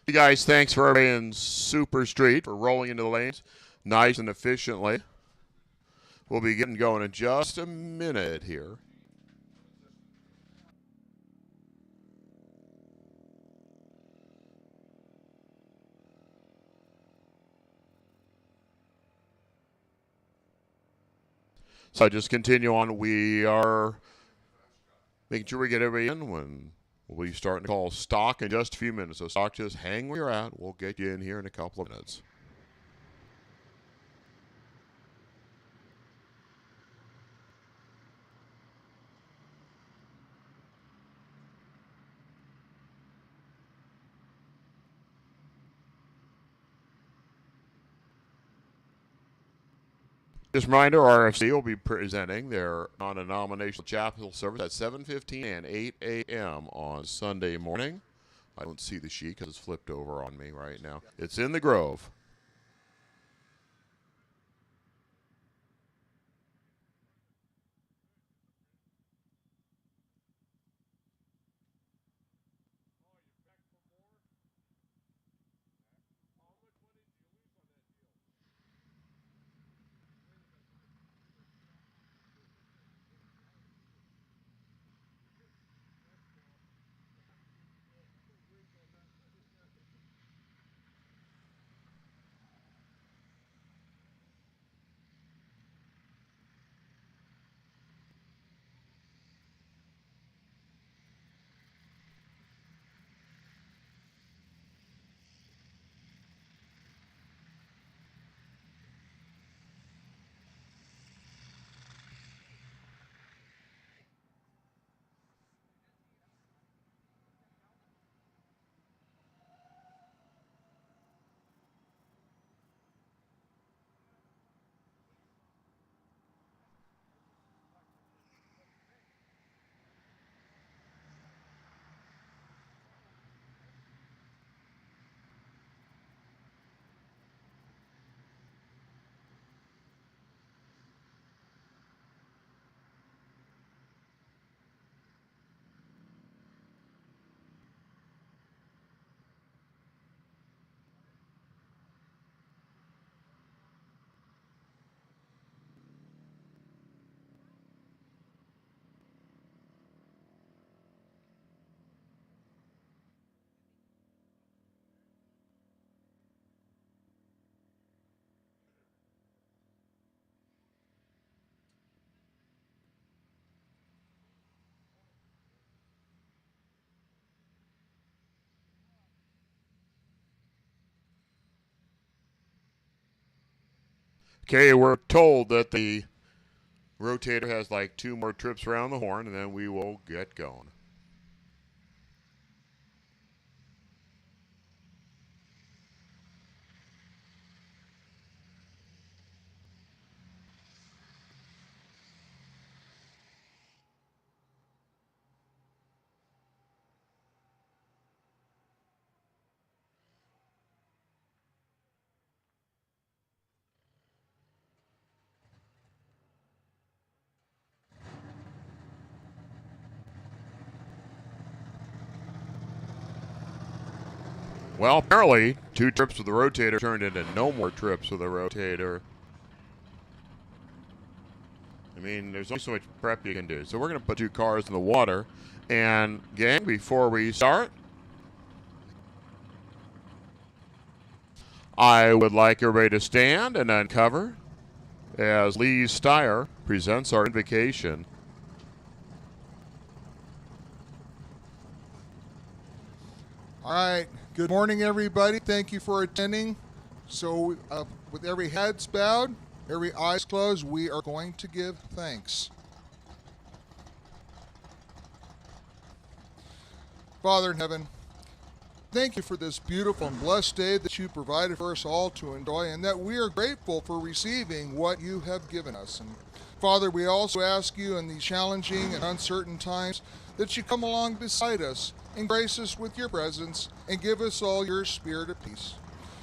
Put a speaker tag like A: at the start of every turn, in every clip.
A: Hey guys, thanks for everybody in Super Street for rolling into the lanes nice and efficiently. We'll be getting going in just a minute here. So just continue on. We are making sure we get everybody in when we'll be starting to call stock in just a few minutes. So stock, just hang where you're at. We'll get you in here in a couple of minutes. Just a reminder, RFC will be presenting their non-denominational chapel service at 7:15 and 8 a.m. on Sunday morning. I don't see the sheet because it's flipped over on me right now. It's in the Grove. Okay, we're told that the rotator has like 2 more trips around the horn, and then we will get going. Well, apparently 2 trips with the rotator turned into no more trips with the rotator. I mean, there's only so much prep you can do. So we're going to put 2 cars in the water. And gang, before we start, I would like everybody to stand and uncover as Lee Steyer presents our invocation.
B: All right. Good morning, everybody. Thank you for attending. So with every head bowed, every eyes closed, we are going to give thanks. Father in heaven, thank you for this beautiful and blessed day that you provided for us all to enjoy, and that we are grateful for receiving what you have given us. And Father, we also ask you in these challenging and uncertain times that you come along beside us and grace us with your presence and give us all your spirit of peace.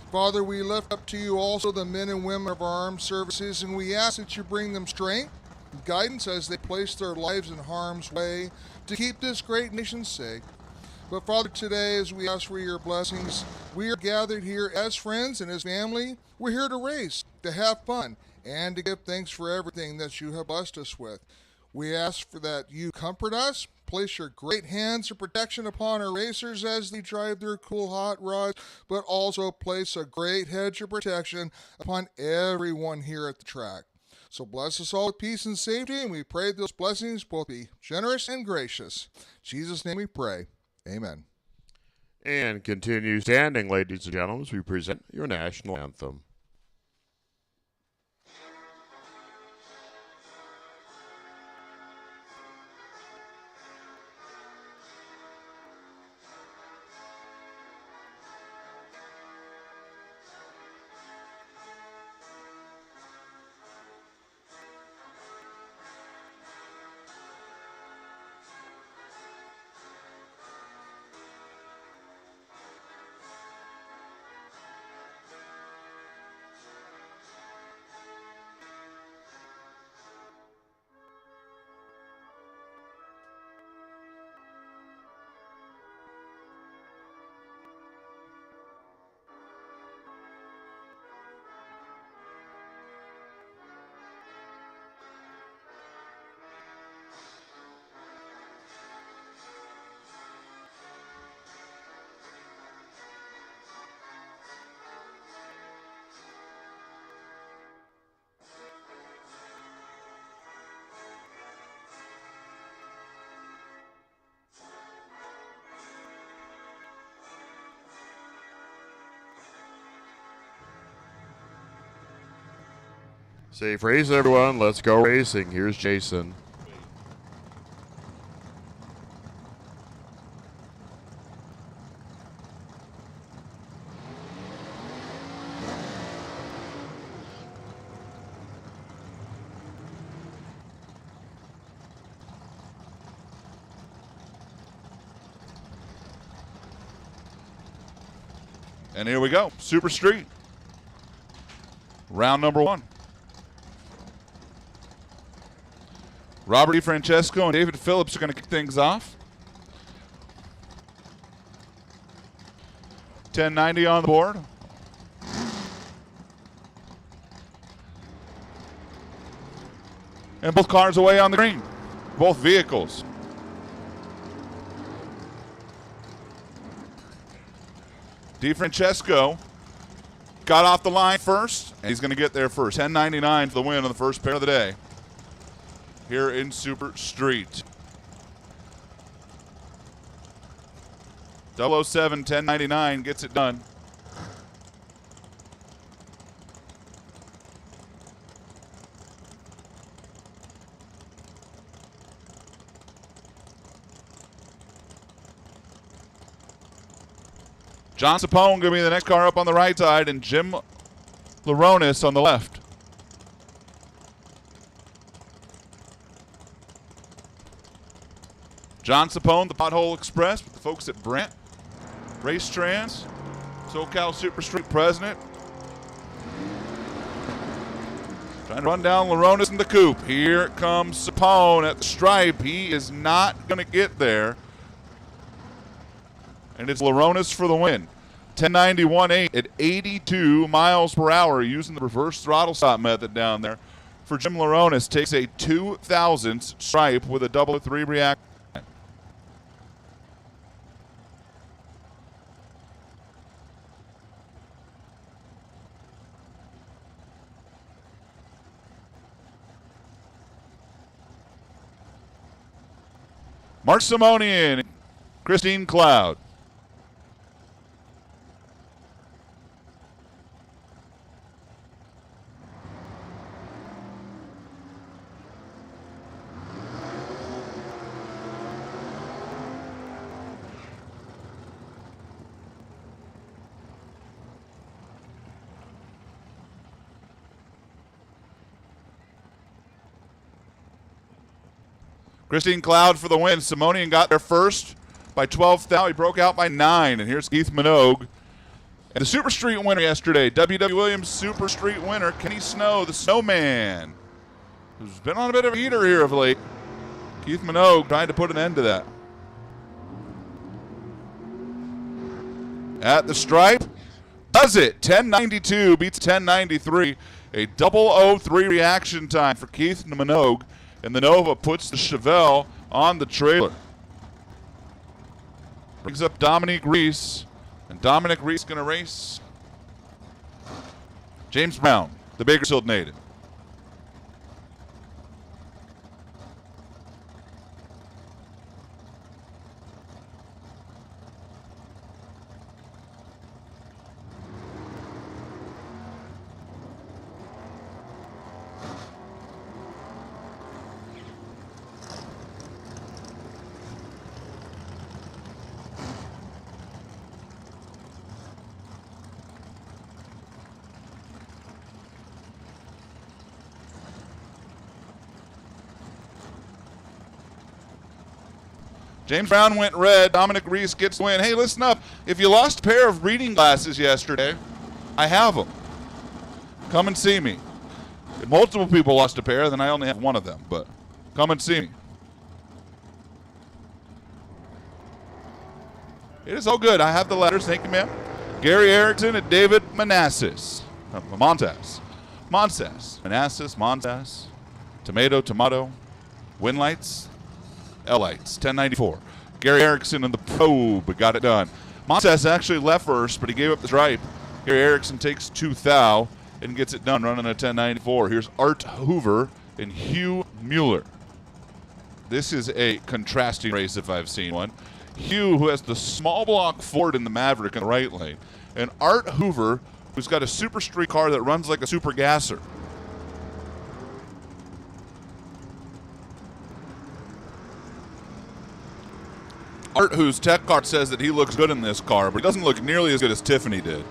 B: Father, we lift up to you also the men and women of our armed services, and we ask that you bring them strength and guidance as they place their lives in harm's way to keep this great nation safe. But Father, today as we ask for your blessings, We are gathered here as friends and as family. We're here to race, to have fun, and to give thanks for everything that you have blessed us with. We ask for that you comfort us, place your great hands of protection upon our racers as they drive their cool hot rods, but also place a great hedge of protection upon everyone here at the track. So bless us all with peace and safety, and we pray those blessings both be generous and gracious. In Jesus' name we pray. Amen.
A: And continue standing, ladies and gentlemen, as we present your national anthem. Safe race, everyone. Let's go racing. Here's Jason.
C: And here we go. Super Street. Round number 1. Robert DiFrancesco and David Phillips are going to kick things off. 1090 on the board. And both cars away on the green. Both vehicles. DiFrancesco got off the line first, and he's going to get there first. 1099 for the win on the first pair of the day here in Super Street. 007 1099 gets it done. John Sapone going to be the next car up on the right side, and Jim Laronis on the left. John Sapone, the Pothole Express, with the folks at Brent, Race Trans, SoCal Super Street president. Trying to run down Laronis in the coupe. Here comes Sapone at the stripe. He is not going to get there. And it's Laronis for the win. 1091.8 at 82 miles per hour using the reverse throttle stop method down there. For Jim Laronis, takes a 2000 stripe with a 003 reaction. Mark Simonian and Christine Cloud. Christine Cloud for the win. Simonian got there first by 12th. He broke out by 9. And here's Keith Minogue. And the Super Street winner yesterday, W.W. Williams Super Street winner, Kenny Snow, the Snowman, who's been on a bit of a heater here of late. Keith Minogue trying to put an end to that. at the stripe. Does it. 10.92 beats 10.93. A 0:03 reaction time for Keith Minogue. And the Nova puts the Chevelle on the trailer. Brings up Dominic Reese. And Dominic Reese going to race James Brown, the Bakersfield native. James Brown went red. Dominic Reese gets the win. Hey, listen up. If you lost a pair of reading glasses yesterday, I have them. Come and see me. If multiple people lost a pair, then I only have one of them. But come and see me. It is all good. I have the letters. Thank you, ma'am. Gary Erickson and David Manassas. Montes. Manassas, Montes. Tomato. Winlights. L-lights, 10.94. Gary Erickson in the probe got it done. Montes actually left first, but he gave up the stripe. Gary Erickson takes 2 thou and gets it done running at 10.94. Here's Art Hoover and Hugh Mueller. This is a contrasting race if I've seen one. Hugh, who has the small block Ford in the Maverick in the right lane, and Art Hoover, who's got a Super Street car that runs like a super gasser. Art, whose tech card says that he looks good in this car, but he doesn't look nearly as good as Tiffany did.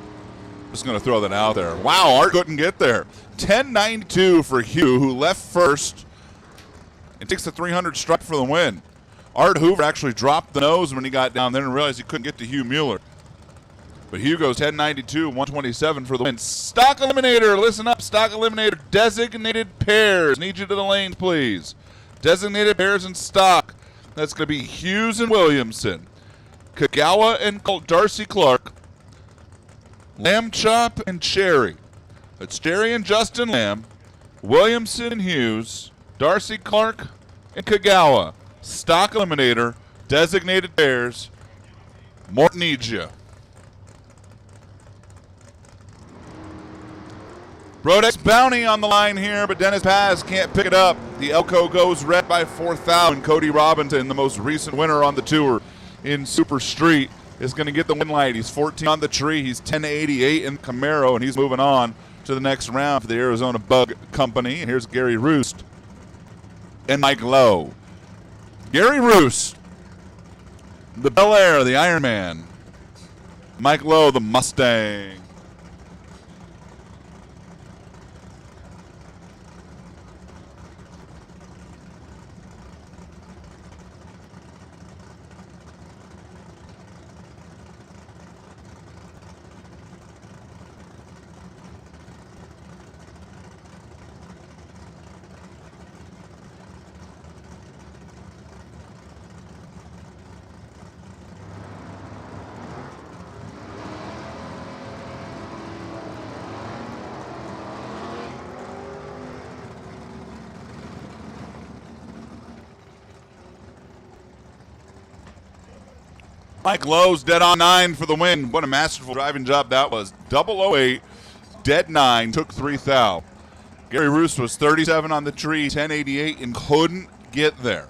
C: Just going to throw that out there. Wow, Art couldn't get there. 10.92 for Hugh, who left first and takes the 300 stripe for the win. Art Hoover actually dropped the nose when he got down there and realized he couldn't get to Hugh Mueller. But Hugh goes 10.92, 127 for the win. Stock Eliminator, listen up, Stock Eliminator, designated pairs. Need you to the lanes, please. Designated pairs in stock. That's going to be Hughes and Williamson, Kagawa and Darcy Clark, Lamb Chop and Cherry. It's Cherry and Justin Lamb, Williamson and Hughes, Darcy Clark and Kagawa. Stock Eliminator, designated pairs. Mort needs you. Brodex Bounty on the line here, but Dennis Paz can't pick it up. The Elko goes red by 4,000. Cody Robinson, the most recent winner on the tour in Super Street, is going to get the win light. He's 14 on the tree. He's 10.88 in Camaro, and he's moving on to the next round for the Arizona Bug Company. And here's Gary Roost and Mike Lowe. Gary Roost, the Bel Air, the Iron Man. Mike Lowe, the Mustang. Mike Lowe's dead on 9 for the win. What a masterful driving job that was. 008, dead 9, took 3 thou. Gary Roost was 37 on the tree, 10.88, and couldn't get there.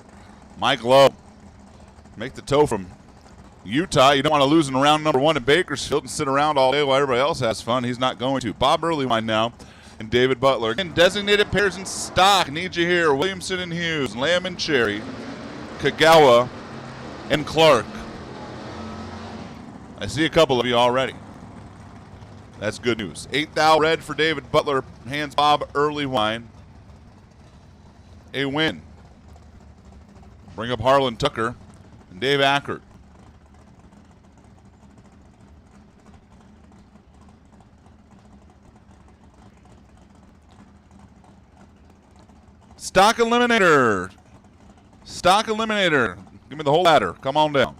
C: Mike Lowe, make the tow from Utah. You don't want to lose in round number 1 in Bakersfield and sit around all day while everybody else has fun. He's not going to. Bob Earlywine now and David Butler. Again, designated pairs in stock. Need you here. Williamson and Hughes, Lamb and Cherry, Kagawa and Clark. I see a couple of you already. That's good news. 8 thou red for David Butler. Hands Bob Earlywine. A win. Bring up Harlan Tucker and Dave Ackert. Stock Eliminator. Stock Eliminator. Give me the whole ladder. Come on down.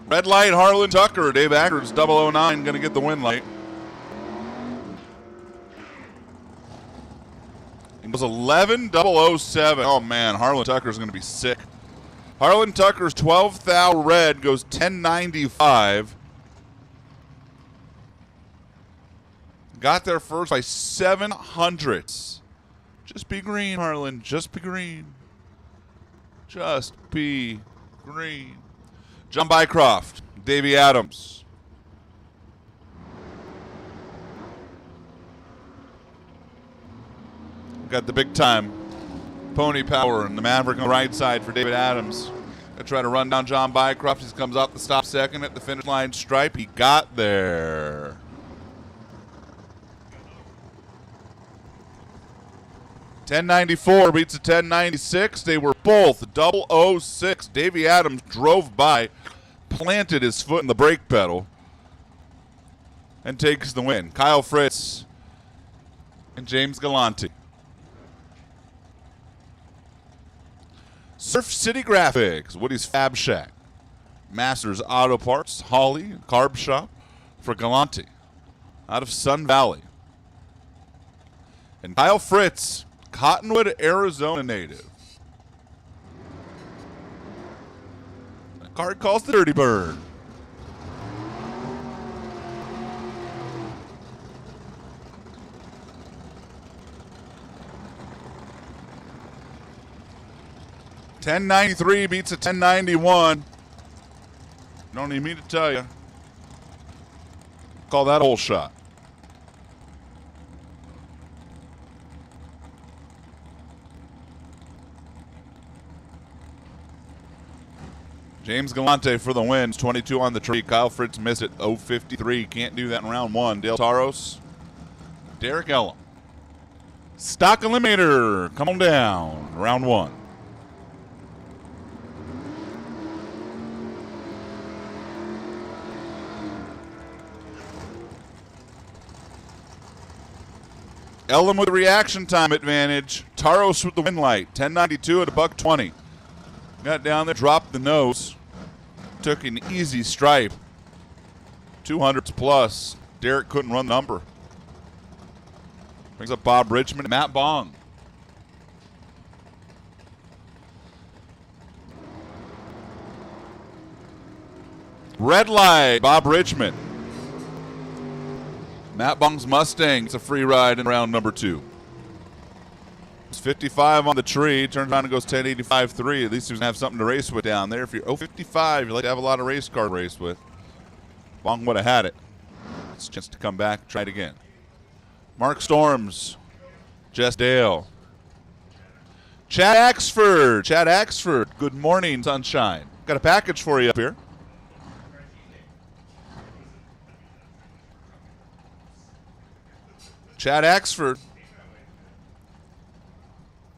C: Red light, Harlan Tucker. Dave Ackers, 009, going to get the win light. It was 11.007. Oh, man, Harlan Tucker's going to be sick. Harlan Tucker's 12th thou red goes 10.95. Got there first by 7 hundredths. Just be green, Harlan. Just be green. Just be green. John Bycroft, Davey Adams. Got the big time pony power and the Maverick on the right side for David Adams. Gonna try to run down John Bycroft. He comes off the stop second at the finish line stripe. He got there. $10.94 beats a $10.96. They were both 006. Davey Adams drove by, planted his foot in the brake pedal, and takes the win. Kyle Fritz and James Galante. Surf City Graphics, Woody's Fab Shack, Masters Auto Parts, Holly Carb Shop for Galante out of Sun Valley. And Kyle Fritz, Cottonwood, Arizona native. The card calls the Dirty Bird. $10.93 beats a $10.91. Don't need me to tell you. Call that a hole shot. James Galante for the wins, 22 on the tree. Kyle Fritz missed it, 0.53. Can't do that in round one. Dale Taros, Derek Ellum. Stock Eliminator, come on down, round one. Ellum with a reaction time advantage. Taros with the win light, 10.92 at $1.20. Got down there, dropped the nose, took an easy stripe. 200s plus. Derek couldn't run the number. Brings up Bob Richmond and Matt Bong. Red light, Bob Richmond. Matt Bong's Mustang. It's a free ride in round number 2. It's 55 on the tree. Turns around and goes 10.85.3. At least he's going to have something to race with down there. If you're 0.55, you like to have a lot of race car to race with. Bong would have had it. It's a chance to come back, try it again. Mark Storms, Jess Dale. Chad Axford. Chad Axford, good morning, sunshine. Got a package for you up here. Chad Axford,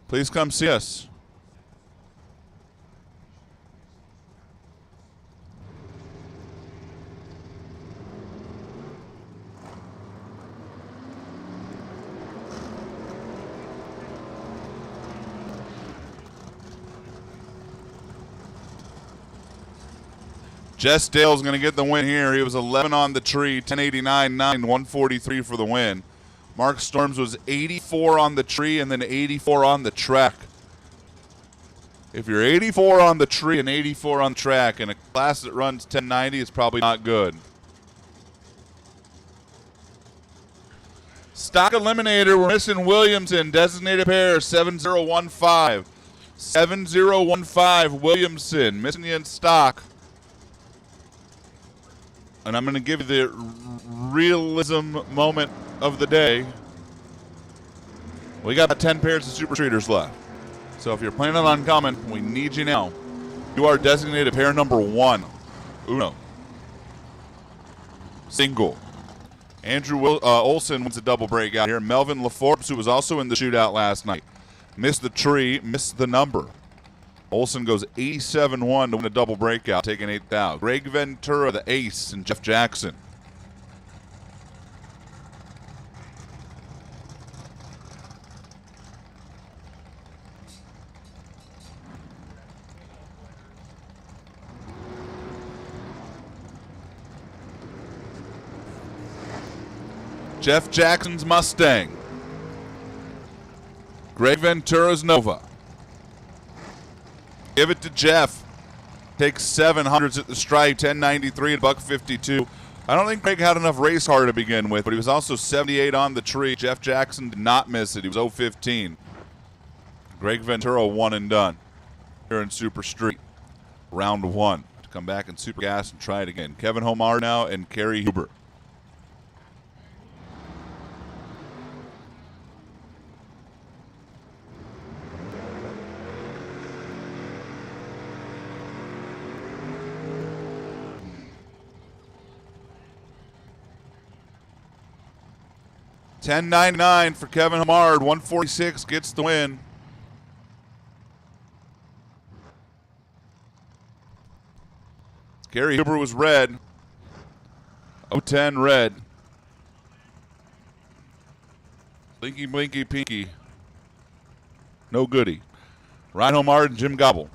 C: please come see us. Jess Dale's going to get the win here. He was 11 on the tree, 10.89.9, 143 for the win. Mark Storms was 84 on the tree and then 84 on the track. If you're 84 on the tree and 84 on the track in a class that runs 1090, it's probably not good. Stock Eliminator, we're missing Williamson, designated pair 7015. 7015 Williamson, missing you in stock. And I'm going to give you the realism moment of the day. We got about 10 pairs of Super Treaters left. So if you're planning on coming, we need you now. You are designated pair number 1. Uno. Single. Andrew Olson wins a double breakout here. Melvin LaForbes, who was also in the shootout last night, missed the tree, missed the number. Olson goes 87-1 to win a double breakout, taking 8,000. Greg Ventura, the ace, and Jeff Jackson. Jeff Jackson's Mustang. Greg Ventura's Nova. Give it to Jeff. Takes 700s at the stripe, 1093 at $152. I don't think Greg had enough race car to begin with, but he was also 78 on the tree. Jeff Jackson did not miss it. He was 015. Greg Ventura one and done here in Super Street. Round one. To come back in Super Gas and try it again. Kevin Homar now and Kerry Huber. $10.99 for Kevin Hamard. 146 gets the win. Gary Huber was red. 010 red. Blinky, blinky, pinky. No goody. Ryan Homard and Jim Gobble.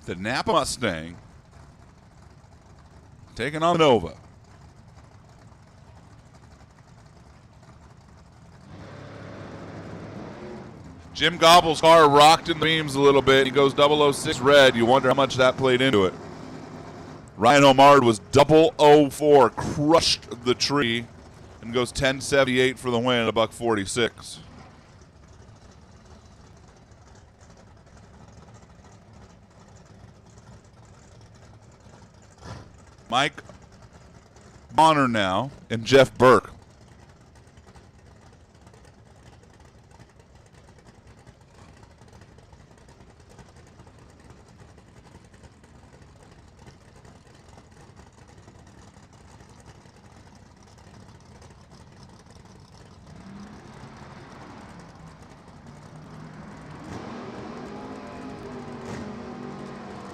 C: The Napa Mustang taking on the Nova. Jim Gobble's car rocked in the beams a little bit. He goes 006 red. You wonder how much that played into it. Ryan Homard was 004, crushed the tree, and goes 1078 for the win at $146. Mike Bonner now and Jeff Burke.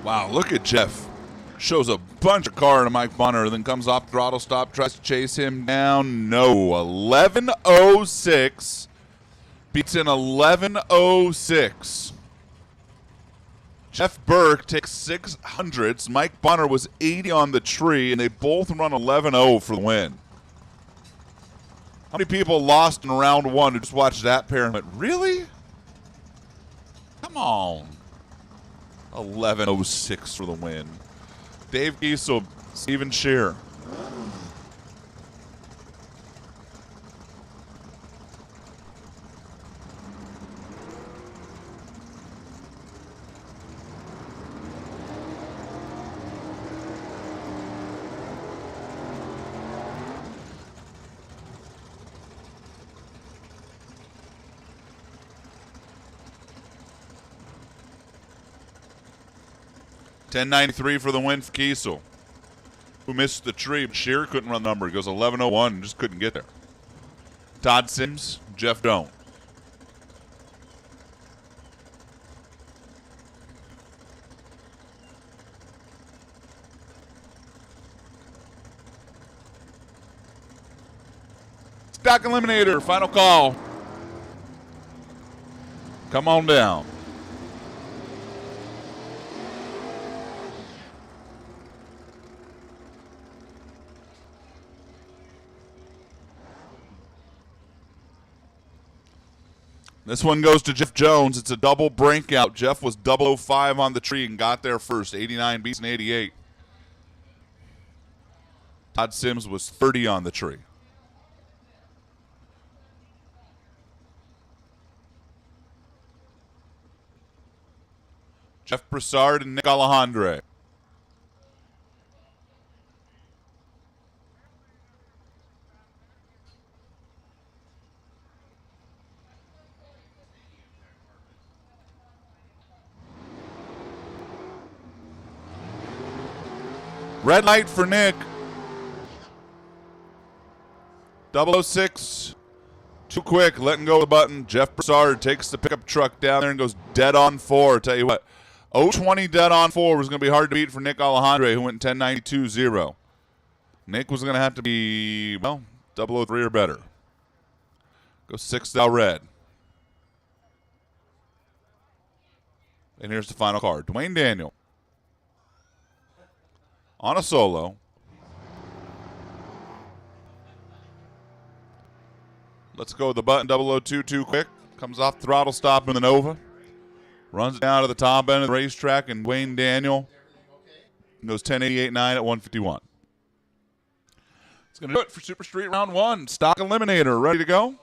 C: Wow, look at Jeff. Shows a bunch of car to Mike Bonner, then comes off throttle stop, tries to chase him down. No. 11.06. Beats in 11.06. Jeff Burke takes 600s. Mike Bonner was 80 on the tree, and they both run 11.0 for the win. How many people lost in round one who just watched that pair and went, really? Come on. 11.06 for the win. Dave Giesel, Steven Shearer. $10.93 for the win for Kiesel, who missed the tree. But Shearer couldn't run the number. He goes 11.01 and just couldn't get there. Todd Sims, Jeff Doan. Stock Eliminator, final call. Come on down. This one goes to Jeff Jones. It's a double breakout. Jeff was 005 on the tree and got there first. 89 beats and 88. Todd Sims was 30 on the tree. Jeff Broussard and Nick Alejandre. Red light for Nick. 006. Too quick, letting go of the button. Jeff Broussard takes the pickup truck down there and goes dead on 4. Tell you what, 020 dead on 4 was going to be hard to beat for Nick Alejandre, who went 10.92.0. Nick was going to have to be, well, 003 or better. Go 6 thou red. And here's the final card. Dwayne Daniel. on a solo. Let's go with the button 0022 quick. Comes off throttle stop in the Nova. Runs down to the top end of the racetrack, and Wayne Daniel goes 10.88.9 at 151. It's going to do it for Super Street Round 1. Stock Eliminator, ready to go?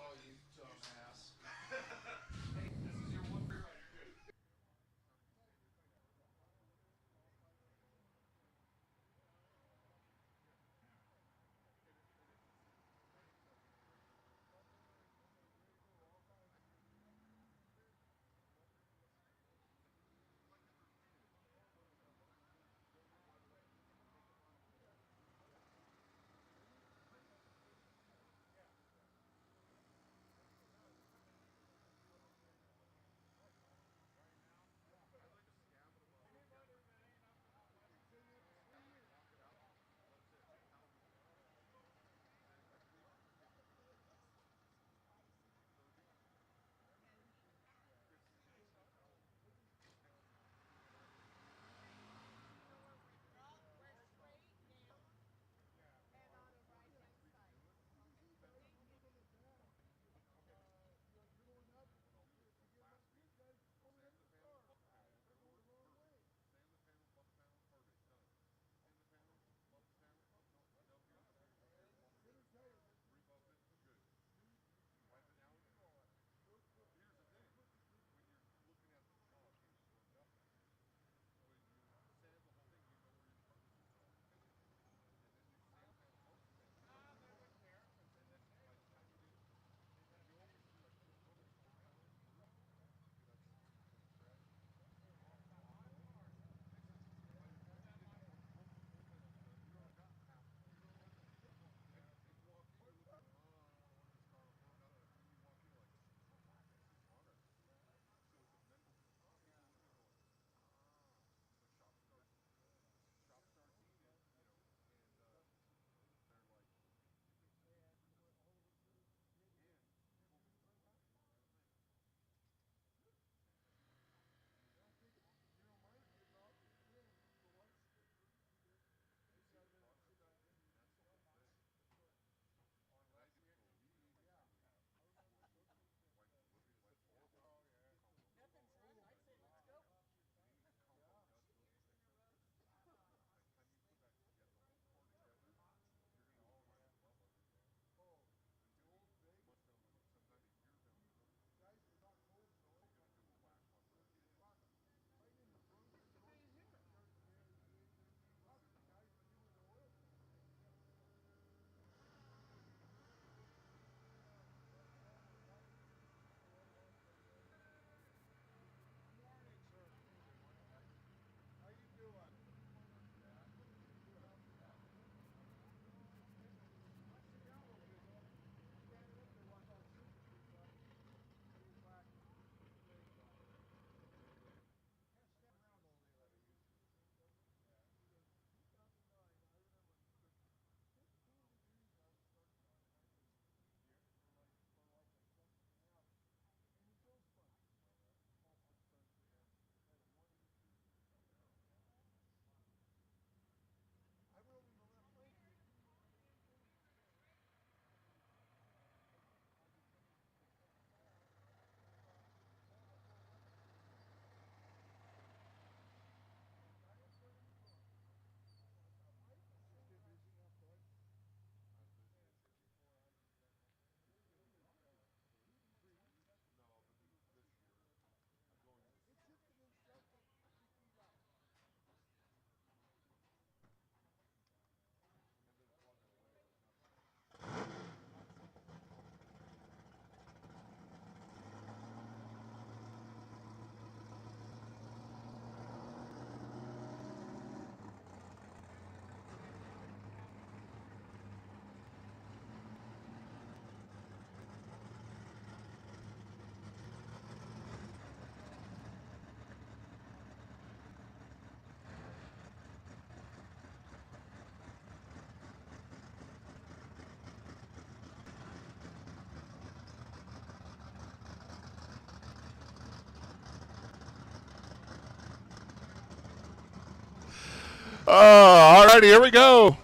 C: All righty, here we go.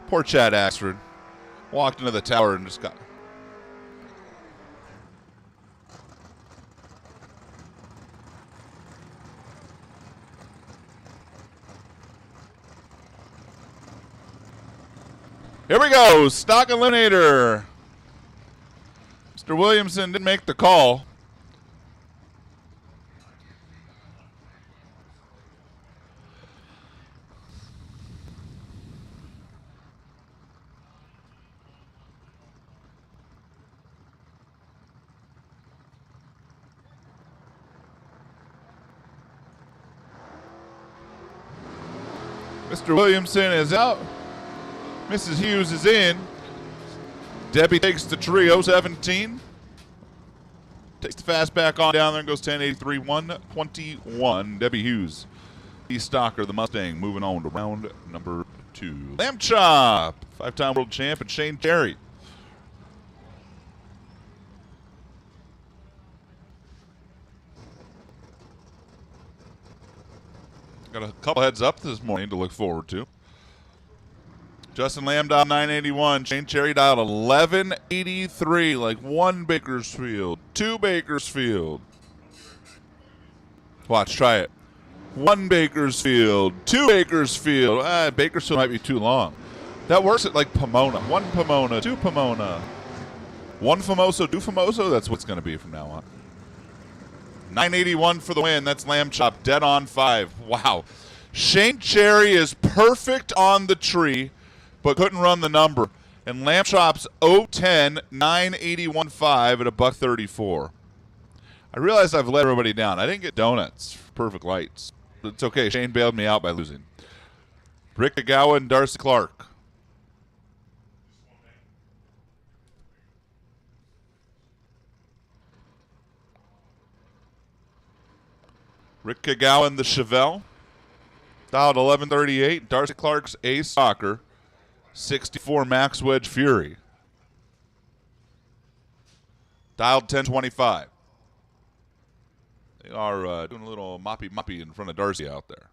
C: Poor Chad Axford. Walked into the tower and just got... Here we go, stock eliminator. Mr. Williamson didn't make the call. Mr. Williamson is out. Mrs. Hughes is in. Debbie takes the trio, 17. Takes the fastback on down there and goes 1083, 121. Debbie Hughes. E. Stocker, the Mustang, moving on to round number 2. Lamb Chop, 5-time world champ, and Shane Terry. Got a couple heads up this morning to look forward to. Justin Lamb dialed 981. Shane Cherry dialed 1183, like 1 Bakersfield, 2 Bakersfield. Watch, try it. 1 Bakersfield, 2 Bakersfield. Bakersfield might be too long. That works at like Pomona. 1 Pomona, 2 Pomona. 1 Famoso, 2 Famoso. That's what's going to be from now on. 981 for the win. That's Lamb Chop, dead on 5. Wow. Shane Cherry is perfect on the tree, but couldn't run the number. And Lamb Chop's 010, 981.5 at $1.34. I realize I've let everybody down. I didn't get donuts for perfect lights. But it's okay. Shane bailed me out by losing. Rick Agawa and Darcy Clark. Rick Agawa and the Chevelle. Dialed 1138. Darcy Clark's Ace Soccer. 64 Max Wedge Fury. Dialed 1025. They are doing a little moppy in front of Darcy out there.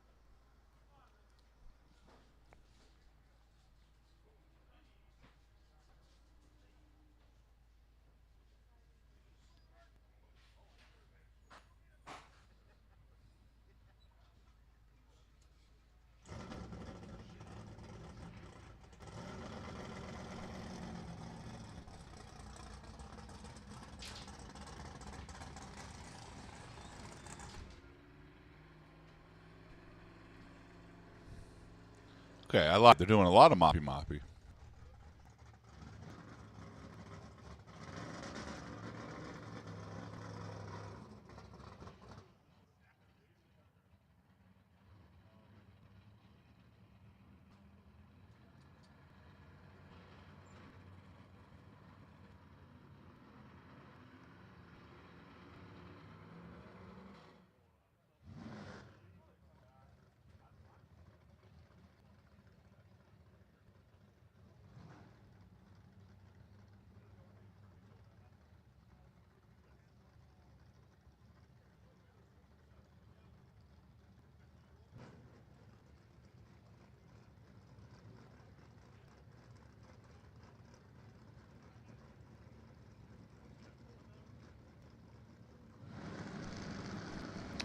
C: Okay, I like. They're doing a lot of moppy.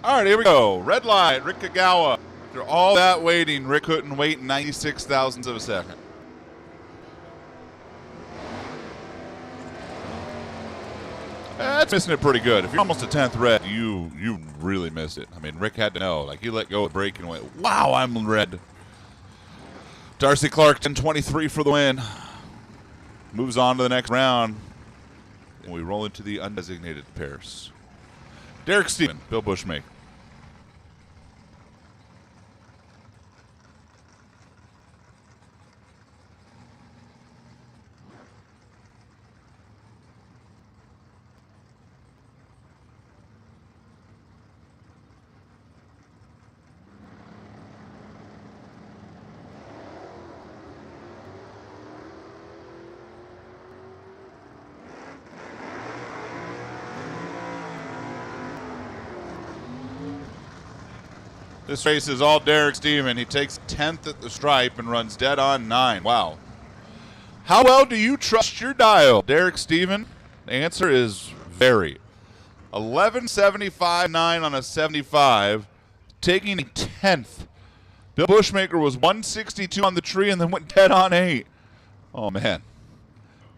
C: All right, here we go. Red light, Rick Agawa. After all that waiting, Rick couldn't wait 96 thousandths of a second. That's missing it pretty good. If you're almost a 10th red, you really miss it. I mean, Rick had to know. Like, he let go of the brake and went, wow, I'm red. Darcy Clark, 10-23 for the win. Moves on to the next round. And we roll into the undesignated pairs. Derek Stephen, Bill Bushmaker. This race is all Derek Stephen. He takes 10th at the stripe and runs dead on 9. Wow. How well do you trust your dial, Derek Stephen? The answer is very. 11.75.9 on a 75, taking a 10th. Bill Bushmaker was 162 on the tree and then went dead on 8. Oh, man.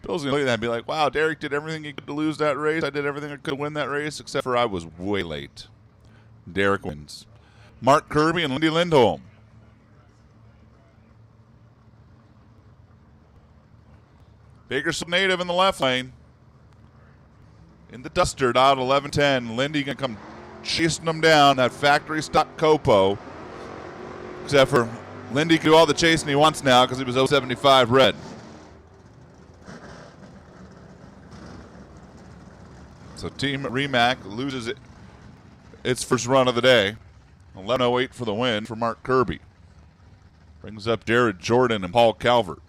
C: Bill's going to look at that and be like, wow, Derek did everything he could to lose that race. I did everything I could to win that race, except for I was way late. Derek wins. Mark Kirby and Lindy Lindholm. Bakersfield native in the left lane. In the duster, out 11-10. Lindy going to come chasing them down, that factory stock Copo. Except for Lindy can do all the chasing he wants now because he was 075 red. So Team Remac loses its first run of the day. 11.08 for the win for Mark Kirby. Brings up Jared Jordan and Paul Calvert.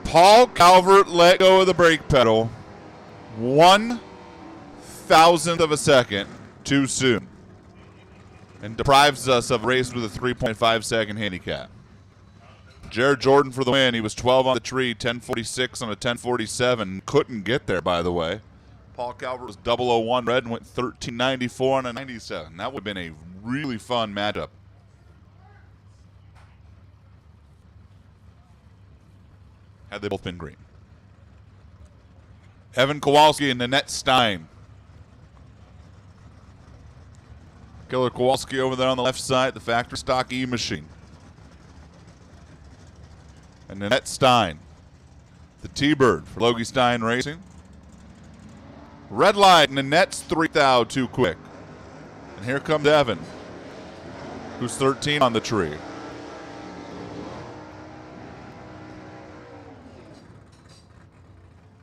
C: Paul Calvert let go of the brake pedal 1/1000th of a second too soon and deprives us of a race with a 3.5 second handicap. Jared Jordan for the win. He was 12 on the tree, 10.46 on a 10.47. Couldn't get there, by the way. Paul Calvert was 001 red and went 13.94 on a 97. That would have been a really fun matchup. Had they both been green. Evan Kowalski and Nanette Stein. Killer Kowalski over there on the left side, the factory stock E-machine. And Nanette Stein, the T-Bird for Logie Stein Racing. Red light, Nanette's 3,000 too quick. And here comes Evan, who's 13 on the tree.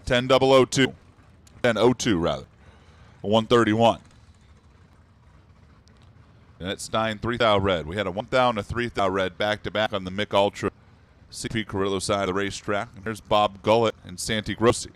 C: $10.002. $10.02 rather. 131. And it's Stein 3,000 red. We had a 1,000 and a 3,000 red back to back on the Mick Ultra CP Carrillo side of the racetrack. And here's Bob Gullett and Santi Grossi.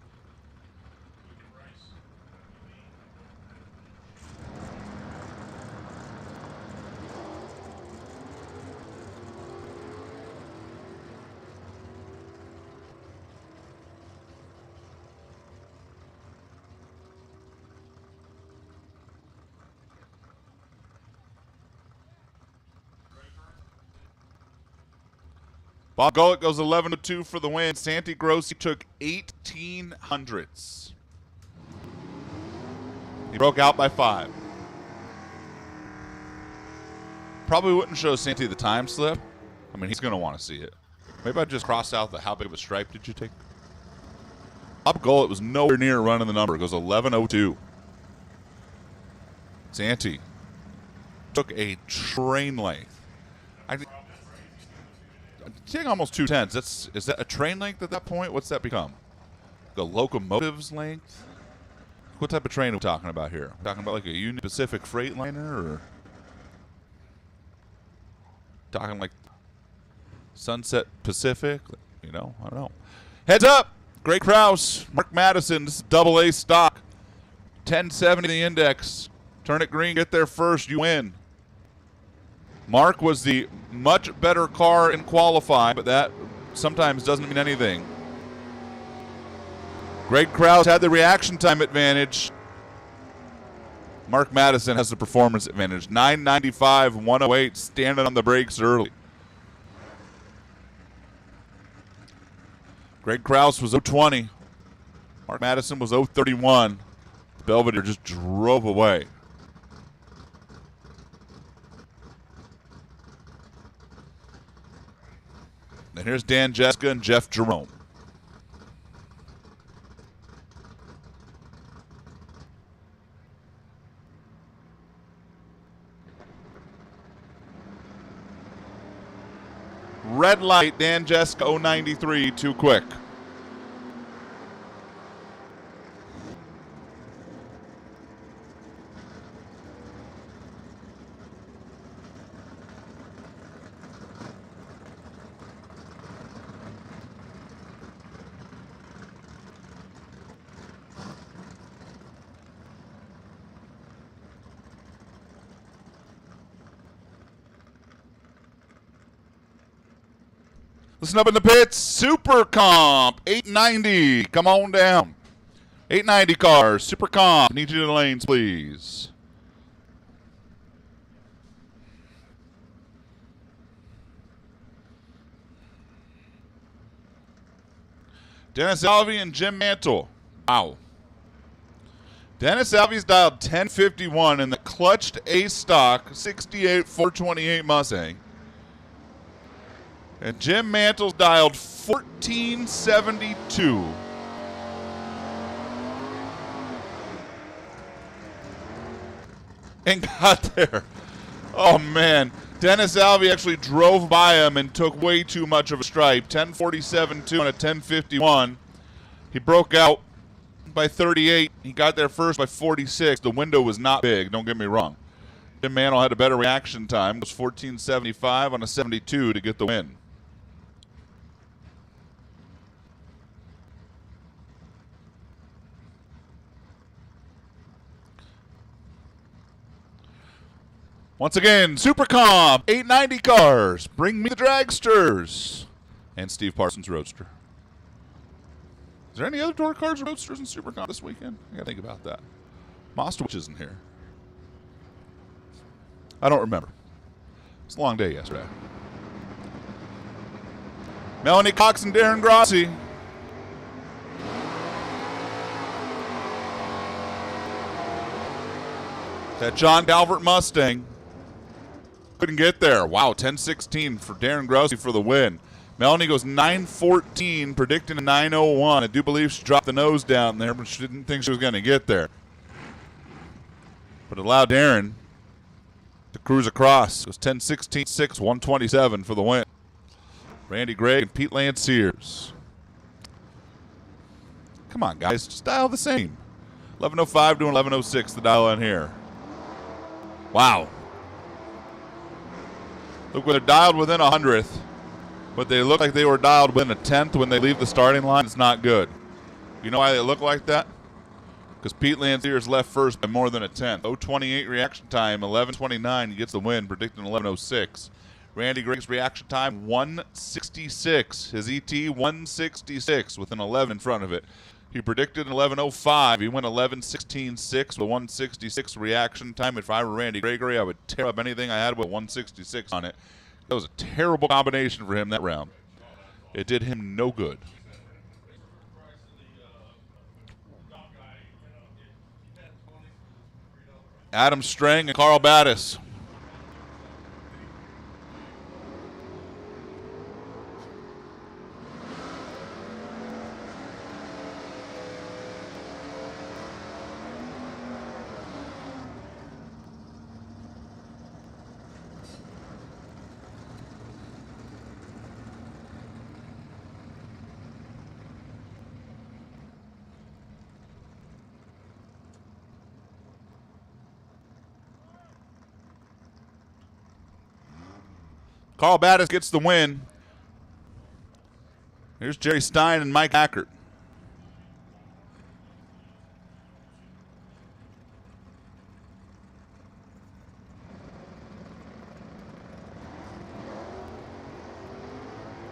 C: Bob Gullett goes 11-2 for the win. Santi Grossi took 18 hundredths. He broke out by 5. Probably wouldn't show Santi the time slip. I mean, he's going to want to see it. Maybe I just crossed out the how big of a stripe did you take? Bob Gullett was nowhere near running the number. It goes 11-02. Santi took a train length. Taking almost 2/10. Is that a train length at that point? What's that become? The locomotive's length? What type of train are we talking about here? We're talking about like a Union Pacific Freightliner, or talking like Sunset Pacific? You know, I don't know. Heads up! Greg Krause, Mark Madison, this is AA stock. 1070 the index. Turn it green, get there first, you win. Mark was the much better car in qualifying, but that sometimes doesn't mean anything. Greg Krause had the reaction time advantage. Mark Madison has the performance advantage. 995, 108, standing on the brakes early. Greg Krause was 020. Mark Madison was 031. Belvedere just drove away. And here's Dan Jeska and Jeff Jerome. Red light, Dan Jeska, 093, too quick. Listen up in the pits. Super Comp 890. Come on down. 890 cars. Super Comp. Need you to the lanes, please. Dennis Alvey and Jim Mantle. Wow. Dennis Alvey's dialed 1051 in the clutched A-Stock 68 428 Mustang. And Jim Mantle's dialed 1472. And got there. Oh, man. Dennis Alvey actually drove by him and took way too much of a stripe. 1047.2 on a 1051. He broke out by 38. He got there first by 46. The window was not big, don't get me wrong. Jim Mantle had a better reaction time. It was 1475 on a 72 to get the win. Once again, Super Comp, 890 cars. Bring me the dragsters. And Steve Parsons Roadster. Is there any other door cars or roadsters in Super Comp this weekend? I gotta think about that. Mostowich isn't here. I don't remember. It's a long day yesterday. Melanie Cox and Darren Grossi. That John Calvert Mustang. Couldn't get there. Wow, 10-16 for Darren Grossi for the win. Melanie goes 9-14, predicting a 9:01. I do believe she dropped the nose down there, but she didn't think she was going to get there. But it allowed Darren to cruise across. It was 10-16, 6-127 for the win. Randy Gregg and Pete Lanciers. Come on, guys, just dial the same. 11:05 to 11:06, the dial on here. Wow. Look, when they're dialed within 100th, but they look like they were dialed within a 10th when they leave the starting line, it's not good. You know why they look like that? Because Pete Lanciers left first by more than a 10th. 0:28 reaction time, 11:29. He gets the win, predicting 11:06. Randy Gregg's reaction time, 1:66. His ET, 1:66 with an 11 in front of it. He predicted 11:05. He went 11:16.6 with 1:66 reaction time. If I were Randy Gregory, I would tear up anything I had with 1:66 on it. That was a terrible combination for him that round. It did him no good. Adam Strang and Carl Battis. Carl Battis gets the win. Here's Jerry Stein and Mike Hackert.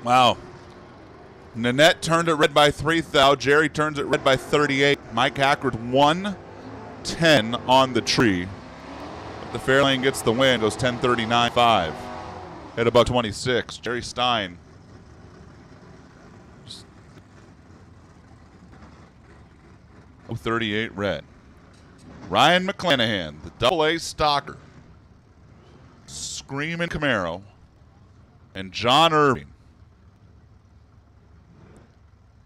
C: Wow. Nanette turned it red by 3 thou. Jerry turns it red by 38. Mike Hackert 110 on the tree. But the Fairlane gets the win. Goes 10:39.5. At about 26. Jerry Stein. 38 red. Ryan McClanahan, the double-A stalker. Screaming Camaro. And John Irving.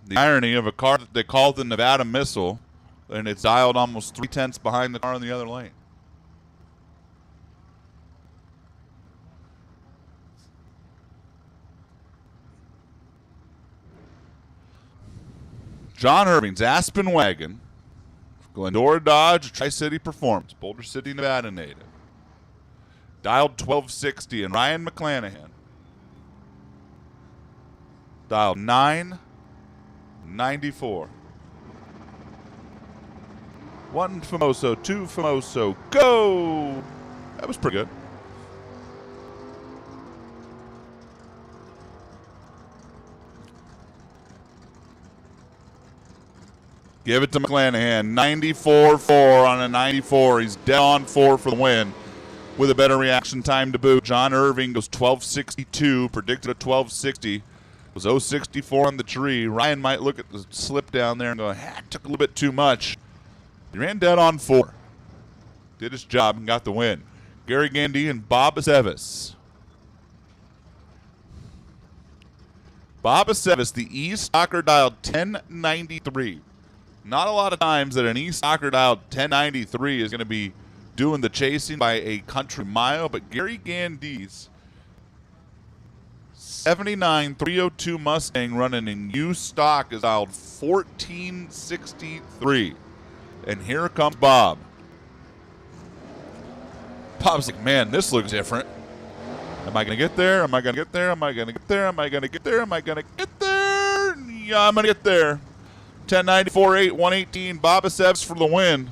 C: The irony of a car that they called the Nevada Missile, and it's dialed almost 3/10 behind the car in the other lane. John Irving's Aspen Wagon, Glendora Dodge, Tri-City Performance, Boulder City, Nevada native. Dialed 1260, and Ryan McClanahan dialed 994. 1 Famoso, 2 Famoso, go! That was pretty good. Give it to McClanahan. 94-4 on a 94. He's dead on 4 for the win with a better reaction time to boot. John Irving goes 12.62, predicted a 12.60. Was 0.64 on the tree. Ryan might look at the slip down there and go, took a little bit too much. He ran dead on 4. Did his job and got the win. Gary Gandy and Bob Aceves. Bob Aceves, the E-Stalker dialed 1093. Not a lot of times that an E-Stalker dialed 1093 is going to be doing the chasing by a country mile, but Gary Gandy's 79-302 Mustang running in U-Stock is dialed 1463. And here comes Bob. Bob's like, man, this looks different. Am I going to get there? Am I going to get there? Am I going to get there? Am I going to get there? Am I going to get there? Yeah, I'm going to get there. 1094-8, 118. Bob Aceves for the win.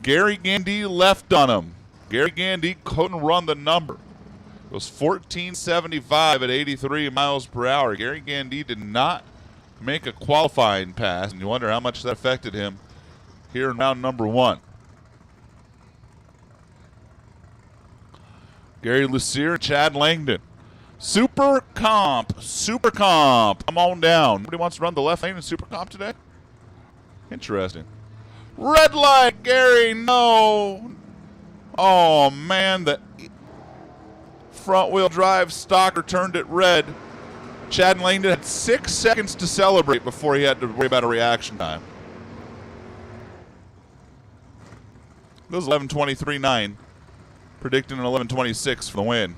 C: Gary Gandy left on him. Gary Gandy couldn't run the number. It was 1475 at 83 miles per hour. Gary Gandy did not make a qualifying pass, and you wonder how much that affected him here in round number 1. Gary Lucier, Chad Langdon. Super Comp. Come on down. Nobody wants to run the left lane in Super Comp today? Interesting. Red light, Gary, no. Oh, man, the front-wheel drive stalker turned it red. Chad Langdon had 6 seconds to celebrate before he had to worry about a reaction time. It was 11:23.9, predicting an 11:26 for the win.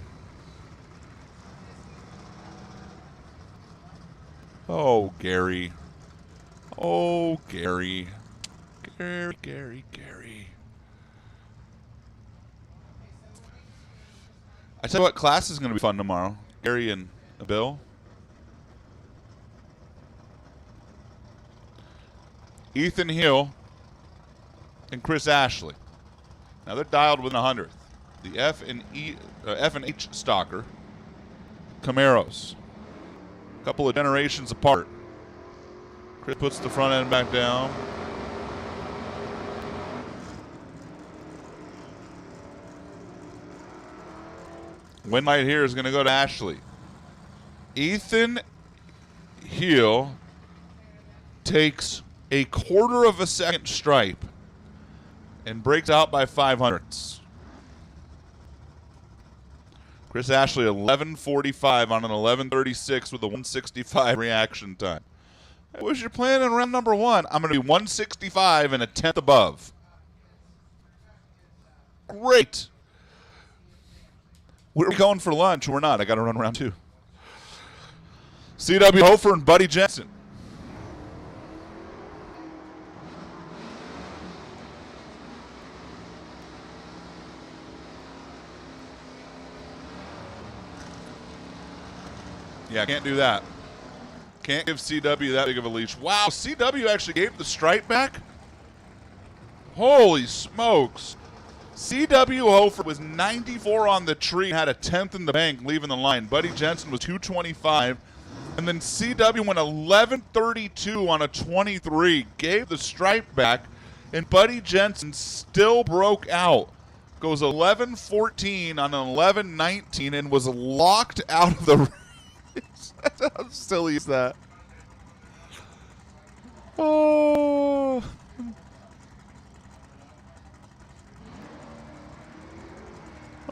C: Oh, Gary. Oh, Gary. Gary. I tell you what, class is going to be fun tomorrow. Gary and Bill. Ethan Hill and Chris Ashley. Now they're dialed within 100th. The F and H Stalker Camaros. A couple of generations apart. Chris puts the front end back down. Win light here is going to go to Ashley. Ethan Hill takes a quarter of a second stripe and breaks out by 500ths. Chris Ashley, 11:45 on an 11:36 with a 165 reaction time. What was your plan in round number 1? I'm going to be 165 and a tenth above. Great. We're going for lunch. We're not. I got to run round 2. C.W. Hofer and Buddy Jensen. Yeah, can't do that. Can't give CW that big of a leash. Wow, CW actually gave the stripe back? Holy smokes. C.W. Hofer was 94 on the tree, had a 10th in the bank leaving the line. Buddy Jensen was 225. And then C.W. went 11:32 on a 23, gave the stripe back, and Buddy Jensen still broke out. Goes 11:14 on an 11:19 and was locked out of the race. How silly is that? Oh.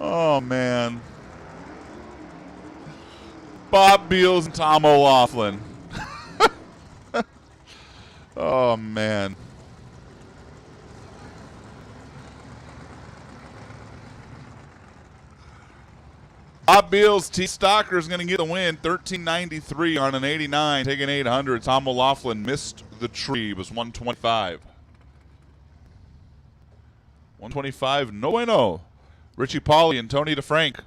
C: Oh, man. Bob Beals and Tom O'Laughlin. Oh, man. Bob Beals, T. Stalker is going to get the win, 1393 on an 89, taking 800. Tom O'Laughlin missed the tree, was 125. 125, no bueno. Richie Pauly and Tony DeFrank.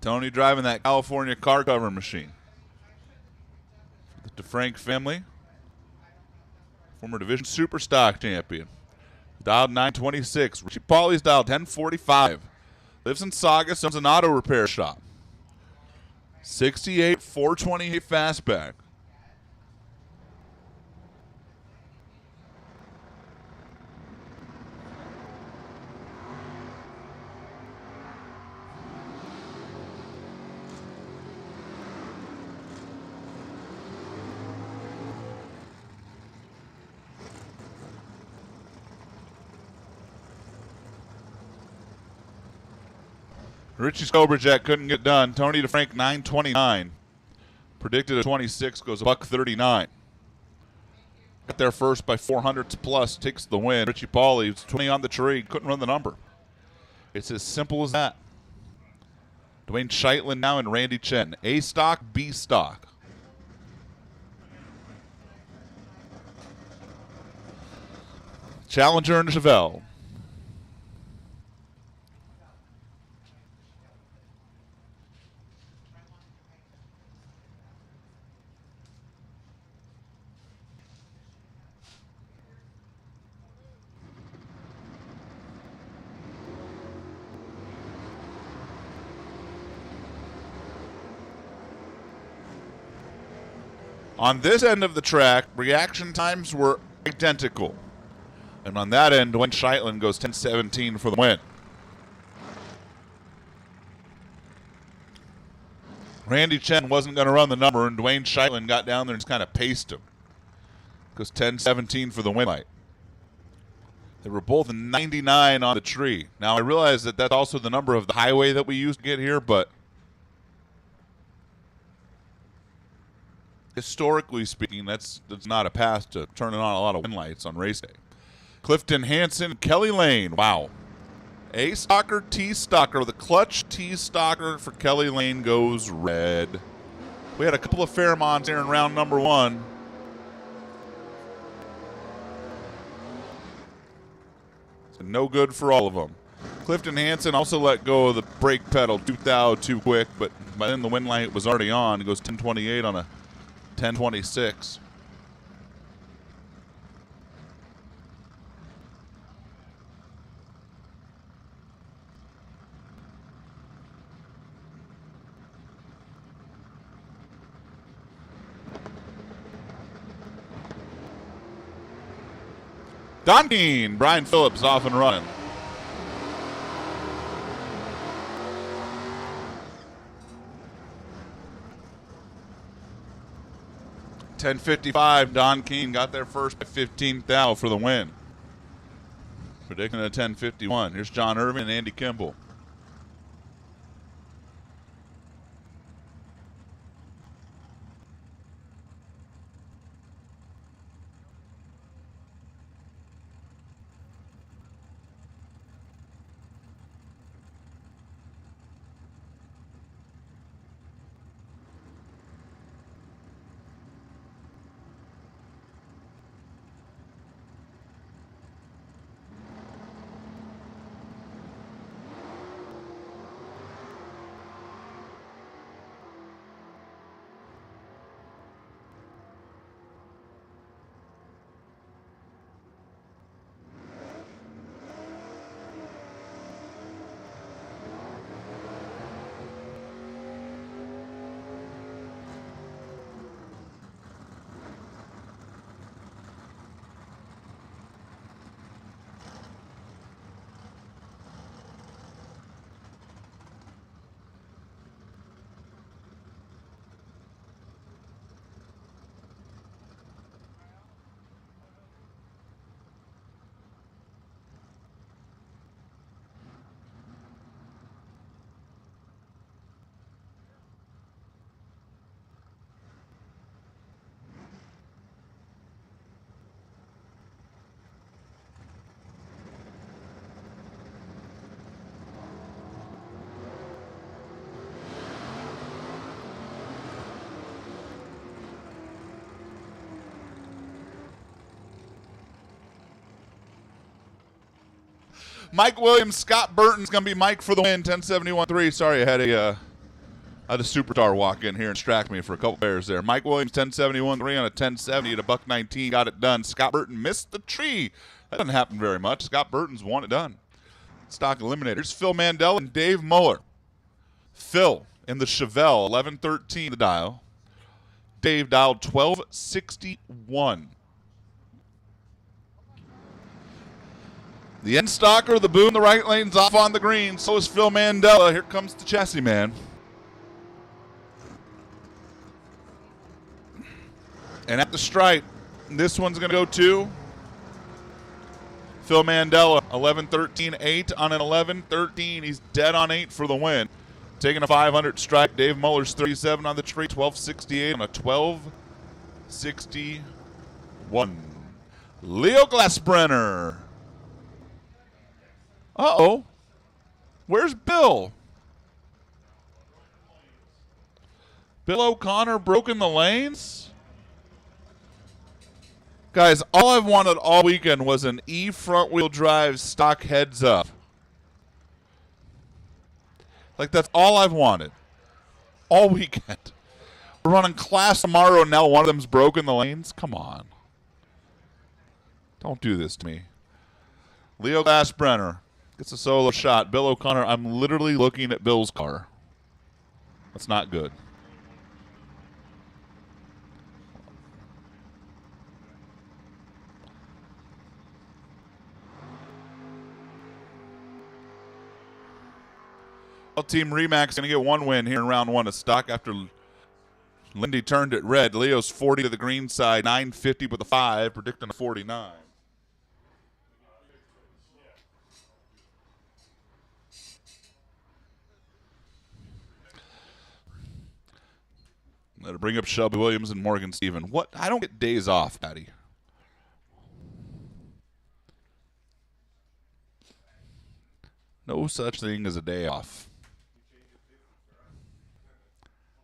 C: Tony driving that California car cover machine. The DeFrank family, former Division Super Stock champion. Dialed 926. Richie Pauly's dialed 1045. Lives in Saugus, owns an auto repair shop. 68 428 fastback. Richie Scobrejet couldn't get done. Tony DeFrank 929. Predicted a 26, goes a $139. Got there first by 400 plus, takes the win. Richie Pauly was 20 on the tree, couldn't run the number. It's as simple as that. Dwayne Scheitland now and Randy Chen. A stock, B stock. Challenger and Chevelle. On this end of the track, reaction times were identical. And on that end, Dwayne Scheitland goes 10-17 for the win. Randy Chen wasn't going to run the number, and Dwayne Scheitland got down there and just kind of paced him. Goes 10-17 for the win light. They were both 99 on the tree. Now, I realize that that's also the number of the highway that we used to get here, but historically speaking, that's not a path to turning on a lot of win lights on race day. Clifton Hansen, Kelly Lane. Wow. A stalker, T stalker. The clutch T stalker for Kelly Lane goes red. We had a couple of Fairmonts here in round number one. So no good for all of them. Clifton Hansen also let go of the brake pedal too quick, but by then the win light was already on. It goes 10:28 on a 10:26. Don Keane, Brian Phillips off and running. $10.55, Don Keane got there first by 15 thou for the win. Predicting a 10:51. Here's John Irvin and Andy Kimball. Mike Williams, Scott Burton's going to be Mike for the win, 10:71.3. Sorry, I had a superstar walk in here and distract me for a couple pairs there. Mike Williams, 10:71.3 on a 10:70 at a $1.19. Got it done. Scott Burton missed the tree. That doesn't happen very much. Scott Burton's won it done. Stock eliminated. Here's Phil Mandel and Dave Muller. Phil in the Chevelle, 1113 the dial. Dave dialed 1261. The end stalker, the boom, the right lane's off on the green. So is Phil Mandela. Here comes the chassis man. And at the stripe, this one's going to go to Phil Mandela, 11-13-8 on an 11-13. He's dead on 8 for the win. Taking a 500 strike. Dave Muller's 37 on the tree, 1268 on a 1261. Leo Glassbrenner. Uh-oh. Where's Bill? Bill O'Connor broken the lanes? Guys, all I've wanted all weekend was an E front-wheel drive stock heads up. Like, that's all I've wanted. All weekend. We're running class tomorrow, and now one of them's broken the lanes? Come on. Don't do this to me. Leo Glassbrenner gets a solo shot. Bill O'Connor, I'm literally looking at Bill's car. That's not good. Well, Team Remax going to get one win here in round one of stock after Lindy turned it red. Leo's 40 to the green side, 950 with a 5, predicting a 49. Let it bring up Shelby Williams and Morgan Stephen. What? I don't get days off, Patty. No such thing as a day off.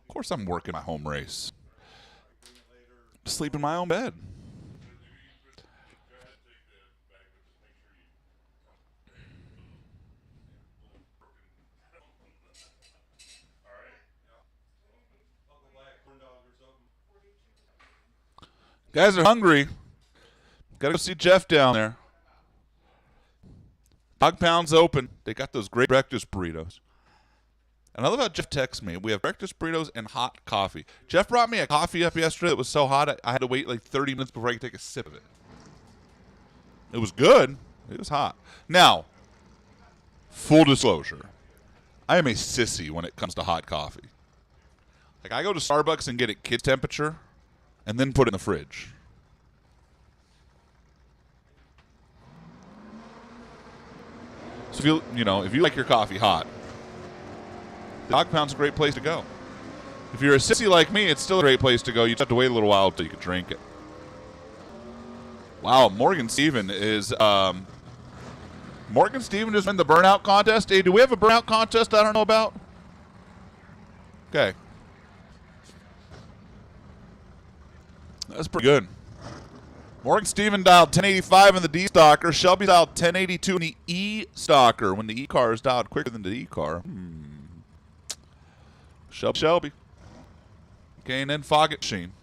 C: Of course I'm working my home race. Sleep in my own bed. Guys are hungry. Got to go see Jeff down there. Dog Pound's open. They got those great breakfast burritos. And I love how Jeff texts me. We have breakfast burritos and hot coffee. Jeff brought me a coffee up yesterday that was so hot I had to wait like 30 minutes before I could take a sip of it. It was good. It was hot. Now, full disclosure, I am a sissy when it comes to hot coffee. Like, I go to Starbucks and get it kids temperature and then put it in the fridge. So if you like your coffee hot, Dog Pound's a great place to go. If you're a sissy like me, it's still a great place to go. You just have to wait a little while until you can drink it. Wow, Morgan Stephen is Morgan Stephen just won the burnout contest. Hey, do we have a burnout contest I don't know about? Okay. That's pretty good. Morgan Stephen dialed 1085 in the D Stalker. Shelby dialed 1082 in the E Stalker. When the E car is dialed quicker than the D car. Shelby. Okay, and then Foggett Sheen.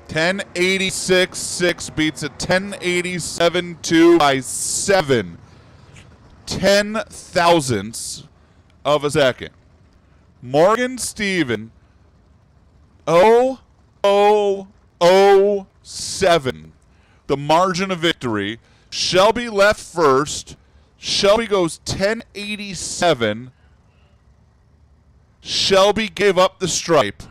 C: $10.86.6 beats a 10.87.2 by 7 ten-thousandths of a second. Morgan Stephen 0.0007. The margin of victory. Shelby left first. Shelby goes 10.87. Shelby gave up the stripe.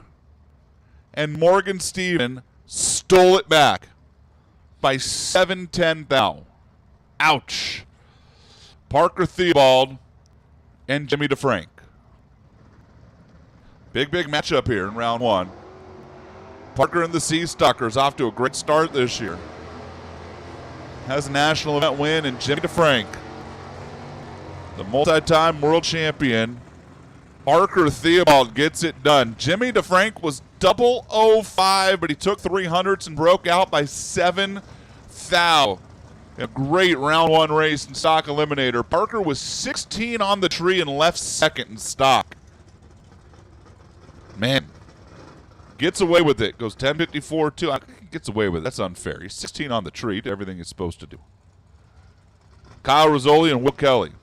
C: And Morgan Stephen stole it back by 7/10 thou. Ouch. Parker Theobald and Jimmy DeFrank. Big matchup here in round one. Parker and the Sea Stuckers off to a great start this year. Has a national event win, and Jimmy DeFrank The multi-time world champion, Parker Theobald, gets it done. Jimmy DeFrank was 005, but he took 300s and broke out by 7 thou. A great round one race in stock eliminator. Parker was 16 on the tree and left second in stock. Man, gets away with it. Goes 10:54 too. Gets away with it. That's unfair. He's 16 on the tree. Did everything he's supposed to do. Kyle Rizzoli and Will Kelly.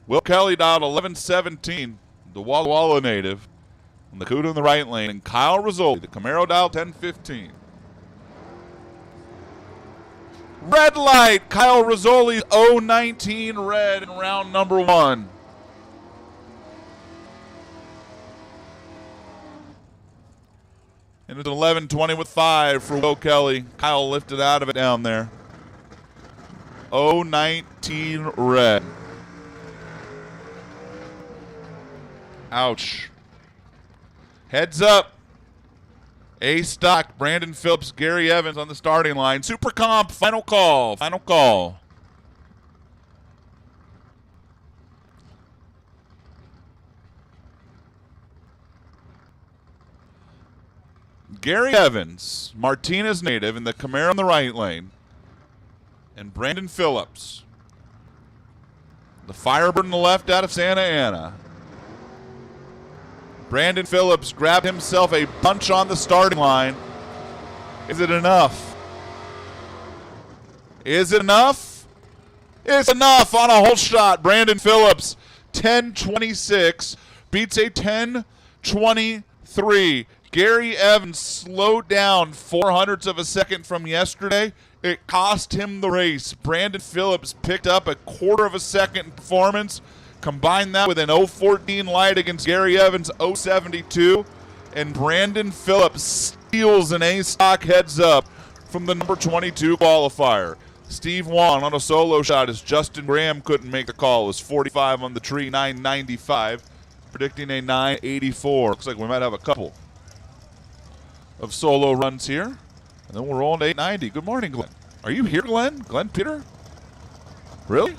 C: Will Kelly dialed 11:17, the Walla Walla native, on the Cuda in the right lane, and Kyle Rizzoli, the Camaro, dialed 10:15. Red light, Kyle Rizzoli's 019 red in round number 1. And it's 11:20 with 5 for Will Kelly. Kyle lifted out of it down there. 019 red. Ouch. Heads up. A stock, Brandon Phillips, Gary Evans on the starting line. Super Comp, final call. Final call. Gary Evans, Martinez native in the Camaro in the right lane, and Brandon Phillips, the Firebird on the left out of Santa Ana. Brandon Phillips grabbed himself a punch on the starting line. Is it enough? Is it enough? It's enough on a whole shot. Brandon Phillips, 10:26, beats a 10:23. Gary Evans slowed down 0.04 of a second from yesterday. It cost him the race. Brandon Phillips picked up a 1/4 of a second in performance. Combine that with an 014 light against Gary Evans' 072. And Brandon Phillips steals an A-stock heads up from the number 22 qualifier. Steve Wan on a solo shot as Justin Graham couldn't make the call. It was 45 on the tree, 995, predicting a 984. Looks like we might have a couple of solo runs here. And then we're rolling to 890. Good morning, Glenn. Are you here, Glenn? Glenn Peter? Really?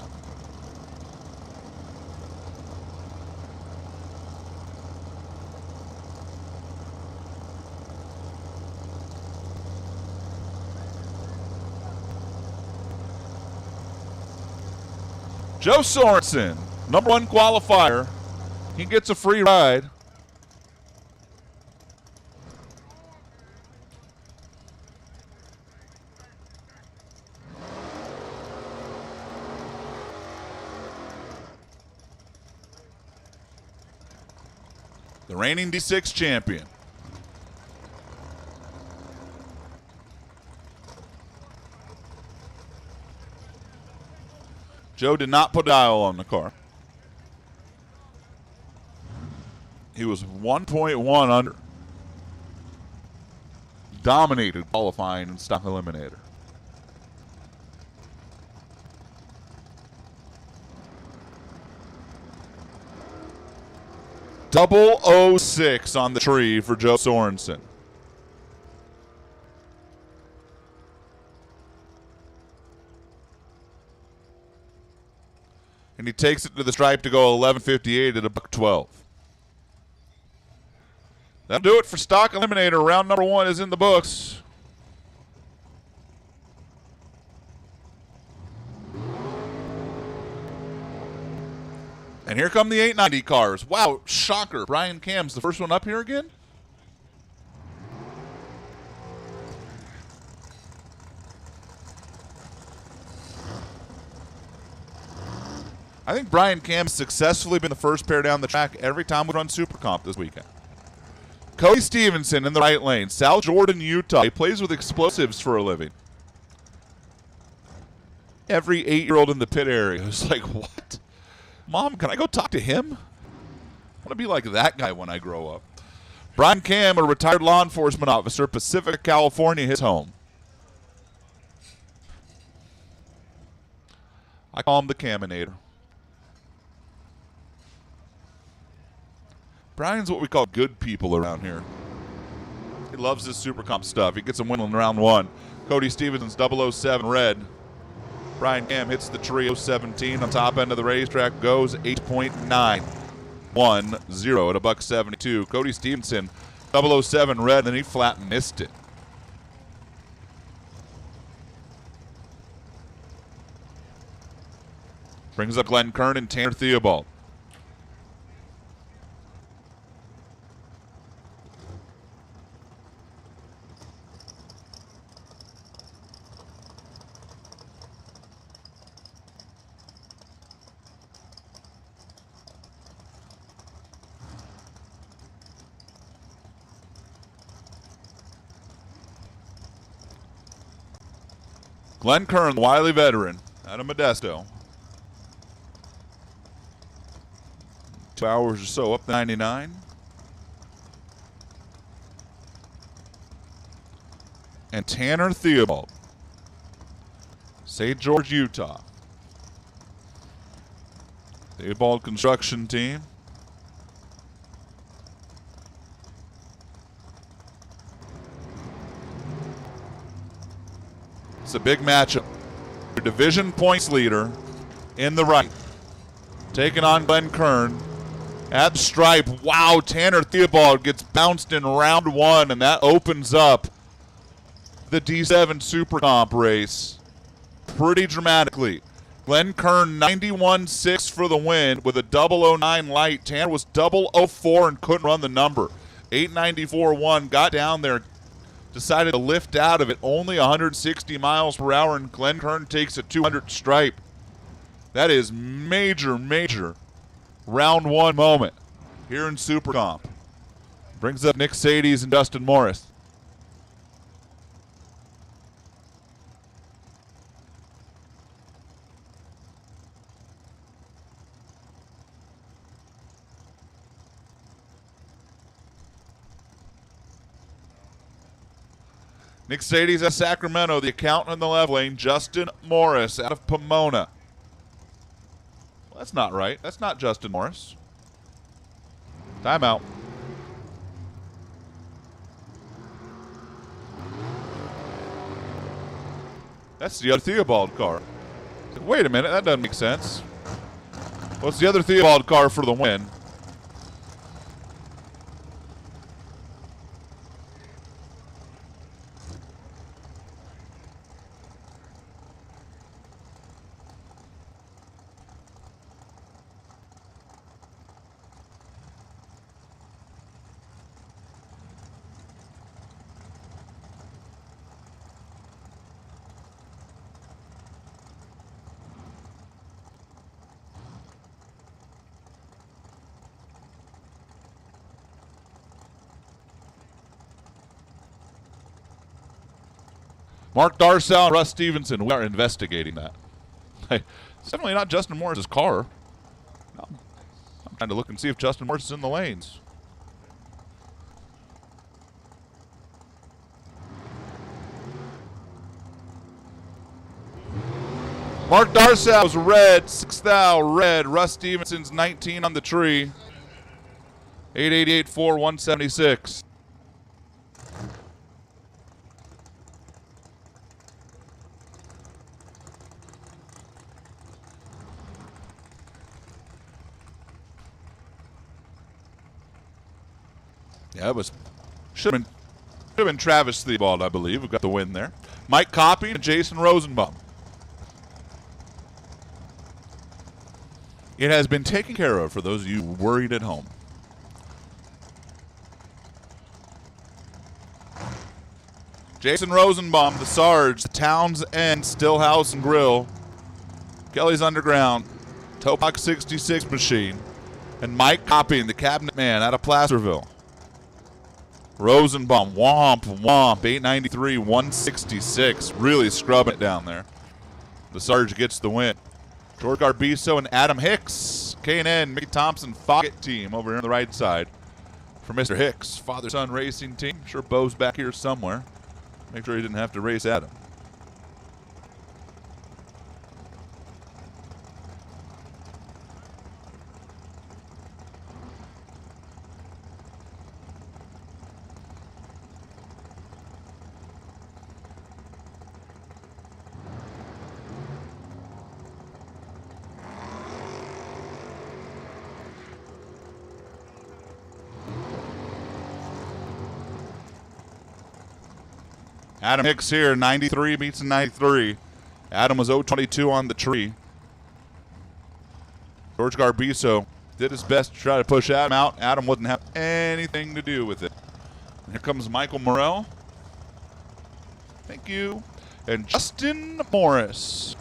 C: Joe Sorensen, number 1 qualifier. He gets a free ride. The reigning D6 champion. Joe did not put a dial on the car. He was 1.1 under. Dominated qualifying in stock eliminator. Double 06 on the tree for Joe Sorensen. And he takes it to the stripe to go 11:58 at a $1.12. That'll do it for stock eliminator. Round number 1 is in the books. And here come the 890 cars. Wow, shocker. Brian Cam's the first one up here again? I think Brian Cam's successfully been the first pair down the track every time we run Super Comp this weekend. Cody Stevenson in the right lane. South Jordan, Utah. He plays with explosives for a living. Every 8-year-old in the pit area is like, what? Mom, can I go talk to him? I want to be like that guy when I grow up. Brian Cam, a retired law enforcement officer, Pacific, California, his home. I call him the Caminator. Brian's what we call good people around here. He loves this Super Comp stuff. He gets him winning in round 1. Cody Stevenson's 007 red. Brian Cam hits the tree 017 on top end of the racetrack, goes 8.910 at $1.72. Cody Stevenson 007 red, and he flat missed it. Brings up Glenn Kern and Tanner Theobald. Glenn Kern, the wily veteran, out of Modesto. 2 hours or so up to 99. And Tanner Theobald, St. George, Utah. Theobald construction team. It's a big matchup. Your division points leader in the right, taking on Glenn Kern at the stripe. Wow, Tanner Theobald gets bounced in round 1, and that opens up the D7 Super Comp race pretty dramatically. Glenn Kern 91.6 for the win with a 009 light. Tanner was 004 and couldn't run the number. 894.1, got down there, decided to lift out of it, only 160 miles per hour, and Glenn Kern takes a 200 stripe. That is major, major round 1 moment here in Super Comp. Brings up Nick Sades and Justin Morris. Nick Sades out of Sacramento, the accountant in the left lane. Justin Morris out of Pomona. Well, that's not right. That's not Justin Morris. Timeout. That's the other Theobald car. Wait a minute, that doesn't make sense. What's the other Theobald car for the win? Mark Darsow and Russ Stevenson, we are investigating that. It's definitely not Justin Morris' car. No. I'm trying to look and see if Justin Morris is in the lanes. Mark Darsow's red, 6,000 red. Russ Stevenson's 19 on the tree. 888.4, 176. Yeah, it should have been Travis Theobald, I believe, who got the win there. Mike Coppy and Jason Rosenbaum. It has been taken care of for those of you worried at home. Jason Rosenbaum, the Sarge, the Towns End Stillhouse and Grill, Kelly's Underground, Topak 66 machine, and Mike Coppy, the cabinet man out of Placerville. Rosenbaum, womp, womp, 893, 166. Really scrubbing it down there. The Sarge gets the win. George Garbiso and Adam Hicks, K&N, Mickey Thompson, Foggett team over here on the right side. For Mr. Hicks, father-son racing team. I'm sure Bo's back here somewhere. Make sure he didn't have to race Adam. Adam Hicks here, 93 beats a 93. Adam was 0-22 on the tree. George Garbiso did his best to try to push Adam out. Adam wouldn't have anything to do with it. And here comes Michael Morrell. Thank you. And Justin Morris.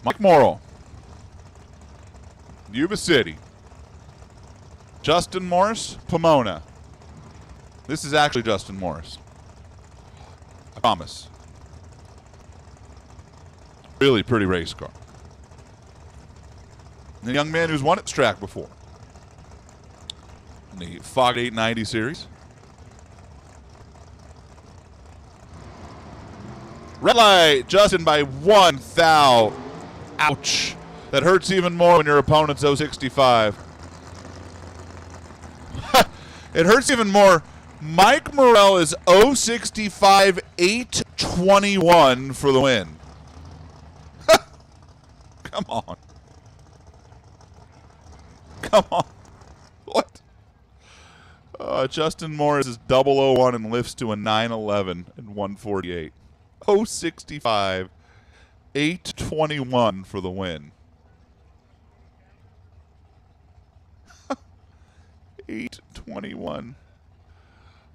C: Mike Morrell. Yuba City. Justin Morris, Pomona. This is actually Justin Morris. I promise. Really pretty race car. And a young man who's won at this track before. In the Fog 890 series. Red light, Justin by 1 thou. Ouch. That hurts even more when your opponent's 065. It hurts even more. Mike Morrell is 065, 821 for the win. Come on. Come on. What? Justin Morris is 001 and lifts to a 911 and 148. 065, 821 for the win. 821.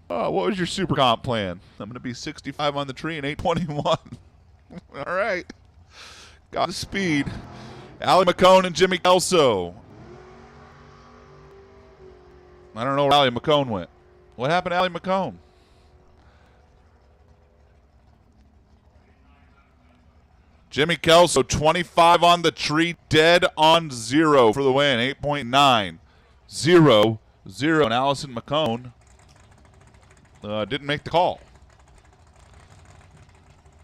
C: What was your super comp plan? I'm going to be 65 on the tree and 821. All right. Got the speed. Allie McCone and Jimmy Kelso. I don't know where Allie McCone went. What happened to Allie McCone? Jimmy Kelso, 25 on the tree, dead on 0 for the win. 8.9. 0, 0. And Allison McCone didn't make the call.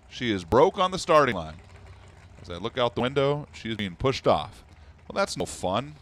C: She is broke on the starting line. As I look out the window, she is being pushed off. Well, that's no fun.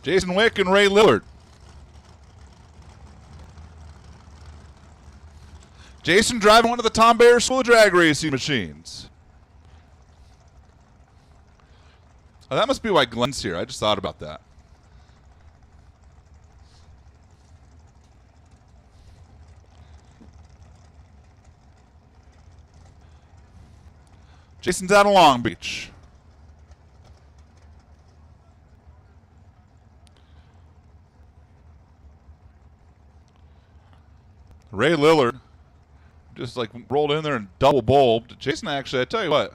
C: Jason Wick and Ray Lillard. Jason driving one of the Tom Bayer School Drag Racing machines. Oh, that must be why Glenn's here. I just thought about that. Jason's out of Long Beach. Ray Lillard just like rolled in there and double bulbed. Jason actually, I tell you what,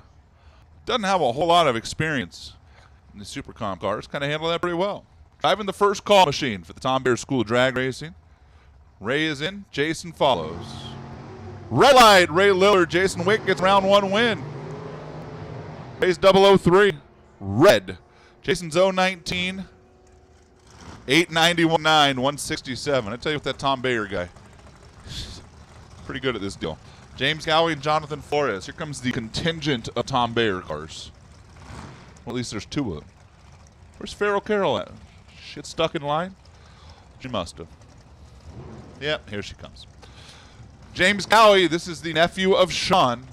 C: doesn't have a whole lot of experience in the Super Comp cars. Kind of handled that pretty well. Driving the first call machine for the Tom Bayer School of Drag Racing. Ray is in. Jason follows. Red light, Ray Lillard. Jason Wick gets round 1 win. Ray's 003. Red. Jason's 019. 891.9, 167. I tell you what, that Tom Bayer guy. Pretty good at this deal. James Gowie and Jonathan Flores. Here comes the contingent of Tom Bayer cars. Well, at least there's 2 of them. Where's Farrell Carroll at? Shit stuck in line? She must have. Yep, here she comes. James Gowie, this is the nephew of Sean,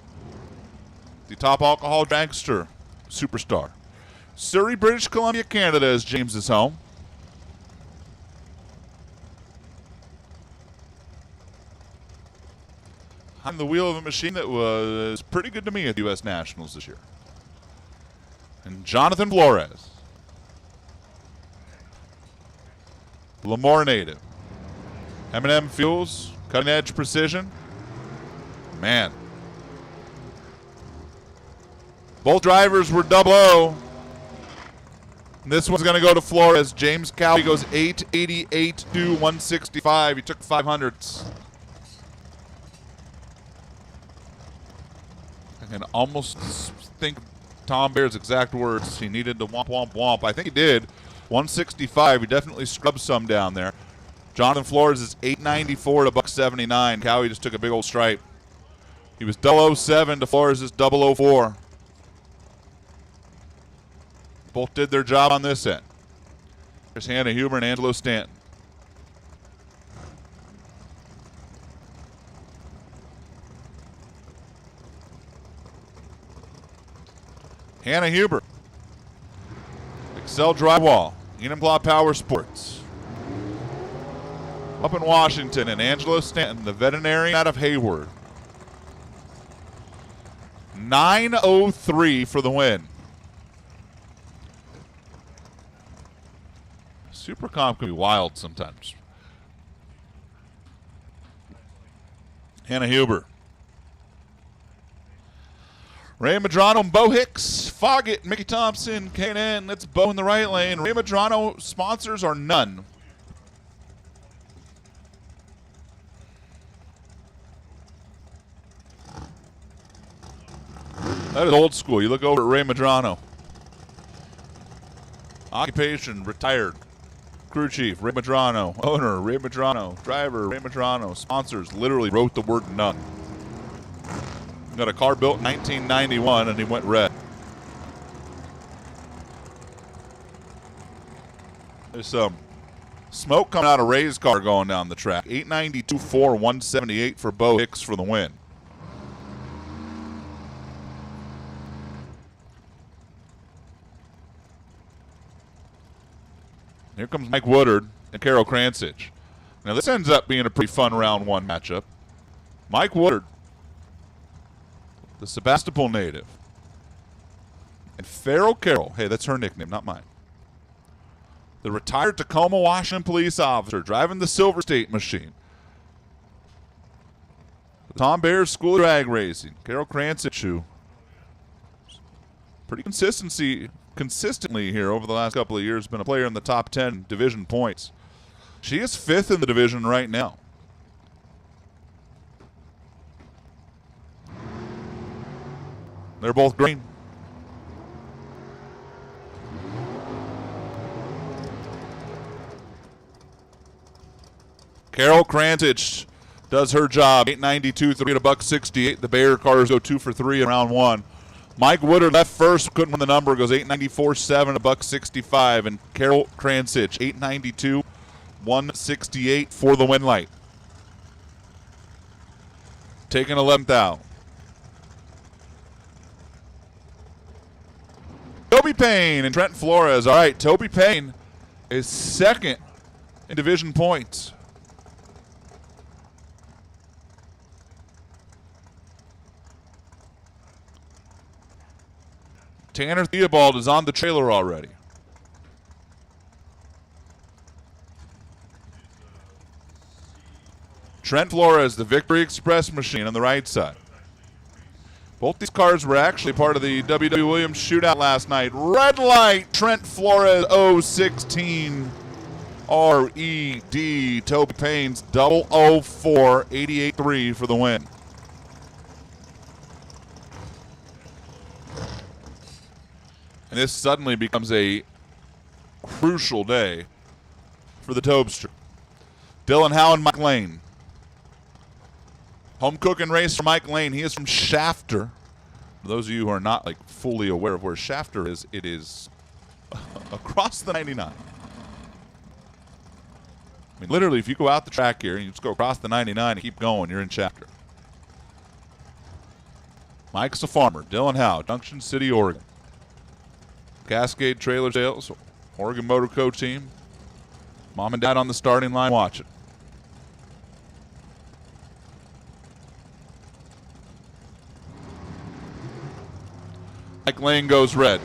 C: the top alcohol dragster superstar. Surrey, British Columbia, Canada is James's home. I'm the wheel of a machine that was pretty good to me at the U.S. Nationals this year. And Jonathan Flores. Lemoore native. M&M Fuels, cutting edge precision. man. Both drivers were 00. This one's going to go to Flores. James Cowie goes 888 to 165. He took 500ths. I can almost think Tom Baer's exact words. He needed to womp, womp, womp. I think he did. 165. He definitely scrubbed some down there. Jonathan Flores is 894 to $1.79. Cowie just took a big old stripe. He was 007 to Flores is 004. Both did their job on this end. There's Hannah Huber and Angelo Stanton. Hannah Huber. Excel Drywall. Enumclaw Power Sports. Up in Washington, and Angelo Stanton, the veterinarian out of Hayward. 903 for the win. Supercomp can be wild sometimes. Hannah Huber. Ray Madrano and Bo Hicks. Foggett, Mickey Thompson, K&N. That's Bo in the right lane. Ray Madrano sponsors are none. That is old school. You look over at Ray Madrano. Occupation, retired. Crew chief, Ray Madrano. Owner, Ray Madrano. Driver, Ray Madrano. Sponsors, literally wrote the word none. Got a car built in 1991, and he went red. There's some smoke coming out of Ray's car going down the track. 892.4, 178 for Bo Hicks for the win. Here comes Mike Woodard and Carol Kransich. Now this ends up being a pretty fun round one matchup. Mike Woodard, the Sebastopol native, and Farrell Carroll. Hey, that's her nickname, not mine. The retired Tacoma, Washington police officer driving the Silver State machine. The Tom Baer's School of Drag Racing. Carol Kransich, who pretty consistently here over the last couple of years, been a player in the top 10 division points. She is 5th in the division right now. They're both green. Carol Kransich does her job. 892, 3 to $1.68. The Baer cars go 2 for 3 in round one. Mike Woodard left first, couldn't win the number, goes 894, 7 to $1.65. And Carol Kransich, 892, 168 for the win light. Taking 11th out. Toby Payne and Trent Flores. All right, Toby Payne is 2nd in division points. Tanner Theobald is on the trailer already. Trent Flores, the Victory Express machine on the right side. Both these cars were actually part of the W.W. Williams shootout last night. Red light, Trent Flores, 016 R.E.D. Toby Payne's 004, 88.3 for the win. And this suddenly becomes a crucial day for the Tobster. Dylan Howe and Mike Lane. Home cooking race for Mike Lane. He is from Shafter. For those of you who are not fully aware of where Shafter is, it is across the 99. I mean, literally, if you go out the track here and you just go across the 99 and keep going, you're in Shafter. Mike's a farmer. Dylan Howe, Junction City, Oregon. Cascade Trailer Sales, Oregon Motor Co. team. Mom and Dad on the starting line watching. Mike Lane goes red.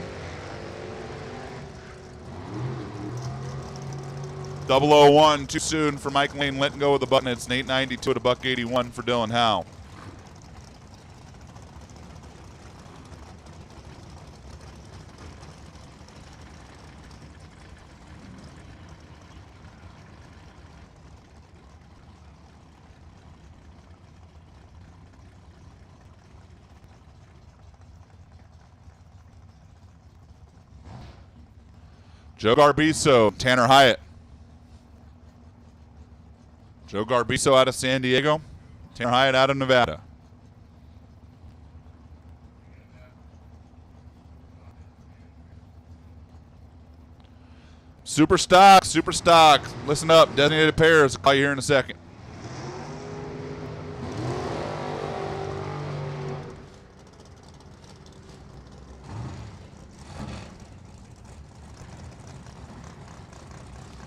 C: 001 too soon for Mike Lane letting go of the button. It's an 892 to $1.81 for Dylan Howe. Joe Garbiso, Tanner Hyatt. Joe Garbiso out of San Diego. Tanner Hyatt out of Nevada. Super stock. Listen up, designated pairs. I'll call you here in a second.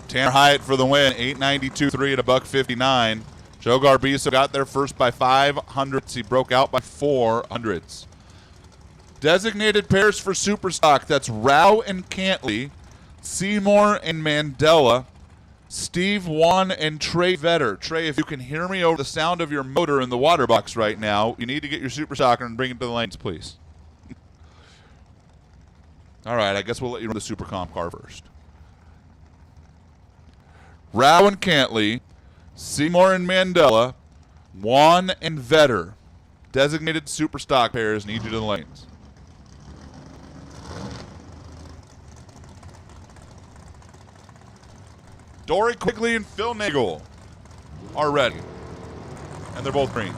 C: Tanner Hyatt for the win, 892.3 at $1.59. Joe Garbiso got there first by 500s. He broke out by 400s. Designated pairs for Superstock. That's Rao and Cantley, Seymour and Mandela, Steve Wan and Trey Vetter. Trey, if you can hear me over the sound of your motor in the water box right now, you need to get your Superstocker and bring it to the lanes, please. All right, I guess we'll let you run the Super Comp car first. Rao and Cantley, Seymour and Mandela, Wan and Vetter. Designated super stock pairs need you to the lanes. Dory Quigley and Phil Nagel are ready. And they're both green.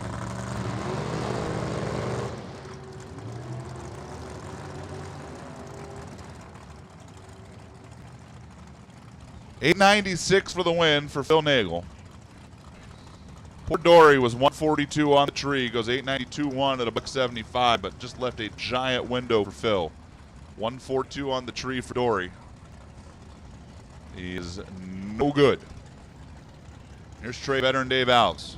C: $896 for the win for Phil Nagel. Poor Dory was 142 on the tree, goes 892.1 at $1.75, but just left a giant window for Phil. 142 on the tree for Dory. He is no good. Here's Trey Vetter and Dave Alves.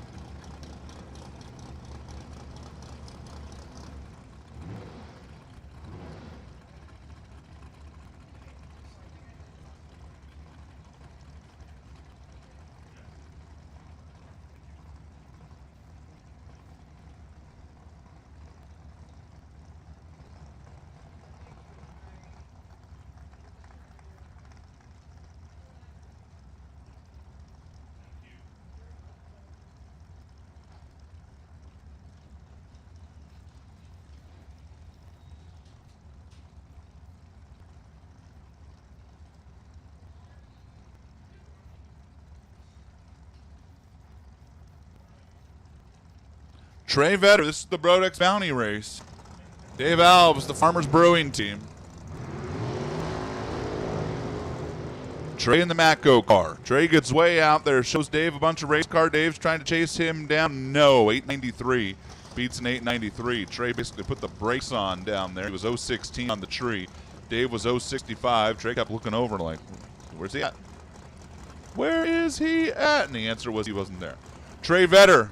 C: Trey Vetter, this is the Brodex Bounty race. Dave Alves, the Farmers Brewing team. Trey in the Matco car. Trey gets way out there, shows Dave a bunch of race car. Dave's trying to chase him down. No, 893. Beats an 893. Trey basically put the brakes on down there. He was 016 on the tree. Dave was 065. Trey kept looking over like, where's he at? Where is he at? And the answer was he wasn't there. Trey Vetter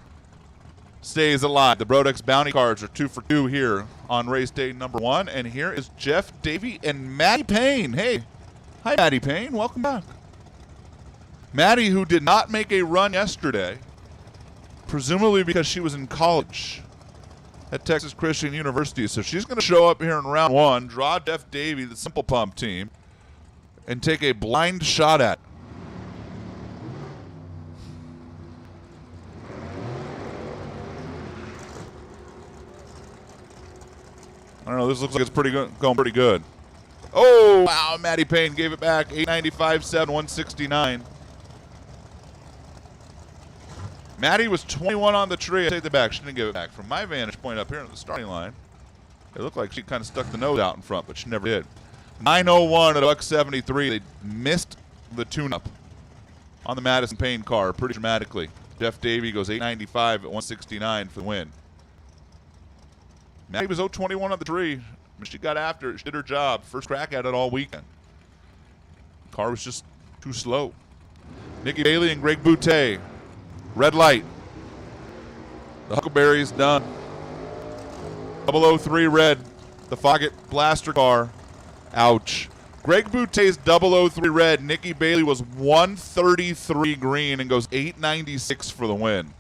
C: stays alive. The Brodex Bounty cards are 2 for 2 here on race day number 1. And here is Jeff Davey and Maddie Payne. Hey, hi Maddie Payne, welcome back. Maddie, who did not make a run yesterday, presumably because she was in college at Texas Christian University. So she's going to show up here in round 1, draw Jeff Davey, the Simple Pump team, and take a blind shot at. I don't know, this looks like it's pretty good, going pretty good. Oh, wow, Maddie Payne gave it back, 895.7, 169. Maddie was 21 on the tree. I take it back, she didn't give it back. From my vantage point up here at the starting line, it looked like she kind of stuck the nose out in front, but she never did. 901 at $1.73. They missed the tune-up on the Madison Payne car pretty dramatically. Jeff Davey goes 895 at 169 for the win. Maddie was 021 on the tree. She got after it. She did her job. First crack at it all weekend. The car was just too slow. Nikki Bailey and Greg Boutte. Red light. The Huckleberry's done. 003 red. The Foggett Blaster car. Ouch. Greg Boutte's 003 red. Nikki Bailey was 133 green and goes 896 for the win.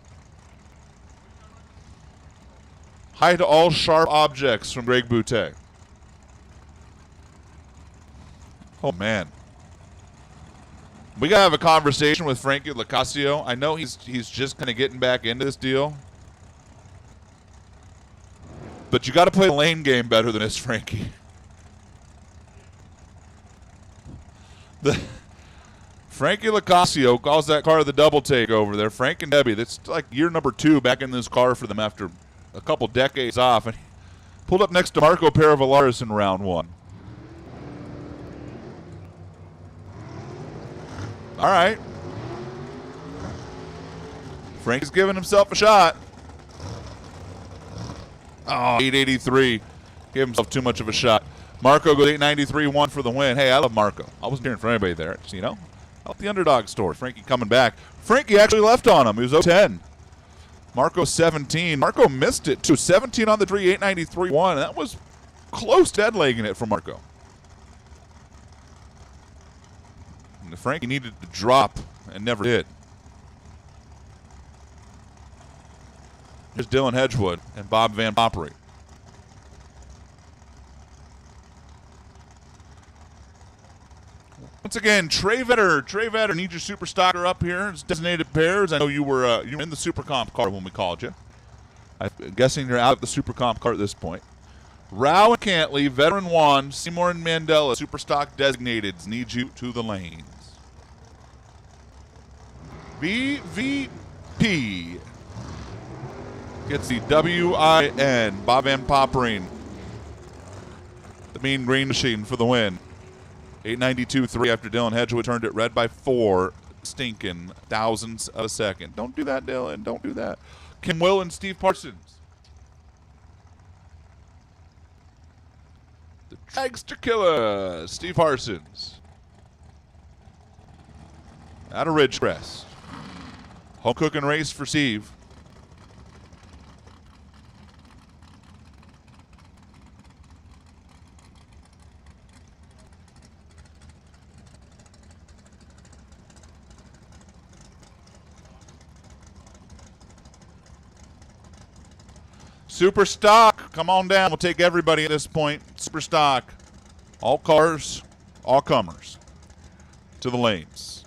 C: Hide all sharp objects from Greg Boutte. Oh, man. We got to have a conversation with Frankie Lacasio. I know he's just kind of getting back into this deal. But you got to play the lane game better than this, Frankie. Frankie Locasio calls that car the double takeover there. Frank and Debbie, that's like year number 2 back in this car for them after a couple decades off. And he pulled up next to Marco Paravalaris in round 1. All right. Frank's giving himself a shot. Oh, 883. Gave himself too much of a shot. Marco goes 893-1 for the win. Hey, I love Marco. I wasn't cheering for anybody there. Just, I like the underdog story. Frankie coming back. Frankie actually left on him. He was 0-10. Marco 17. Marco missed it, too. 17 on the tree, 893-1. That was close dead legging it for Marco. And Frankie needed to drop and never did. Here's Dylan Hedgewood and Bob Van Poppery. Once again, Trey Vetter, need your super stocker up here. It's designated pairs. I know you were in the super comp car when we called you. I'm guessing you're out of the super comp car at this point. Rao and Cantley, Veteran Juan, Seymour and Mandela, super stock designated. Need you to the lanes. VVP gets the WIN. Bob Van Poppering, the Mean Green Machine for the win. 892.3 after Dylan Hedgewood turned it red by 4 stinking thousandths of a second. Don't do that, Dylan. Don't do that. Kim Will and Steve Parsons. The Dragster Killer, Steve Parsons. Out of Ridgecrest. Home cooking race for Steve. Super stock, come on down. We'll take everybody at this point. Super stock. All cars, all comers to the lanes.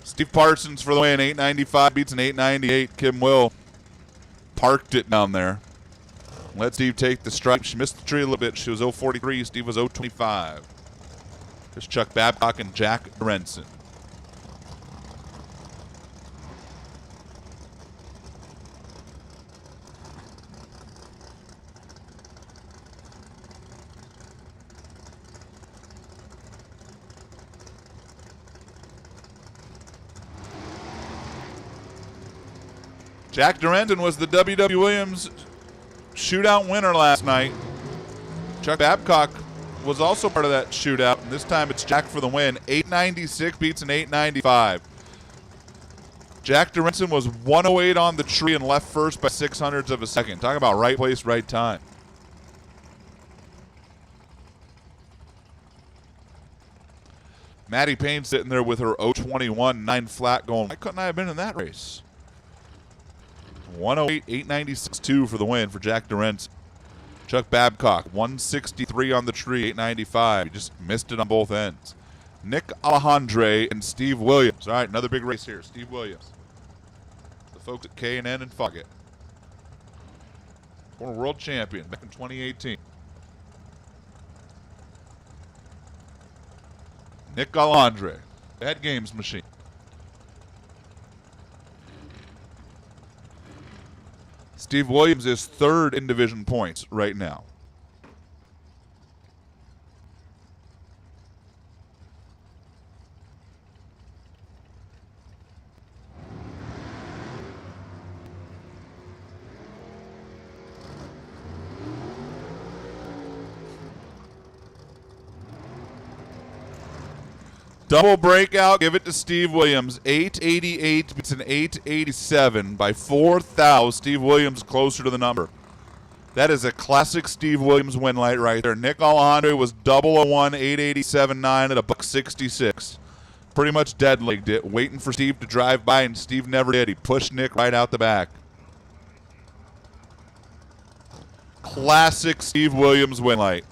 C: Steve Parsons for the win. 895 beats an 898. Kim Will parked it down there. Let Steve take the stripe. She missed the tree a little bit. She was 043. Steve was 025. There's Chuck Babcock and Jack Renson. Jack Durandon was the W.W. Williams shootout winner last night. Chuck Babcock was also part of that shootout, and this time it's Jack for the win. 896 beats an 895. Jack Durenson was 108 on the tree and left first by 600ths of a second. Talk about right place, right time. Maddie Payne sitting there with her 021, 9 flat going. Why couldn't I have been in that race? 108, 896.2 for the win for Jack Durant. Chuck Babcock, 163 on the tree, 895. He just missed it on both ends. Nick Alejandre and Steve Williams. All right, another big race here. Steve Williams. The folks at K&N and Fuggett. Former world champion back in 2018. Nick Alejandre, that games machine. Steve Williams is third in division points right now. Double breakout, give it to Steve Williams. 888 beats an 887 by 4 thou. Steve Williams closer to the number. That is a classic Steve Williams win light right there. Nick Alejandre was 001, 887.9 at a $1.66. Pretty much dead-legged it, waiting for Steve to drive by, and Steve never did. He pushed Nick right out the back. Classic Steve Williams win light.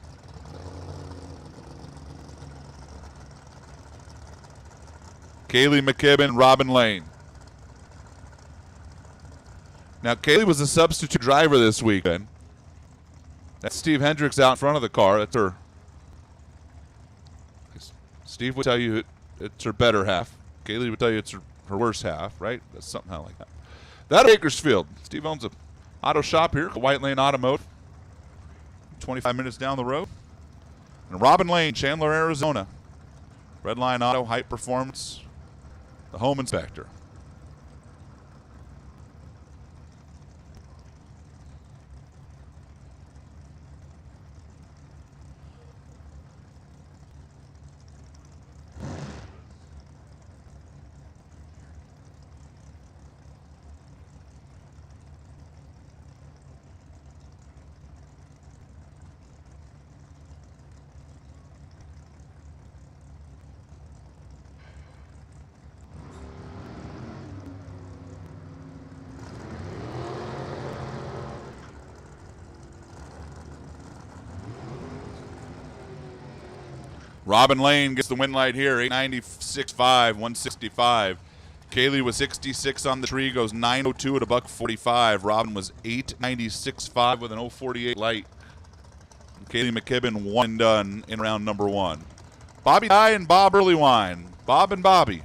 C: Kaylee McKibben, Robin Lane. Now, Kaylee was a substitute driver this weekend. That's Steve Hendricks out in front of the car. That's her. Steve would tell you it's her better half. Kaylee would tell you it's her worse half, right? That's something like that. That Bakersfield. Steve owns a auto shop here, White Lane Automotive. 25 minutes down the road. And Robin Lane, Chandler, Arizona. Redline Auto, High Performance, the home inspector. Robin Lane gets the win light here, 896.5, 165. Kaylee was 66 on the tree, goes 902 at a $145. Robin was 896.5 with an 048 light. And Kaylee McKibben one and done in round number one. Bobby Dye and Bob Earlywine. Bob and Bobby.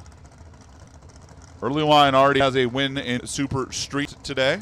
C: Earlywine already has a win in Super Street today.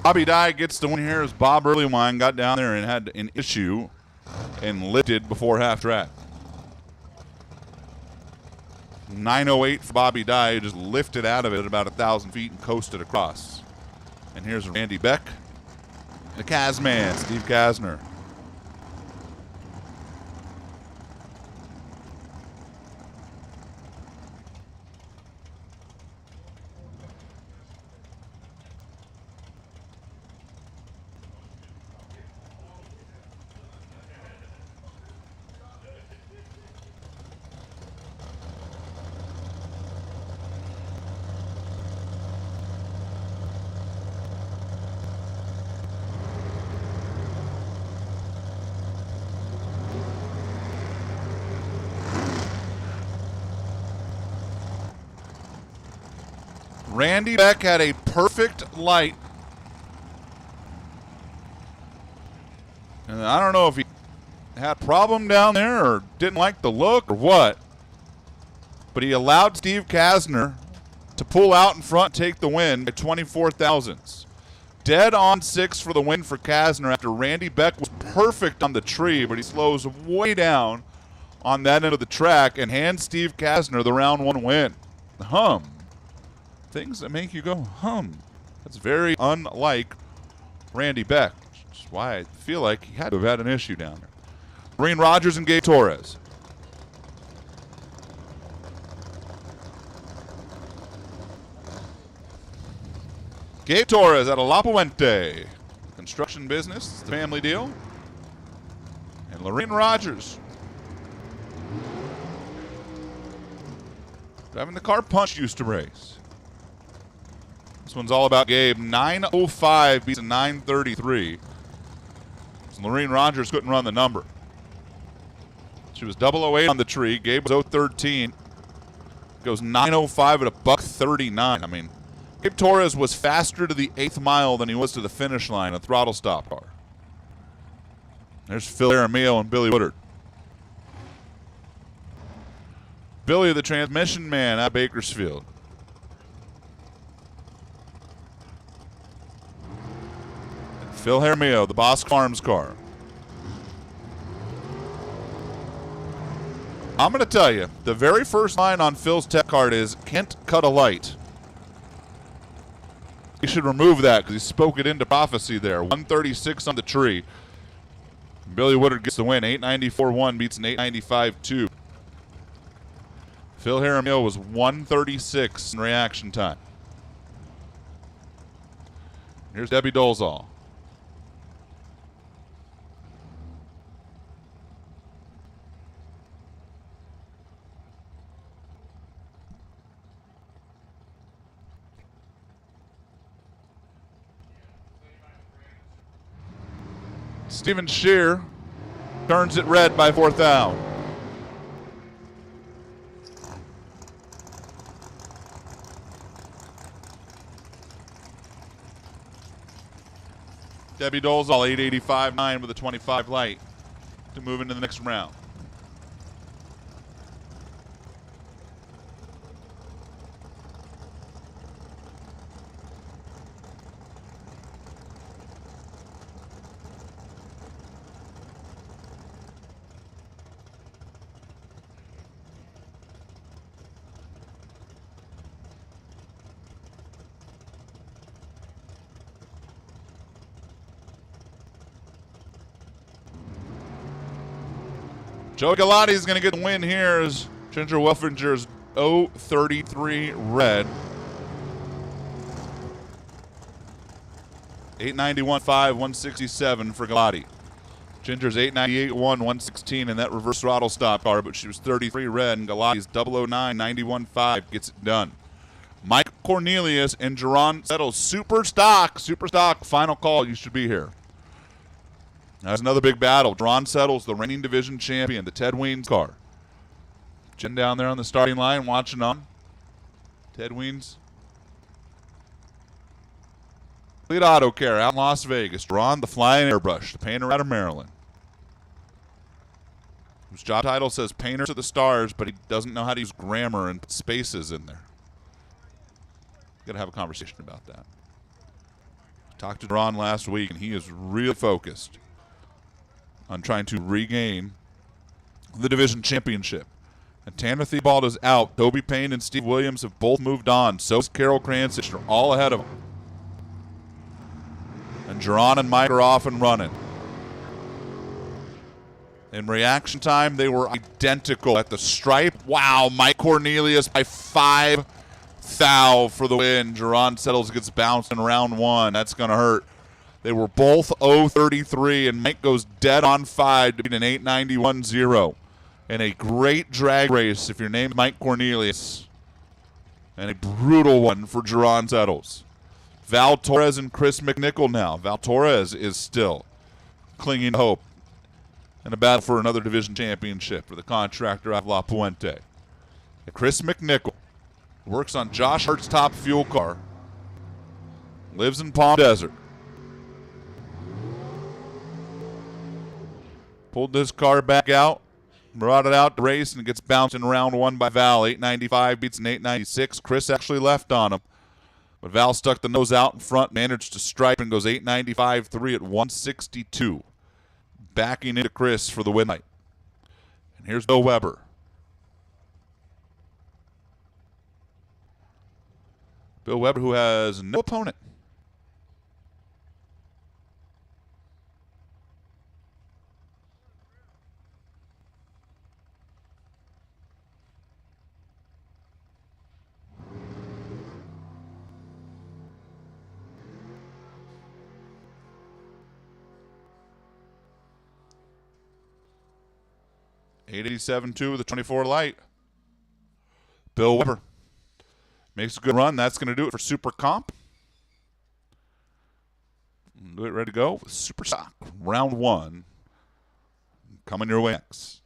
C: Bobby Dye gets the win here as Bob Earlywine got down there and had an issue and lifted before half track. 908 for Bobby Dye, who just lifted out of it at about 1,000 feet and coasted across. And here's Randy Beck, the Kazman, Steve Kasner. Randy Beck had a perfect light. And I don't know if he had a problem down there or didn't like the look or what. But he allowed Steve Kasner to pull out in front, take the win by 24 thousandths. Dead on 6 for the win for Kasner after Randy Beck was perfect on the tree, but he slows way down on that end of the track and hands Steve Kasner the round one win. Hum. Things that make you go, hum. That's very unlike Randy Beck, which is why I feel like he had to have had an issue down there. Marine Rogers and Gabe Torres. Gabe Torres out of La Puente. Construction business, it's the family deal. And Lorraine Rogers. Driving the car Punch used to race. This one's all about Gabe. 905 beats a 933. Lorraine Rogers couldn't run the number. She was 008 on the tree. Gabe was 013. Goes 905 at a $139. I mean, Gabe Torres was faster to the 8th mile than he was to the finish line, a throttle stop car. There's Phil Aramillo and Billy Woodard. Billy, the transmission man at Bakersfield. Phil Jaramillo, the Bosque Farms car. I'm going to tell you, the very first line on Phil's tech card is, can't cut a light. He should remove that because he spoke it into prophecy there. 136 on the tree. Billy Woodard gets the win. 894-1 beats an 895-2. Phil Jaramillo was 136 in reaction time. Here's Debbie Dolezal. Steven Shear turns it red by 4th out. Debbie Dolezal 885-9 with a 25 light to move into the next round. Joey Galati is going to get the win here as Ginger Welfinger's 033 red. 891.5, 167 for Galati. Ginger's 898.1, 116 in that reverse throttle stop car, but she was 33 red, and Galati's 009, 91.5 gets it done. Mike Cornelius and Jerron Settles, super stock, final call. You should be here. That's another big battle. Jerron Settles, the reigning division champion, the Ted Weens car. Jen down there on the starting line watching on. Ted Weens. Lead Auto Care out in Las Vegas. Jerron, the flying airbrush, the painter out of Maryland. Whose job title says painter to the stars, but he doesn't know how to use grammar and put spaces in there. Got to have a conversation about that. Talked to Jerron last week, and he is really focused on trying to regain the division championship. And Tanner Theobald is out. Toby Payne and Steve Williams have both moved on. So is Carol Kranzich. They're all ahead of them. And Jerron and Mike are off and running. In reaction time, they were identical at the stripe. Wow, Mike Cornelius by 5 thou for the win. Jerron Settles gets bounced in round 1. That's going to hurt. They were both 033, and Mike goes dead on 5 to beat an 891-0. And a great drag race if your name's Mike Cornelius. And a brutal one for Jerron Settles. Val Torres and Chris McNichol now. Val Torres is still clinging to hope in a battle for another division championship for the contractor out of La Puente. And Chris McNichol works on Josh Hart's top fuel car. Lives in Palm Desert. Pulled this car back out, brought it out to race, and gets bounced in round 1 by Val. 895 beats an 896. Chris actually left on him. But Val stuck the nose out in front, managed to stripe, and goes 895-3 at 162. Backing into Chris for the win night. And here's Bill Weber. Bill Weber, who has no opponent. $887.2 with a 24 light. Bill Weber makes a good run. That's going to do it for Super Comp. Get ready to go with Super Stock. Round 1 coming your way next.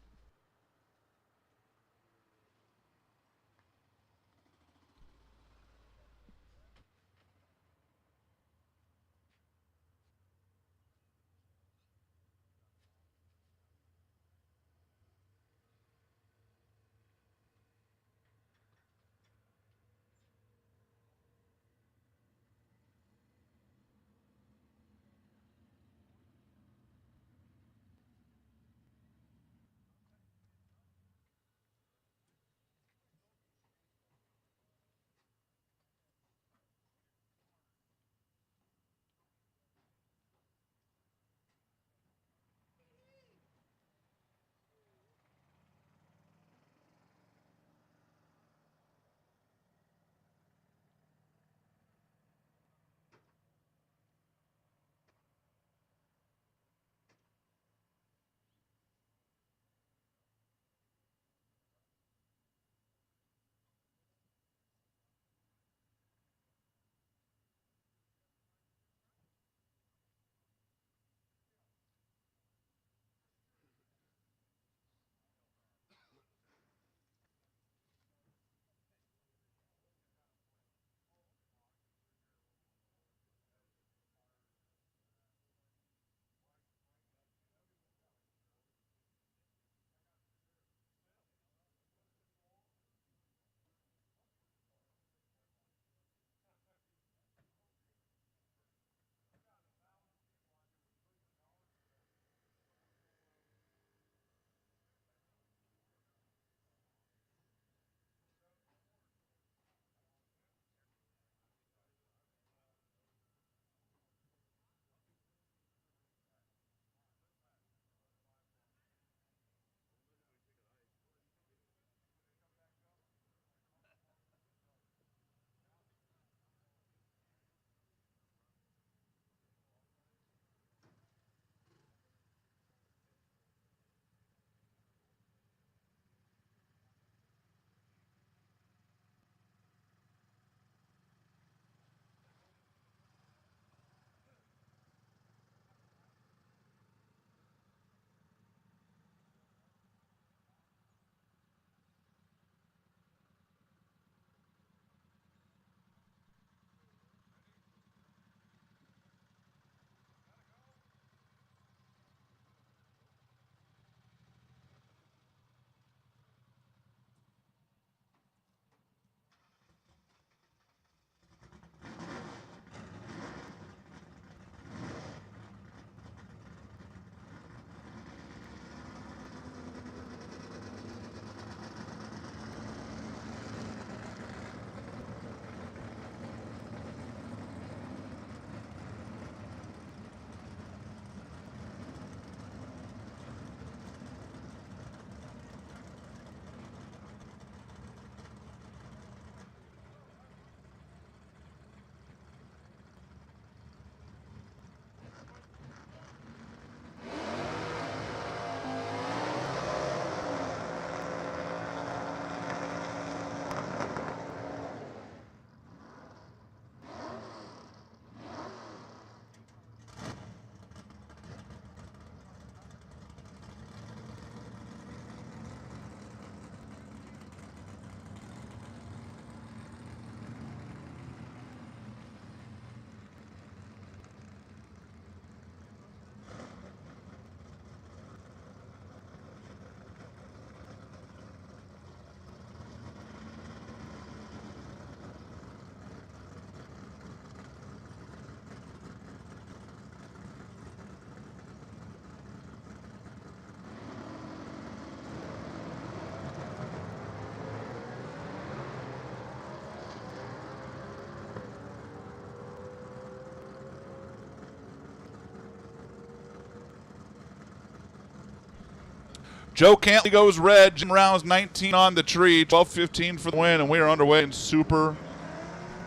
C: Joe Cantley goes red. Jim Rouse 19 on the tree. 12-15 for the win, and we are underway in Super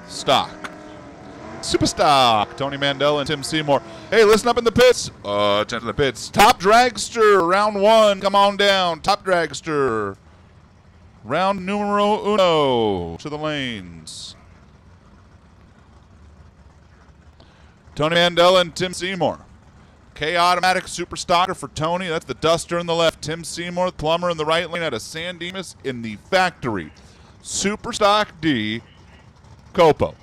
C: Stock. Super Stock. Tony Mandel and Tim Seymour. Hey, listen up in the pits. Attention to the pits. Top Dragster, round 1. Come on down. Top Dragster. Round numero uno to the lanes. Tony Mandel and Tim Seymour. K-Automatic Super Stocker for Tony. That's the Duster in the left. Tim Seymour, the Plumber in the right lane out of San Dimas in the factory. Super Stock D, Copo.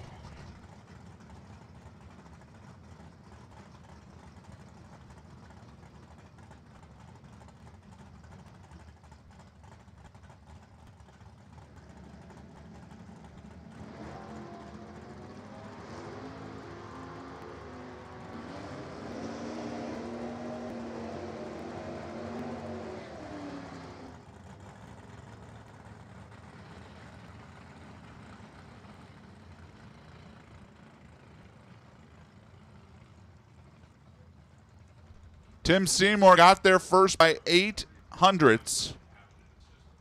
C: Tim Seymour got there first by 800ths,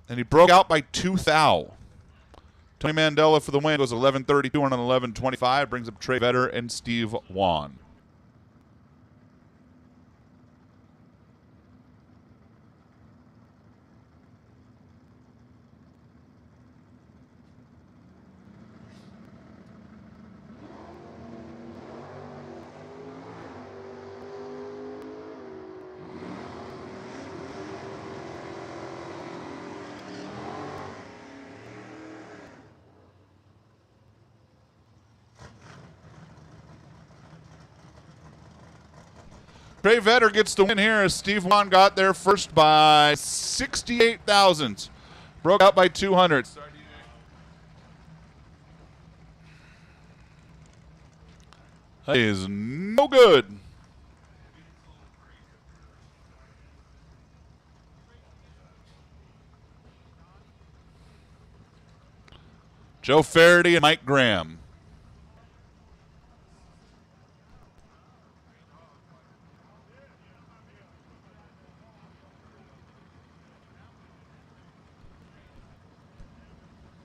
C: and he broke out by 2 thou. Tony Mandela for the win goes 11:32 on an 11:25, brings up Trey Vetter and Steve Wan. Trey Vetter gets the win here as Steve Wan got there first by 68 thousandths. Broke out by 200. That is no good. Joe Faraday and Mike Graham.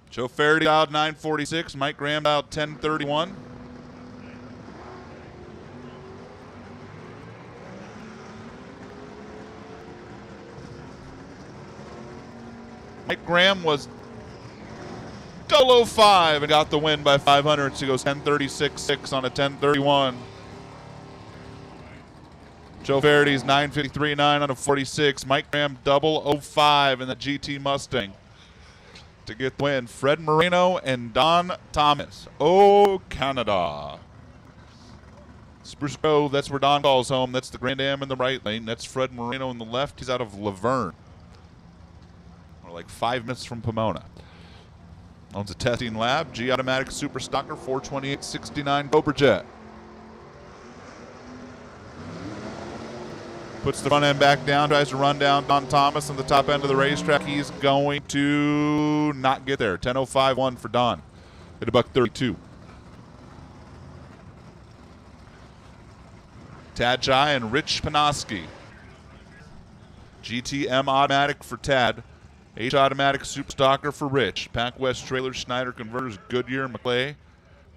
C: Joe Faraday dialed 946. Mike Graham dialed 1031. Mike Graham was 005 and got the win by 500. So he goes 1036.6 on a 1031. Joe Faraday's 953.9 on a 46. Mike Graham 005 in the GT Mustang to get the win. Fred Moreno and Don Thomas. Oh, Canada. Spruce Grove, that's where Don calls home. That's the Grand Am in the right lane. That's Fred Moreno in the left. He's out of Laverne. We're like 5 minutes from Pomona. Owns a testing lab. G-Automatic Super Stocker 428.69 Cobra Jet. Puts the front end back down, tries to run down Don Thomas on the top end of the racetrack. He's going to not get there. 10:05.1 for Don. Hit $132. Tad Chai and Rich Panoski. GTM Automatic for Tad. H Automatic Super Stocker for Rich. Pac West Trailer, Schneider Converters, Goodyear, McClay.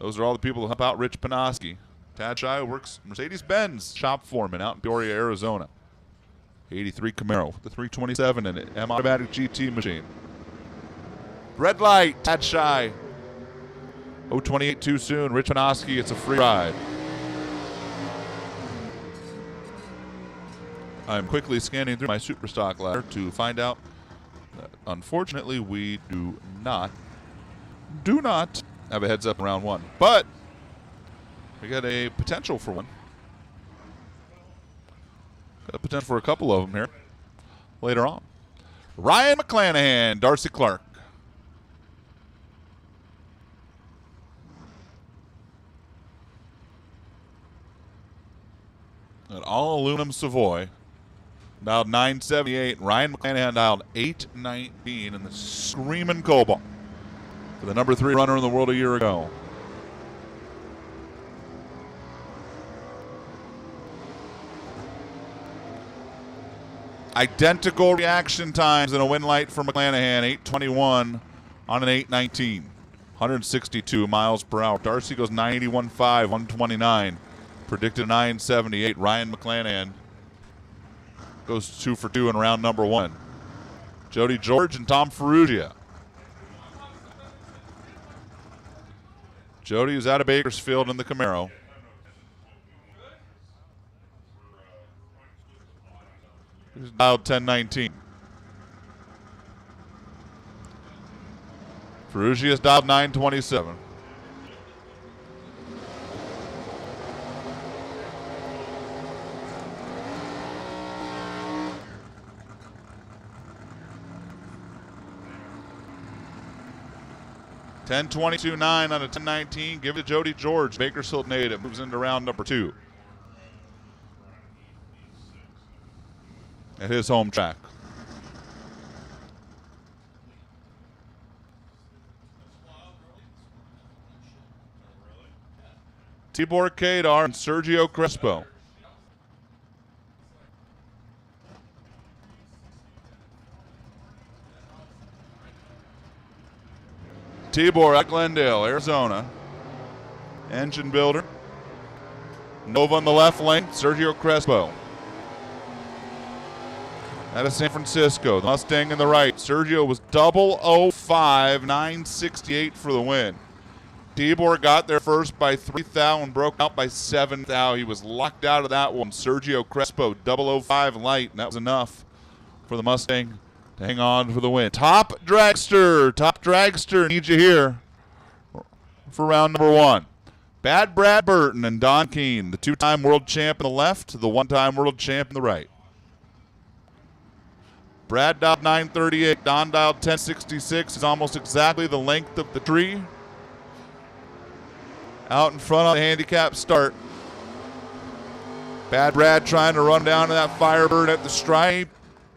C: Those are all the people who help out Rich Panoski. Tad Chai works Mercedes-Benz shop foreman out in Peoria, Arizona. 83 Camaro with the 327 in it. M Automatic GT machine. Red light, Tad Chai. 028 too soon. Rich Panoski, it's a free ride. I'm quickly scanning through my super stock ladder to find out that unfortunately we do not have a heads up in round 1. But we got a potential for one. Got a potential for a couple of them here later on. Ryan McClanahan, Darcy Clark. An all aluminum Savoy. Dialed 978. Ryan McClanahan dialed 819 in the Screaming Cobalt for the number 3 runner in the world a year ago. Identical reaction times in a win light for McClanahan, 8:21 on an 8:19. 162 miles per hour. Darcy goes 91.5, 129. Predicted 978. Ryan McClanahan goes 2 for 2 in round number 1. Jody George and Tom Ferrugia. Jody is out of Bakersfield in the Camaro. He's dialed 1019. Ferrugia is dialed 927. $10.22.9 on a 10.19. Give it to Jody George, Bakersfield native. Moves into round number 2 at his home track. Tibor Kadar and Sergio Crespo. Tibor at Glendale, Arizona. Engine builder. Nova on the left lane, Sergio Crespo. Out of San Francisco, the Mustang in the right. Sergio was 005, 968 for the win. Tibor got there first by 3 thou and broke out by 7 thou. He was locked out of that one. Sergio Crespo, 005 light, and that was enough for the Mustang to hang on for the win. Top dragster, need you here for round number 1. Bad Brad Burton and Don Keene, the 2-time world champ on the left, the 1-time world champ on the right. Brad dialed 938, Don dialed 1066. Is almost exactly the length of the tree. Out in front on the handicap start. Bad Brad trying to run down to that Firebird at the stripe.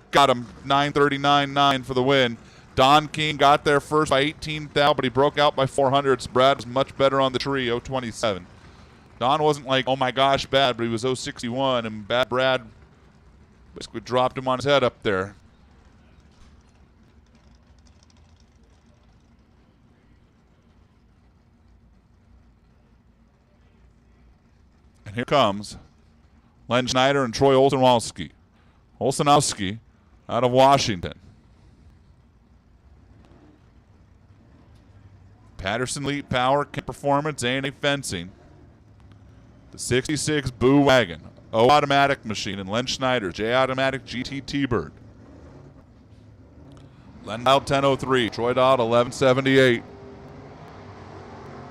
C: Got him, 939.9 for the win. Don King got there first by 18 thou, but he broke out by 400. Brad was much better on the tree, 027. Don wasn't like, oh my gosh, bad, but he was 061, and Bad Brad basically dropped him on his head up there. And here comes Len Schneider and Troy Olsenowski. Olsenowski out of Washington. Patterson Elite Power, Kent Performance, A&A Fencing. The 66 Boo Wagon, O Automatic Machine, and Len Schneider, J Automatic GT T-Bird. Len dialed 1003, Troy dialed 1178.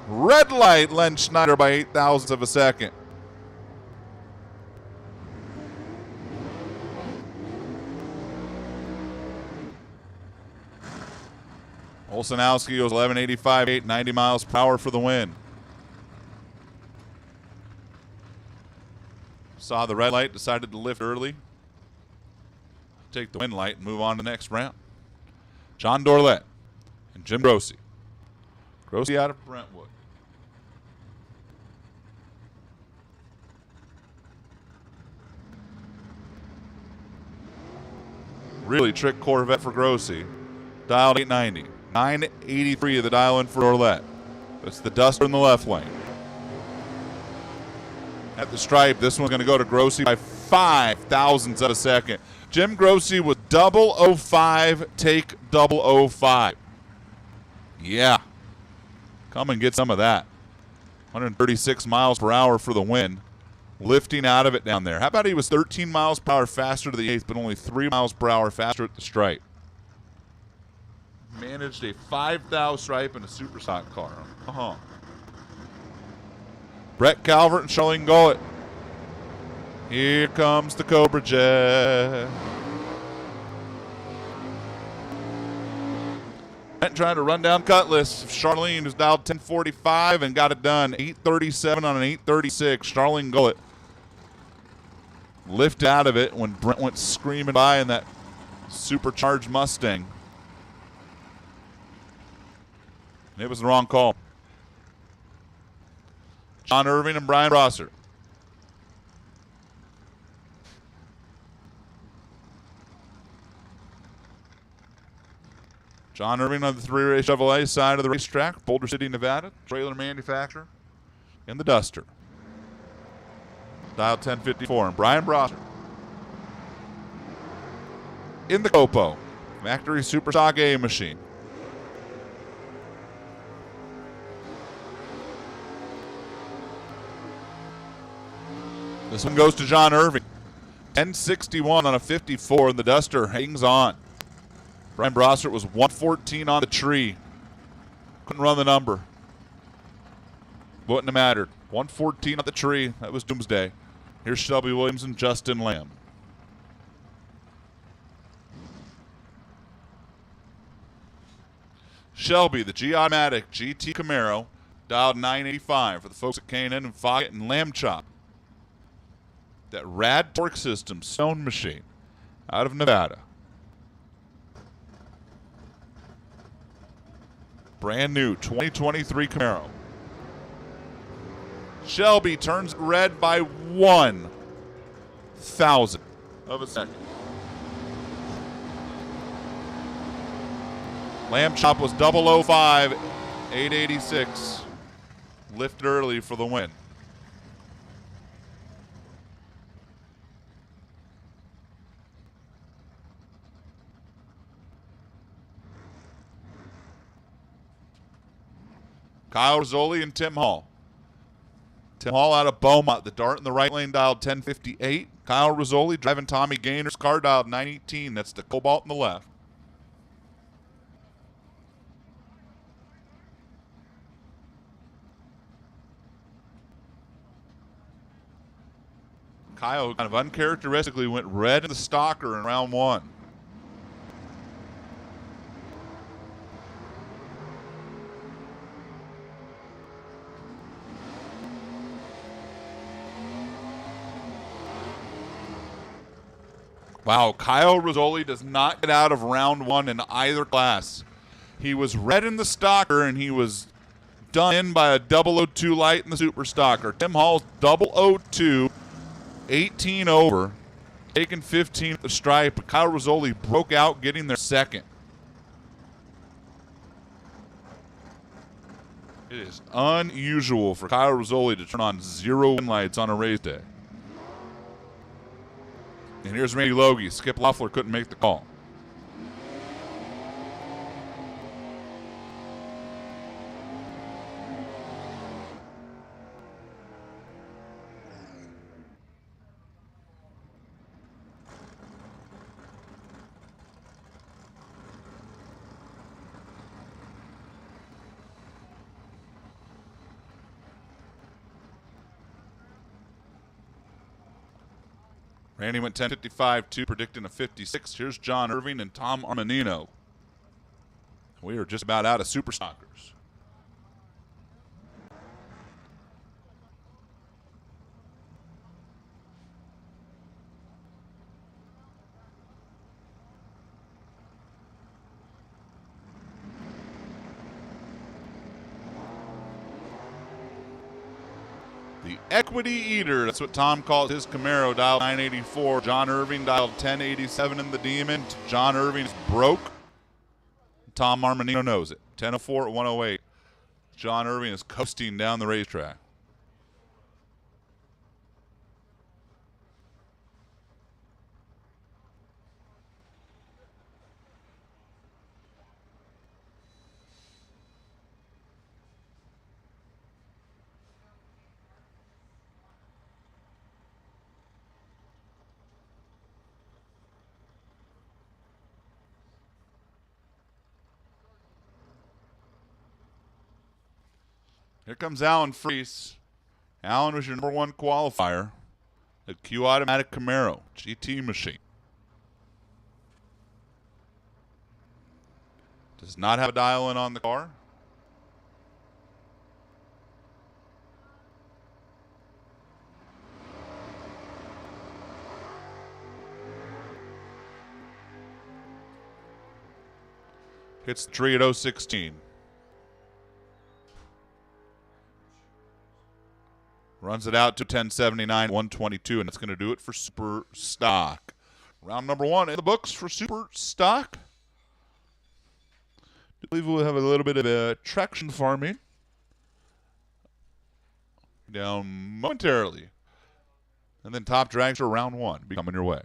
C: Red light, Len Schneider by 8 thousandths of a second. Olsenowski goes 1185, 890 miles per hour for the win. Saw the red light, decided to lift early. Take the win light and move on to the next round. John Dorlett and Jim Grossi. Grossi out of Brentwood. Really trick Corvette for Grossi. Dialed 890. 983 of the dial in for Dorlett. That's the Duster in the left lane. At the stripe, this one's going to go to Grossi by 5 thousandths of a second. Jim Grossi with 005, take 005. Yeah. Come and get some of that. 136 miles per hour for the win. Lifting out of it down there. How about he was 13 miles per hour faster to the 8th, but only 3 miles per hour faster at the stripe. Managed a 5 thou stripe in a super stock car. Brett Calvert and Charlene Gullett. Here comes the Cobra Jet. Brett trying to run down Cutlass. Charlene, who's dialed 1045 and got it done. 837 on an 836. Charlene Gullett lifted out of it when Brent went screaming by in that supercharged Mustang. It was the wrong call. John Irving and Brian Rosser. John Irving on the 3-race Chevrolet side of the racetrack, Boulder City, Nevada, trailer manufacturer, in the Duster. Dial 1054. And Brian Brosser in the Copo, factory Superstock A machine. This one goes to John Irving. 1061 on a 54, and the Duster hangs on. Brian Brossart was 114 on the tree. Couldn't run the number. Wouldn't have mattered. 114 on the tree. That was doomsday. Here's Shelby Williams and Justin Lamb. Shelby, the G-Automatic GT Camaro, dialed 985 for the folks at K&N and Foggett and Lamb Chop. That rad torque system stone machine out of Nevada. Brand new 2023 Camaro. Shelby turns red by 1,000 of a second. Lamb Chop was 005, 886. Lifted early for the win. Kyle Rizzoli and Tim Hall. Tim Hall out of Beaumont. The dart in the right lane dialed 1058. Kyle Rizzoli driving Tommy Gaynor's car dialed 918. That's the Cobalt in the left. Kyle kind of uncharacteristically went red in the stalker in round one. Wow, Kyle Rizzoli does not get out of round one in either class. He was red in the stalker, and he was done in by a 002 light in the super stalker. Tim Hall's 002, 18 over, taking 15 at the stripe, but Kyle Rizzoli broke out, getting there second. It is unusual for Kyle Rizzoli to turn on 0 win lights on a race day. And here's Randy Logie. Skip Loeffler couldn't make the call. Randy went 10:55-2, predicting a 56. Here's John Irving and Tom Armanino. We are just about out of super stockers. The Equity Eater, that's what Tom calls his Camaro, dialed 984. John Irving dialed 1087 in the Demon. John Irving is broke. Tom Armanino knows it. 1004 at 108. John Irving is coasting down the racetrack. Here comes Alan Freese. Alan was your number one qualifier. A Q Automatic Camaro GT machine. Does not have a dial-in on the car. Hits the tree at 016. Runs it out to 1079, 122, and that's going to do it for Super Stock. Round number one in the books for Super Stock. I believe we'll have a little bit of traction farming down momentarily. And then top drags for round one be coming your way.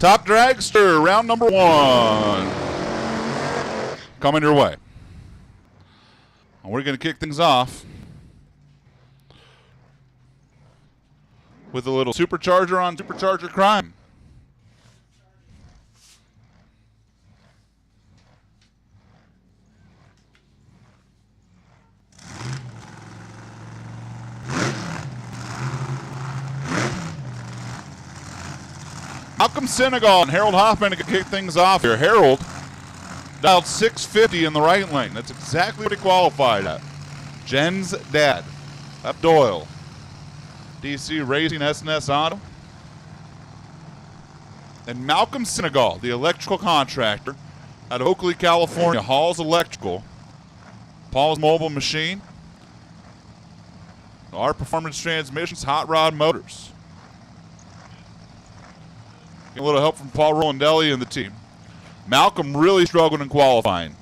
C: Top dragster, round number 1. Coming your way. And we're going to kick things off with a little supercharger on supercharger crime. Malcolm Senegal and Harold Hoffman to kick things off here. Harold dialed 650 in the right lane. That's exactly what he qualified at. Jen's dad, Up Doyle, DC Racing S&S Auto. And Malcolm Senegal, the electrical contractor out of Oakley, California, Hall's Electrical, Paul's Mobile Machine, Our Performance Transmissions, Hot Rod Motors. Get a little help from Paul Rolandelli and the team. Malcolm really struggled in qualifying.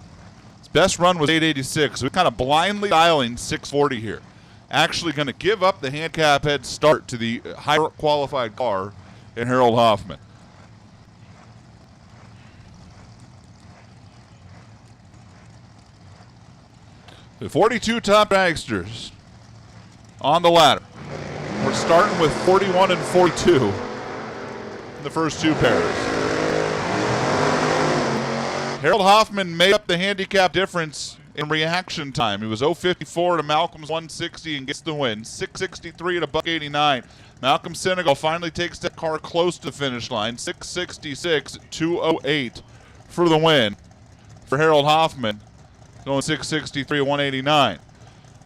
C: His best run was 886. So we're kind of blindly dialing 640 here. Actually going to give up the handicap head start to the higher qualified car in Harold Hoffman. The 42 top dragsters on the ladder. We're starting with 41 and 42. The first two pairs. Harold Hoffman made up the handicap difference in reaction time. He was 0.54 to Malcolm's 160 and gets the win. 6.63 to $1.89. Malcolm Senegal finally takes that car close to the finish line. 6.66 at 2.08 for the win for Harold Hoffman. Going 6.63 1.89.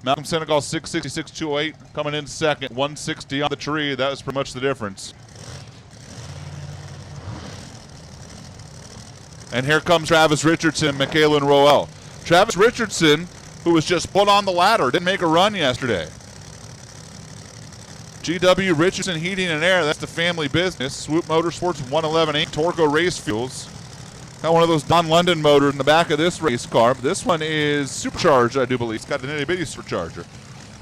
C: Malcolm Senegal 6.66 2.08 coming in second. 160 on the tree. That was pretty much the difference. And here comes Travis Richardson and Michaela Roel. Travis Richardson, who was just put on the ladder, didn't make a run yesterday. GW Richardson Heating and Air, that's the family business. Swoop Motorsports 111.8 Torco Race Fuels. Got one of those Don London motors in the back of this race car. But this one is supercharged, I do believe. It's got an itty-bitty supercharger.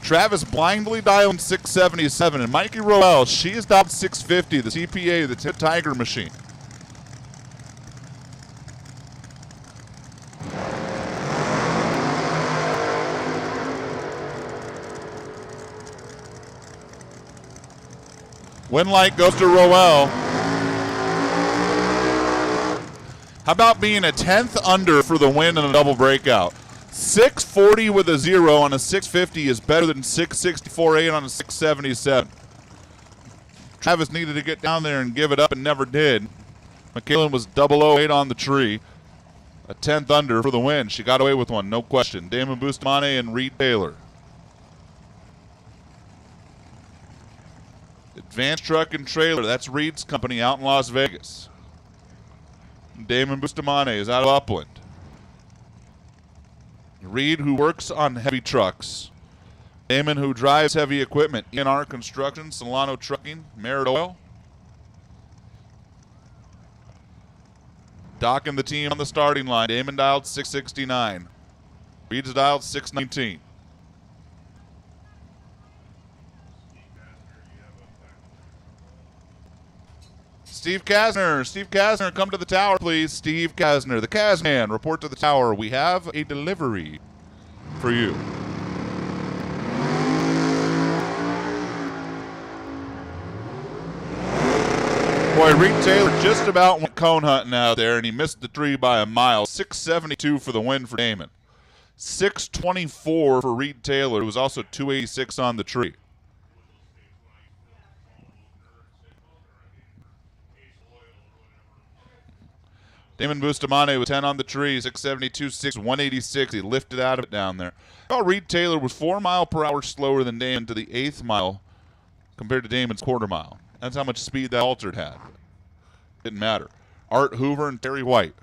C: Travis blindly dialing 677. And Mikey Roel, she is dialed 650, the CPA, the Tip Tiger machine. Win light goes to Roel. How about being a 10th under for the win and a double breakout? 640 with a 0 on a 650 is better than 664.8 on a 677. Travis needed to get down there and give it up and never did. Michaela was 008 on the tree. A 10th under for the win. She got away with one, no question. Damon Bustamante and Reed Taylor. Advanced Truck and Trailer, that's Reed's company out in Las Vegas. Damon Bustamante is out of Upland. Reed, who works on heavy trucks. Damon, who drives heavy equipment. ENR Construction, Solano Trucking, Merritt Oil. Doc and the team on the starting line. Damon dialed 669. Reed's dialed 619. Steve Kasner, come to the tower, please. Steve Kasner, the Kazman, report to the tower. We have a delivery for you. Boy, Reed Taylor just about went cone hunting out there, and he missed the tree by a mile. 672 for the win for Damon. 624 for Reed Taylor, who was also 286 on the tree. Damon Bustamante with 10 on the tree, 672, 186. He lifted out of it down there. Reed Taylor was 4 mile per hour slower than Damon to the 8th mile compared to Damon's quarter mile. That's how much speed that altered had. Didn't matter. Art Hoover and Terry White.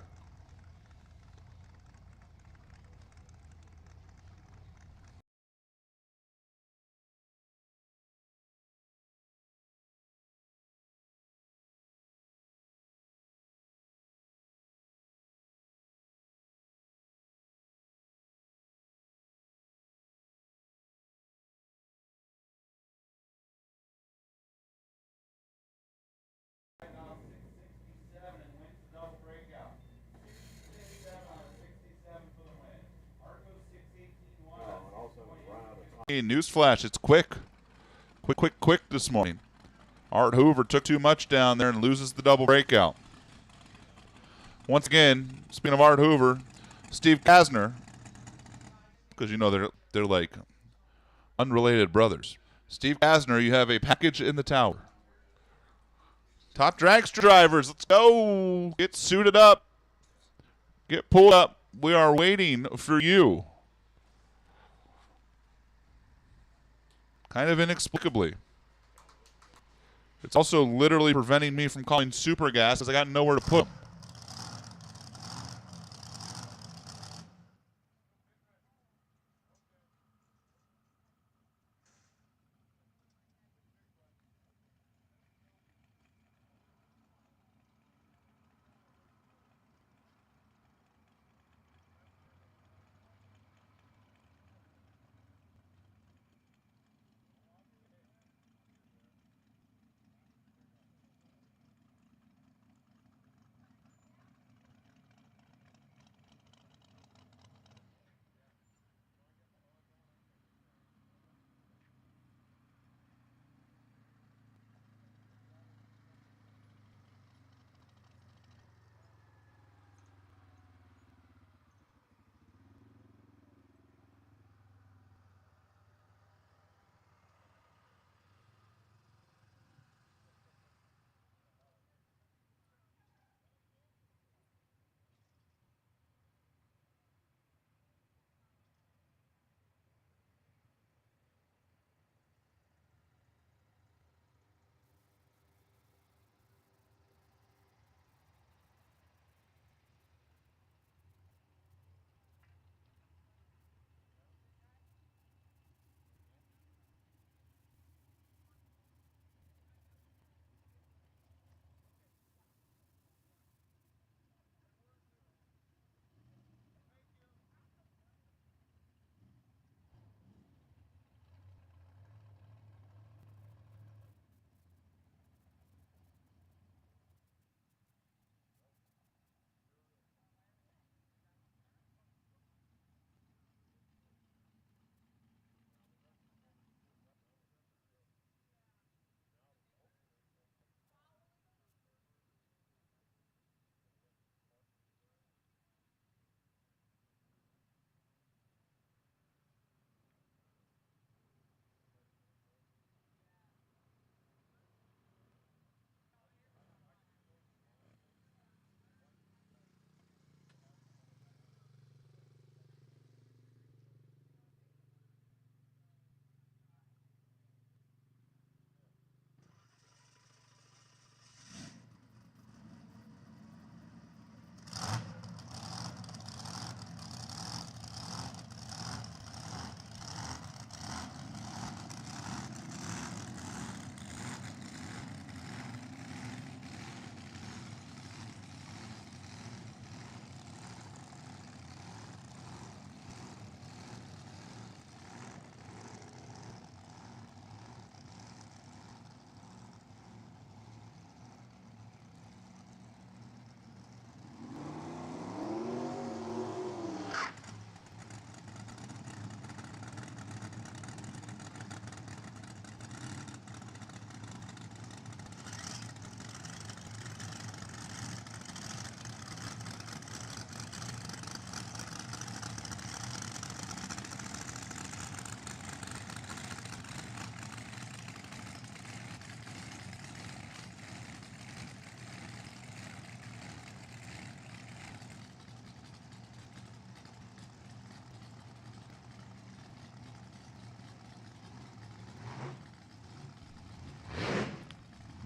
C: Hey, newsflash, it's quick. Quick this morning. Art Hoover took too much down there and loses the double breakout. Once again, speaking of Art Hoover, Steve Kasner, because you know they're like unrelated brothers. Steve Kasner, you have a package in the tower. Top dragster drivers, let's go. Get suited up. Get pulled up. We are waiting for you. Kind of inexplicably. It's also literally preventing me from calling super gas because I got nowhere to put them.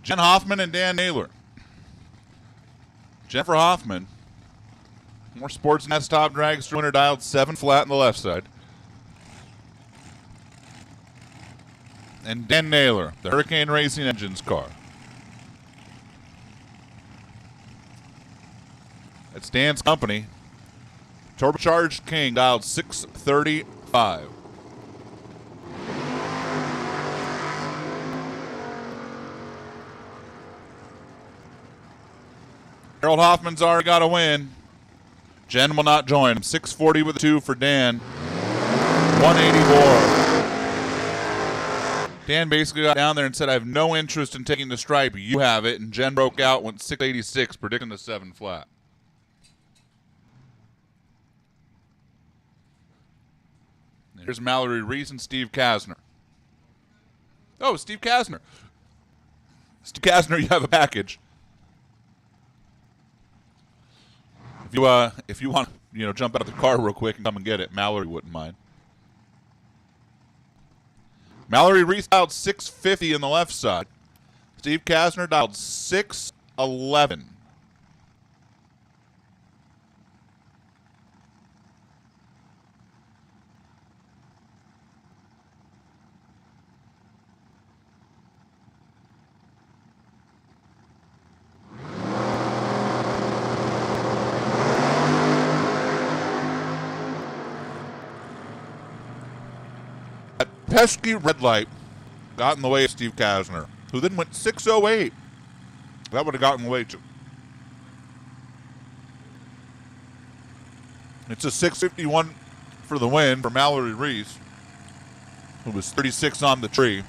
C: Jen Hoffman and Dan Naylor. Jennifer Hoffman, more Sportsnet's top dragster winner, dialed 7 flat on the left side. And Dan Naylor, the Hurricane Racing Engines car. It's Dan's company. Turbocharged King, dialed 635. Harold Hoffman's already got a win. Jen will not join him. 640 with a 2 for Dan. 184. Dan basically got down there and said, I have no interest in taking the stripe. You have it. And Jen broke out, went 686, predicting the 7 flat. Here's Mallory Reese and Steve Kasner. Oh, Steve Kasner. Steve Kasner, you have a package. If you want, jump out of the car real quick and come and get it, Mallory wouldn't mind. Mallory Reese dialed 650 in the left side. Steve Kasner dialed 611. Pesky red light got in the way of Steve Kasner, who then went 608. That would have gotten in the way too. It's a 651 for the win for Mallory Reese, who was 36 on the tree.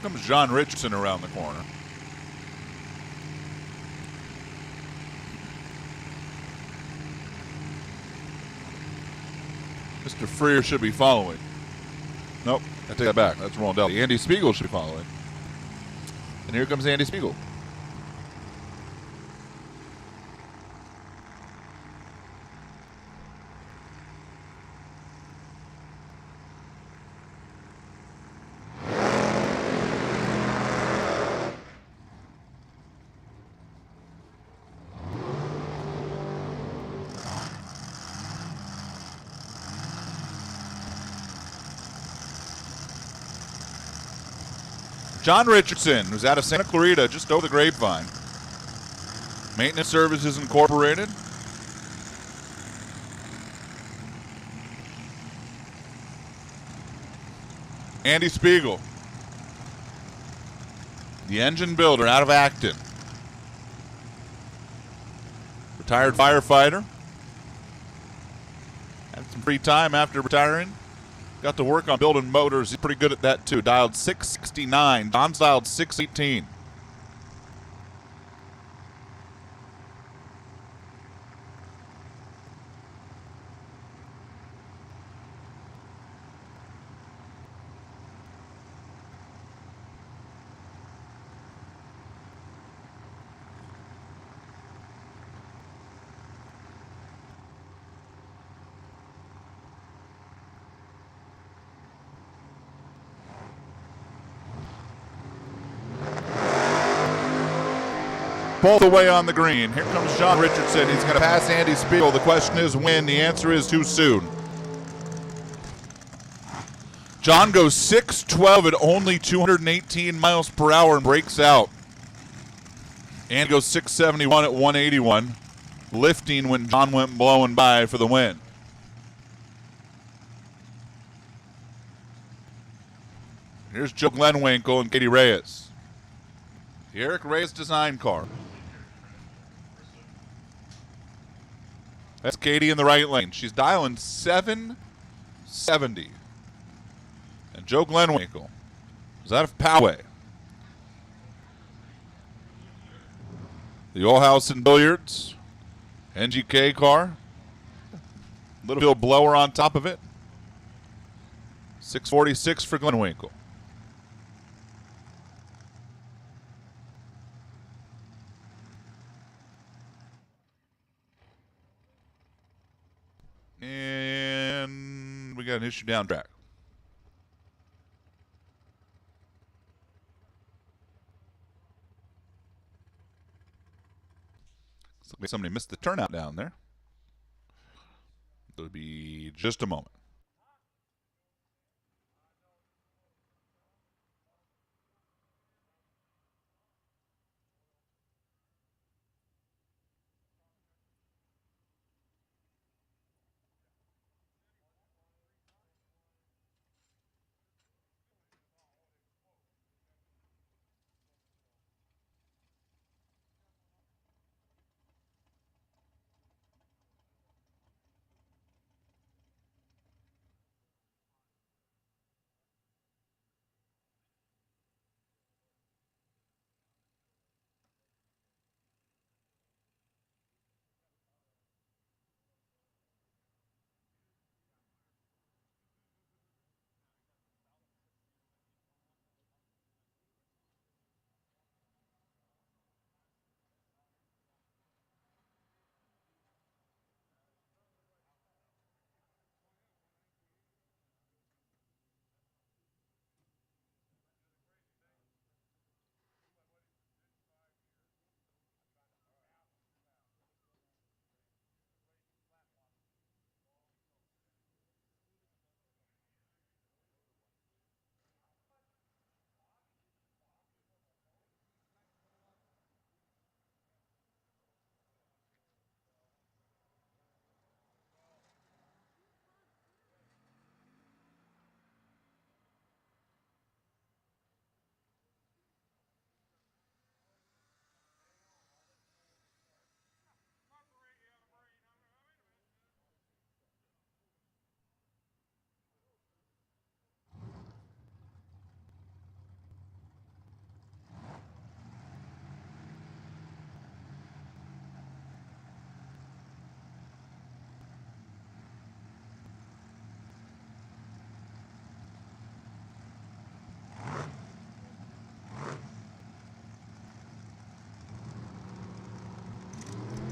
C: Here comes John Richardson around the corner. Mr. Freer should be following. Nope, I take that back. That's Rondelli. Andy Spiegel should be following. And here comes Andy Spiegel. John Richardson, who's out of Santa Clarita, just over the grapevine. Maintenance Services Incorporated. Andy Spiegel, the engine builder out of Acton. Retired firefighter. Had some free time after retiring. Got to work on building motors. He's pretty good at that, too. Dialed 669. Don's dialed 618. Both the way on the green. Here comes John Richardson. He's going to pass Andy Spiegel. The question is when. The answer is too soon. John goes 612 at only 218 miles per hour and breaks out. And goes 671 at 181, lifting when John went blowing by for the win. Here's Joe Glenwinkle and Katie Reyes. The Eric Reyes design car. That's Katie in the right lane. She's dialing 770. And Joe Glenwinkle is out of Poway. The Old House and Billiards. NGK car. Little field blower on top of it. 646 for Glenwinkle. And we got an issue down track. Somebody missed the turnout down there. It'll be just a moment.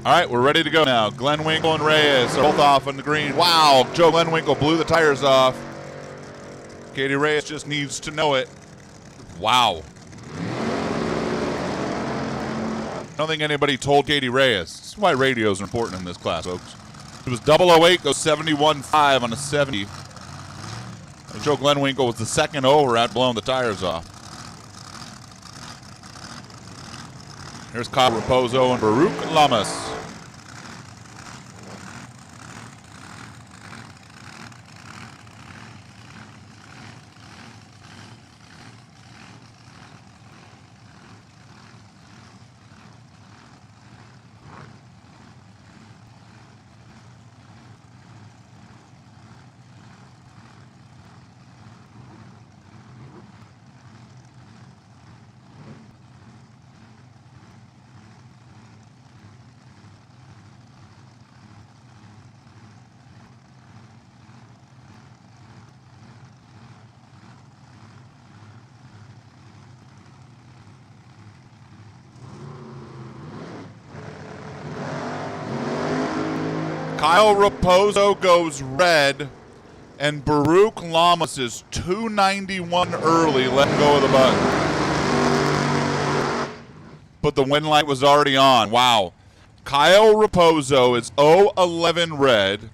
C: All right, we're ready to go now. Glenwinkle and Reyes are both off on the green. Wow, Joe Glenwinkle blew the tires off. Katie Reyes just needs to know it. Wow. I don't think anybody told Katie Reyes. This is why radios are important in this class, folks. It was 008, goes 71.5 on a 70. And Joe Glenwinkle was the second over at blowing the tires off. Here's Kyle Raposo and Baruch Lamas. Kyle Raposo goes red, and Baruch Lamas is 291 early, letting go of the button. But the win light was already on. Wow. Kyle Raposo is 011 red,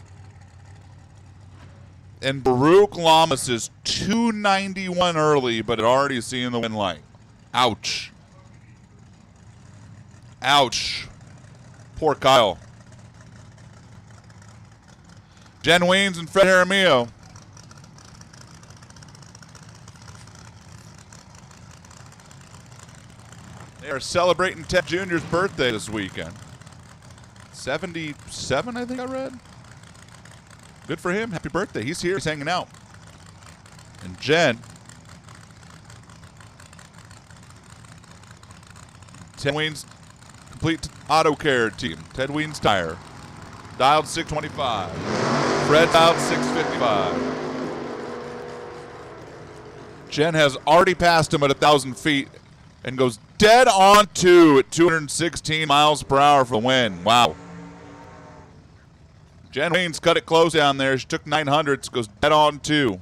C: and Baruch Lamas is 291 early, but had already seen the win light. Ouch. Ouch. Poor Kyle. Jen Weens and Fred Jaramillo. They are celebrating Ted Jr.'s birthday this weekend. 77, I think I read. Good for him. Happy birthday. He's here. He's hanging out. And Jen. Ted Weens complete auto care team. Ted Weens tire. Dialed 625. Fred dialed 655. Jen has already passed him at 1,000 feet and goes dead on two at 216 miles per hour for the win. Wow. Jen Weens cut it close down there. She took 900s, goes dead on two.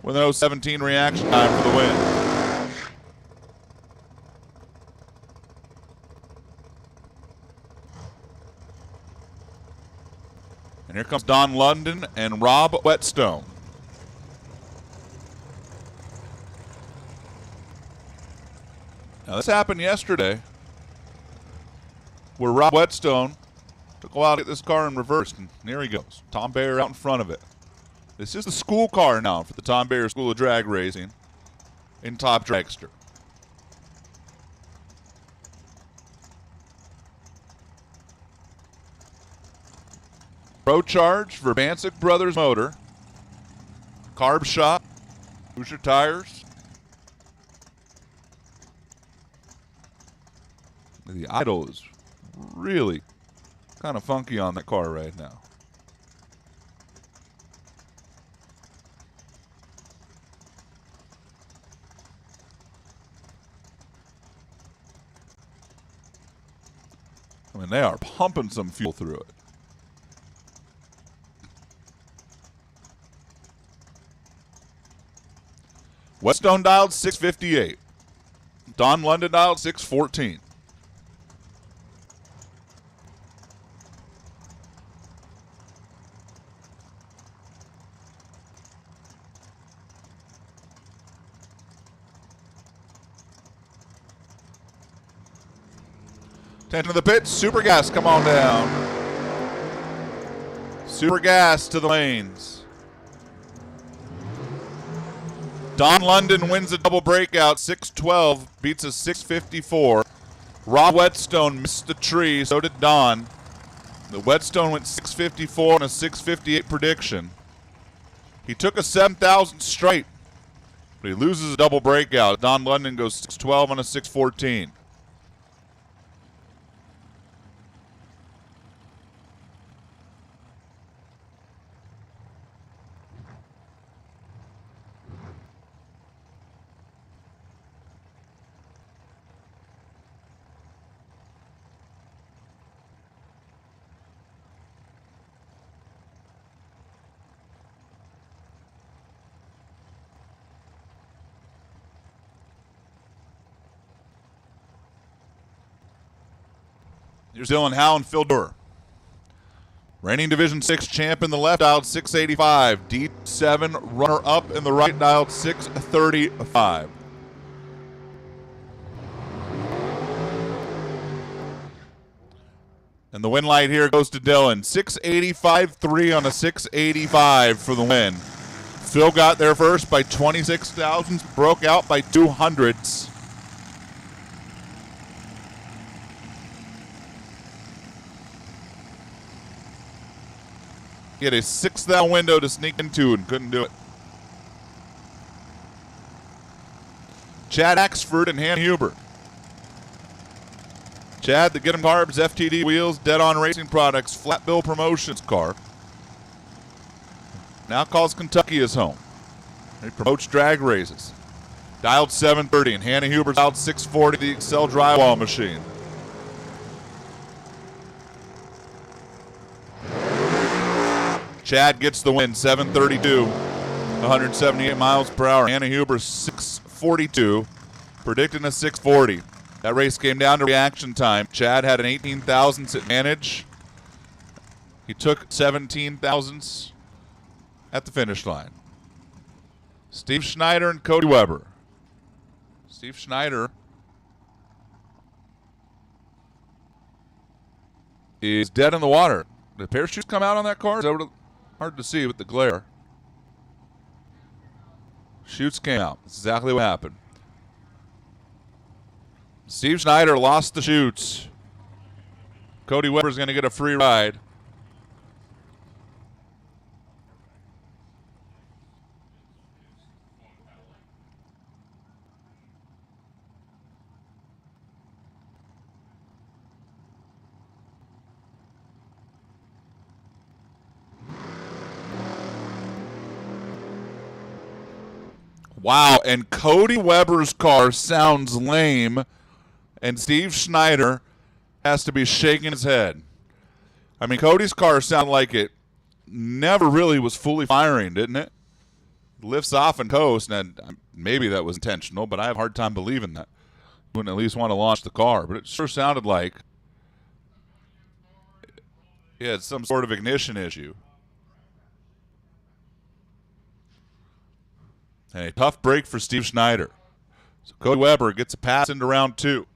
C: With an 017 reaction time for the win. here comes Don London and Rob Whetstone. Now, this happened yesterday where Rob Whetstone took a while to get this car in reverse, and here he goes. Tom Bayer out in front of it. This is the school car now for the Tom Bayer School of Drag Racing in Top Dragster. Pro Charge, Verbancic Brothers Motor, Carb Shop, Hoosier Tires. The idle is really kind of funky on that car right now. I mean, they are pumping some fuel through it. Whetstone dialed 658. Don London dialed 614. Attention to the pits. Super Gas, come on down. Super Gas to the lanes. Don London wins a double breakout, 612, beats a 654. Rob Whetstone missed the tree, so did Don. The Whetstone went 654 on a 658 prediction. He took a 7,000 straight, but he loses a double breakout. Don London goes 612 on a 614. Here's Dylan Howe and Phil Durr. Reigning Division 6 champ in the left, dialed 685. D7 runner-up in the right, dialed 635. And the win light here goes to Dylan. 685.3 on a 685 for the win. Phil got there first by 26 thousandths, broke out by 200ths. He had a 6,000 window to sneak into and couldn't do it. Chad Axford and Hannah Huber. Chad, the Get 'em Carbs, FTD Wheels, Dead On Racing Products, Flat Bill Promotions car. Now calls Kentucky his home. He promotes drag races. Dialed 730, and Hannah Huber dialed 640, the Excel drywall machine. Chad gets the win, 732, 178 miles per hour. Hannah Huber, 642, predicting a 640. That race came down to reaction time. Chad had an 18 thousandths advantage. He took 17 thousandths at the finish line. Steve Schneider and Cody Weber. Steve Schneider is dead in the water. Did parachutes come out on that car? Is that hard to see with the glare. Chutes came out. That's exactly what happened. Steve Schneider lost the chutes. Cody Weber's going to get a free ride. Wow, and Cody Weber's car sounds lame, and Steve Schneider has to be shaking his head. I mean, Cody's car sounded like it never really was fully firing, didn't it? Lifts off and coast, and maybe that was intentional, but I have a hard time believing that. Wouldn't at least want to launch the car, but it sure sounded like Yeah, it's some sort of ignition issue. And a tough break for Steve Schneider. So Cody Weber gets a pass into round 2.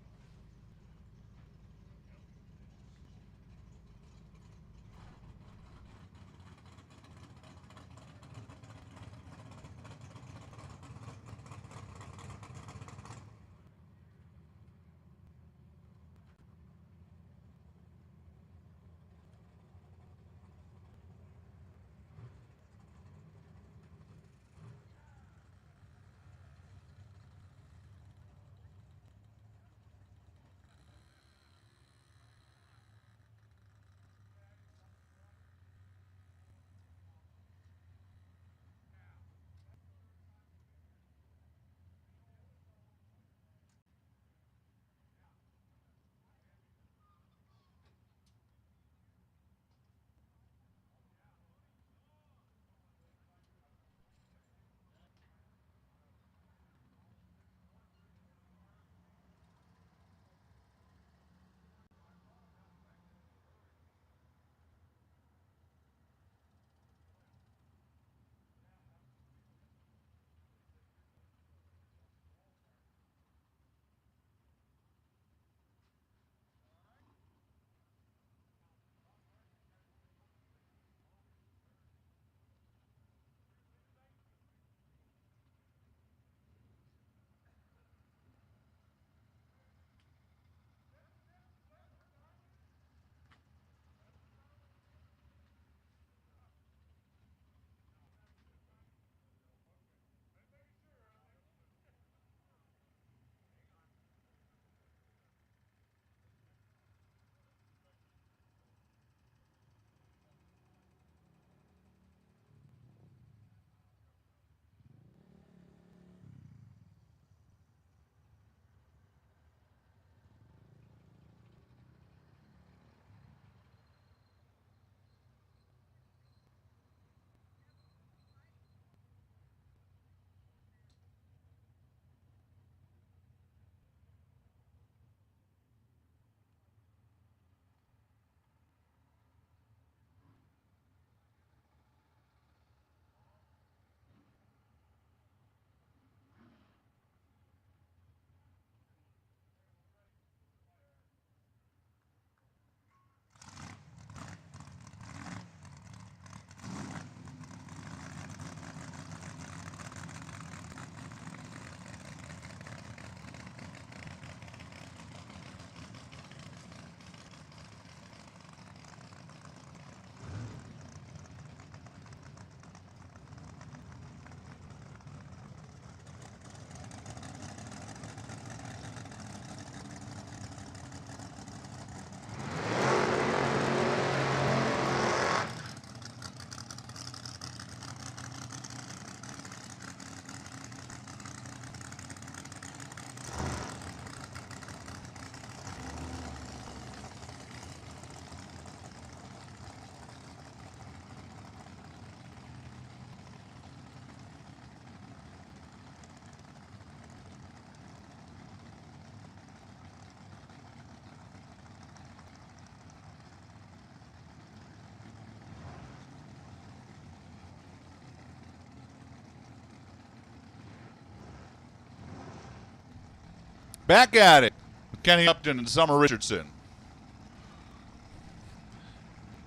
C: Back at it with Kenny Upton and Summer Richardson.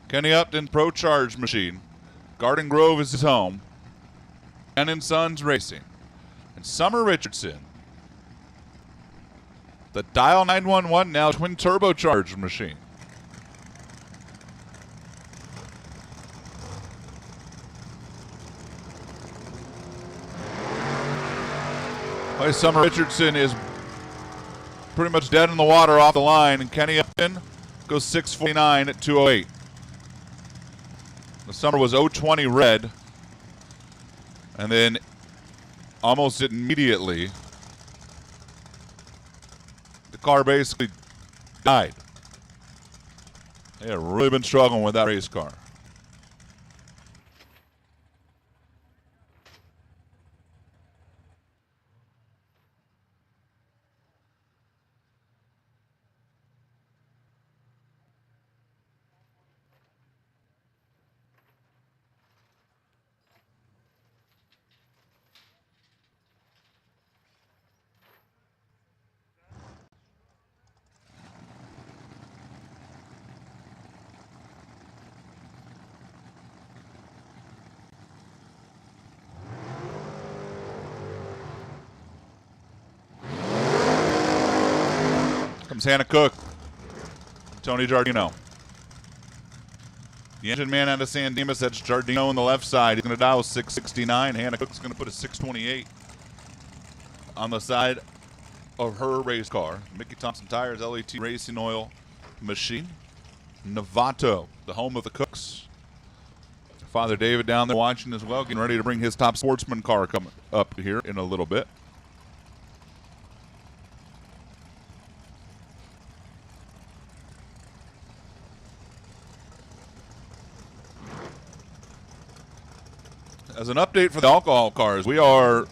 C: Kenny Upton, Pro Charge machine. Garden Grove is his home. Ken & Sons Racing. And Summer Richardson, the Dial 911, now twin turbocharged machine. Summer Richardson is pretty much dead in the water off the line, and Kenny Upton goes 6:49 at 2:08. The Summer was 020 red, and then almost immediately the car basically died. They have really been struggling with that race car. comes Hannah Cook. Tony Giardino. The engine man out of San Dimas, that's Giardino on the left side. He's going to dial 669. Hannah Cook's going to put a 628 on the side of her race car. Mickey Thompson Tires, LAT Racing Oil Machine. Novato, the home of the Cooks. Father David down there watching as well, getting ready to bring his top sportsman car coming up here in a little bit. As an update for the alcohol cars, we are,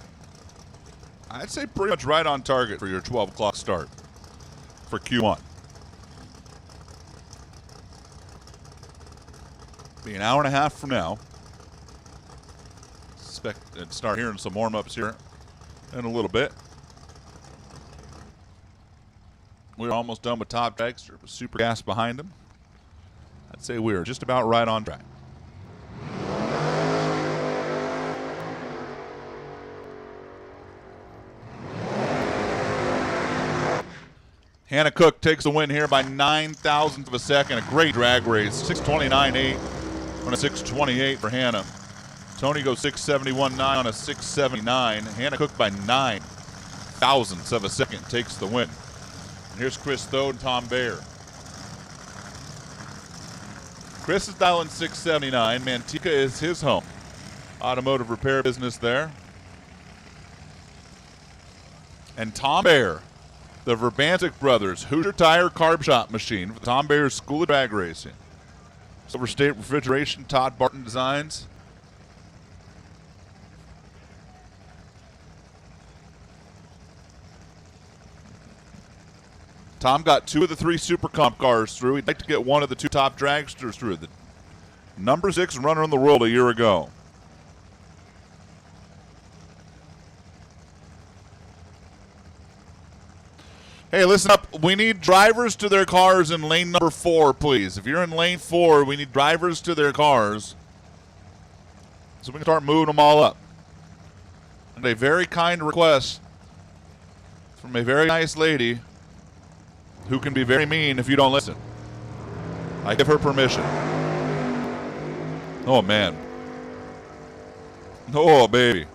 C: I'd say, pretty much right on target for your 12 o'clock start for Q1. Be an hour and a half from now. Expect to start hearing some warm-ups here in a little bit. We're almost done with Top Dragster with Super Gas behind him. I'd say we're just about right on track. Hannah Cook takes the win here by 9,000ths of a second. A great drag race. 6:29.8 on a 6:28 for Hannah. Tony goes 6:71.9 on a 6:79. Hannah Cook by 9,000ths of a second takes the win. And here's Chris Thode and Tom Bayer. Chris is dialing 679. Manteca is his home. Automotive repair business there. And Tom Bayer, the Verbantic Brothers Hoosier Tire Carb Shop Machine for Tom Bayer's School of Drag Racing. Silver State Refrigeration, Todd Barton Designs. Tom got 2 of the 3 Super Comp cars through. He'd like to get 1 of the 2 top dragsters through. The number 6 runner in the world a year ago. Hey, listen up. We need drivers to their cars in lane number 4, please. If you're in lane 4, we need drivers to their cars so we can start moving them all up. And a very kind request from a very nice lady who can be very mean if you don't listen. I give her permission. Oh, man. Oh, baby.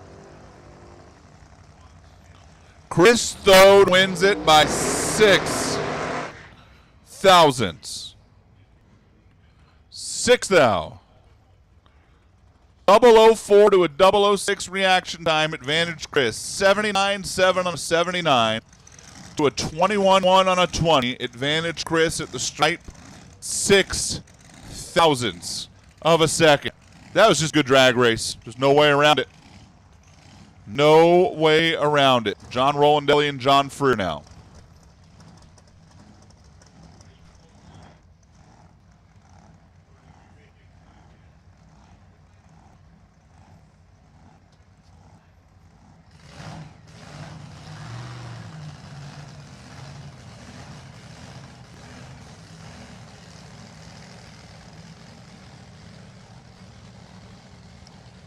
C: Chris Thode wins it by 6,000ths. 6 thou. 004 to a 006 reaction time advantage Chris. 79.7 on a 79 to a 21.1 on a 20. Advantage Chris at the stripe. 6,000ths of a second. That was just a good drag race. There's no way around it. No way around it. John Rolandelli and John Freer now.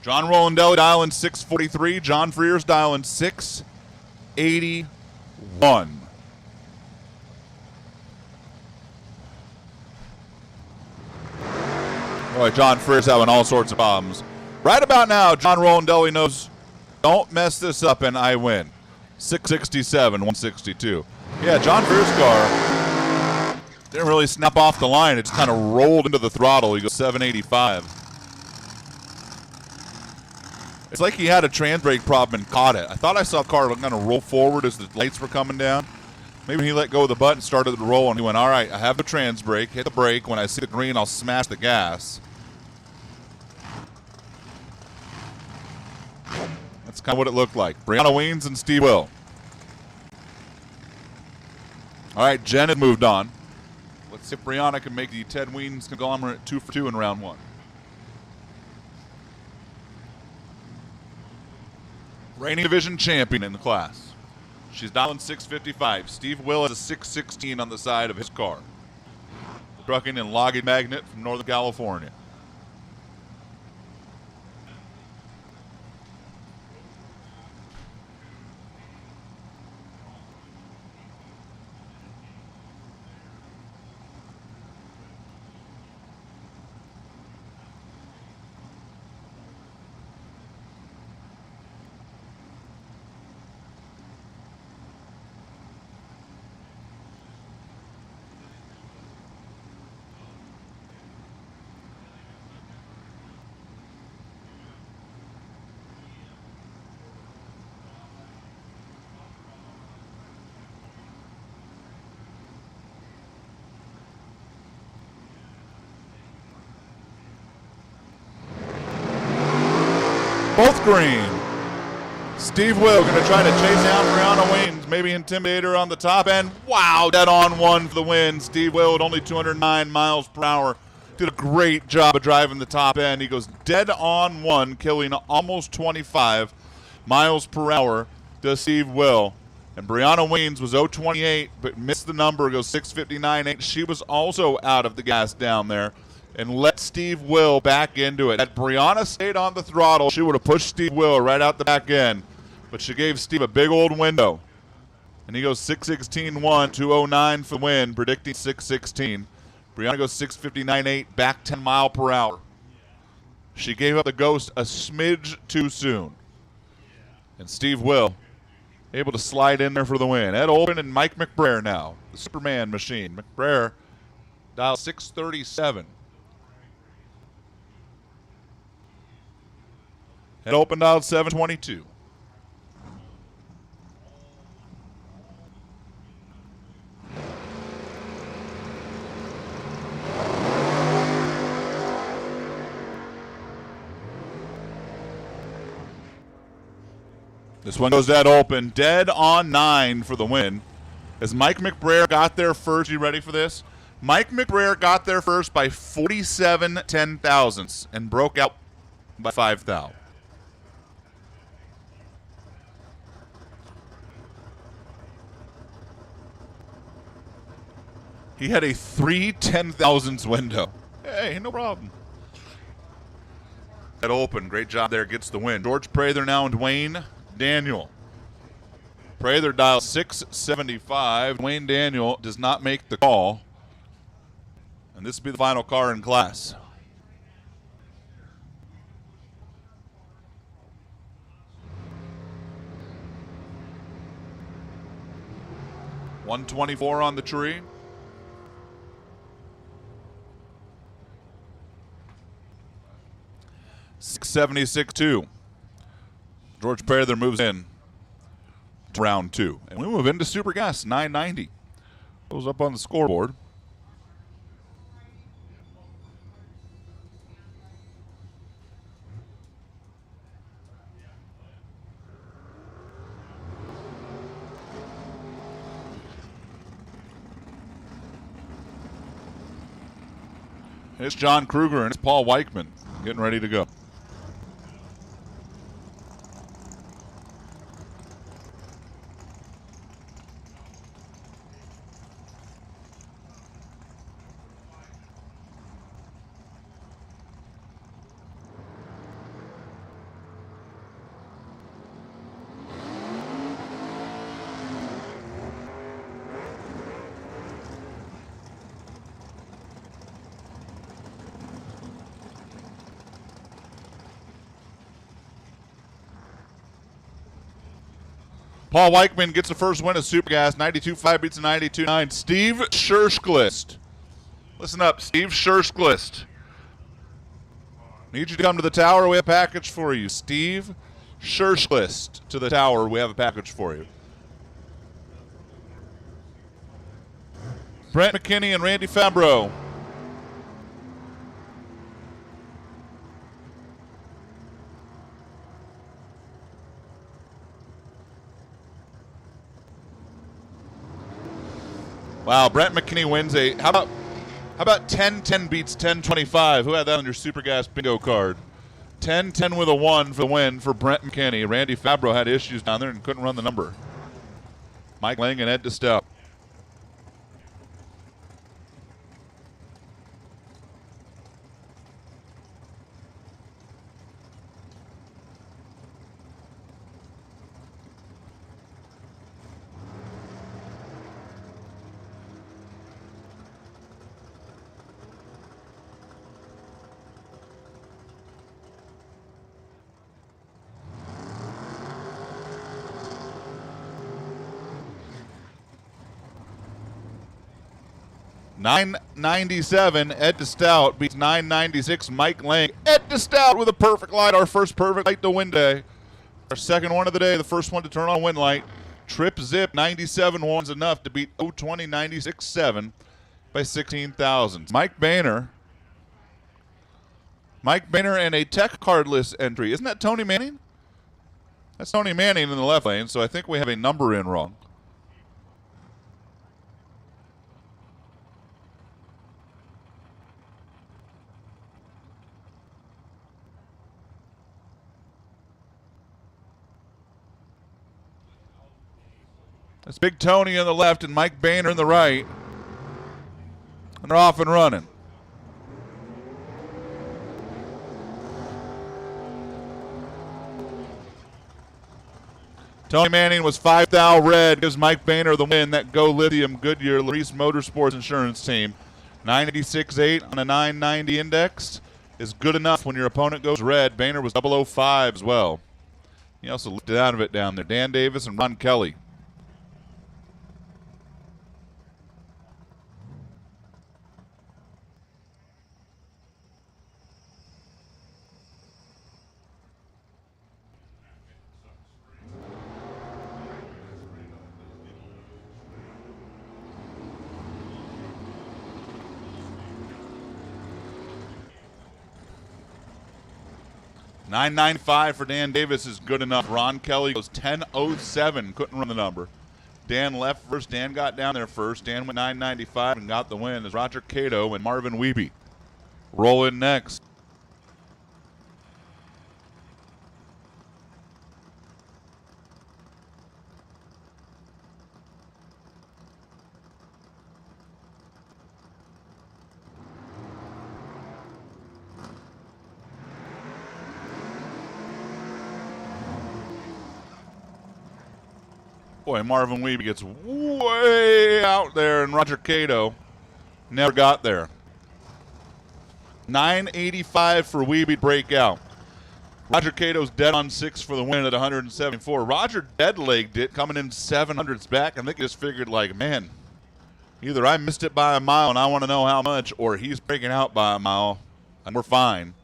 C: John Rolandelli dialing 643. John Freer's dialing 681. Boy, John Freer's having all sorts of problems. Right about now, John Rolandelli knows, don't mess this up and I win. 667, 162. Yeah, John Freer's car didn't really snap off the line. It just kind of rolled into the throttle. He goes 785. It's like he had a trans brake problem and caught it. I thought I saw the car kind of roll forward as the lights were coming down. Maybe he let go of the button, started to roll, and he went, all right, I have the trans brake, hit the brake. When I see the green, I'll smash the gas. That's kind of what it looked like. Brianna Weens and Steve Will. All right, Jen had moved on. Let's see if Brianna can make the Ted Weens conglomerate 2 for 2 in round 1. Reigning division champion in the class. She's dialing 655. Steve Will has a 616 on the side of his car. Trucking and logging magnet from Northern California. both green. Steve Will going to try to chase down Brianna Waynes, maybe intimidate her on the top end. Wow, dead on one for the win. Steve Will at only 209 miles per hour. Did a great job of driving the top end. He goes dead on one, killing almost 25 miles per hour to Steve Will. And Brianna Waynes was 028, but missed the number, goes 6:59.8. She was also out of the gas down there and let Steve Will back into it. Had Brianna stayed on the throttle, she would have pushed Steve Will right out the back end. But she gave Steve a big old window. And he goes 6:16.1, 2:09 for the win, predicting 6:16. Brianna goes 6:59.8, back 10 mile per hour. She gave up the ghost a smidge too soon. And Steve Will able to slide in there for the win. Ed Olpen and Mike McBrayer now, the Superman machine. McBrayer dial 637. Ed Olpen dial 722. This one goes dead open, dead on 9 for the win. As Mike McBrayer got there first, you ready for this? Mike McBrayer got there first by 47 ten-thousandths and broke out by 5 thou. He had a 3 ten-thousandths window. Hey, no problem. That open, great job there, gets the win. George Prather now and Wayne Daniel. Prather dial 675. Wayne Daniel does not make the call. And this will be the final car in class. $124 on the tree. $676.2. George Prather moves in to round 2. And we move into Super Gas, $9.90. Goes up on the scoreboard. It's John Kruger and it's Paul Weichman getting ready to go. Paul Weichman gets the first win of Super Gas. 92.5 beats a 92.9. Steve Scherschlist. Listen up, Steve Scherschlist. Need you to come to the tower. We have a package for you. Steve Scherschlist to the tower. We have a package for you. Brent McKinney and Randy Fabro. Wow, Brent McKinney wins a. How about 10-10 beats 10-25? Who had that on your Super Gas bingo card? 10-10 with a 1 for the win for Brent McKinney. Randy Fabro had issues down there and couldn't run the number. Mike Lang and Ed DeStout. $9.97. Ed DeStout beats $9.96. Mike Lang. Ed DeStout with a perfect light. Our first perfect light to win day. Our second one of the day. The first one to turn on win light. Trip Zip 97.1's enough to beat 020 96.7 by 16 thousandths. Mike Boehner Mike Boehner and a tech cardless entry. Isn't that Tony Manning? That's Tony Manning in the left lane, so I think we have a number in wrong. It's Big Tony on the left and Mike Boehner in the right. And they're off and running. Tony Manning was 5 thou red. Gives Mike Boehner the win. That Go Lithium Goodyear Reese Motorsports Insurance Team. 986.8 on a 990 index is good enough when your opponent goes red. Boehner was 005 as well. He also lifted out of it down there. Dan Davis and Ron Kelly. $9.95 for Dan Davis is good enough. Ron Kelly goes 10.07. Couldn't run the number. Dan left first. Dan got down there first. Dan went 9.95 and got the win as Roger Cato and Marvin Wiebe roll in next. Boy, Marvin Wiebe gets way out there, and Roger Cato never got there. 985 for Wiebe breakout. Roger Cato's dead on 6 for the win at 174. Roger dead-legged it, coming in 700s back. I think he just figured, like, man, either I missed it by a mile and I want to know how much, or he's breaking out by a mile, and we're fine.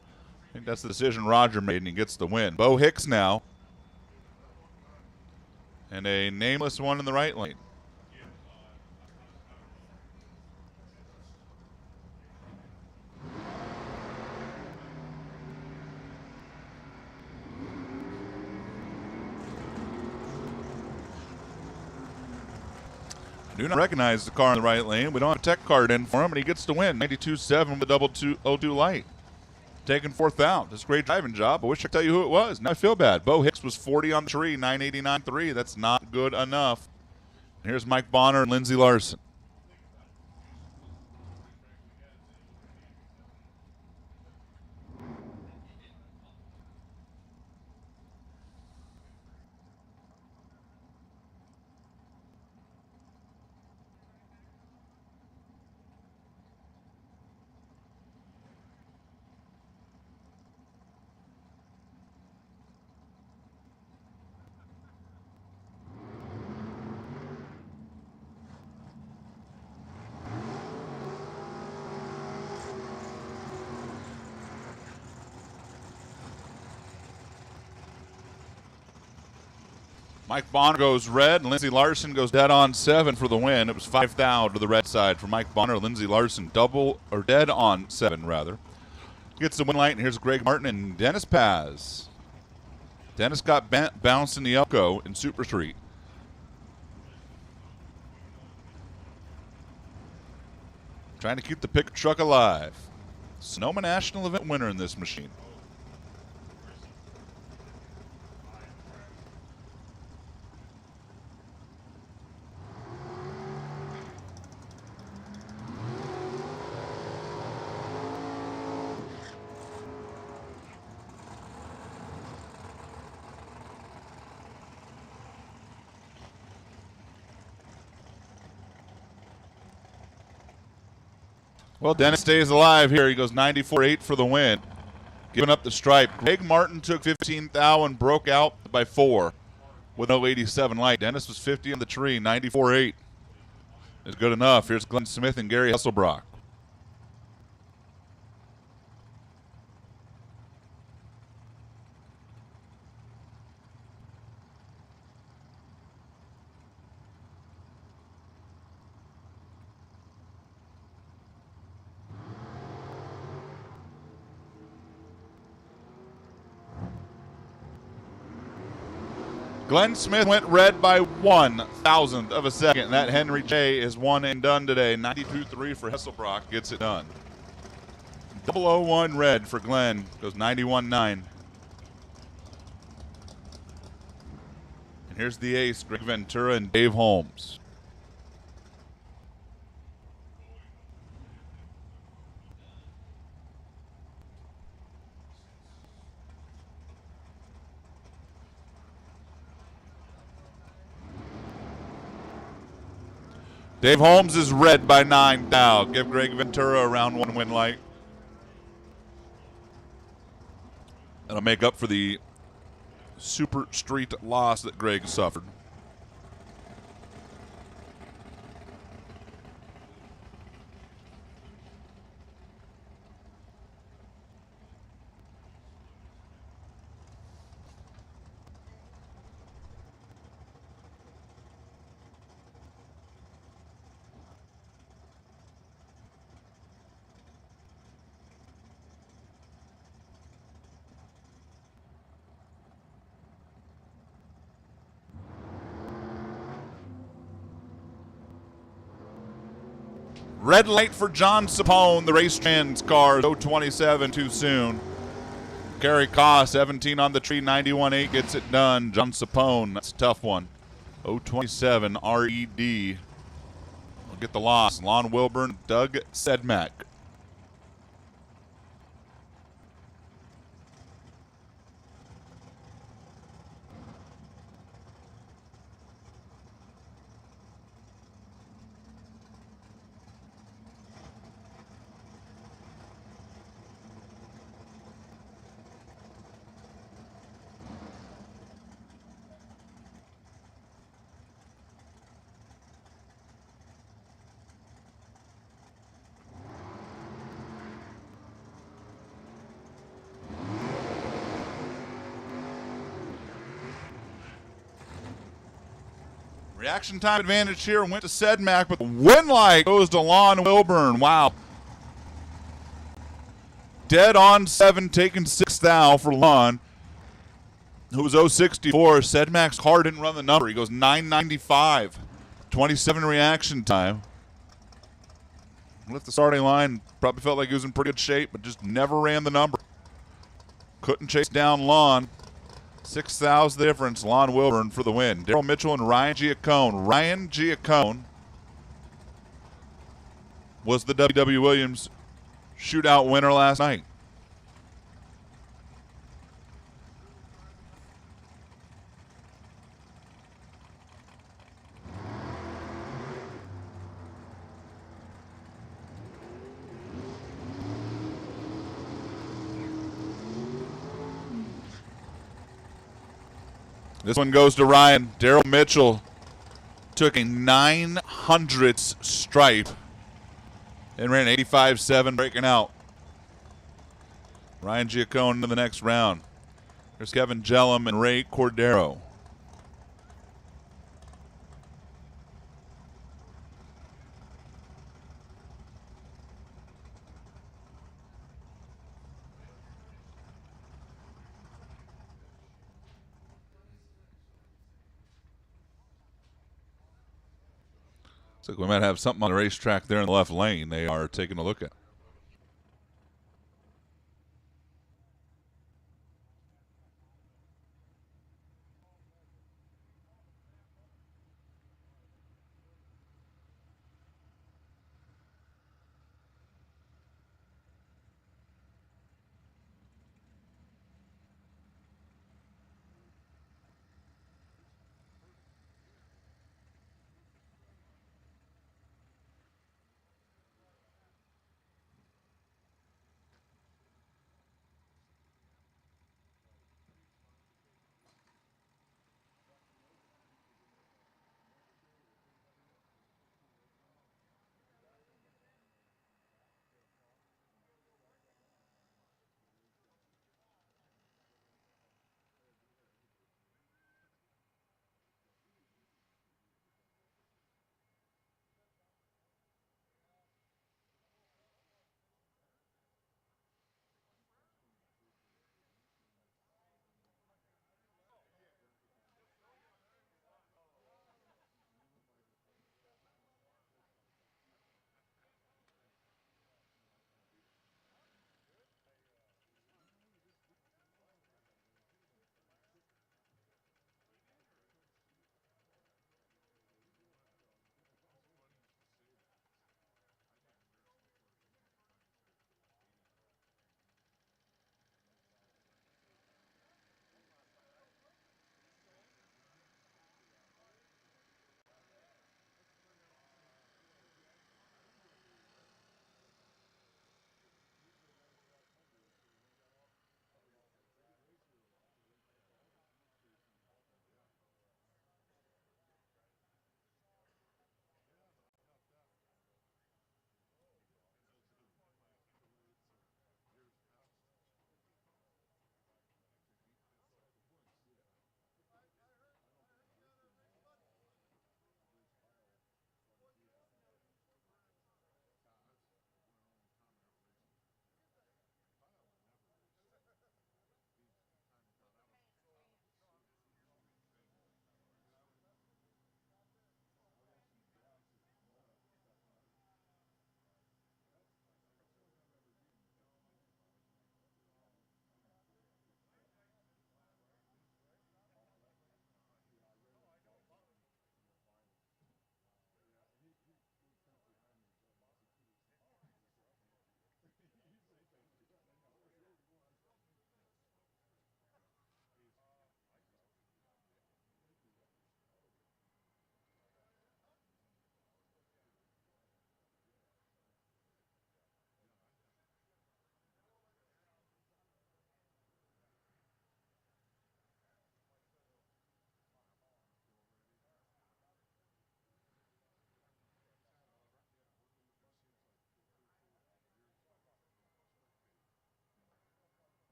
C: I think that's the decision Roger made, and he gets the win. Bo Hicks now. And a nameless one in the right lane. I do not recognize the car in the right lane. We don't have a tech card in for him, and he gets to win. 92.7 with double 202 light. Taking 4th out. That's a great driving job. I wish I could tell you who it was. Now I feel bad. Bo Hicks was 40 on the tree, 989.3. That's not good enough. And here's Mike Bonner and Lindsey Larson. Mike Bonner goes red, and Lindsey Larson goes dead on 7 for the win. It was 5 thou to the red side for Mike Bonner. Lindsey Larson double, or dead on 7, rather. Gets the win light, and here's Greg Martin and Dennis Paz. Dennis got bounced in the Elko in Super Street. Trying to keep the pickup truck alive. Sonoma National Event winner in this machine. Well, Dennis stays alive here. He goes 94.8 for the win. Giving up the stripe. Greg Martin took 15 thou and broke out by 4 with no 87 light. Dennis was 50 on the tree. 94.8 is good enough. Here's Glenn Smith and Gary Hasselbrock. Glenn Smith went red by 1,000th of a second. That Henry J is one and done today. 92.3 for Hesselbrock gets it done. 001 red for Glenn goes 91.9. And here's the ace, Greg Ventura and Dave Holmes. Dave Holmes is red by 9 thou. Give Greg Ventura a round 1 win light. That'll make up for the Super Street loss that Greg suffered. Red light for John Sapone, the race trans cars, 027 too soon. Gary Koss, 17 on the tree, 91.8 gets it done. John Sapone, that's a tough one. 027 RED will get the loss. Lon Wilburn, Doug Sedmak. Reaction time advantage here went to Sedmak, but the win light goes to Lon Wilburn. Wow. Dead on 7, taking 6 thou for Lon, who was 064. Sedmak's car didn't run the number. He goes 995. 27 reaction time. Left the starting line. Probably felt like he was in pretty good shape, but just never ran the number. Couldn't chase down Lon. 6 thou's the difference. Lon Wilburn for the win. Daryl Mitchell and Ryan Giacone. Ryan Giacone was the W.W. Williams shootout winner last night. This one goes to Ryan. Daryl Mitchell took a 900th stripe and ran 85.7, breaking out. Ryan Giacone into the next round. There's Kevin Jellum and Ray Cordero. Looks like we might have something on the racetrack there in the left lane they are taking a look at.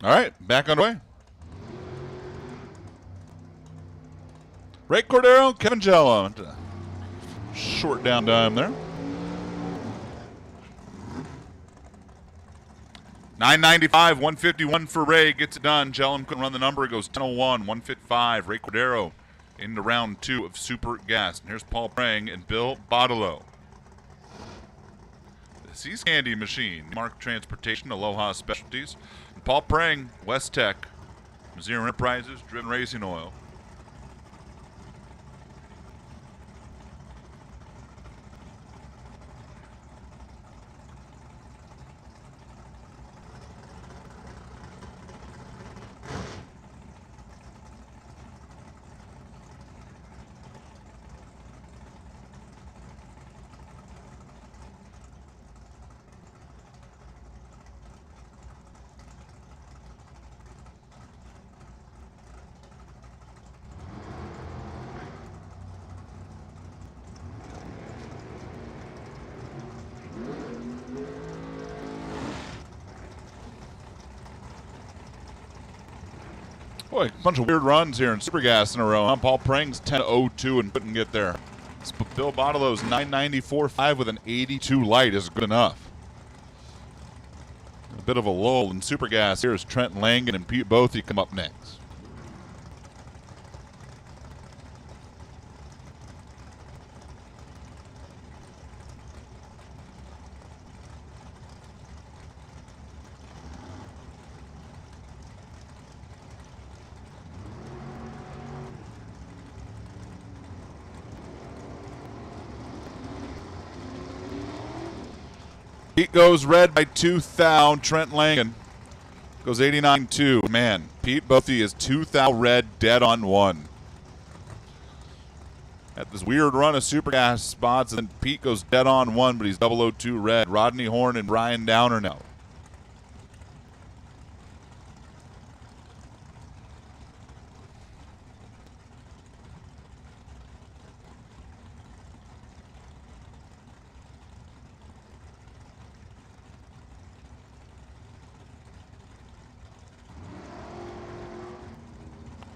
C: All right, back on the way. Ray Cordero, Kevin Jello. Short down dime there. 995, 151 for Ray. Gets it done. Jellum couldn't run the number. It goes 10:01, 155. Ray Cordero into round 2 of Super Gas. And here's Paul Prang and Bill Botolo. The Seas Candy Machine, Mark Transportation, Aloha Specialties. And Paul Prang, West Tech, Missouri Enterprises, Driven Racing Oil. Boy, a bunch of weird runs here in Super Gas in a row. Paul Prang's 10:02 and couldn't get there. Bill Botolo's 994.5 with an 82 light is good enough. A bit of a lull in Super Gas. Here's Trent Langen and Pete Bothy come up next. Pete goes red by 2 thou. Trent Langen goes 89-2. Man, Pete Bothy is 2 thou red, dead on 1. At this weird run of Super Gas spots, and then Pete goes dead on 1, but he's 002 red. Rodney Horn and Brian Downer now.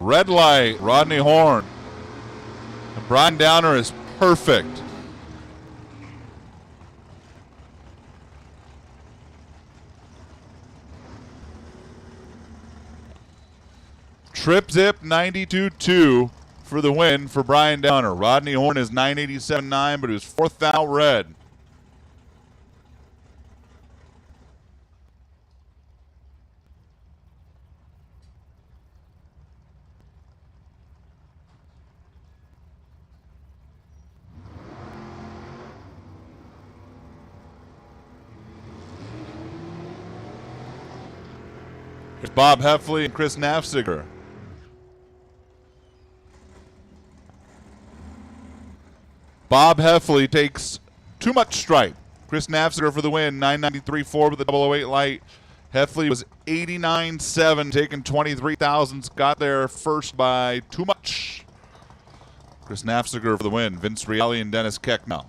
C: Red light, Rodney Horn. And Brian Downer is perfect. Trip zip 92.2 for the win for Brian Downer. Rodney Horn is 987.9, but he was 4th thou red. Here's Bob Heffley and Chris Nafziger. Bob Heffley takes too much stripe. Chris Nafziger for the win, 993.4 with the 008 light. Heffley was 89.7, taking 23 thousandths. Got there first by too much. Chris Nafziger for the win. Vince Reale and Dennis Keck now.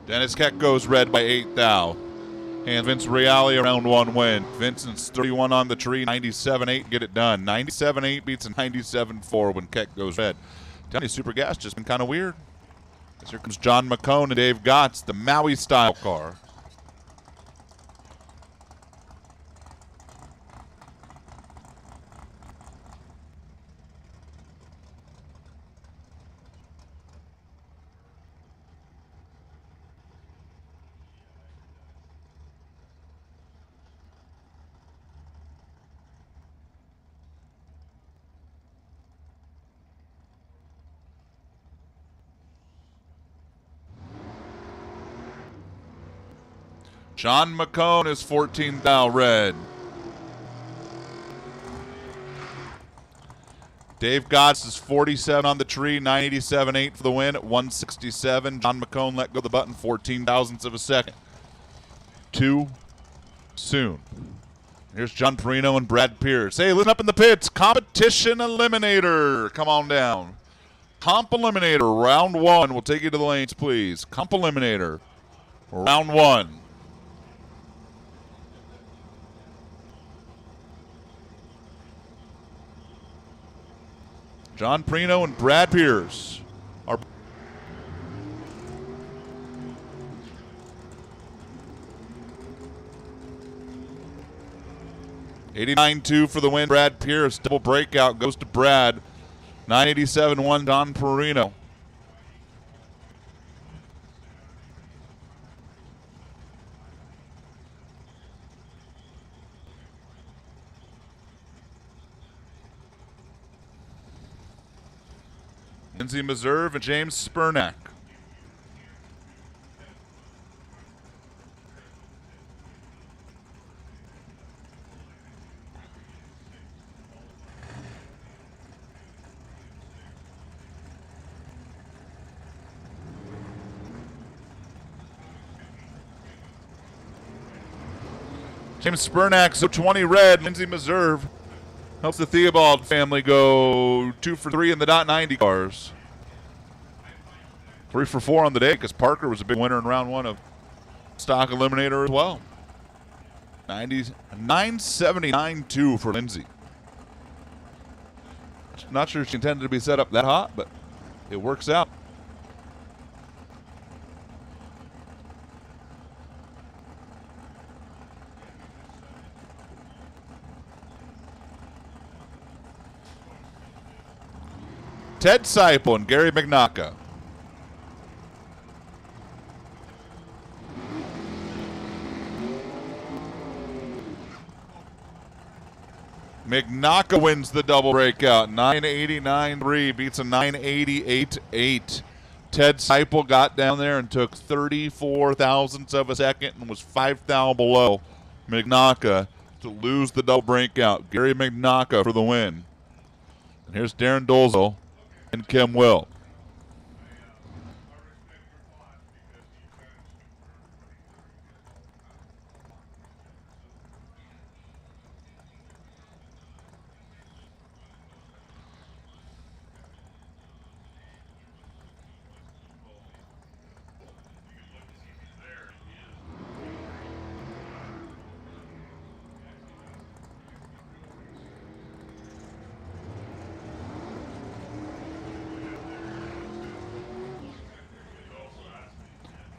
C: Dennis Keck goes red by 8 thou. And Vince Reale around 1 win. Vincent's 31 on the tree, 97.8 get it done. 97.8 beats a 97.4 when Keck goes red. Tell you, Super Gas just been kind of weird. Here comes John McCone and Dave Gotts, the Maui style car. John McCone is 14 thou red. Dave Gotts is 47 on the tree, 987.8 for the win at 167. John McCone let go of the button 14 thousandths of a second. Too soon. Here's John Perino and Brad Pierce. Hey, listen up in the pits. Competition Eliminator. Come on down. Comp Eliminator, round one. We'll take you to the lanes, please. Comp Eliminator, round one. John Perino and Brad Pierce are 89-2 for the win. Brad Pierce, double breakout goes to Brad. 987-1 Don Perino. Lindsey Meserve and James Spurnack. James Spurnack, so 20 red. Lindsey Meserve helps the Theobald family go 2 for 3 in the .90 cars. 3 for 4 on the day because Parker was a big winner in round one of Stock Eliminator as well. 979-2 for Lindsey. Not sure she intended to be set up that hot, but it works out. Ted Seipel and Gary McNaka. McNaka wins the double breakout. 989.3 beats a 988.8. Ted Seipel got down there and took 34 thousandths of a second and was 5 thou below McNaka to lose the double breakout. Gary McNaka for the win. And here's Darren Dolzo and Kim Will.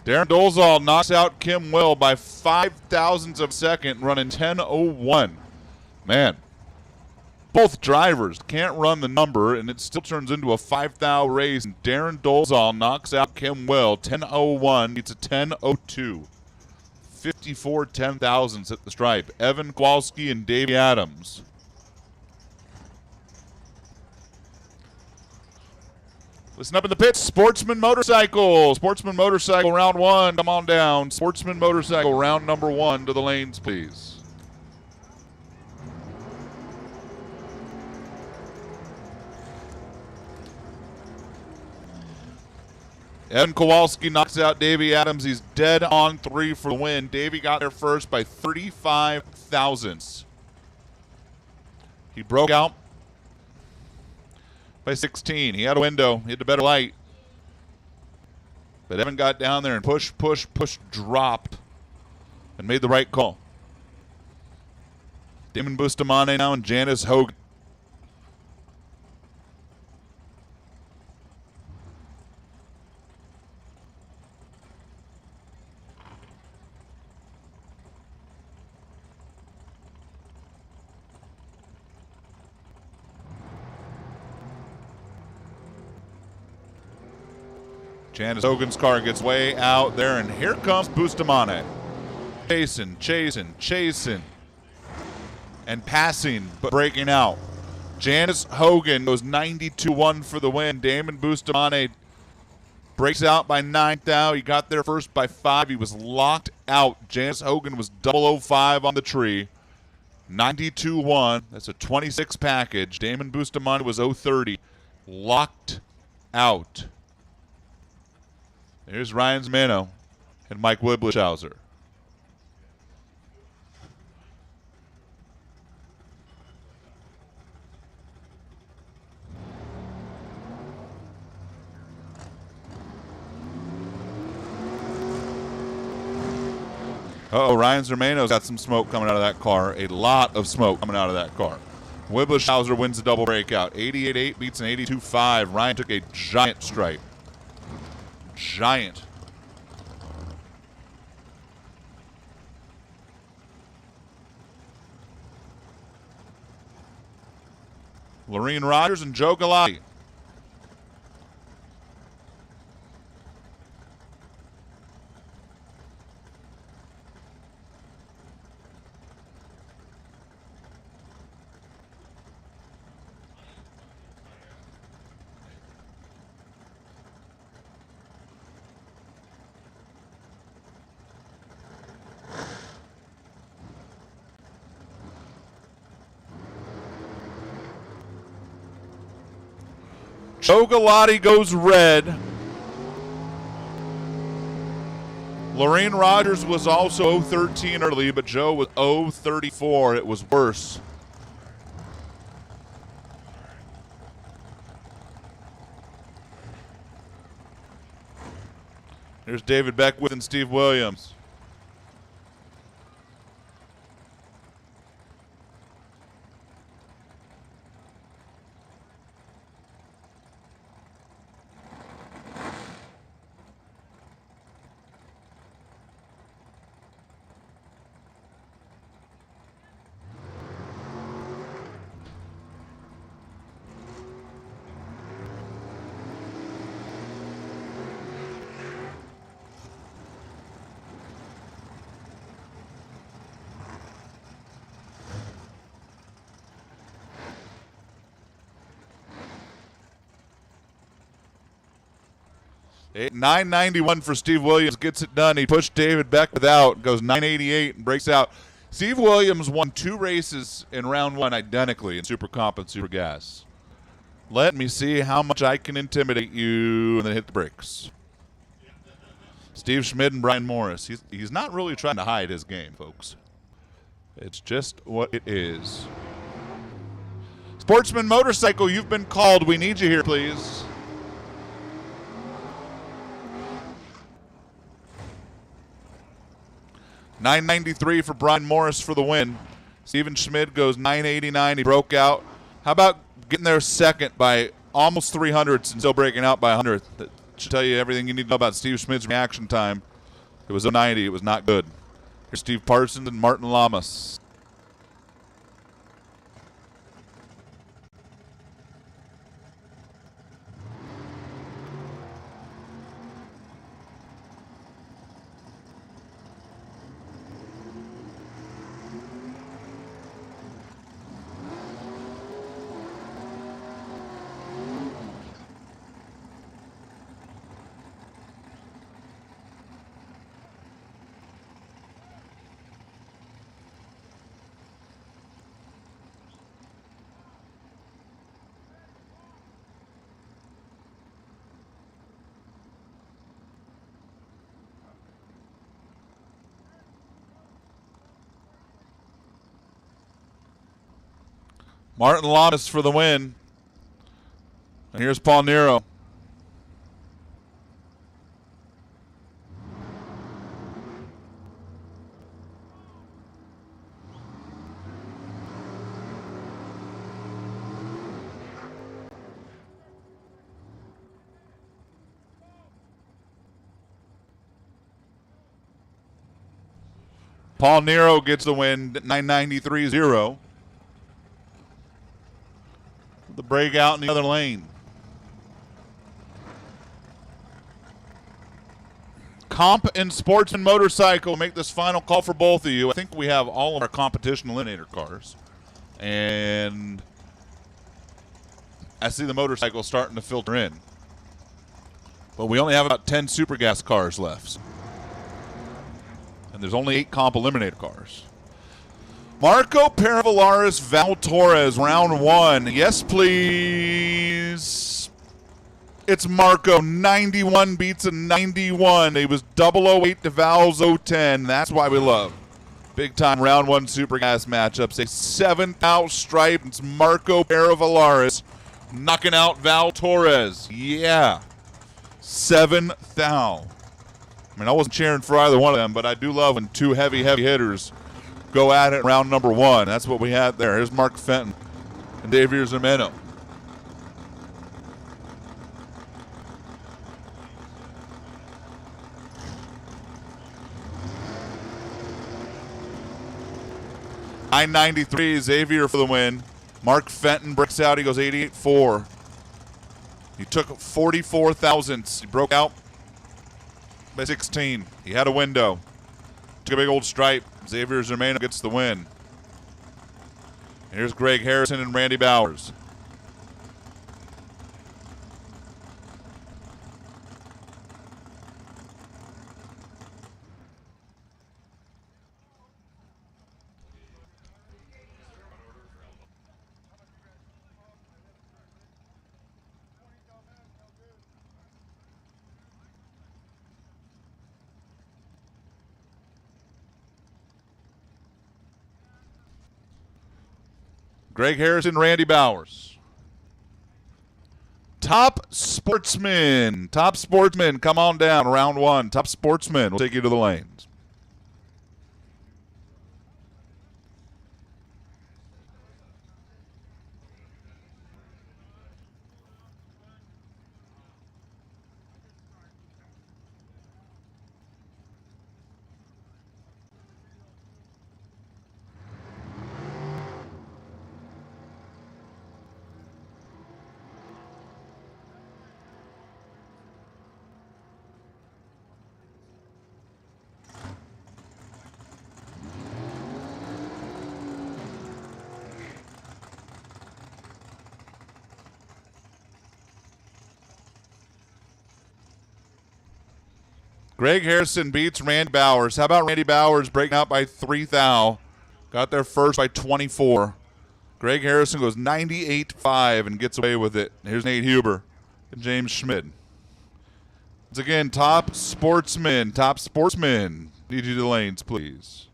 C: Darren Dolzall knocks out Kim Will by 5 thousandths of a second, running 10:01. Man, both drivers can't run the number, and it still turns into a 5 thou race. And Darren Dolzall knocks out Kim Will 10:01. It's a 10:02. 54 ten thousandths at the stripe. Evan Kowalski and Davey Adams. Listen up in the pits, Sportsman Motorcycle. Sportsman Motorcycle, round one. Come on down. Sportsman Motorcycle, round number one to the lanes, please. Evan Kowalski knocks out Davey Adams. He's dead on 3 for the win. Davey got there first by 35 thousandths. He broke out by 16. He had a window. He had the better light. But Evan got down there and push, dropped, and made the right call. Damon Bustamante now and Janice Hogan. Janice Hogan's car gets way out there, and here comes Bustamante. Chasing, and passing, but breaking out. Janice Hogan goes 92-1 for the win. Damon Bustamante breaks out by 9 thou. He got there first by 5. He was locked out. Janice Hogan was 005 on the tree. 92-1. That's a 26 package. Damon Bustamante was 030. Locked out. Here's Ryan Zmano and Mike Wiblishauser. Uh-oh, Ryan Zermano's got some smoke coming out of that car. A lot of smoke coming out of that car. Wiblischhauser wins the double breakout. 88.8 beats an 82.5. Ryan took a giant stripe. Giant. Lorene Rogers and Joe Galati. Joe Galati goes red. Lorene Rogers was also 0-13 early, but Joe was 0-34. It was worse. Here's David Beckwith and Steve Williams. $991 for Steve Williams. Gets it done. He pushed David Beckwith out. Goes $988 and breaks out. Steve Williams won 2 races in round 1 identically in Super Comp and Super Gas. Let me see how much I can intimidate you, and then hit the brakes. Steve Schmidt and Brian Morris. He's not really trying to hide his game, folks. It's just what it is. Sportsman Motorcycle, you've been called. We need you here, please. $993 for Brian Morris for the win. Steven Schmidt goes $989. He broke out. How about getting there second by almost 300s and still breaking out by 100th? That should tell you everything you need to know about Steve Schmidt's reaction time. It was a 90. It was not good. Here's Steve Parsons and Martin Lamas. Martin Lamas for the win. And here's Paul Nero. Paul Nero gets the win, 993-0. The breakout in the other lane. Comp and Sportsman Motorcycle make this final call for both of you. I think we have all of our competition eliminator cars. And I see the motorcycle starting to filter in. But we only have about 10 Super Gas cars left. And there's only 8 comp eliminator cars. Marco Peravalaris, Val Torres, round 1. Yes, please. It's Marco. 91 beats a 91. He was 008 to Val's 010. That's why we love big time round 1 Super Gas matchups. A 7th out stripe. It's Marco Peravalaris knocking out Val Torres. Yeah. 7th out. I mean, I wasn't cheering for either one of them, but I do love when two heavy hitters go at it in round number one. That's what we had there. Here's Mark Fenton and Xavier Zimeno. .993, Xavier for the win. Mark Fenton breaks out. He goes 88.4. He took 44 thousandths. He broke out by 16. He had a window. Took a big old stripe. Xavier Zimeno gets the win. And here's Greg Harrison and Randy Bowers. Greg Harrison, Randy Bowers. Top sportsman. Top sportsman, come on down. Round one. Top sportsman. We'll take you to the lanes. Greg Harrison beats Randy Bowers. How about Randy Bowers breaking out by 3 thou? Got there first by 24. Greg Harrison goes 98.5 and gets away with it. Here's Nate Huber and James Schmidt. Once again, top sportsman. Top sportsman. Need you to the lanes, please.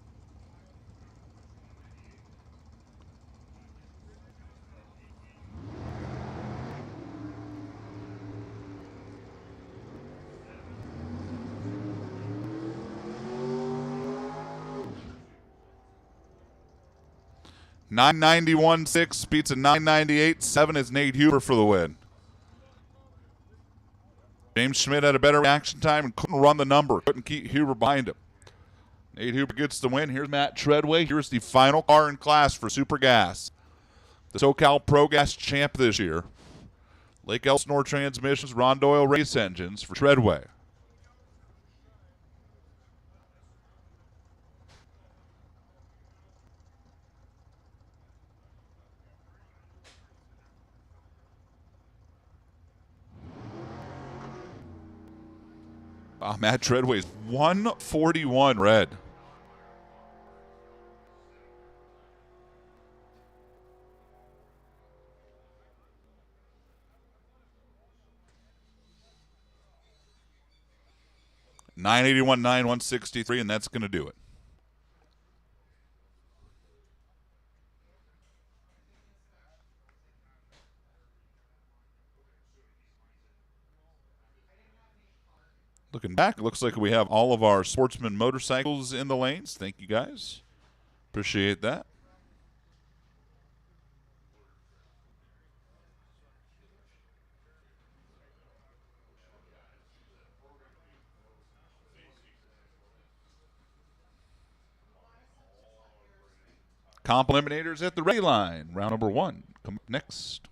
C: .991.6 beats a .998.7 is Nate Huber for the win. James Schmidt had a better reaction time and couldn't run the number. Couldn't keep Huber behind him. Nate Huber gets the win. Here's Matt Treadway. Here's the final car in class for Super Gas. The SoCal Pro Gas champ this year. Lake Elsinore Transmissions, Ron Doyle Race Engines for Treadway. Matt Treadway's 141 red. .981.9 163, and that's going to do it. Looking back, it looks like we have all of our Sportsman motorcycles in the lanes. Thank you, guys. Appreciate that. Comp eliminators at the ready line. Round number one. Come up next.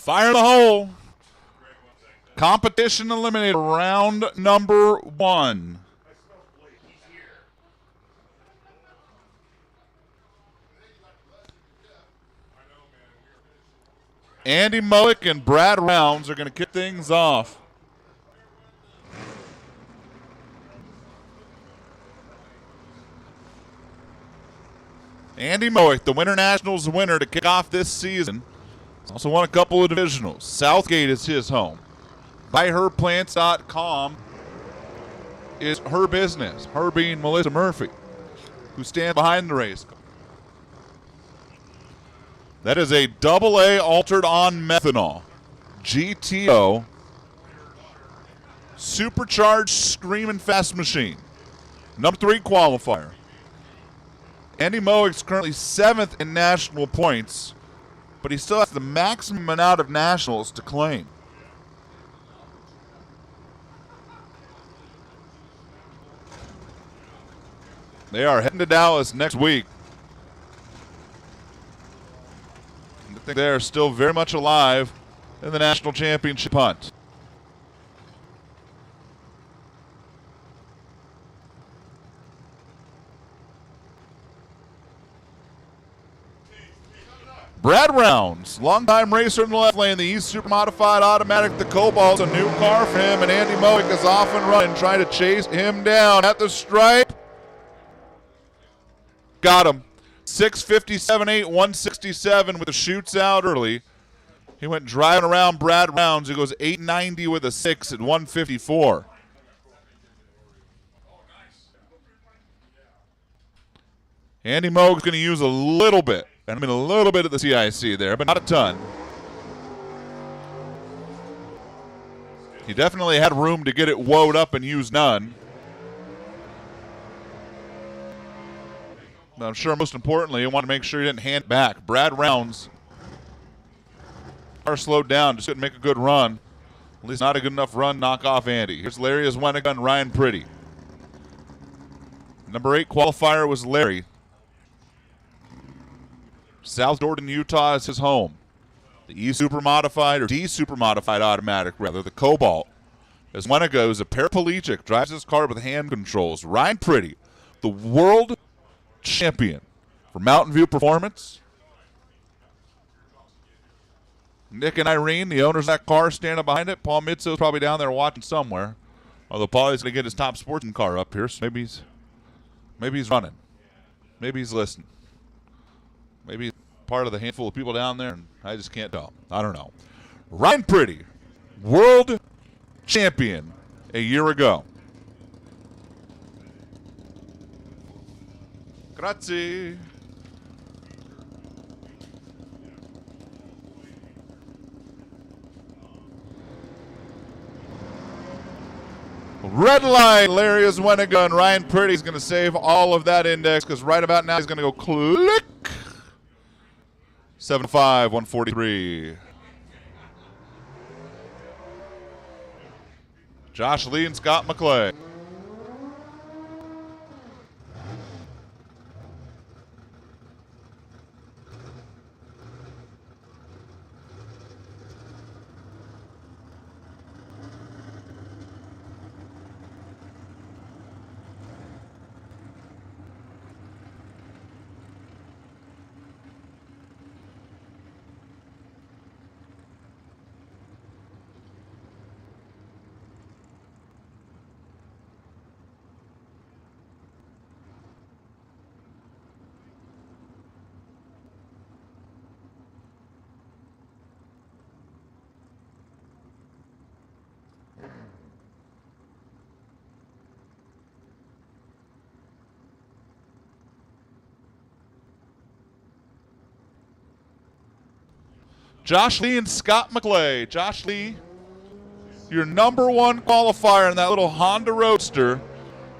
C: Fire in the hole. Competition eliminated. Round number 1. Andy Mowick and Brad Rounds are going to kick things off. Andy Mowick, the Winter Nationals winner to kick off this season. He's also won a couple of divisionals. Southgate is his home. BuyHerPlants.com is her business. Her being Melissa Murphy, who stands behind the race car. That is a AA altered on methanol GTO supercharged screaming fast machine. Number 3 qualifier. Andy Mowick's currently 7th in national points, but he still has the maximum amount of nationals to claim. They are heading to Dallas next week. I think they are still very much alive in the national championship hunt. Brad Rounds, longtime racer in the left lane, the East Super Modified Automatic, the Cobalt's a new car for him, and Andy Mowick is off and running, trying to chase him down at the stripe. Got him. 6:57.8, 167 with the shoots out early. He went driving around Brad Rounds. He goes 890 with a 6 at 154. Andy Mowick's going to use a little bit. I mean, a little bit of the CIC there, but not a ton. He definitely had room to get it woed up and use none. But I'm sure most importantly, he wanted to make sure he didn't hand it back. Brad Rounds, car slowed down, just couldn't make a good run. At least not a good enough run, knock off Andy. Here's Larry Asweniga, Ryan Pretty. Number 8 qualifier was Larry. South Jordan, Utah is his home. The E Super Modified, or D Super Modified Automatic, rather, the Cobalt. Asweniga is a paraplegic, drives his car with hand controls. Ryan Pretty, the world champion for Mountain View Performance. Nick and Irene, the owners of that car, standing behind it. Paul Mitzo's probably down there watching somewhere. Although Paulie's going to get his top sporting car up here, so maybe he's running. Maybe he's listening. Maybe he's part of the handful of people down there, and I just can't tell. I don't know. Ryan Pretty, world champion a year ago. Grazie. Red light, Larry Asweniga, and Ryan Pretty's going to save all of that index because right about now he's going to go click. 7-5, 143. Josh Lee and Scott McClay. Josh Lee and Scott McClay. Josh Lee, your number 1 qualifier in that little Honda Roadster.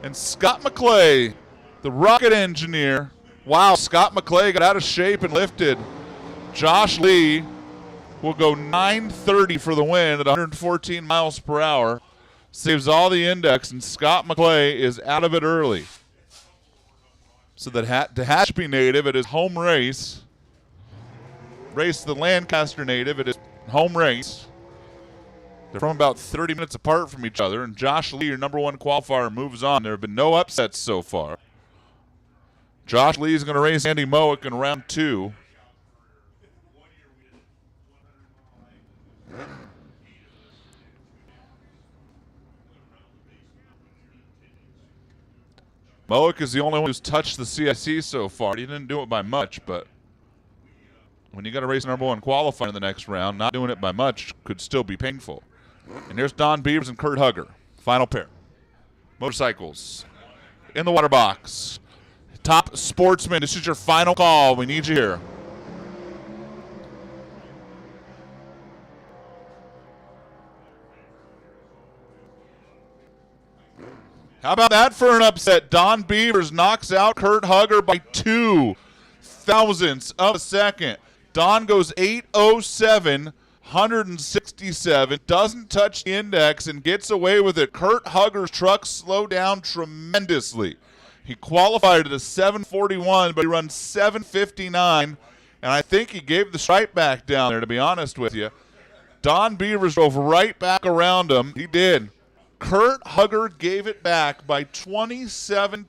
C: And Scott McClay, the rocket engineer. Wow, Scott McClay got out of shape and lifted. Josh Lee will go 930 for the win at 114 miles per hour. Saves all the index, and Scott McClay is out of it early. So that Tehachapi native at his home race, the Lancaster native at his home race. They're from about 30 minutes apart from each other, and Josh Lee, your number one qualifier, moves on. There have been no upsets so far. Josh Lee is going to race Andy Mowick in round 2. Mowick is the only one who's touched the CIC so far. He didn't do it by much, but when you got to race number one qualifier in the next round, not doing it by much could still be painful. And here's Don Beavers and Kurt Hugger. Final pair. Motorcycles in the water box. Top sportsman, this is your final call. We need you here. How about that for an upset? Don Beavers knocks out Kurt Hugger by 2 thousandths of a second. Don goes 8:07, 167, doesn't touch the index and gets away with it. Kurt Hugger's truck slowed down tremendously. He qualified at a 7:41, but he runs 7:59, and I think he gave the stripe back down there, to be honest with you. Don Beavers drove right back around him. He did. Kurt Hugger gave it back by 27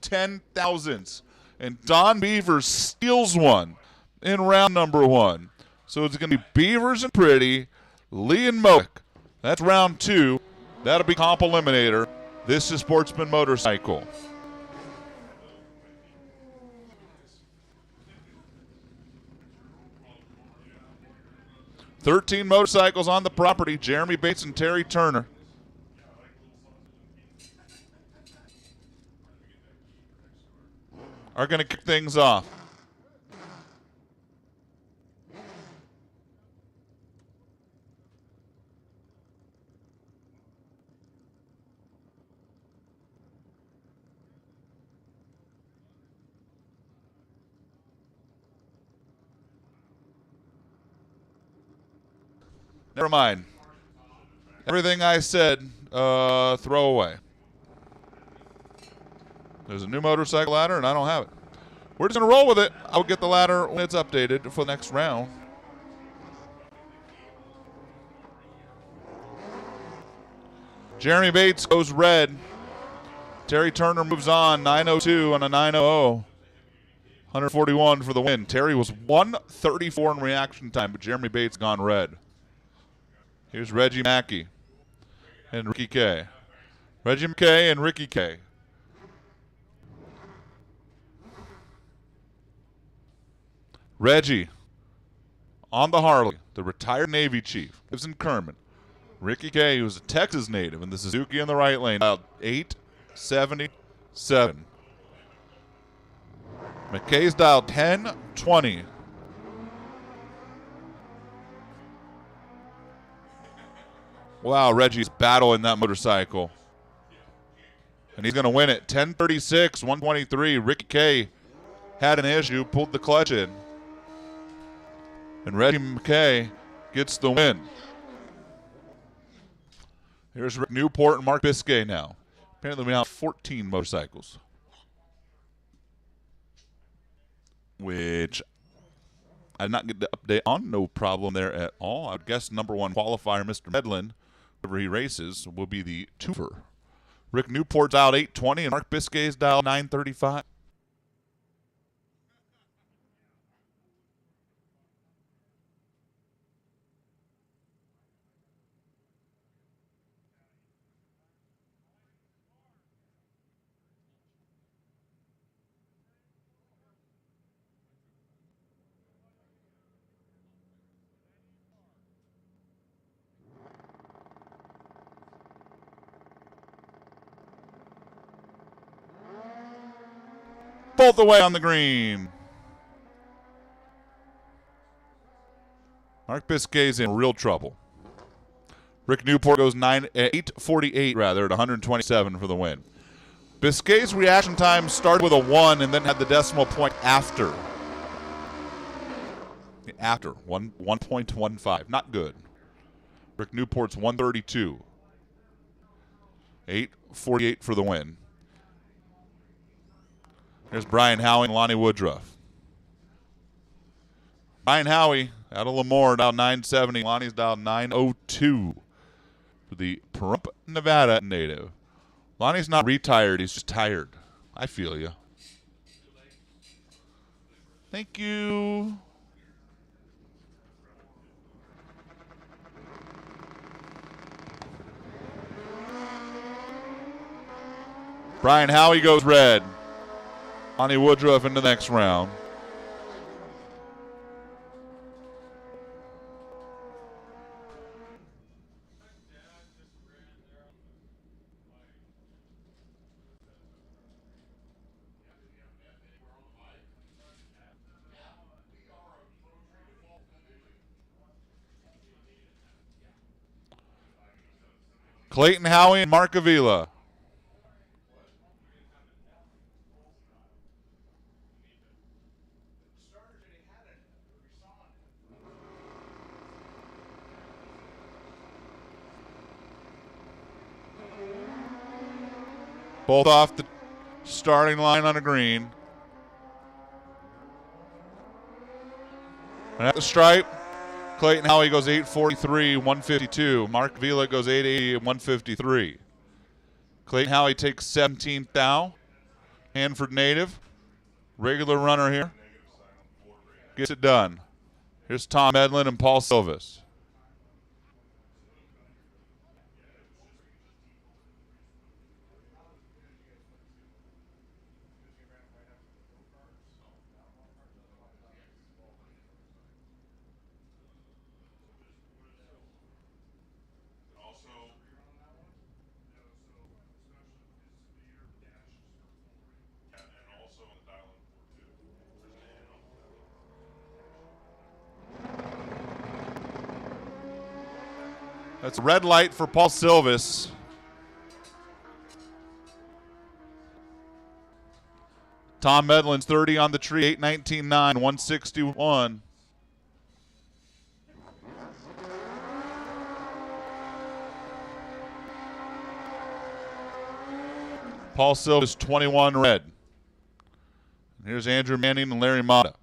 C: thousandths, and Don Beavers steals one in round number 1. So it's going to be Beavers and Pretty, Lee and Mowick. That's round 2. That'll be comp eliminator. This is Sportsman Motorcycle. "13 motorcycles on the property. Jeremy Bates and Terry Turner. Are going to kick things off. Never mind. Everything I said, throw away. There's a new motorcycle ladder, and I don't have it. We're just going to roll with it. I'll get the ladder when it's updated for the next round. Jeremy Bates goes red. Terry Turner moves on, 9:02 and a 9:00. 141 for the win. Terry was 1:34 in reaction time, but Jeremy Bates gone red. Here's Reggie Mackey and Ricky K. Reggie McKay and Ricky K. Reggie on the Harley, the retired Navy chief, lives in Kerman. Ricky K, who's a Texas native, in the Suzuki in the right lane, dialed 877. McKay's dialed 1020. Wow, Reggie's battling that motorcycle. And he's going to win it. 1036, 123. Ricky K had an issue, pulled the clutch in. And Reggie McKay gets the win. Here's Rick Newport and Mark Biscay now. Apparently we now have 14 motorcycles. Which I did not get the update on. No problem there at all. I would guess number one qualifier, Mr. Medlin, wherever he races, will be the twofer. Rick Newport's dialed 820 and Mark Biscay's dialed 935. Both the way on the green. Mark Biscay's in real trouble. Rick Newport goes 848 rather at 127 for the win. Biscay's reaction time started with a 1 and then had the decimal point after. After 1.15. Not good. Rick Newport's 132. 848 for the win. There's Brian Howing, Lonnie Woodruff. Ryan Howie out of Lemoore, down 970. Lonnie's down 902 for the Pahrump, Nevada native. Lonnie's not retired. He's just tired. I feel you. Thank you. Brian Howie goes red. Lonnie Woodruff into the next round. Clayton Howie and Mark Avila. Both off the starting line on a green. And at the stripe, Clayton Howie goes 843, 152. Mark Avila goes 880 and 153. Clayton Howie takes 17th thou. Hanford native. Regular runner here. Gets it done. Here's Tom Edlin and Paul Silvis. That's a red light for Paul Silvis. Tom Medlin's 30 on the tree, 819.9, 161. Paul Silvis, 21 red. And here's Andrew Manning and Larry Mata.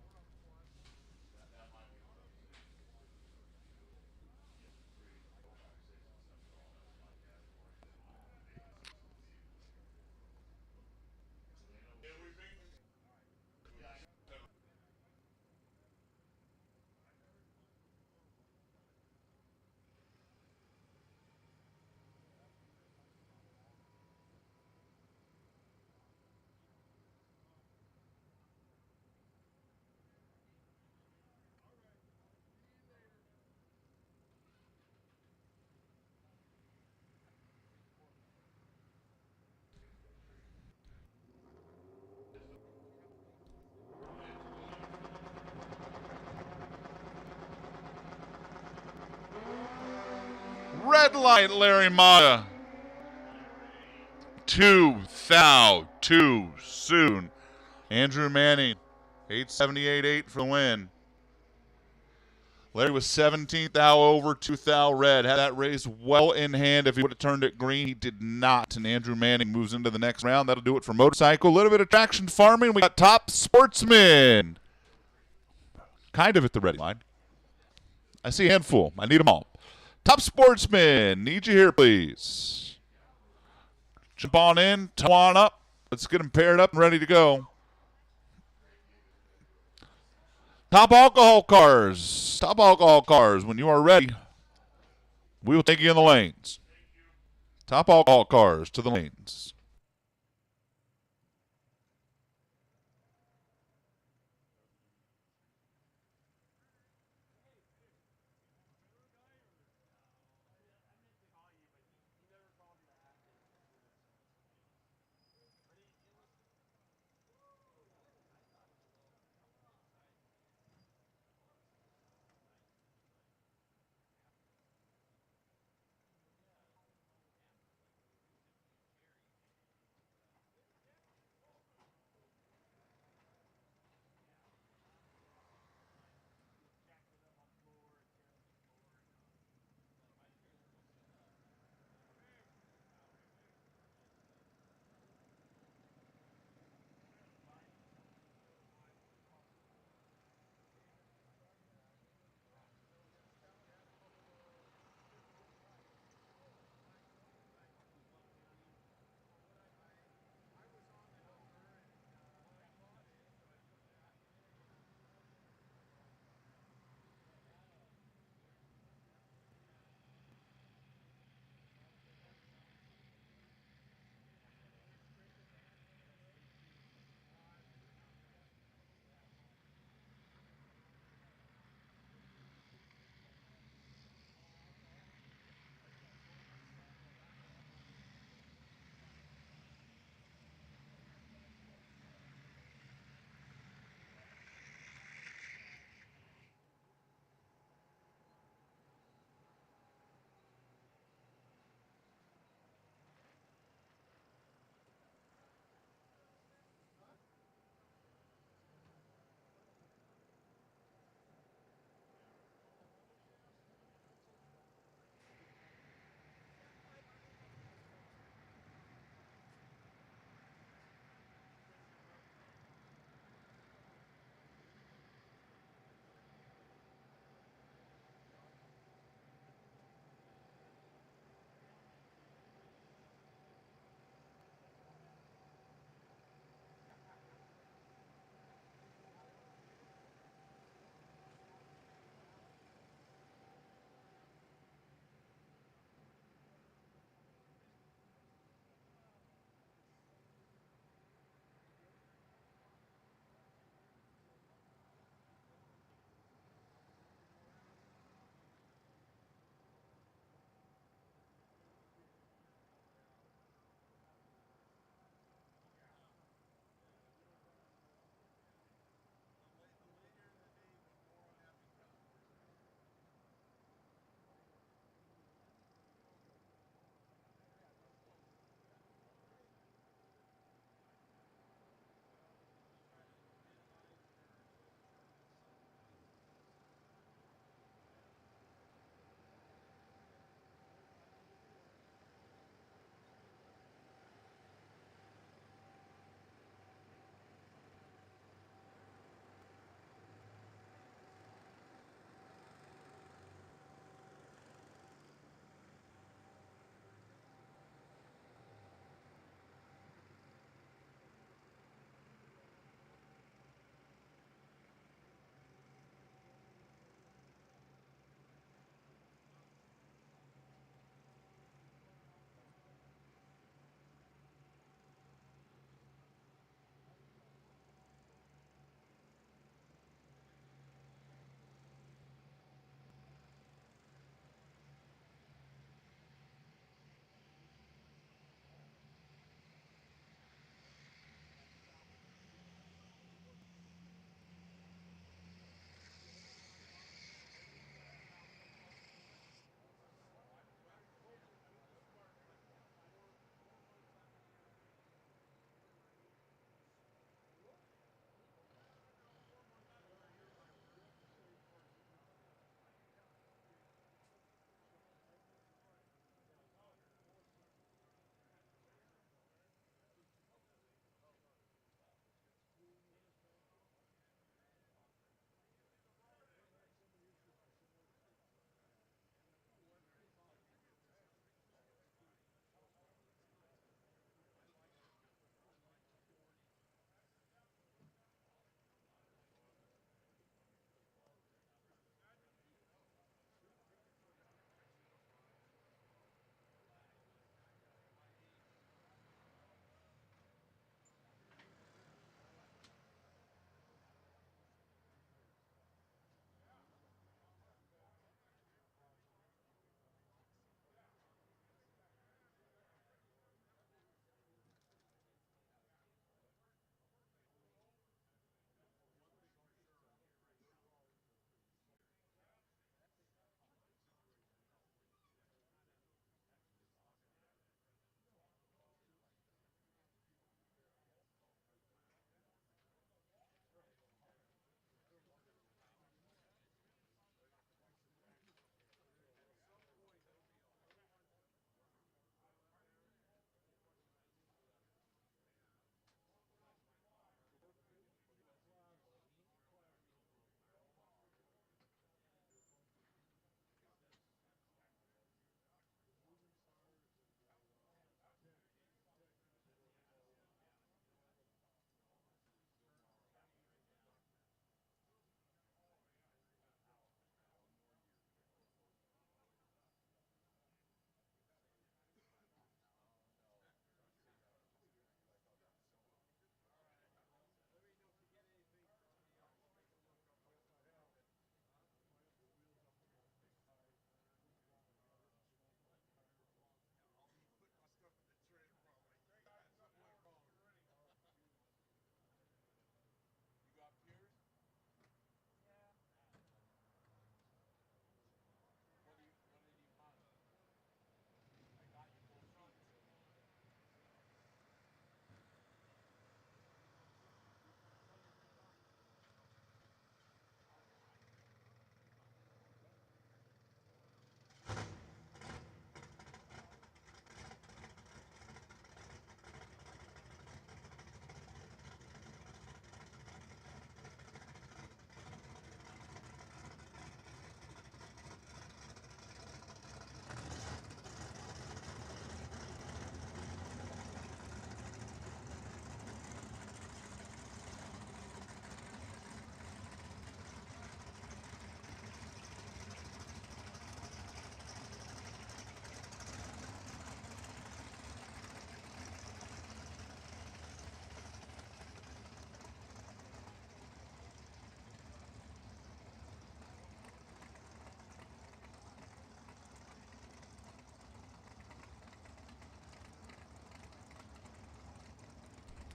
C: Red light, Larry Mata. Too soon. Andrew Manning, 878.8 for the win. Larry was 17th thou over, 2 thou red. Had that race well in hand if he would have turned it green. He did not, and Andrew Manning moves into the next round. That'll do it for motorcycle. A little bit of traction farming. We got Top Sportsman. Kind of at the ready line. I see a handful. I need them all. Top Sportsman, need you here, please. Jump on in, toe on up. Let's get them paired up and ready to go. Top Alcohol Cars. Top Alcohol Cars, when you are ready, we will take you in the lanes. Top Alcohol Cars to the lanes.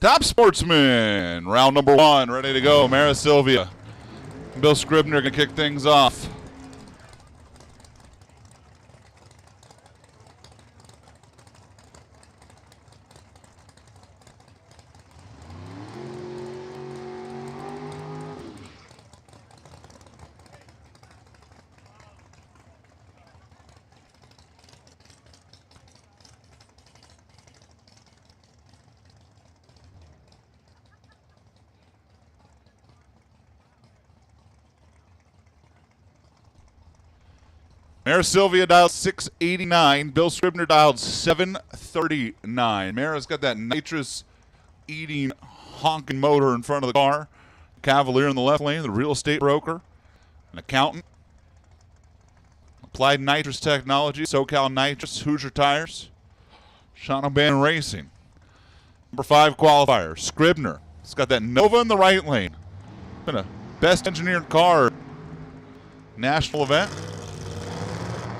C: Top Sportsman, round number 1, ready to go. Mara Sylvia. Bill Scribner going to kick things off. Mara Sylvia dialed 689. Bill Scribner dialed 739. Mara's got that nitrous-eating, honking motor in front of the car. Cavalier in the left lane, the real estate broker, an accountant. Applied Nitrous Technology, SoCal Nitrous, Hoosier Tires, Sean O'Bannon Racing. Number 5 qualifier, Scribner. It's got that Nova in the right lane. Been a best engineered car national event.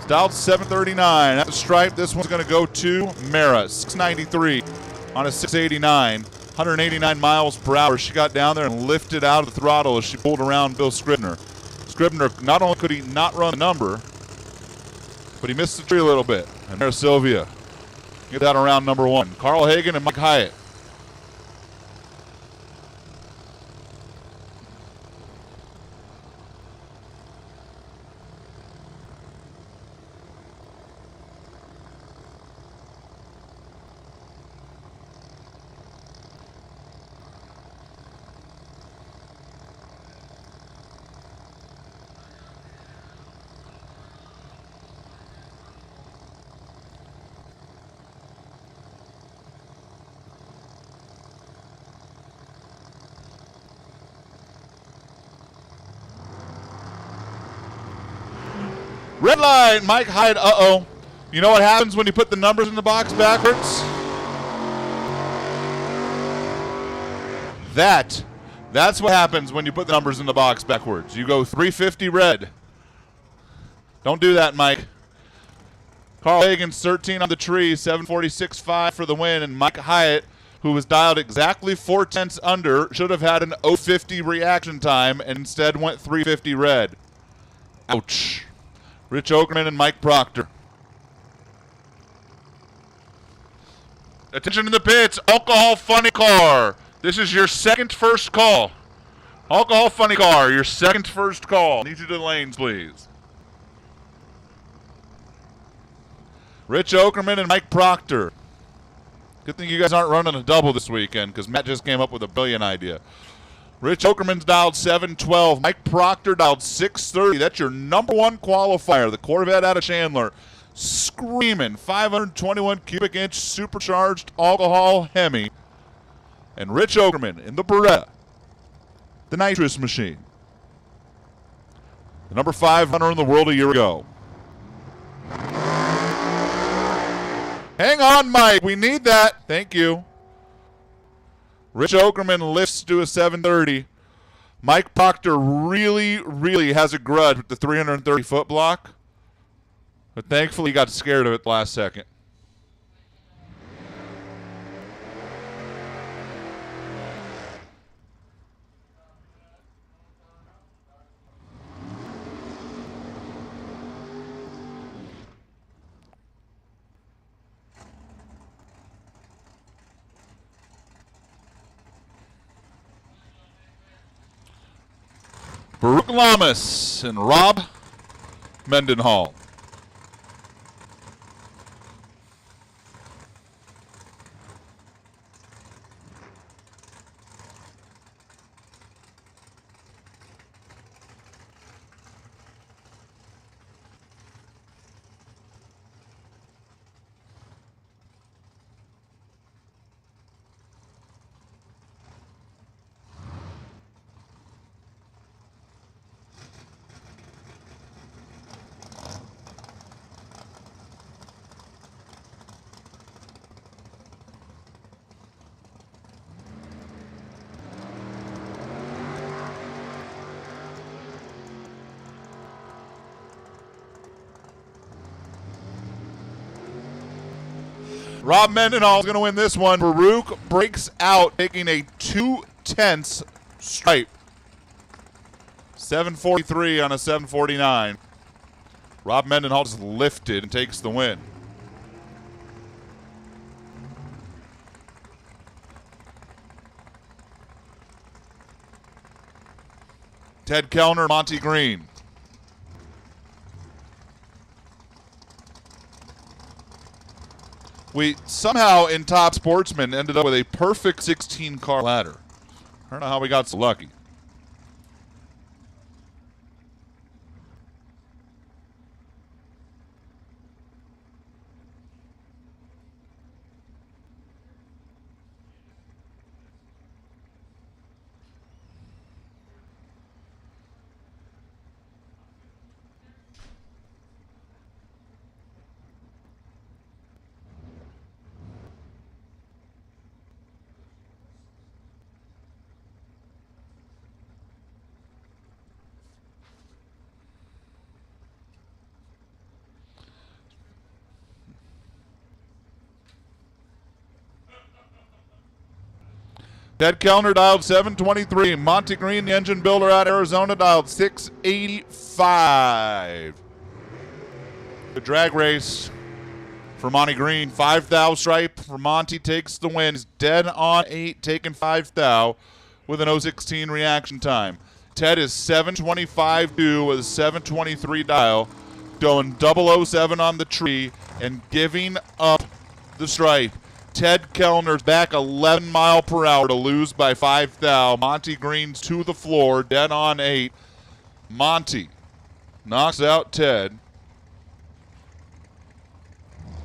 C: Dialed 739 at the stripe. This one's going to go to Mara. 693 on a 689. 189 miles per hour. She got down there and lifted out of the throttle as she pulled around Bill Scribner. Scribner, not only could he not run the number, but he missed the tree a little bit. And Mara Sylvia get that around number 1. Carl Hagan and Mike Hyatt. Red line, Mike Hyde, uh-oh. You know what happens when you put the numbers in the box backwards? That's what happens when you put the numbers in the box backwards. You go 350 red. Don't do that, Mike. Carl Hagan's 13 on the tree, 746.5 for the win, and Mike Hyatt, who was dialed exactly 4/10 under, should have had an 050 reaction time and instead went 350 red. Ouch. Rich Okerman and Mike Proctor. Attention in the pits. Alcohol funny car. This is your second first call. Alcohol funny car, your second first call. Need you to the lanes, please. Rich Okerman and Mike Proctor. Good thing you guys aren't running a double this weekend because Matt just came up with a brilliant idea. Rich Okerman's dialed 712. Mike Proctor dialed 630. That's your number 1 qualifier. The Corvette out of Chandler. Screaming 521 cubic inch supercharged alcohol Hemi. And Rich Okerman in the Beretta. The nitrous machine. The number 5 hunter in the world a year ago. Hang on, Mike. We need that. Thank you. Rich Okerman lifts to a 730. Mike Proctor really has a grudge with the 330-foot block. But thankfully he got scared of it last second. Baruch Lamas and Rob Mendenhall. Rob Mendenhall is going to win this one. Baruch breaks out, taking a 2/10 stripe. 7:43 on a 7:49. Rob Mendenhall just lifted and takes the win. Ted Kellner, Monty Green. We somehow in Top Sportsman ended up with a perfect 16-car ladder. I don't know how we got so lucky. Ted Kellner dialed 723. Monty Green, the engine builder out of Arizona, dialed 685. The drag race for Monty Green. 5 thou stripe for Monty takes the win. He's dead on 8, taking 5 thou with an 016 reaction time. Ted is 725-2 with a 723 dial, going 007 on the tree and giving up the stripe. Ted Kellner's back 11 mile per hour to lose by 5 thou. Monty Green's to the floor, dead on 8. Monty knocks out Ted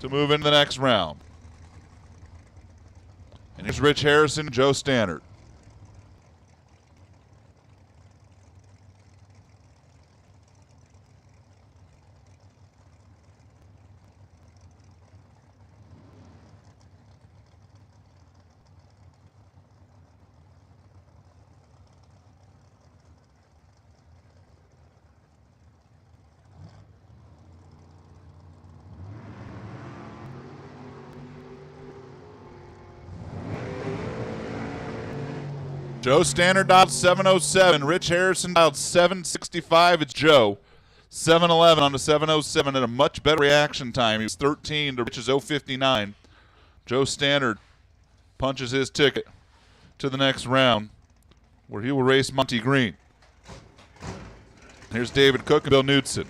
C: to move into the next round. And here's Rich Harrison, Joe Stannard. Joe Stannard dialed 707. Rich Harrison dialed 765. It's Joe. 711 on the 707 at a much better reaction time. He was 13 to Rich's 059. Joe Stannard punches his ticket to the next round where he will race Monty Green. Here's David Cook and Bill Knudsen.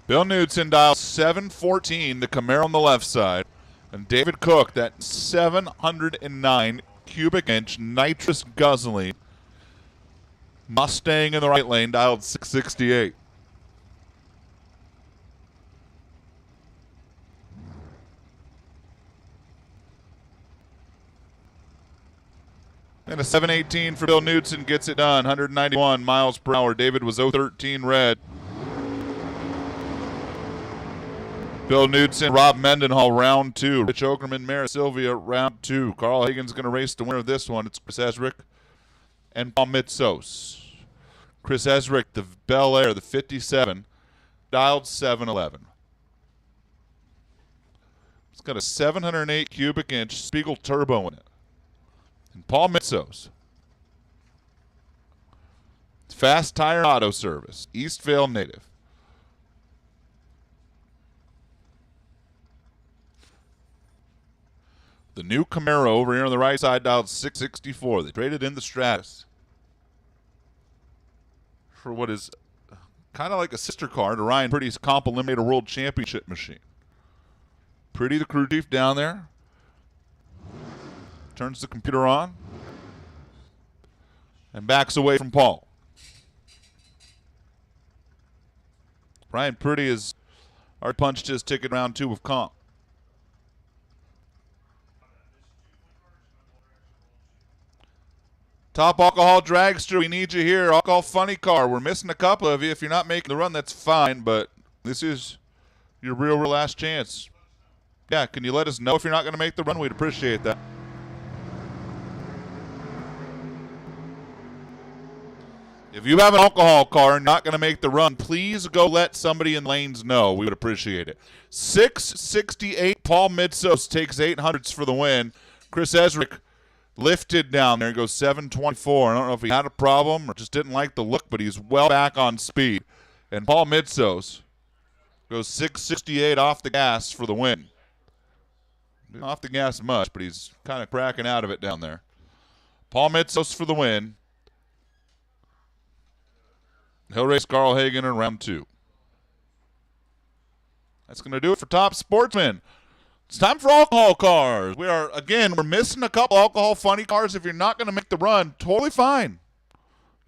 C: Bill Knudsen dialed 714, the Camaro on the left side. And David Cook, that 709 cubic inch nitrous guzzling Mustang in the right lane, dialed 668. And a 718 for Bill Knudsen gets it done, 191 miles per hour. David was 013 red. Bill Knudsen, Rob Mendenhall, round 2. Rich Okerman, Mara Sylvia, round 2. Carl Hagen's going to race the winner of this one. It's Chris Esrick and Paul Mitsos. Chris Esrick, the Bel Air, the 57, dialed 711. It's got a 708 cubic inch Spiegel turbo in it. And Paul Mitsos. Fast Tire Auto Service, Eastvale native. The new Camaro over here on the right side dialed 664. They traded in the Stratus for what is kind of like a sister car to Ryan Pretty's Comp Eliminator World Championship machine. Pretty, the crew chief down there, turns the computer on and backs away from Paul. Ryan Pretty has already punched his ticket round 2 of Comp. Top Alcohol Dragster, we need you here. Alcohol Funny Car, we're missing a couple of you. If you're not making the run, that's fine, but this is your real last chance. Yeah, can you let us know if you're not going to make the run? We'd appreciate that. If you have an alcohol car and not going to make the run, please go let somebody in lanes know. We would appreciate it. 668, Paul Mitsos takes 800s for the win. Chris Ezrick lifted down there and goes 724. I don't know if he had a problem or just didn't like the look, but he's well back on speed. And Paul Mitsos goes 668 off the gas for the win. Not off the gas much, but he's kind of cracking out of it down there. Paul Mitsos for the win. He'll race Carl Hagen in round 2. That's going to do it for Top Sportsman. It's time for alcohol cars. We're missing a couple alcohol funny cars. If you're not going to make the run, totally fine.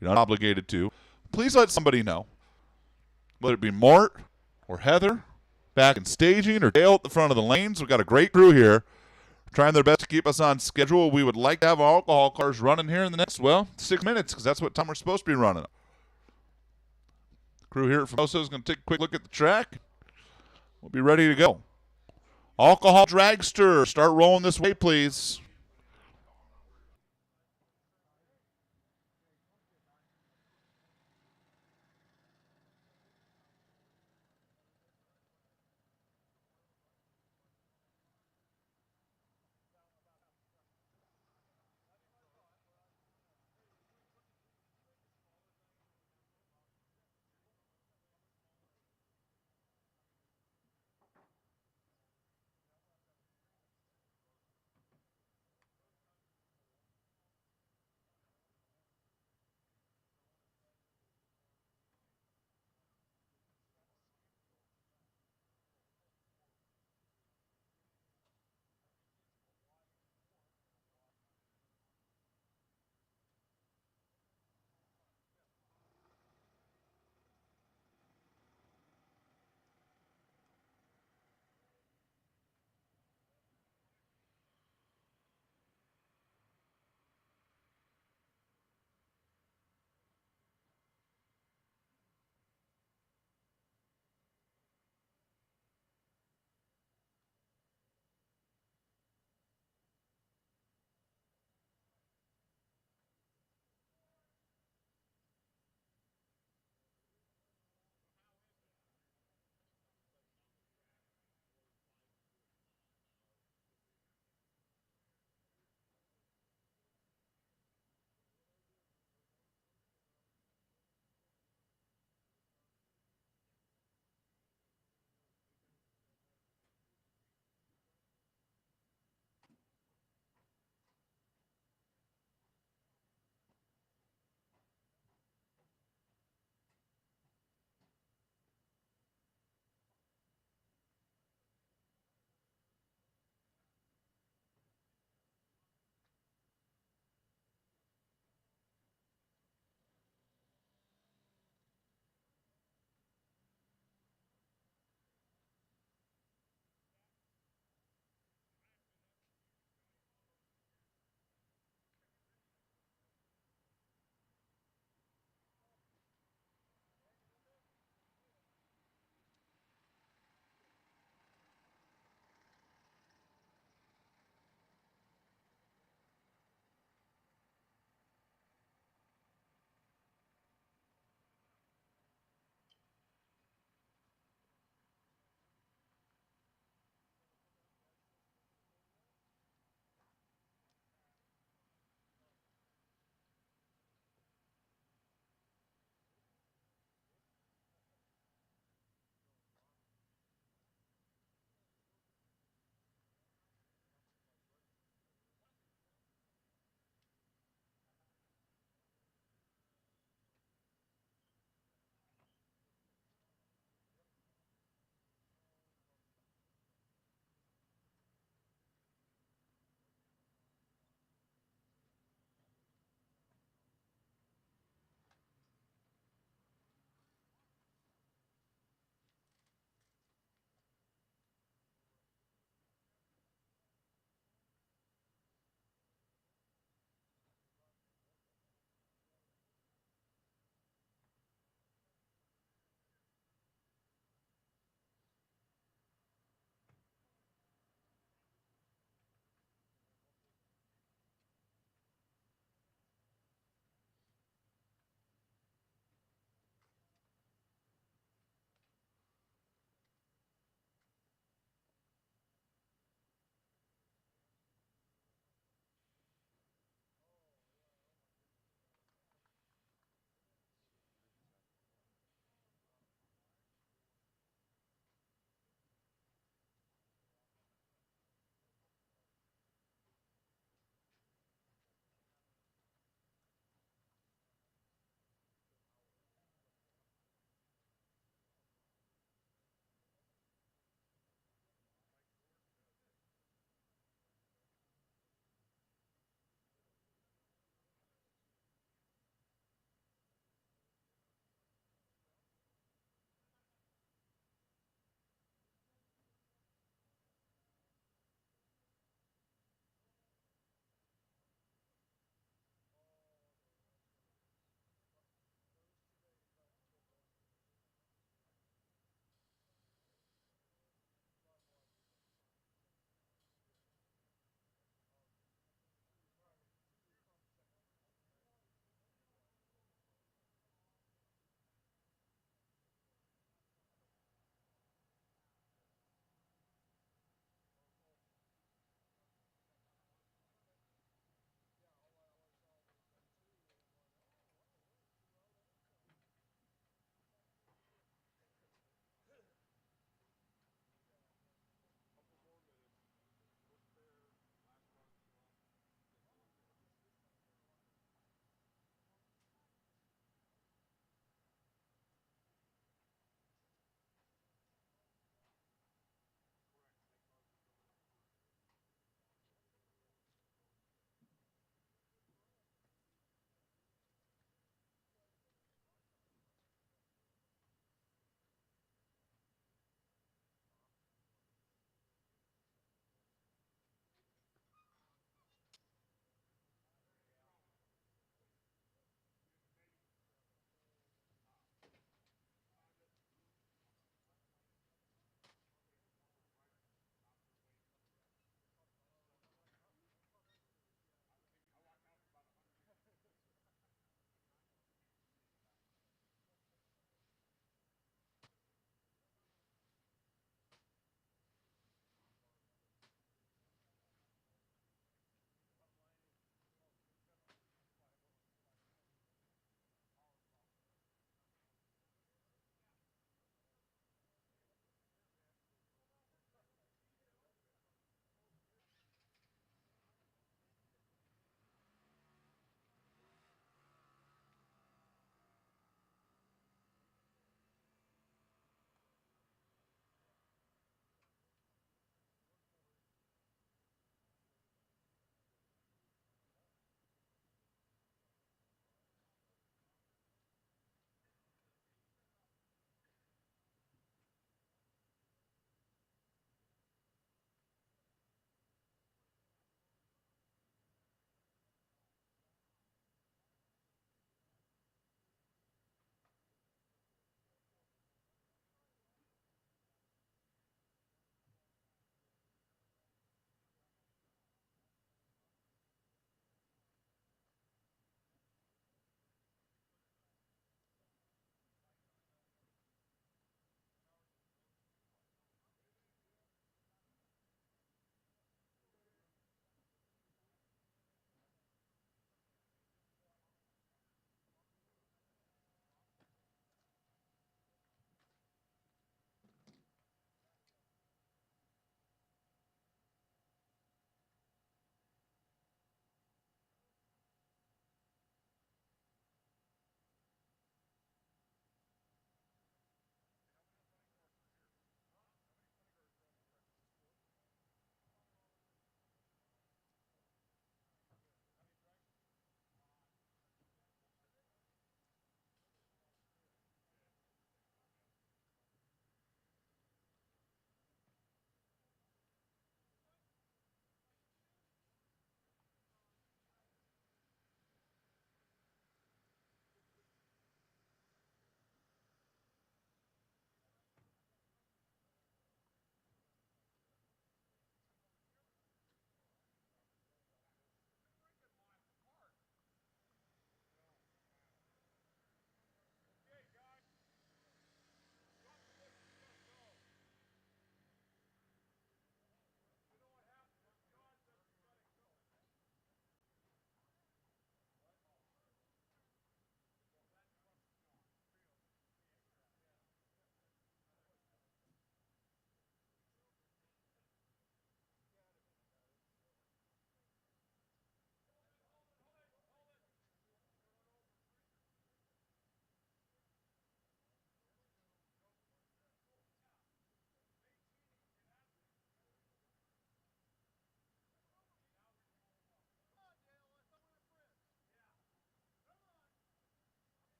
C: You're not obligated to. Please let somebody know. Whether it be Mort or Heather back in staging or Dale at the front of the lanes. We've got a great crew here trying their best to keep us on schedule. We would like to have our alcohol cars running here in the next, 6 minutes because that's what time we're supposed to be running. Crew here at Formosa is going to take a quick look at the track. We'll be ready to go. Alcohol Dragster, start rolling this way, please.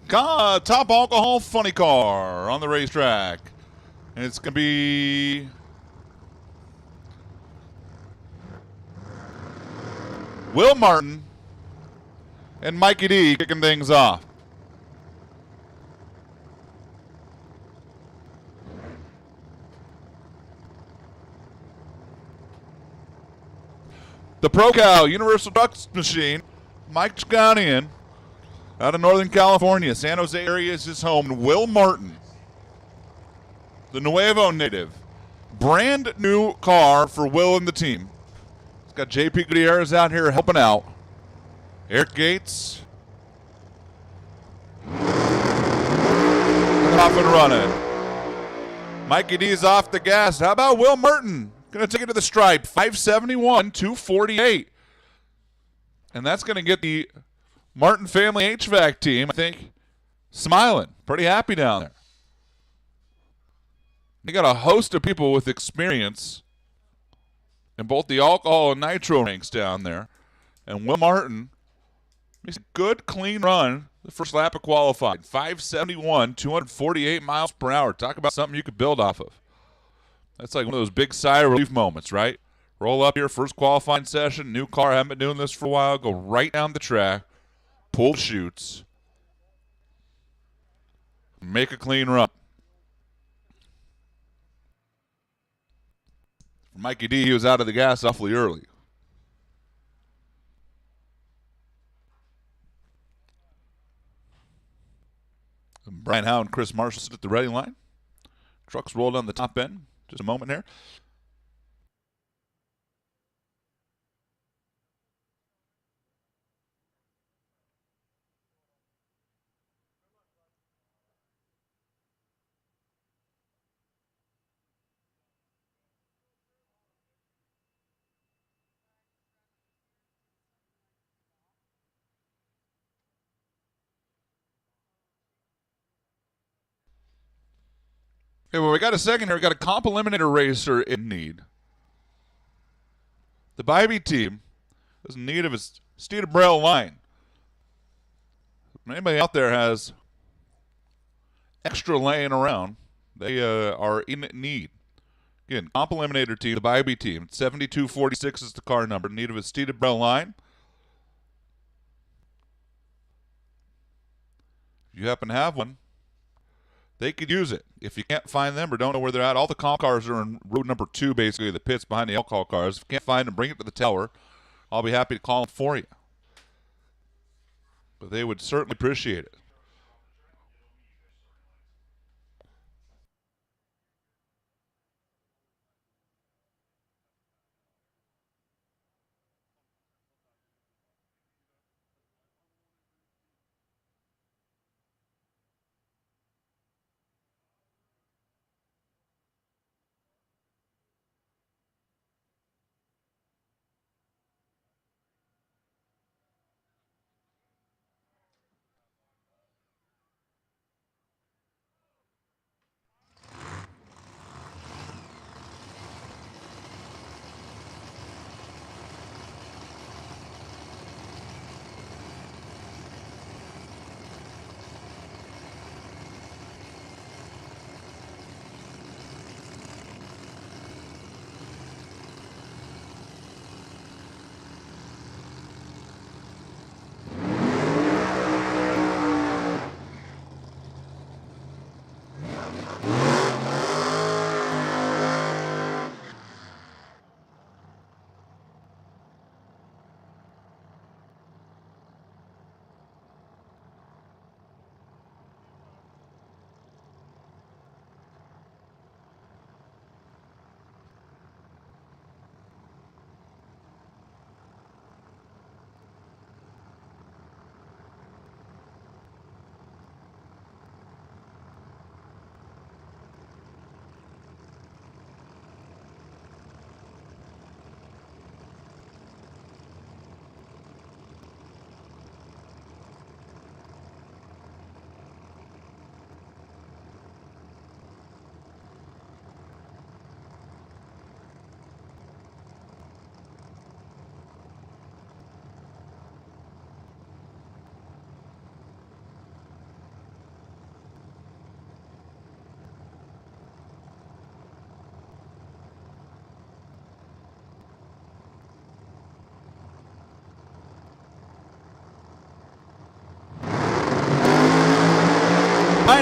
C: Top alcohol funny car on the racetrack. And it's going to be Will Martin and Mikey D kicking things off. The ProCal Universal Trucks Machine, Mike Chganian, out of Northern California. San Jose area is his home. Will Martin, the Nuevo native. Brand new car for Will and the team. He's got JP Gutierrez out here helping out. Eric Gates. Off and running. Mikey D's off the gas. How about Will Martin? Going to take it to the stripe. 571, 248. And that's going to get the Martin family HVAC team, I think, smiling. Pretty happy down there. They got a host of people with experience in both the alcohol and nitro ranks down there. And Will Martin makes a good, clean run the first lap of qualifying. 571, 248 miles per hour. Talk about something you could build off of. That's like one of those big sigh of relief moments, right? Roll up here, first qualifying session, new car, haven't been doing this for a while, go right down the track, pull the chutes, make a clean run. For Mikey D, he was out of the gas awfully early. And Brian Howe and Chris Marshall sit at the ready line. Trucks rolled on the top end. Just a moment here. Okay, well, we got a second here. We got a comp eliminator racer in need. The Bybee team is in need of a Steed Braille line. If anybody out there has extra laying around, they are in need. Again, comp eliminator team, the Bybee team. 7246 is the car number. In need of a Steed Braille line. If you happen to have one, they could use it. If you can't find them or don't know where they're at, all the comp cars are in road number 2, basically, the pits behind the alcohol cars. If you can't find them, bring it to the tower. I'll be happy to call them for you. But they would certainly appreciate it.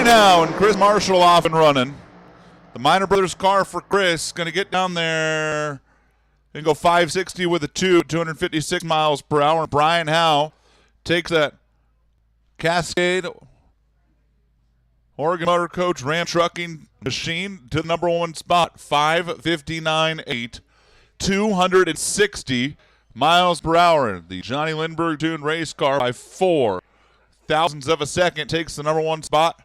C: Brian Howe and Chris Marshall off and running. The Minor Brothers car for Chris going to get down there and go 560 with a 256 miles per hour. Brian Howe takes that Cascade Oregon Motor Coach Ram Trucking machine to the number one spot, 5:59.8, 260 miles per hour. The Johnny Lindbergh tuned race car by 4 thousandths of a second takes the number one spot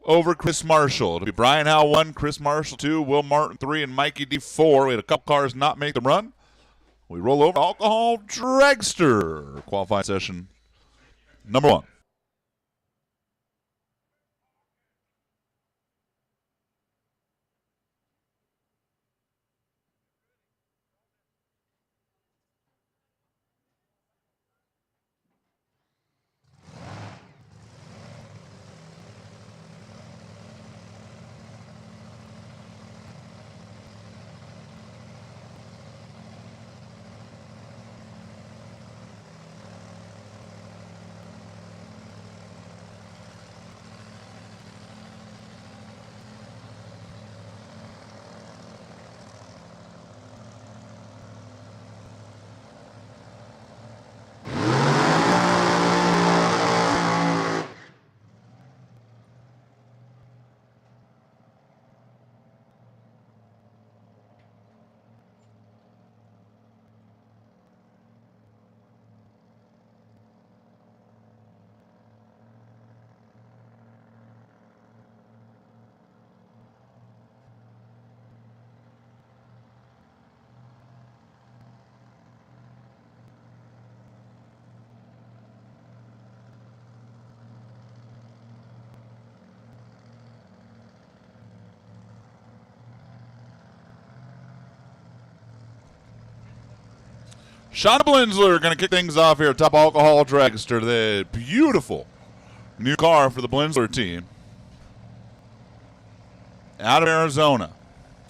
C: over Chris Marshall. It'll be Brian Howe 1, Chris Marshall 2, Will Martin 3, and Mikey D 4. We had a couple cars not make the run. We roll over Alcohol Dragster qualifying session number 1. Shauna Blinzler going to kick things off here at Top Alcohol Dragster. The beautiful new car for the Blinzler team. Out of Arizona.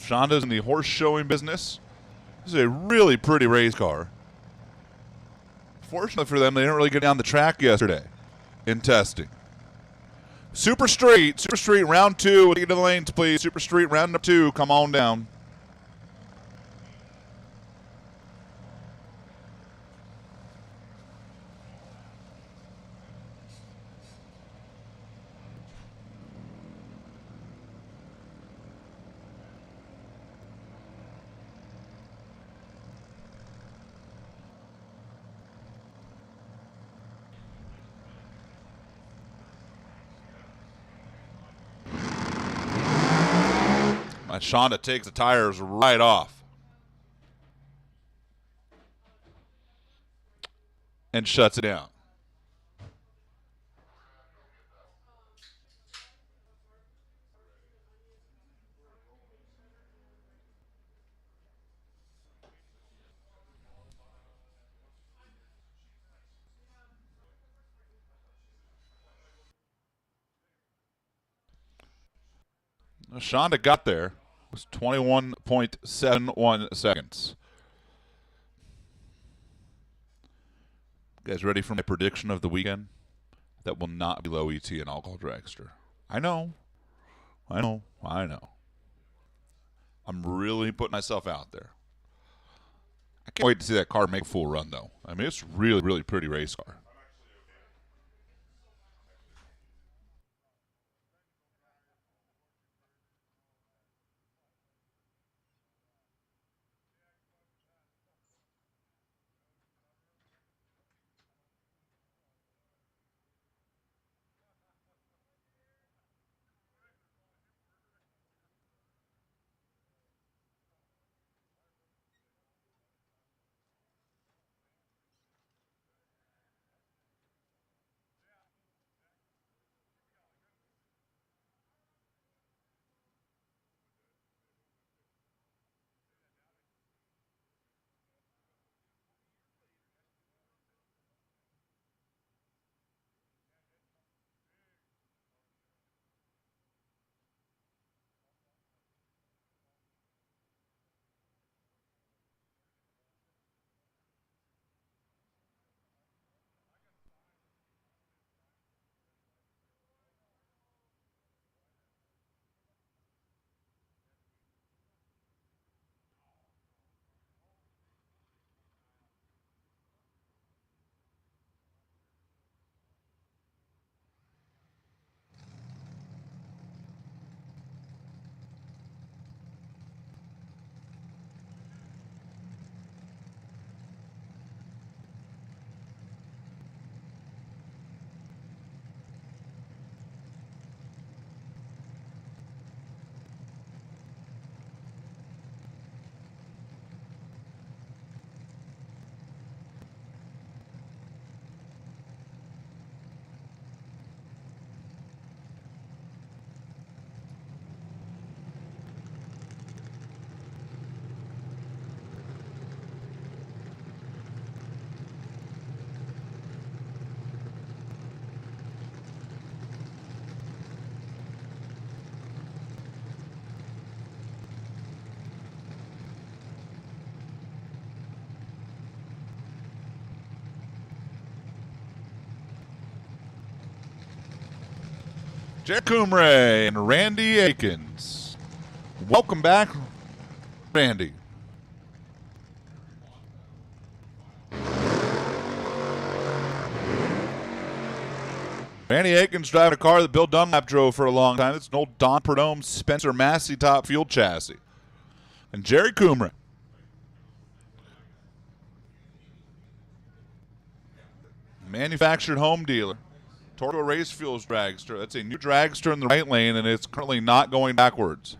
C: Shonda's in the horse showing business. This is a really pretty race car. Fortunately for them, they didn't really get down the track yesterday in testing. Super Street round 2. Take it to the lanes, please. Super Street round number 2. Come on down. Shonda takes the tires right off and shuts it down. Shonda got there. It was 21.71 seconds. You guys ready for my prediction of the weekend? That will not be low ET and Alcohol Dragster. I know. I'm really putting myself out there. I can't wait to see that car make a full run, though. I mean, it's really, really pretty race car. Jerry Cumray and Randy Akins. Welcome back, Randy. Randy Akins driving a car that Bill Dunlap drove for a long time. It's an old Don Perdome Spencer Massey top fuel chassis. And Jerry Cumray. Manufactured home dealer. Torco Race Fuels dragster. That's a new dragster in the right lane, and it's currently not going backwards.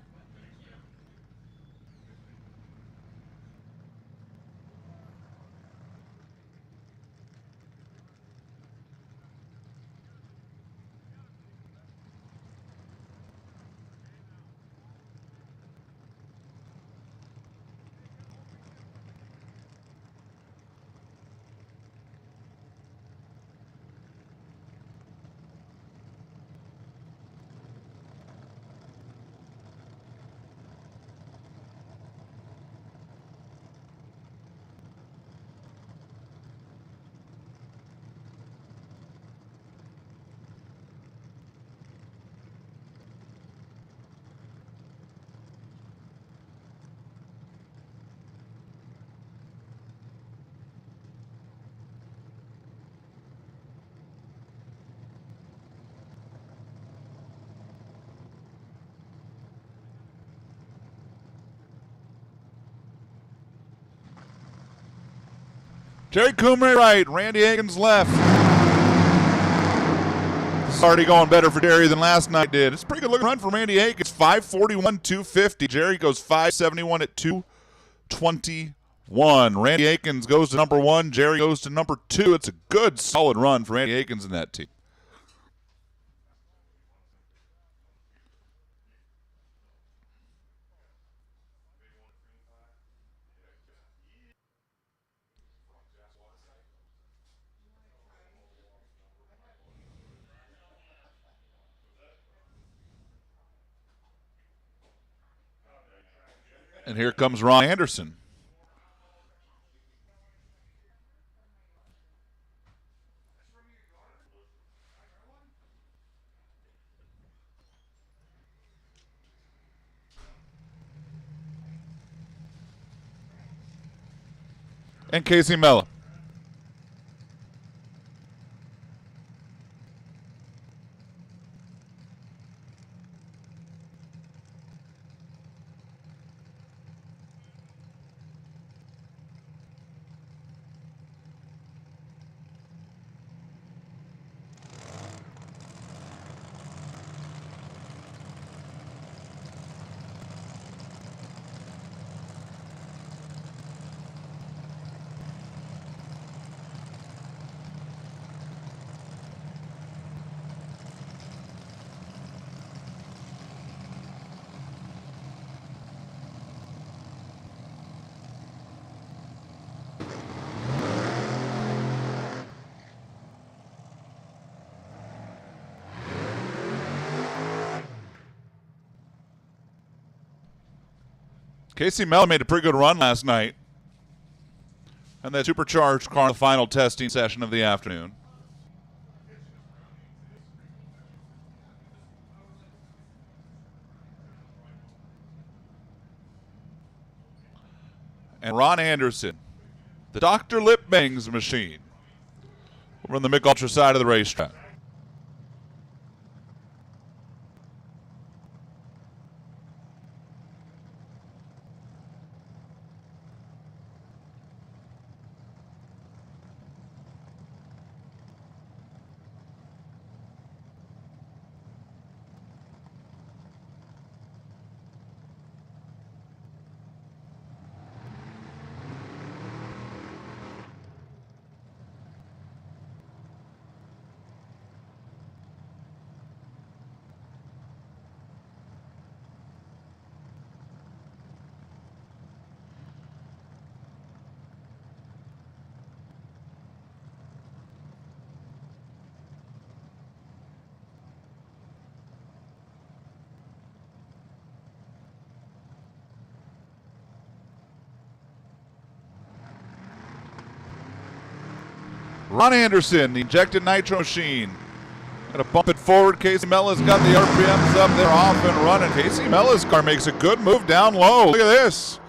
C: Jerry Cumray right, Randy Akins left. It's already going better for Jerry than last night did. It's a pretty good looking run for Randy Akins. 541, 250. Jerry goes 571 at 221. Randy Akins goes to number 1. Jerry goes to number 2. It's a good, solid run for Randy Akins in that team. And here comes Ron Anderson. And Casey Mello. Casey Mello made a pretty good run last night. And that supercharged car in the final testing session of the afternoon. And Ron Anderson, the Dr. Lip Bangs machine, over on the Mick Ultra side of the racetrack. Ron Anderson, the injected nitro machine. Gonna bump it forward. Casey Mella's got the RPMs up. They're off and running. Casey Mella's car makes a good move down low. Look at this.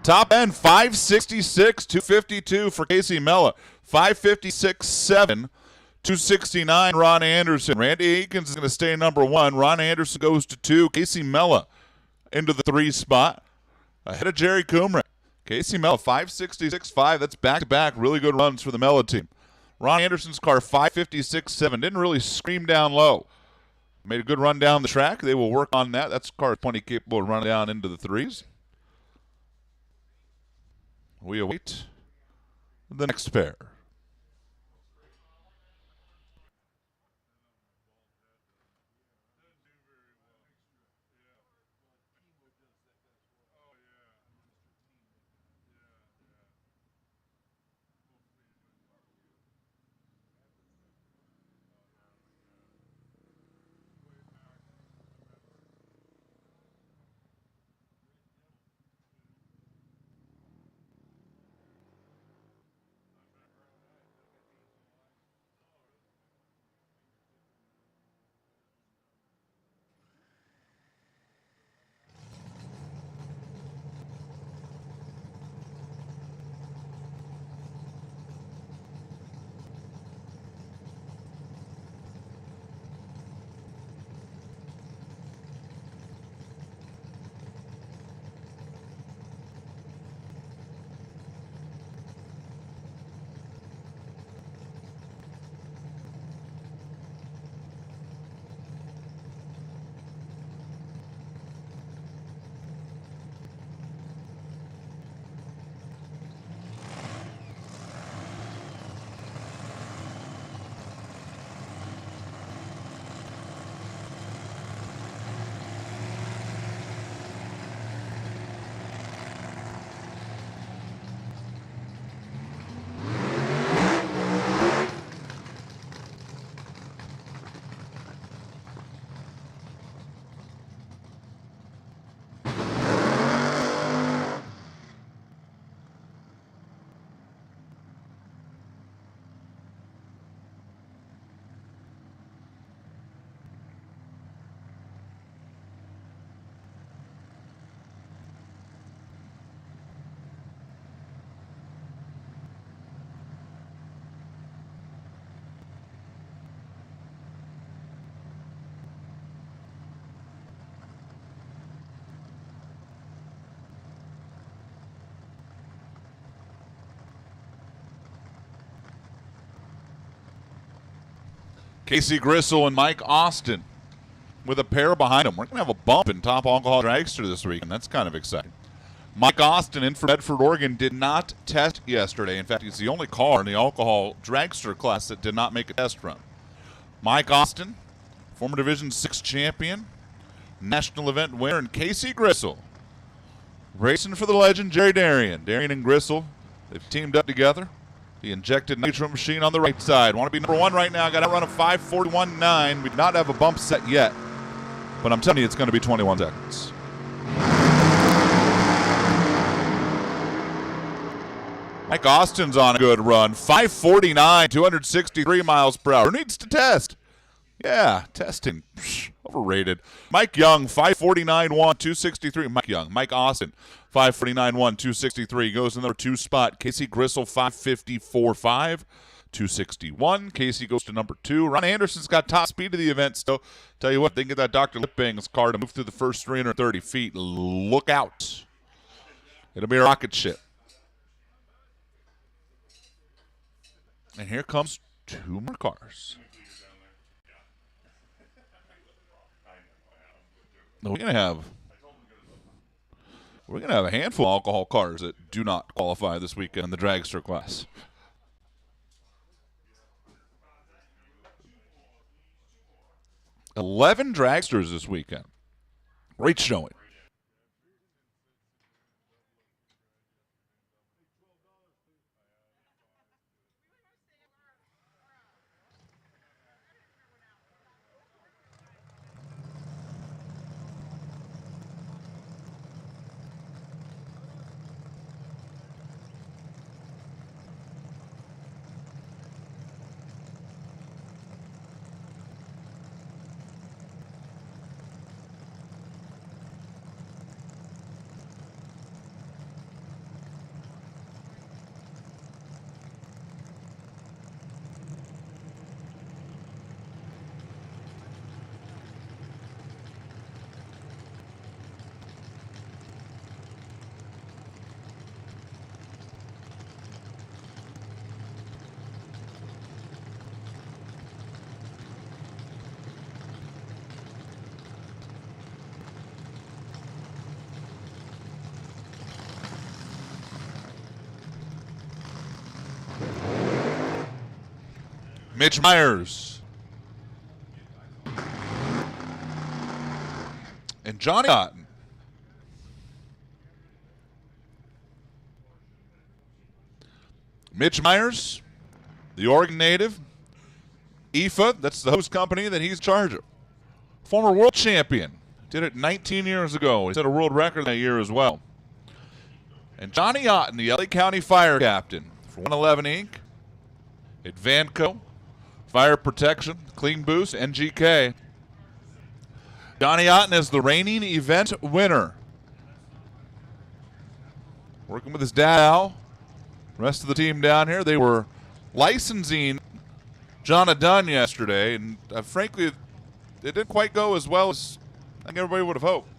C: Top end 566, 252 for Casey Mella. 556.7, 269 Ron Anderson. Randy Aikens is going to stay number 1. Ron Anderson goes to 2. Casey Mella into the 3 spot. Ahead of Jerry Kumrick. Casey Mella 566.5. That's back-to-back really good runs for the Mella team. Ron Anderson's car 556.7. Didn't really scream down low. Made a good run down the track. They will work on that. That's car plenty capable of running down into the 3s. We await the next pair. Casey Gristle and Mike Austin with a pair behind them. We're going to have a bump in Top Alcohol Dragster this week, and that's kind of exciting. Mike Austin in for Bedford, Oregon, did not test yesterday. In fact, he's the only car in the alcohol dragster class that did not make a test run. Mike Austin, former Division 6 champion, national event winner, and Casey Gristle racing for the legend Jerry Darian. Darian and Gristle, they've teamed up together. The injected nitro machine on the right side. Want to be number 1 right now. Got to run a 5:41.9. We do not have a bump set yet, but I'm telling you it's going to be 21 seconds. Mike Austin's on a good run. 5:49, 263 miles per hour. Who needs to test? Yeah, testing. Overrated. Mike Young, 5:49.1, 263. Mike Young. Mike Austin, 5:49.1, 263. Goes in the number 2 spot. Casey Gristle, 5:54.5, 261. Casey goes to number 2. Ron Anderson's got top speed of the event still. Tell you what, they can get that Dr. Lipbang's car to move through the first 330 feet. Look out. It'll be a rocket ship. And here comes 2 more cars. We're gonna have a handful of alcohol cars that do not qualify this weekend in the dragster class. $11 dragsters this weekend. Great showing. Mitch Myers. And Johnny Otten. Mitch Myers, the Oregon native. IFA, that's the host company that he's in charge of. Former world champion. Did it 19 years ago. He set a world record that year as well. And Johnny Otten, the LA County Fire Captain for 111 Inc., Advanco, Fire Protection, Clean Boost, NGK. Johnny Otten is the reigning event winner. Working with his dad, Al. The rest of the team down here, they were licensing John Dunn yesterday, and frankly, it didn't quite go as well as I think everybody would have hoped.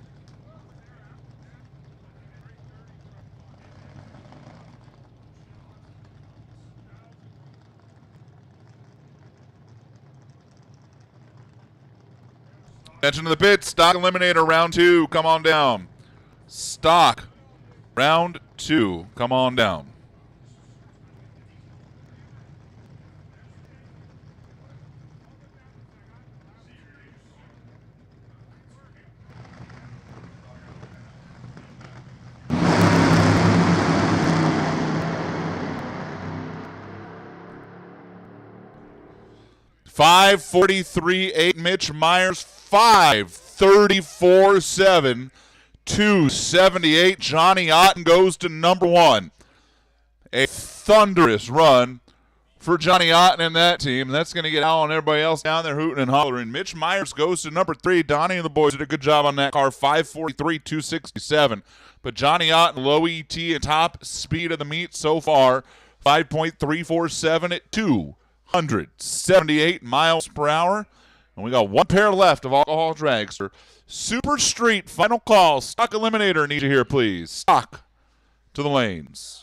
C: Attention to the pit. Stock Eliminator round 2. Come on down. Stock round 2. Come on down. $543.8 Mitch Myers, $534.7 $278. Johnny Otten goes to number 1. A thunderous run for Johnny Otten and that team. That's going to get Al and everybody else down there hooting and hollering. Mitch Myers goes to number 3. Donnie and the boys did a good job on that car, $543 $267. But Johnny Otten, low ET and top speed of the meet so far, 5.347 at 278 miles per hour. And we got one pair left of Alcohol Dragster. Super Street, final call. Stock Eliminator, need you here, please. Stock to the lanes.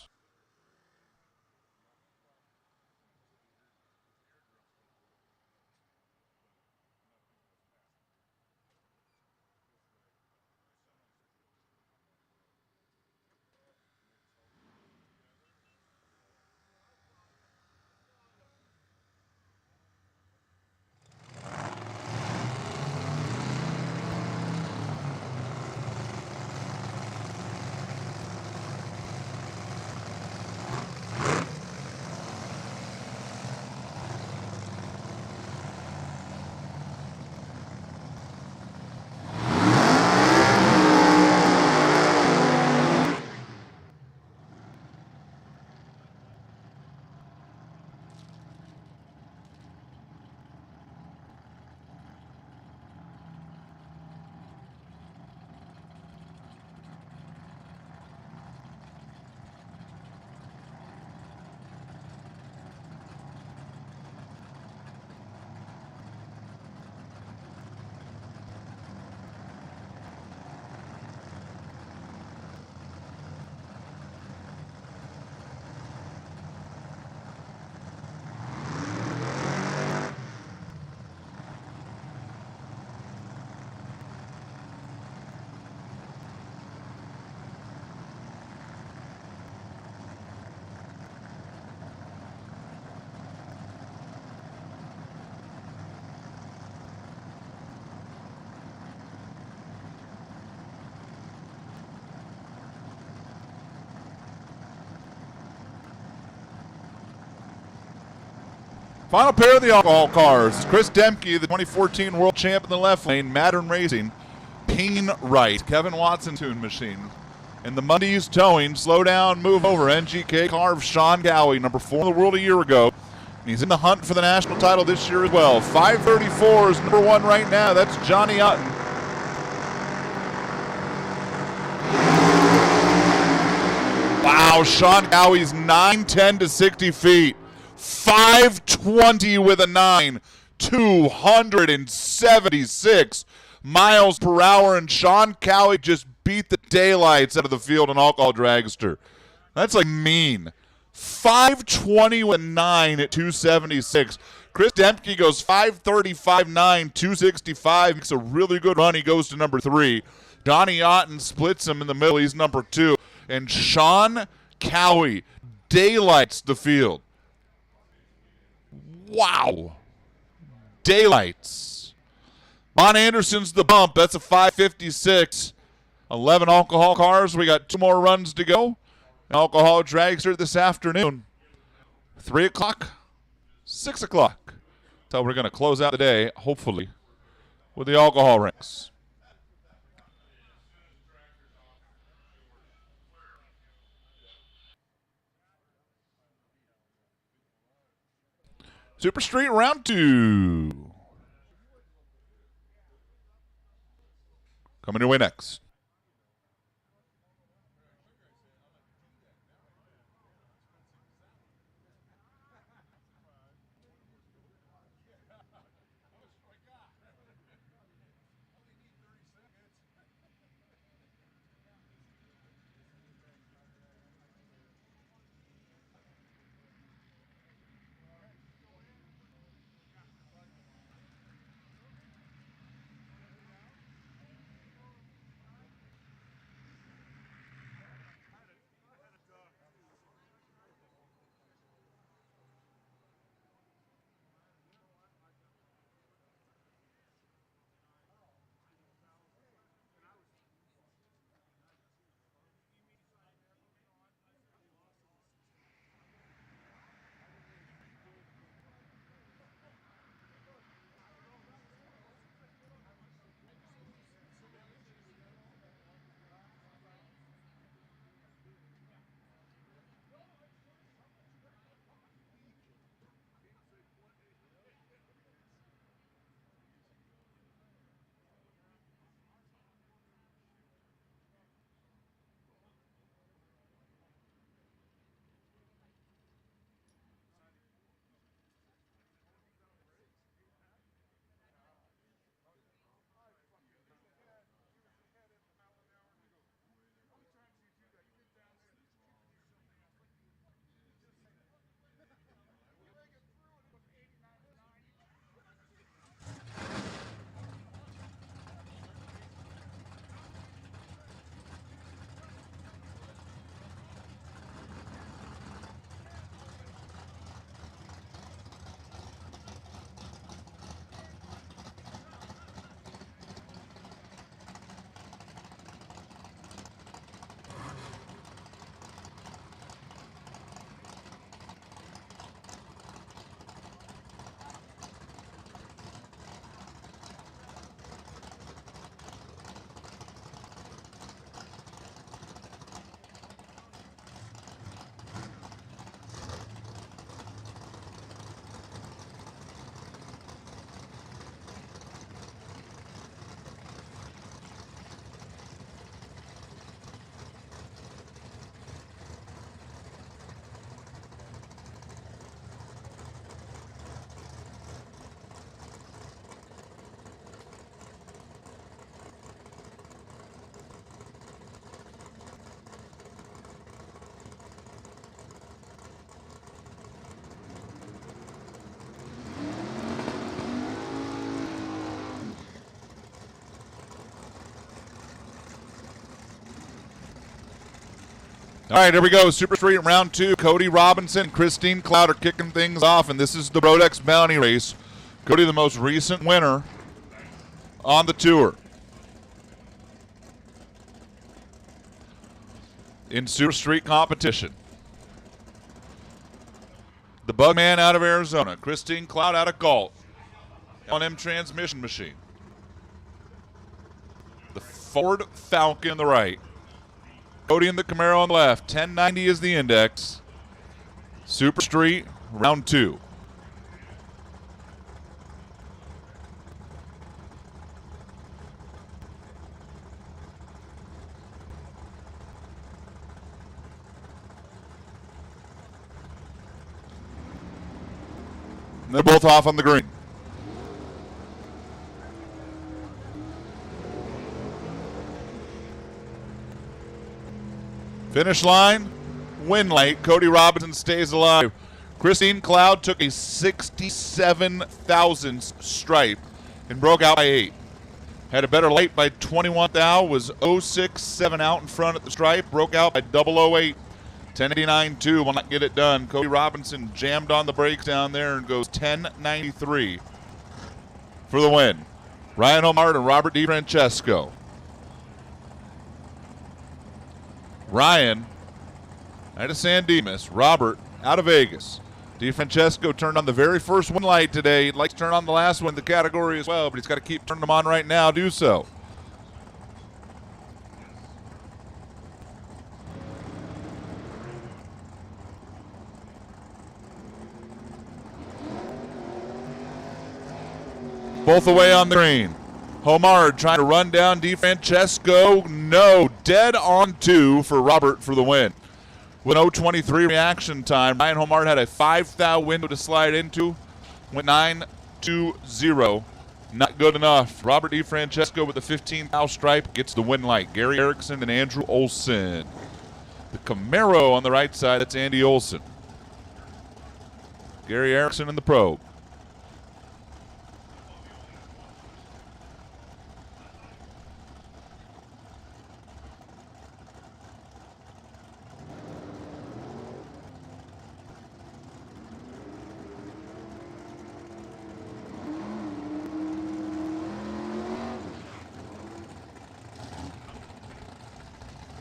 C: Final pair of the alcohol cars. Chris Demke, the 2014 world champ in the left lane. Mattern Racing. Ping right. Kevin Watson Tune Machine. And the Mondays Towing. Slow down, move over. NGK car of Sean Gowie, number 4 in the world a year ago. And he's in the hunt for the national title this year as well. 534 is number 1 right now. That's Johnny Otten. Wow, Sean Gowie's 910 to 60 feet. 520 with a 9, 276 miles per hour, and Sean Cowie just beat the daylights out of the field in Alcohol Dragster. That's like mean. 520 with a 9 at 276. Chris Demke goes 530, 5'9", 265. Makes a really good run. He goes to number 3. Johnny Otten splits him in the middle. He's number 2. And Sean Cowie daylights the field. Wow. Daylights. Von Anderson's the bump. That's a 5:56. 11 alcohol cars. We got 2 more runs to go. Alcohol dragster this afternoon. 3 o'clock, 6 o'clock. That's how we're going to close out the day, hopefully, with the alcohol ranks. Super Street round 2. Coming your way next. All right, here we go. Super Street round 2. Cody Robinson, Christine Cloud are kicking things off, and this is the Brodex Bounty Race. Cody, the most recent winner on the tour. In Super Street competition. The Bugman out of Arizona. Christine Cloud out of Galt. L&M transmission machine. The Ford Falcon on the right. Cody in the Camaro on the left. 1090 is the index. Super Street, round 2. They're both off on the green. Finish line, win late. Cody Robinson stays alive. Christine Cloud took a 67 thousandths stripe and broke out by 8. Had a better late by 21 thou, was 067 out in front at the stripe, broke out by 008. 1089.2 will not get it done. Cody Robinson jammed on the brakes down there and goes 1093 for the win. Ryan Omar and Robert DiFrancesco. Ryan out of San Dimas. Robert out of Vegas. DiFrancesco turned on the very first win light today. He'd like to turn on the last one in the category as well, but he's got to keep turning them on right now. Do so. Both away on the green. Homard trying to run down DiFrancesco. No, dead on 2 for Robert for the win. With 0.23 reaction time, Ryan Homard had a 5-thou window to slide into. Went 9-2-0. Not good enough. Robert DiFrancesco with the 15-thou stripe gets the win light. Gary Erickson and Andrew Olson. The Camaro on the right side, that's Andy Olson. Gary Erickson in the probe.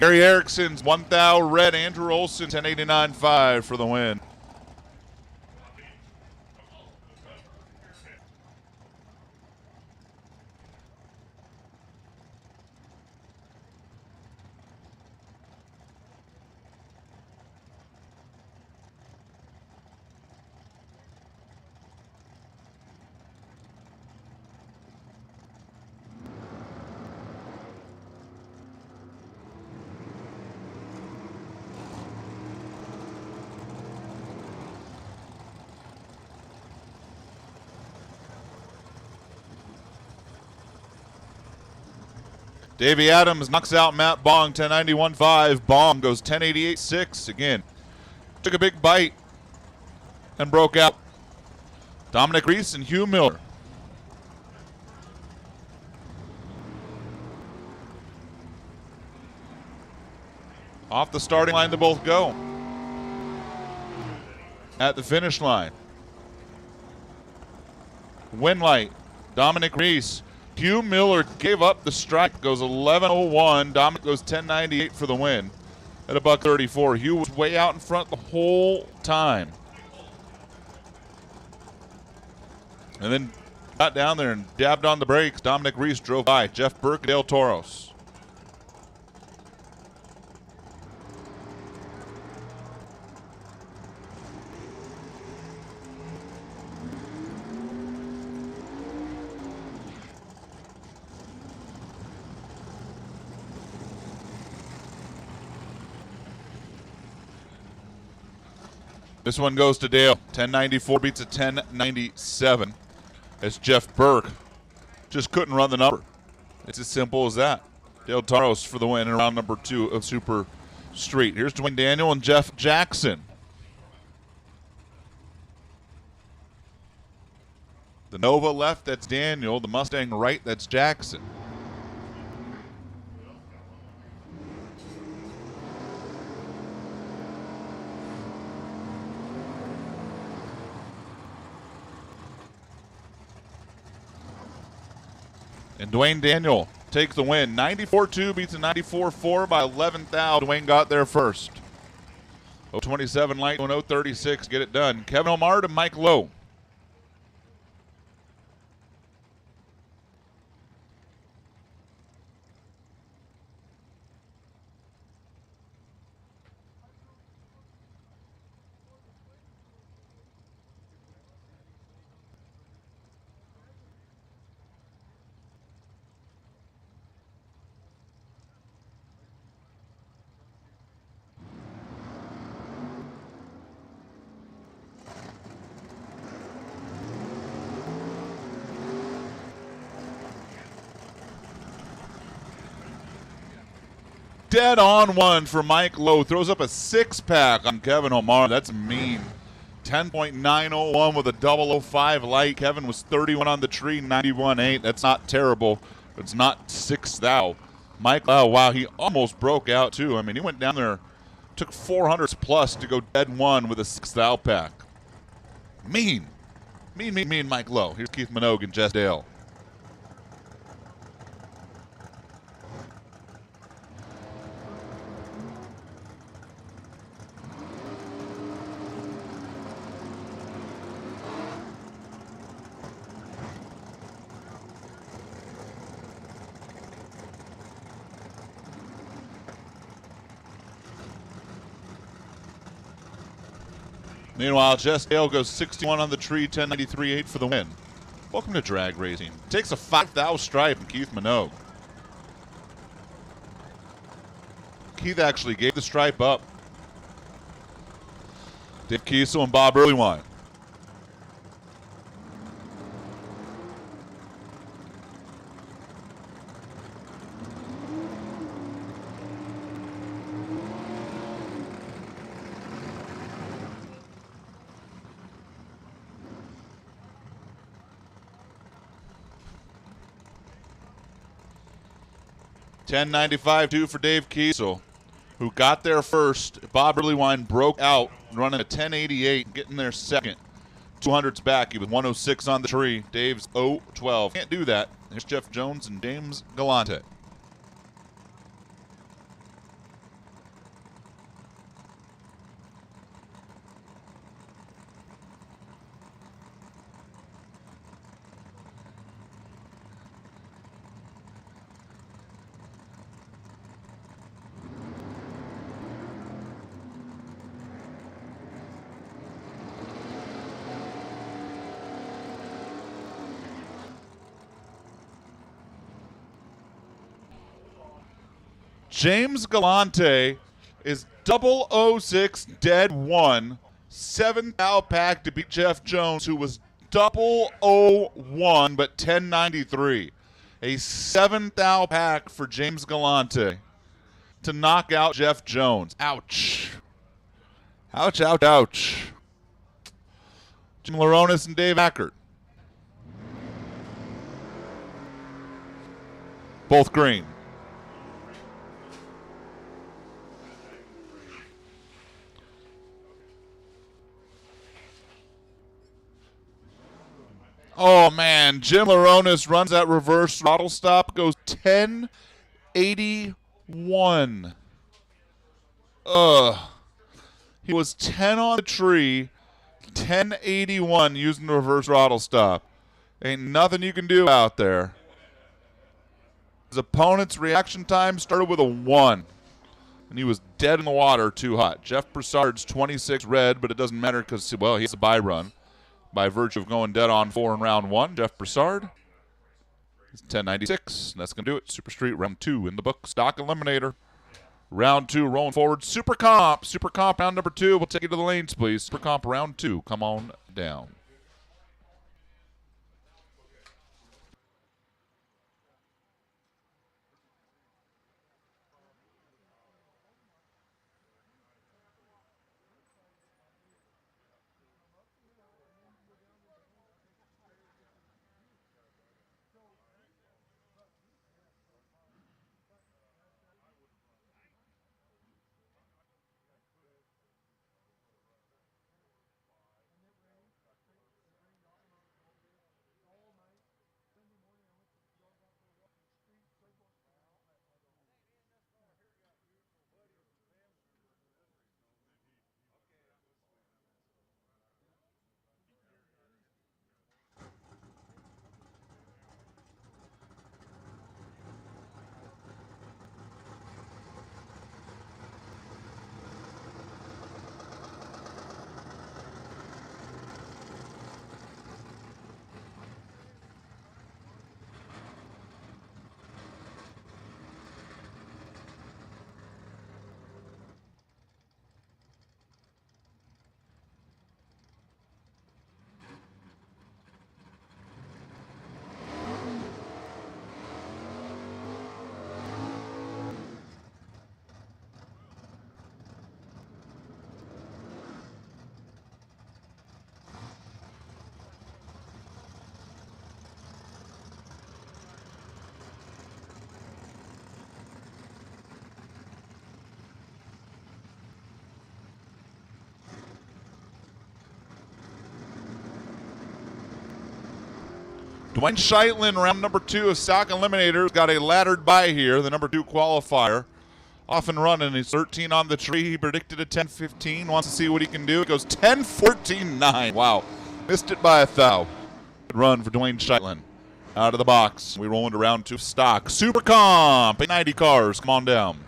C: Gary Erickson's 1-thou red. Andrew Olson 1089.5 for the win. Davey Adams knocks out Matt Bong, 1091.5. Bong goes 1088.6 again. Took a big bite and broke out. Dominic Reese and Hugh Miller. Off the starting line, they both go. At the finish line. Win light, Dominic Reese. Hugh Miller gave up the strike, goes 11:01. Dominic goes 10:98 for the win at $1.34. Hugh was way out in front the whole time. And then got down there and dabbed on the brakes. Dominic Reese drove by. Jeff Burke, Dale Toros. This one goes to Dale. 1094 beats a 1097 as Jeff Burke just couldn't run the number. It's as simple as that. Dale Taros for the win in round number 2 of Super Street. Here's Dwayne Daniel and Jeff Jackson. The Nova left, that's Daniel. The Mustang right, that's Jackson. And Dwayne Daniel takes the win. 94.2 beats a 94.4 by 11th. Dwayne got there first. 0.27 light, 0.36, get it done. Kevin Omar to Mike Lowe. Dead on one for Mike Lowe. Throws up a 6-pack on Kevin Omar. That's mean. 10.901 with a 005 light. Kevin was 31 on the tree, 91.8. That's not terrible, but it's not 6 thou. Mike, oh, wow, he almost broke out too. I mean, he went down there, Took 400s plus to go dead one with a 6th out pack. Mean, Mike Lowe. Here's Keith Minogue and Jess Dale. Meanwhile, Jess Dale goes 61 on the tree, 1093.8 for the win. Welcome to drag racing. Takes a 5,000 stripe and Keith Minogue. Keith actually gave the stripe up. Dave Kiesel and Bob Earlywine. $10.95 for Dave Kiesel, who got there first. Bob Earlywine broke out, running a 10.88, getting there second. 200s back. He was 106 on the tree. Dave's 0-12. Can't do that. Here's Jeff Jones and James Galante. James Galante is 006 dead one. 7th out pack to beat Jeff Jones, who was 001 but 1093. A 7th out pack for James Galante to knock out Jeff Jones. Ouch. Ouch, ouch, ouch. Jim Laronis and Dave Ackert. Both green. Oh, man. Jim Laronis runs that reverse throttle stop, goes 1081. He was 10 on the tree, 1081 using the reverse throttle stop. Ain't nothing you can do out there. His opponent's reaction time started with a 1, and he was dead in the water, too hot. Jeff Broussard's 26 red, but it doesn't matter because, well, he has a bye run. By virtue of going dead on 4 in round 1, Jeff Broussard is 1096. That's going to do it. Super Street round 2 in the book. Stock Eliminator. Round 2 rolling forward. Super Comp. Super Comp round number 2. We'll take you to the lanes, please. Super Comp round 2. Come on down. Dwayne Scheitlen, round number 2 of Stock Eliminators, got a laddered by here, the number 2 qualifier. Off and running. He's 13 on the tree. He predicted a 10-15. Wants to see what he can do. It goes 10-14-9. Wow. Missed it by a thou. Good run for Dwayne Scheitlen. Out of the box. We roll into round 2 of stock. Super Comp. 90 cars. Come on down.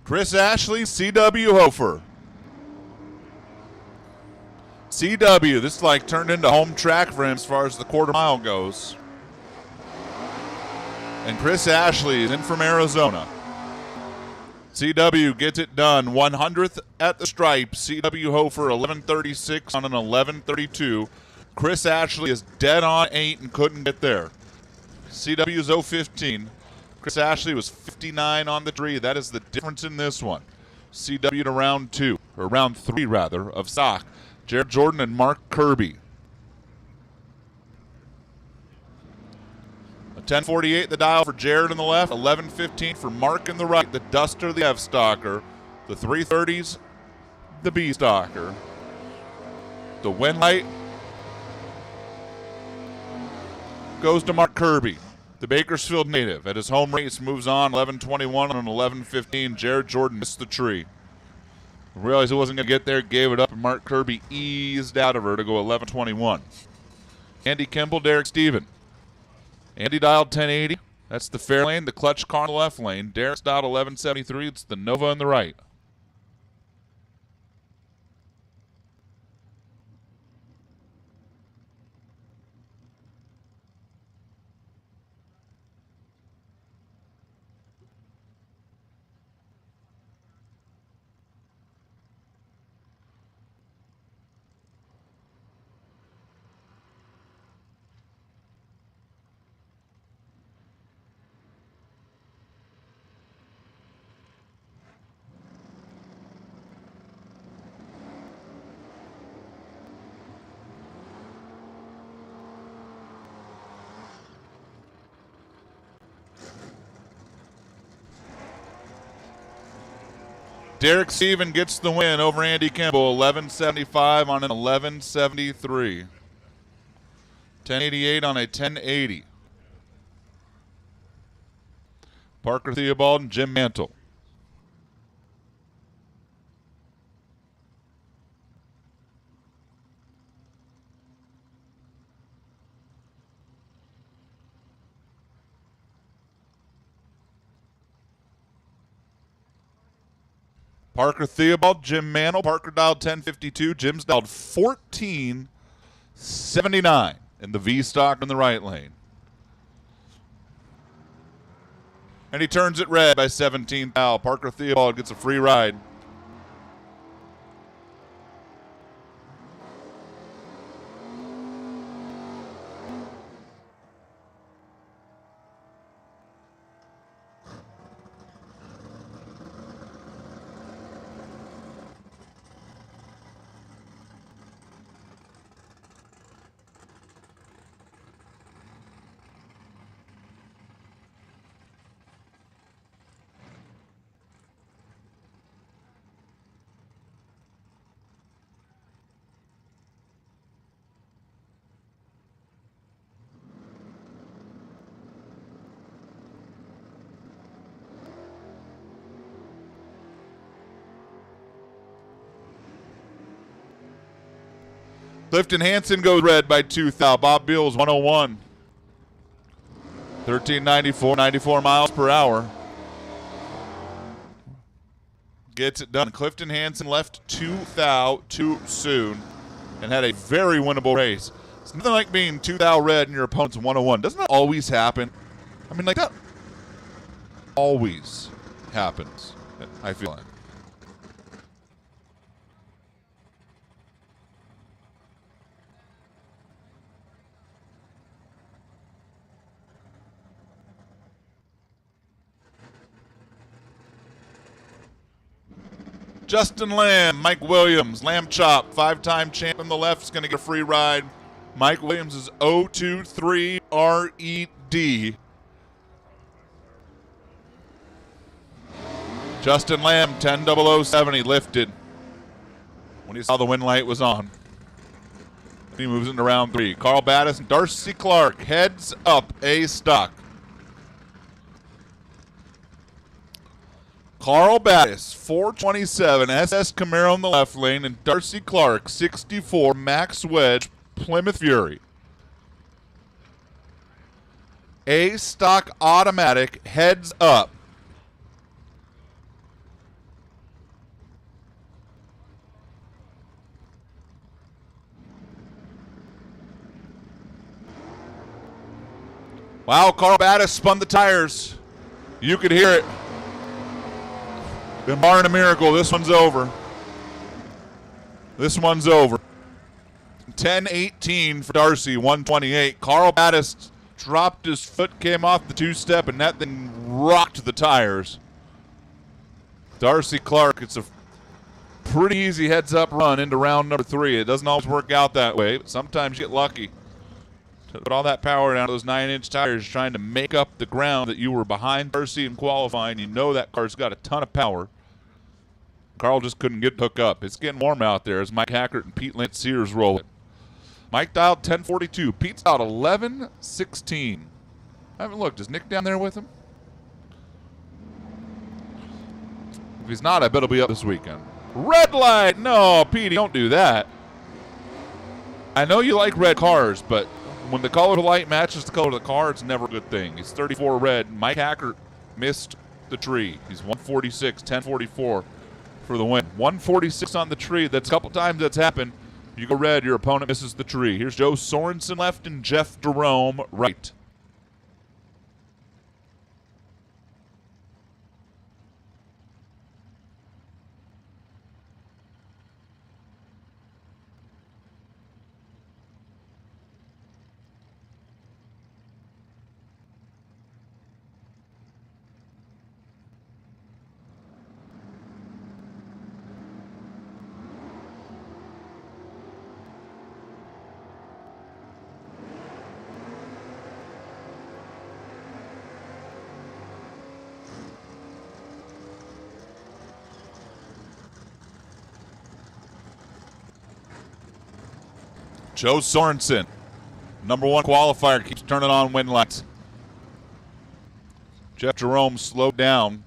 C: Chris Ashley, CW Hofer. CW, this like turned into home track for him as far as the quarter mile goes. And Chris Ashley is in from Arizona. CW gets it done. 100th at the stripe. CW Hofer 11:36 on an 11:32. Chris Ashley is dead on 8 and couldn't get there. CW's 0:15. Chris Ashley was 59 on the tree. That is the difference in this one. CW to round 2, or round 3 rather, of stock. Jared Jordan and Mark Kirby. A 10:48 the dial for Jared on the left, 11:15 for Mark in the right. The Duster, the F Stalker. The 330s, the B Stalker. The win light goes to Mark Kirby. The Bakersfield native at his home race moves on 11:21 on an 11:15. Jared Jordan missed the tree. Realized he wasn't going to get there, gave it up, and Mark Kirby eased out of her to go 11:21. Andy Kimball, Derek Steven. Andy dialed 1080. That's the fair lane. The clutch car in the left lane. Derek's dialed 1173. It's the Nova on the right. Derek Steven gets the win over Andy Kimball, 11:75 on an 11:73. 10:88 on a 10:80. Parker Theobald and Jim Mantle. Parker Theobald, Jim Mantle. Parker dialed 1052. Jim's dialed 1479 in the V stock in the right lane. And he turns it red by 17 thou. Parker Theobald gets a free ride. Clifton Hansen goes red by 2 thou. Bob Beals 101. 1394, 94 miles per hour. Gets it done. Clifton Hansen left 2 thou too soon and had a very winnable race. It's nothing like being 2 thou red and your opponent's 101. Doesn't that always happen? I mean, like that always happens, I feel like. Justin Lamb, Mike Williams, Lamb Chop, 5-time champ on the left is going to get a free ride. Mike Williams is 023 RED. Justin Lamb, 10-007, he lifted when he saw the win light was on. He moves into round 3. Carl Battis and Darcy Clark, heads up, A stock. Carl Battis, 427, SS Camaro in the left lane, and Darcy Clark, 64, Max Wedge, Plymouth Fury. A stock automatic, heads up. Wow, Carl Battis spun the tires. You could hear it. Been barring a miracle. This one's over. This one's over. 10-18 for Darcy, 128. Carl Battis dropped his foot, came off the two-step, and that thing rocked the tires. Darcy Clark, it's a pretty easy heads-up run into round number 3. It doesn't always work out that way, but sometimes you get lucky. To put all that power down to those 9-inch tires trying to make up the ground that you were behind Darcy in qualifying. You know that car's got a ton of power. Carl just couldn't get hooked up. It's getting warm out there as Mike Hackert and Pete Lance Sears roll it. Mike dialed 1042. Pete's out 1116. I haven't looked. Is Nick down there with him? If he's not, I bet he'll be up this weekend. Red light! No, Petey, don't do that. I know you like red cars, but when the color of the light matches the color of the car, it's never a good thing. He's 34 red. Mike Hackert missed the tree. He's 146, 1044 for the win. 146 on the tree. That's a couple times that's happened. You go red, your opponent misses the tree. Here's Joe Sorensen left and Jeff Jerome right. Joe Sorensen, number 1 qualifier, keeps turning on win lights. Jeff Jerome slowed down.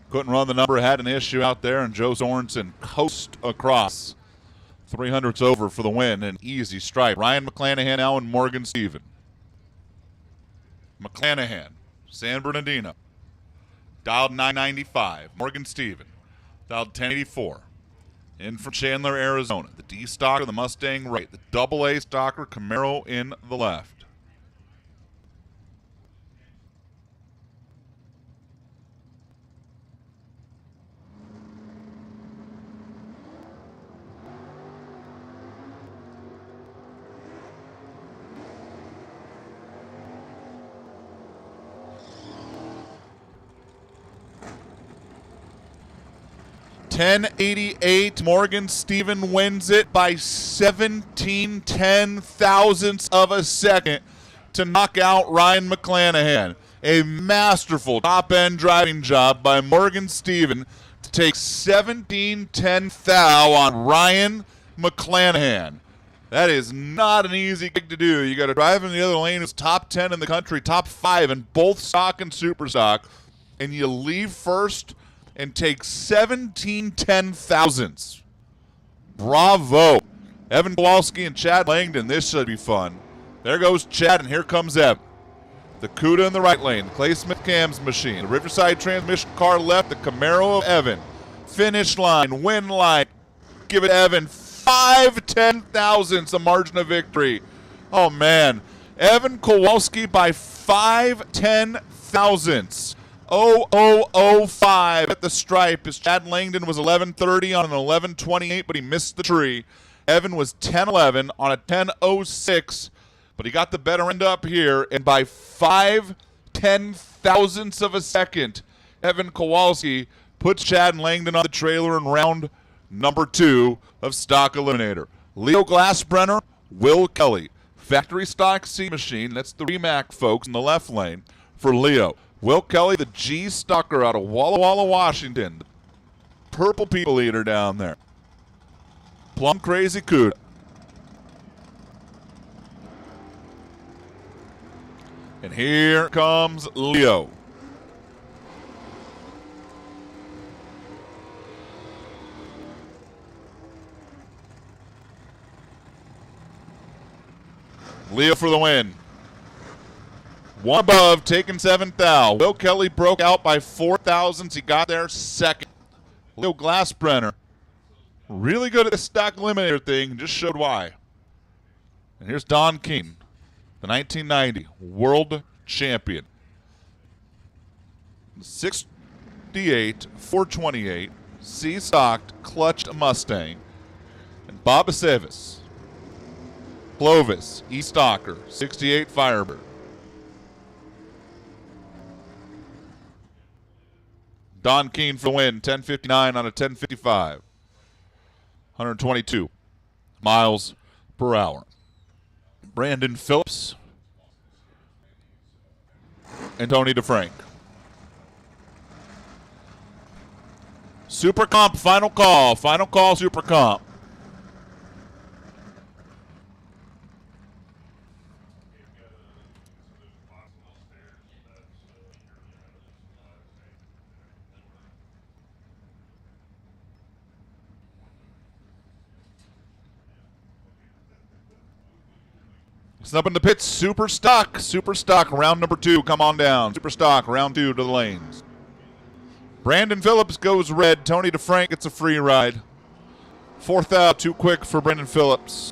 C: Couldn't run the number, had an issue out there, and Joe Sorensen coast across. 300's over for the win, an easy stripe. Ryan McClanahan now and Morgan Stephen. McClanahan, San Bernardino, dialed 995. Morgan Stephen, dialed 1084. In from Chandler, Arizona. The D stocker, the Mustang right. The double A stocker, Camaro in the left. $10.88. Morgan Stephen wins it by 17 10,000ths of a second to knock out Ryan McClanahan. A masterful top-end driving job by Morgan Stephen to take 17 10 thou on Ryan McClanahan. That is not an easy gig to do. You got to drive in the other lane who's top 10 in the country, top 5 in both stock and super stock, and you leave first and take 17 10,000ths. Bravo. Evan Kowalski and Chad Langdon. This should be fun. There goes Chad, and here comes Evan. The Cuda in the right lane. Clay Smith Cam's machine. The Riverside transmission car left. The Camaro of Evan. Finish line. Win line. Give it Evan. 5 10,000ths, a margin of victory. Oh, man. Evan Kowalski by 5 10,000ths. 0005 at the stripe as Chad Langdon was 1130 on an 1128, but he missed the tree. Evan was 1011 on a 1006, but he got the better end up here, and by 5 10,000ths of a second, Evan Kowalski puts Chad and Langdon on the trailer in round number 2 of Stock Eliminator. Leo Glassbrenner, Will Kelly. Factory stock C machine, that's the Remac folks in the left lane for Leo. Will Kelly, the G Stalker out of Walla Walla, Washington. Purple people eater down there. Plum Crazy Coot. And here comes Leo. Leo for the win. One above, taking 7th thou. Will Kelly broke out by 4 thousandths. He got there second. Leo Glassbrenner, really good at the stock eliminator thing, just showed why. And here's Don King, the 1990 world champion. 68, 428, C-stocked, clutched Mustang. And Bob Aceves, Clovis, E-Stalker, 68 Firebird. Don Keene for the win, 10:59 on a 10:55. 122 miles per hour. Brandon Phillips and Tony DeFrank. Super Comp, final call, Super Comp. Up in the pits, Super Stock, round number 2, come on down. Super Stock, round 2 to the lanes. Brandon Phillips goes red. Tony DeFrank gets a free ride. 4th out, too quick for Brandon Phillips.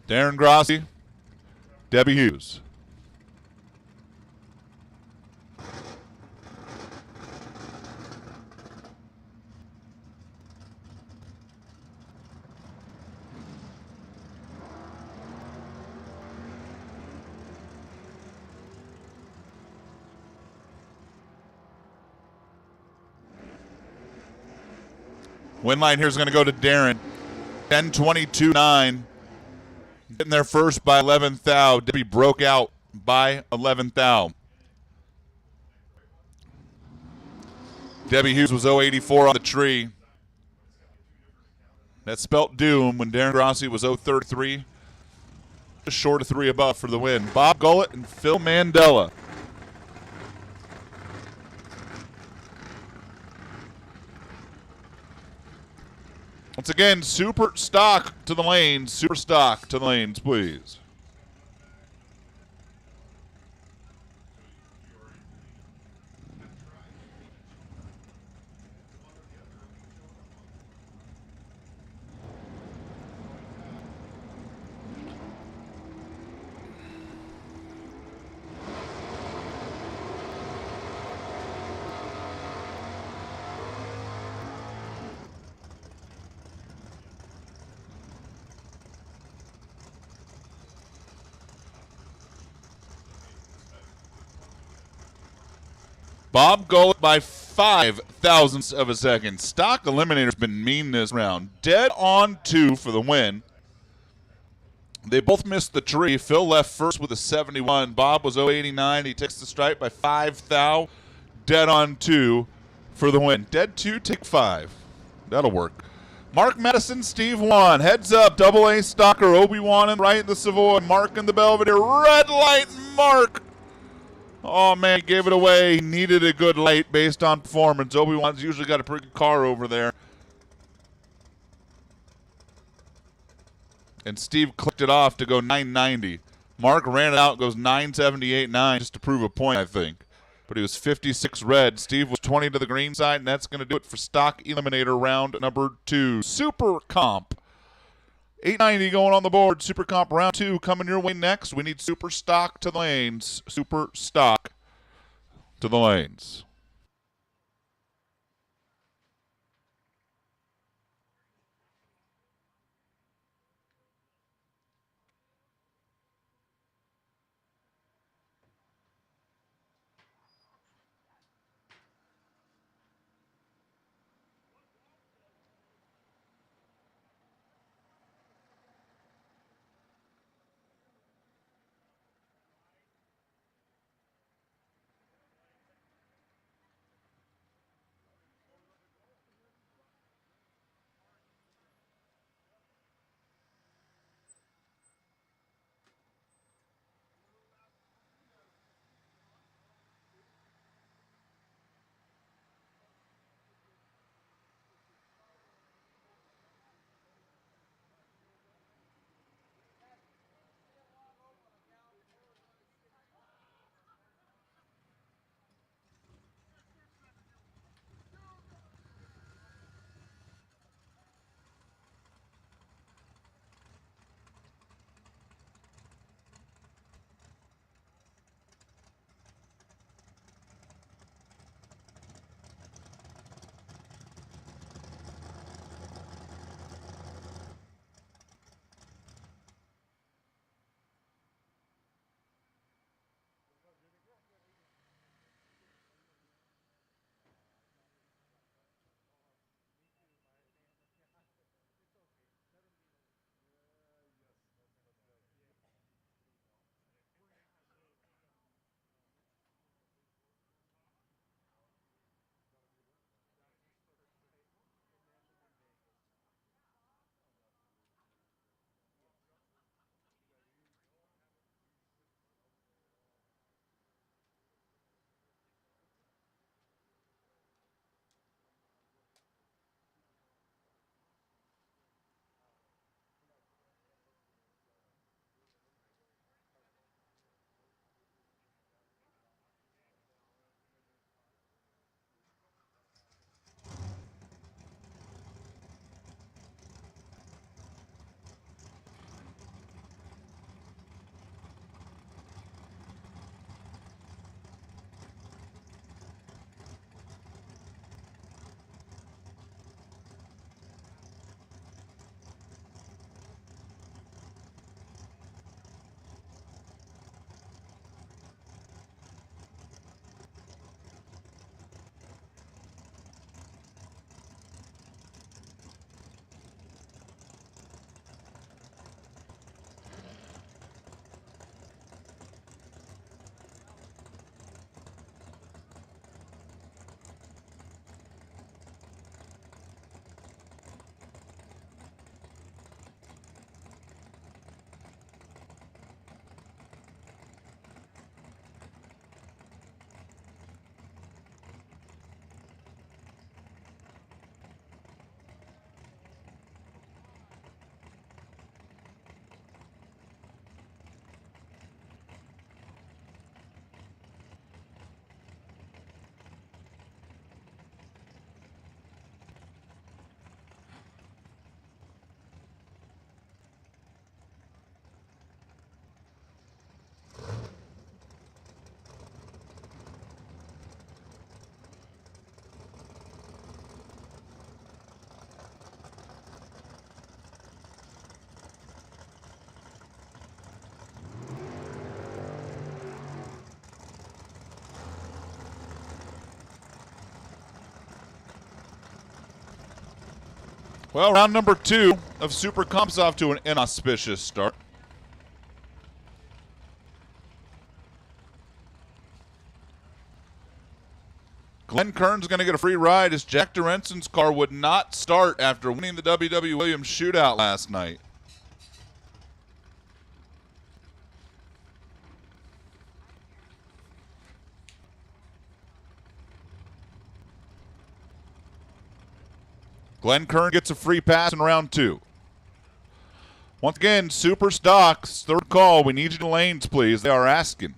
C: Darren Grossi, Debbie Hughes. Win line here is going to go to Darren. 10:22.9. Getting there first by 11th thou. Debbie broke out by 11th thou. Debbie Hughes was 084 on the tree. That spelt doom when Darren Grossi was 033. Just short of 3 above for the win. Bob Gullett and Phil Mandela. Once again, Super Stock to the lanes. Super Stock to the lanes, please. Bob Gullett by 5 thousandths of a second. Stock Eliminator's been mean this round. Dead on 2 for the win. They both missed the tree. Phil left first with a 71. Bob was 089. He takes the stripe by 5 thou. Dead on 2 for the win. Dead 2, take 5. That'll work. Mark Madison, Steve Wan. Heads up, double A Stalker. Obi-Wan and right in the Savoy. Mark in the Belvedere. Red light, Mark. Oh, man, he gave it away. He needed a good light based on performance. Obi-Wan's usually got a pretty good car over there. And Steve clicked it off to go 990. Mark ran it out, goes 978.9 just to prove a point, I think. But he was 56 red. Steve was 20 to the green side, and that's going to do it for Stock Eliminator round number 2. Super Comp. $8.90 going on the board. Super Comp round 2 coming your way next. We need Super Stock to the lanes. Super Stock to the lanes. Well, round number 2 of Super Comp's off to an inauspicious start. Glenn Kern's going to get a free ride as Jack Dorensen's car would not start after winning the W.W. Williams shootout last night. Glenn Kern gets a free pass in round 2. Once again, Super Stocks, third call. We need you to lanes, please. They are asking.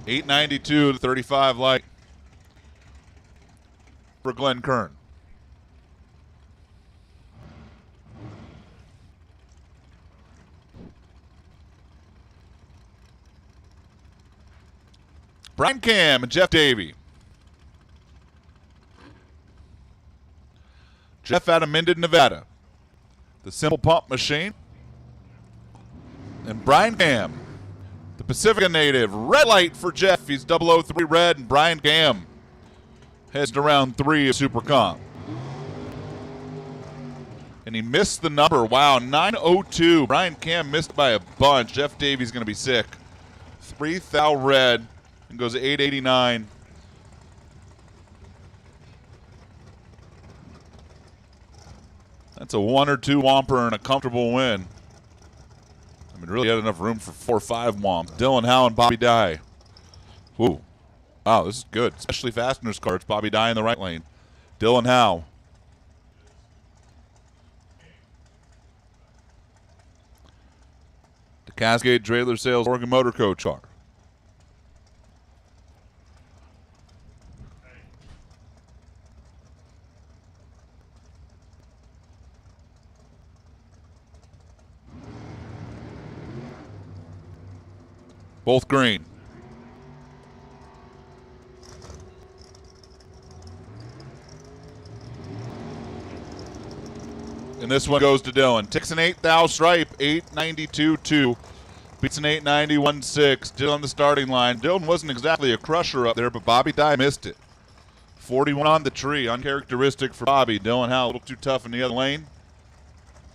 C: 892 to 35 light for Glenn Kern. Brian Cam and Jeff Davey. Jeff out of Minden, Nevada. The Simple Pump Machine. And Brian Cam, the Pacifica native. Red light for Jeff. He's 003 red. And Brian Cam heads to round 3 of Super Comp. And he missed the number. Wow, 902. Brian Cam missed by a bunch. Jeff Davey's going to be sick. 3 thou red and goes 889. That's a 1 or 2 whomper and a comfortable win. I mean, really had enough room for 4 or 5 whomp. Dylan Howe and Bobby Dye. Ooh. Wow, this is good. Especially fasteners cards. Bobby Dye in the right lane. Dylan Howe. The Cascade Trailer Sales Oregon Motor Coach car. Both green. And this one goes to Dylan. Ticks an 8 thou stripe, 892-2. Beats an 891-6. Dylan on the starting line. Dylan wasn't exactly a crusher up there, but Bobby Dye missed it. 41 on the tree, uncharacteristic for Bobby. Dylan Howe a little too tough in the other lane.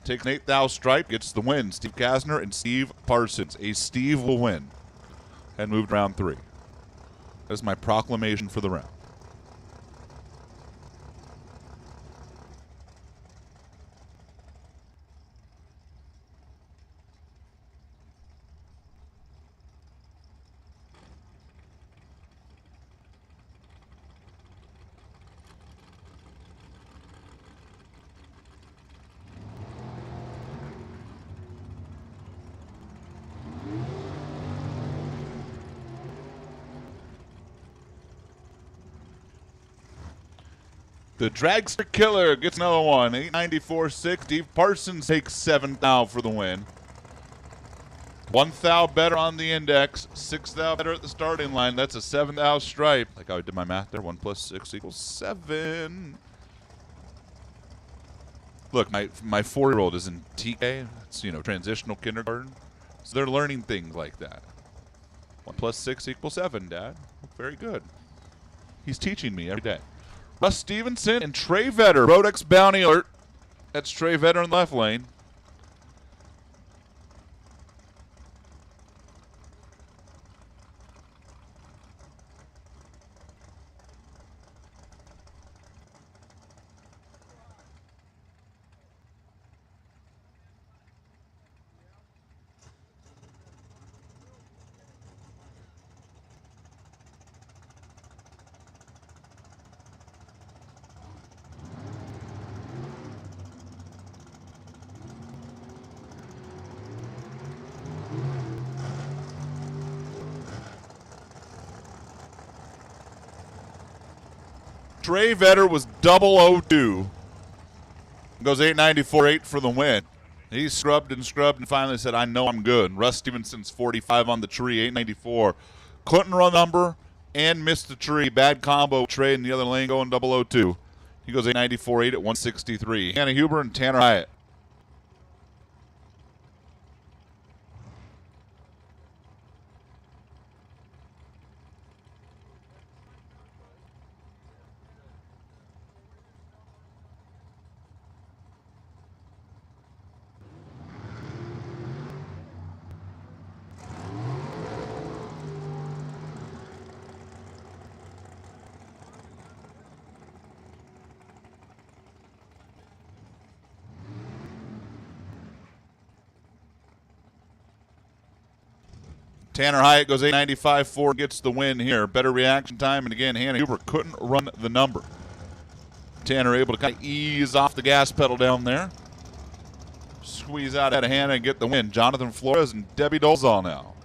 C: Takes an 8 thou stripe, gets the win. Steve Kasner and Steve Parsons. A Steve will win. And moved round 3. That's my proclamation for the round. The Dragster Killer gets another one. 894-6. Steve Parsons takes 7 thou for the win. 1 thou better on the index. 6 thou better at the starting line. That's a 7 thou stripe. Like how I did my math there. 1 plus 6 equals 7. Look, my 4-year-old is in TK. It's, transitional kindergarten. So they're learning things like that. 1 plus 6 equals 7, Dad. Very good. He's teaching me every day. Russ Stevenson and Trey Vetter. Rodex Bounty Alert. That's Trey Vetter in the left lane. Trey Vetter was 002. Goes 894-8 for the win. He scrubbed and finally said, I know I'm good. Russ Stevenson's 45 on the tree, 894. Couldn't run the number and missed the tree. Bad combo. Trey in the other lane going 002. He goes 894-8 at 163. Hannah Huber and Tanner Hyatt. Tanner Hyatt goes 895-4, gets the win here. Better reaction time, and again, Hannah Huber couldn't run the number. Tanner able to kind of ease off the gas pedal down there. Squeeze out ahead of Hannah and get the win. Jonathan Flores and Debbie Dolzal now.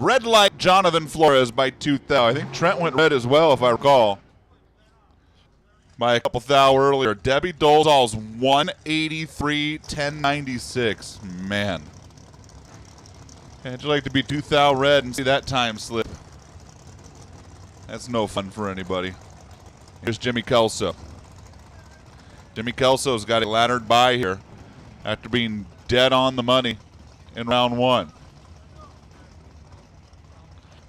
C: Red light Jonathan Flores by 2 thou. I think Trent went red as well, if I recall, by a couple thou earlier. Debbie Dolezal's 183.1096. Man. How'd you like to be 2 thou red and see that time slip? That's no fun for anybody. Here's Jimmy Kelso. Jimmy Kelso's got it laddered by here after being dead on the money in round 1.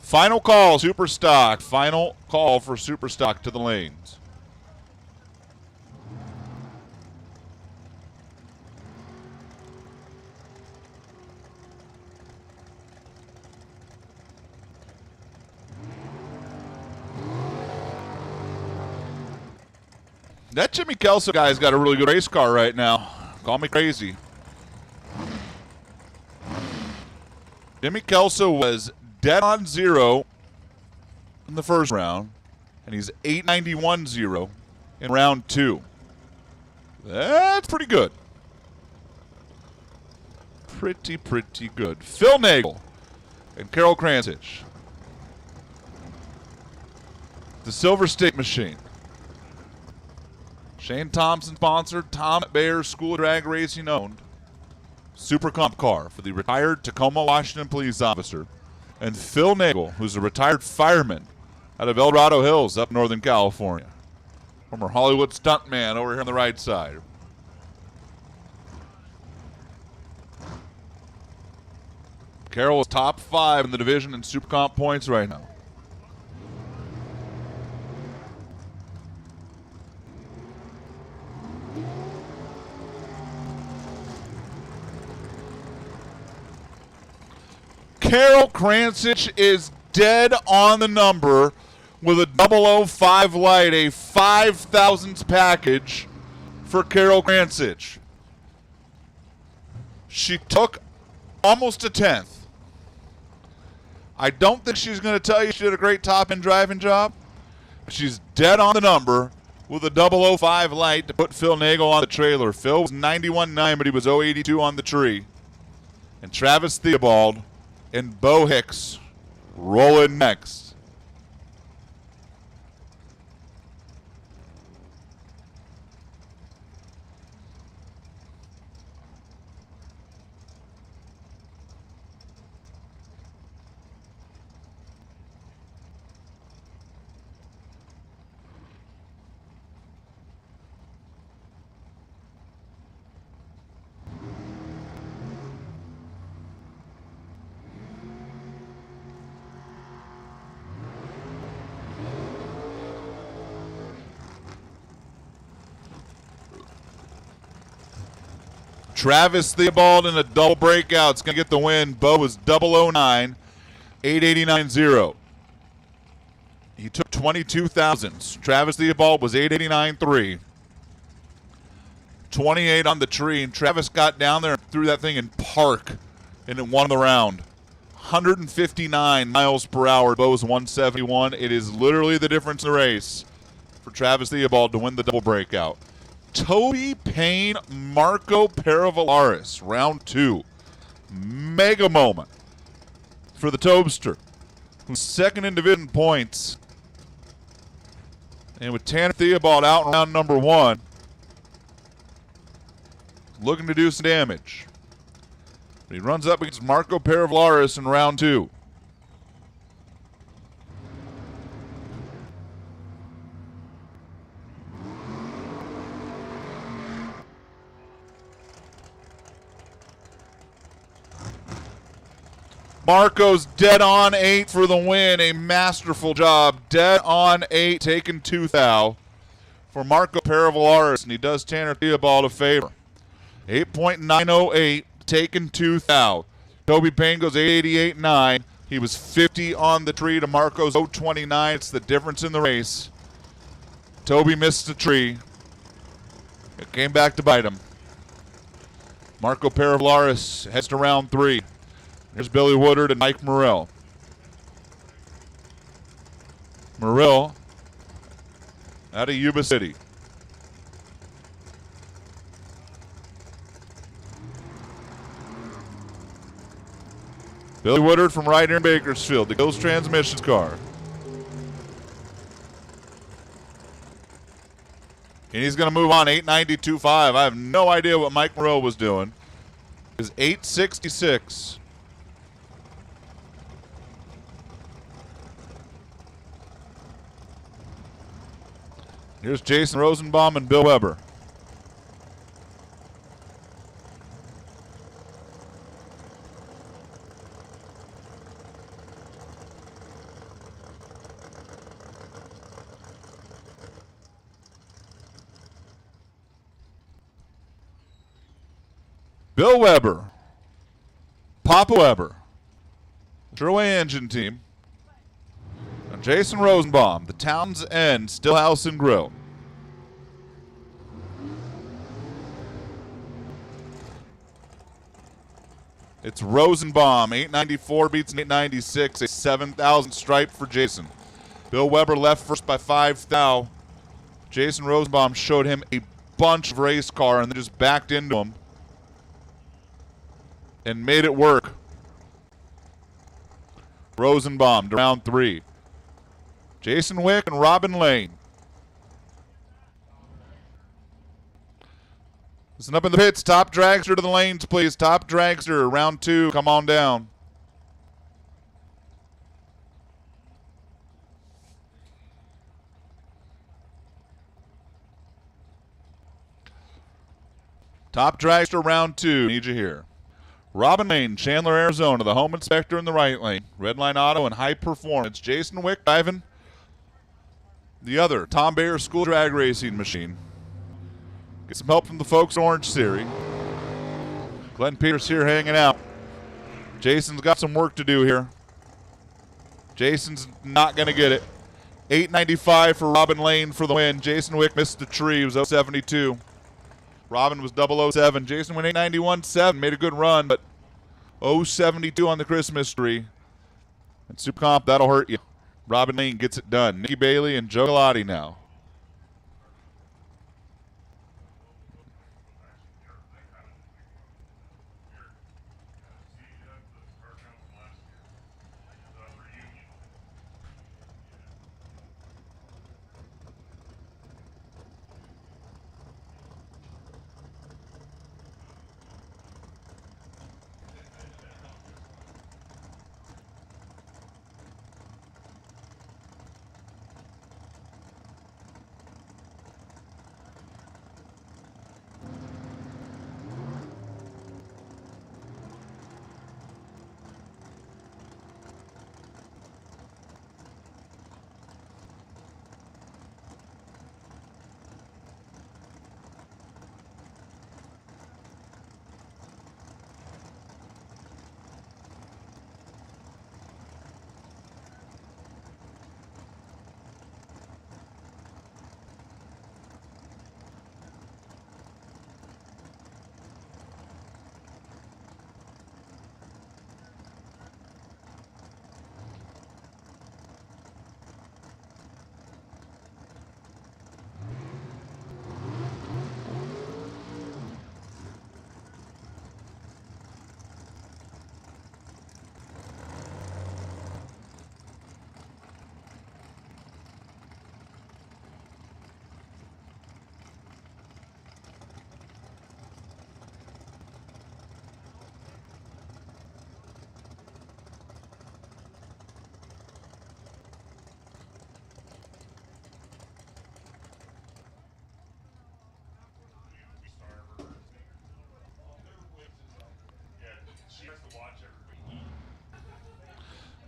C: Final call, Superstock. Final call for Superstock to the lanes. That Jimmy Kelso guy's got a really good race car right now. Call me crazy. Jimmy Kelso was dead on 0 in the first round, and he's 891.0 in round 2. That's pretty good. Pretty good. Phil Nagel and Carol Kransich. The Silver State Machine. Shane Thompson sponsored, Tom Bayer School of Drag Racing owned. Super Comp car for the retired Tacoma, Washington police officer. And Phil Nagel, who's a retired fireman out of El Dorado Hills up Northern California. Former Hollywood stuntman over here on the right side. Carroll is top 5 in the division in Super Comp points right now. Carol Kransich is dead on the number with a 005 light, a 5,000th package for Carol Kransich. She took almost a 10th. I don't think she's going to tell you she did a great top-end driving job. She's dead on the number with a 005 light to put Phil Nagel on the trailer. Phil was 91.9, but he was 082 on the tree. And Travis Theobald and Bo Hicks rolling next. Travis Theobald in a double breakout is going to get the win. Bo was 009, 889.0. He took 22 thousandths. Travis Theobald was 889.3. 28 on the tree, and Travis got down there and threw that thing in park, and it won the round. 159 miles per hour. Bo's 171. It is literally the difference in the race for Travis Theobald to win the double breakout. Toby Payne, Marco Paravalaris, round 2. Mega moment for the Tobster, who's second in division points. And with Tanner Theobald out in round number 1, looking to do some damage. But he runs up against Marco Paravalaris in round 2. Marco's dead on 8 for the win. A masterful job. Dead on 8, taking 2 thou for Marco Paravalaris, and he does Tanner Theobald a favor. 8.908, taking 2 thou. Toby Payne goes 888.9. He was 50 on the tree to Marco's 029. It's the difference in the race. Toby missed the tree. It came back to bite him. Marco Paravalaris heads to round 3. Here's Billy Woodard and Mike Morrell. Morrell out of Yuba City. Billy Woodard from right here in Bakersfield, the Ghost Transmissions car. And he's going to move on 892.5. I have no idea what Mike Moreau was doing. Is 866. Here's Jason Rosenbaum and Bill Weber. Bill Weber, Papa Weber, NHRA engine team, and Jason Rosenbaum, the Towns End Stillhouse and Grill. It's Rosenbaum, 894 beats an 896, a 7,000 stripe for Jason. Bill Weber left first by 5 thou. Jason Rosenbaum showed him a bunch of race car and then just backed into him and made it work. Rosenbaum to round 3. Jason Wick and Robin Lane. Listen up in the pits. Top dragster to the lanes, please. Top dragster, round 2. Come on down. Top dragster, round 2. Need you here. Robin Lane, Chandler, Arizona, the home inspector in the right lane. Redline Auto and High Performance. Jason Wick driving the other Tom Bayer School Drag Racing machine. Get some help from the folks at Orange Series. Glenn Peters here hanging out. Jason's got some work to do here. Jason's not going to get it. 895 for Robin Lane for the win. Jason Wick missed the tree. It was 072. Robin was 007. Jason went 891.7. Made a good run, but 072 on the Christmas tree. And Super Comp, that'll hurt you. Robin Lane gets it done. Nikki Bailey and Joe Galati now.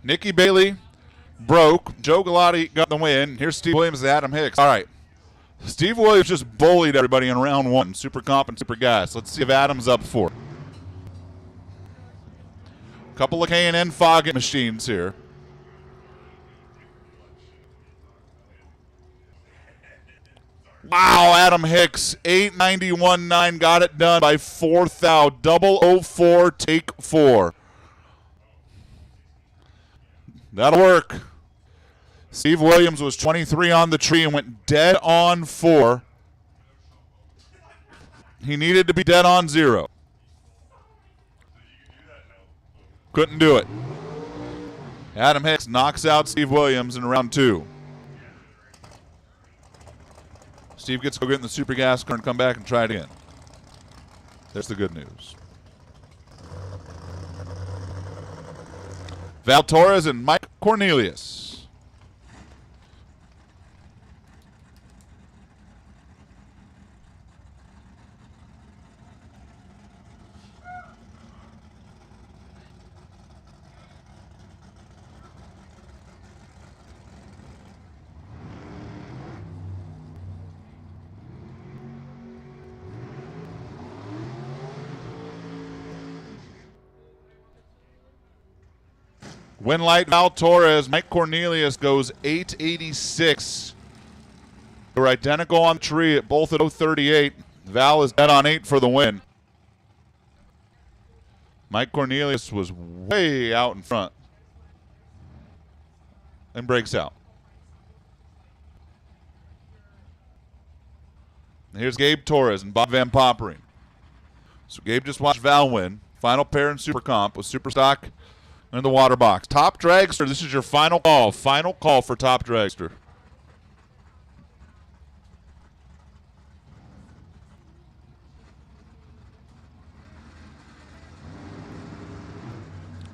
C: Nikki Bailey broke. Joe Galati got the win. Here's Steve Williams and Adam Hicks. All right. Steve Williams just bullied everybody in round 1. Super Comp and Super Gas. Let's see if Adam's up for it. A couple of K&N Foggett machines here. Wow, Adam Hicks, 891.9, got it done by 4 thou. 004, take 4. That'll work. Steve Williams was 23 on the tree and went dead on 4. He needed to be dead on 0. Couldn't do it. Adam Hicks knocks out Steve Williams in round 2. Steve gets to go get in the super gas car and come back and try it again. There's the good news. Val Torres and Mike Cornelius. Winlight Val Torres, Mike Cornelius goes 886. They're identical on the tree at both at 038. Val is dead on 8 for the win. Mike Cornelius was way out in front and breaks out. And here's Gabe Torres and Bob Van Poppering. So Gabe just watched Val win. Final pair in Super Comp with Super Stock in the water box. Top Dragster, this is your final call. Final call for Top Dragster.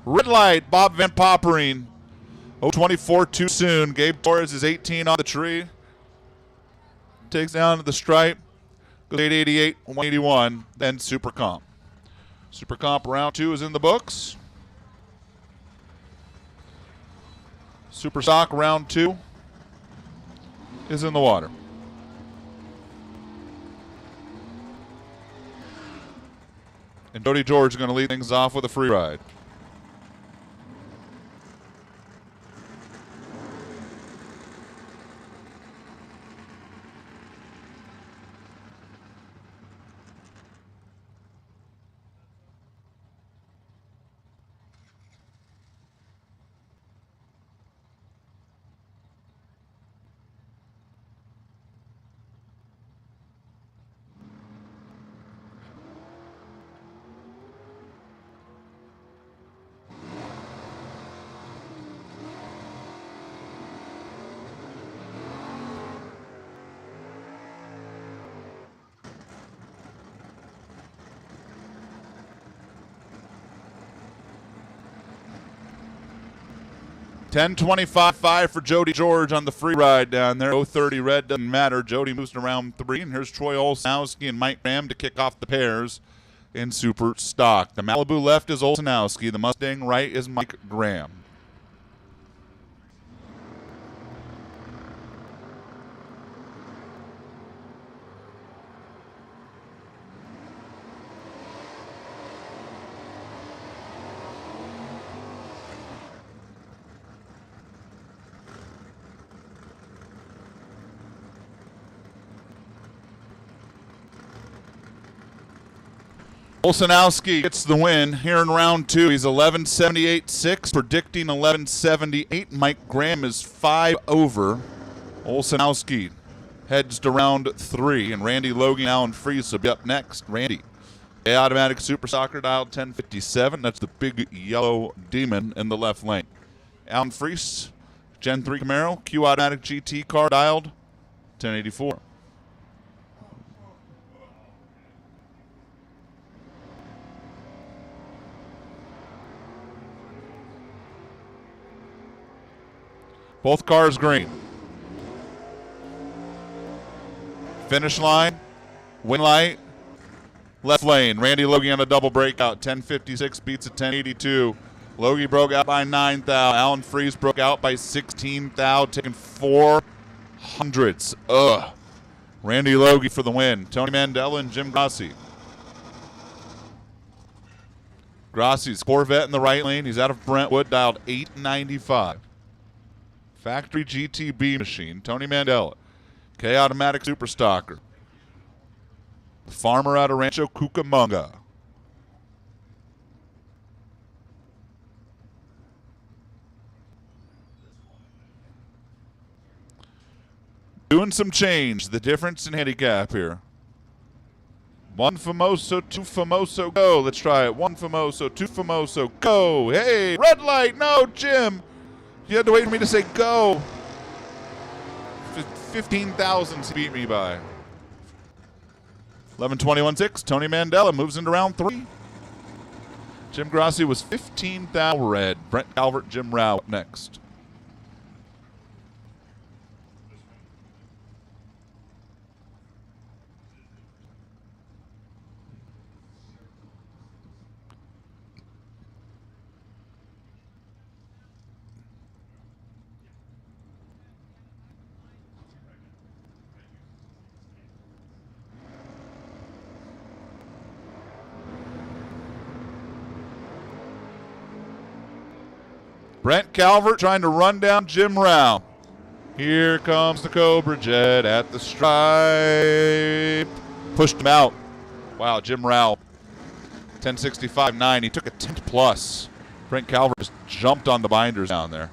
C: Red light, Bob Van Poppering. 024 too soon. Gabe Torres is 18 on the tree. Takes down to the stripe. Goes 888, 181, then Super Comp. Super Comp round 2 is in the books. Super Stock round 2 is in the water. And Jody George is going to lead things off with a free ride. $10.25 for Jody George on the free ride down there. 030 red, doesn't matter. Jody moves to round 3, and here's Troy Olsanowski and Mike Graham to kick off the pairs in Super Stock. The Malibu left is Olsanowski. The Mustang right is Mike Graham. Olsanowski gets the win here in round 2. He's 11.78.6, predicting 11.78. Mike Graham is 5 over. Olsanowski heads to round 3, and Randy Logan and Alan Freese will be up next. Randy, automatic Super Soccer dial 1057. That's the big yellow demon in the left lane. Alan Freese, Gen 3 Camaro, Q automatic GT car dialed 1084. Both cars green. Finish line, win light, left lane. Randy Logie on a double breakout. 1056 beats a 1082. Logie broke out by 9 thou. Alan Freese broke out by 16 thou, taking 4 hundredths. Ugh. Randy Logie for the win. Tony Mandela and Jim Grassi. Grassi's Corvette in the right lane. He's out of Brentwood, dialed 895. Factory GTB machine, Tony Mandela. K Automatic Super Stocker. The Farmer out of Rancho Cucamonga. Doing some change. The difference in handicap here. 1 Famoso, 2 Famoso, go. Let's try it. 1 Famoso, 2 Famoso, go. Hey, red light, no, Jim. You had to wait for me to say go. 15 thousandths he beat me by. 11:21.6. Tony Mandela moves into round 3. Jim Grassi was 15 thou red. Brent Calvert, Jim Rao up next. Brent Calvert trying to run down Jim Rao. Here comes the Cobra Jet at the stripe. Pushed him out. Wow, Jim Rao. 10.65.9. He took a 10 plus. Brent Calvert just jumped on the binders down there.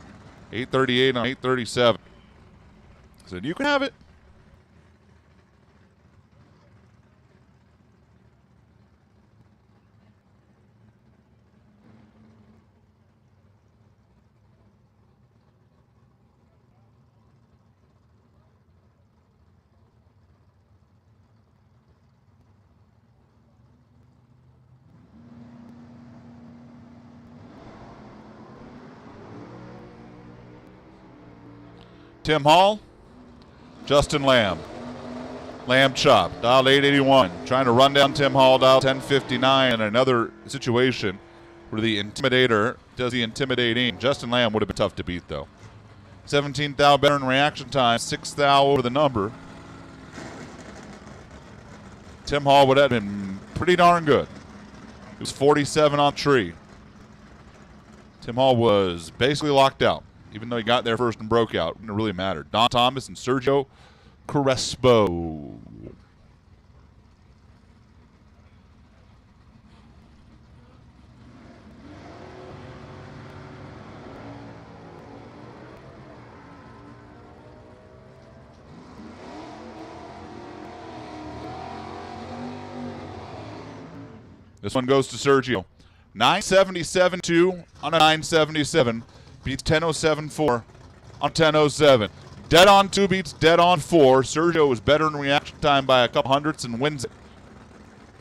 C: 8.38 on 8.37. Said, you can have it. Tim Hall, Justin Lamb. Lamb chop, dial 881. Trying to run down Tim Hall, dial 1059. In another situation where the intimidator does the intimidating. Justin Lamb would have been tough to beat, though. 17 thou better in reaction time, 6 thou over the number. Tim Hall would have been pretty darn good. He was 47 on tree. Tim Hall was basically locked out. Even though he got there first and broke out, it didn't really matter. Don Thomas and Sergio Crespo. This one goes to Sergio. 977.2 on a 977. Beats 10.07.4 on 10.07. Dead on 2 beats dead on 4. Sergio was better in reaction time by a couple hundredths and wins it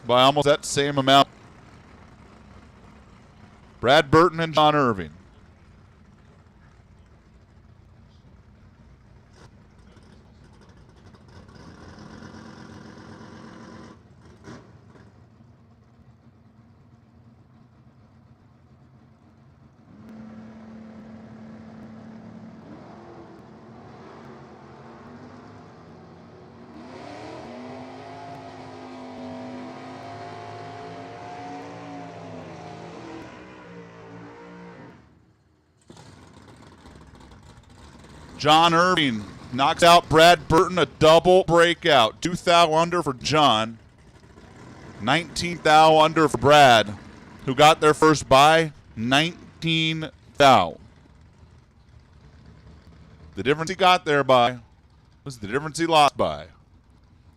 C: by almost that same amount. Brad Burton and John Irving. John Irving knocks out Brad Burton, a double breakout. 2 thou under for John. 19 thou under for Brad, who got there first by 19 thou. The difference he got there by was the difference he lost by.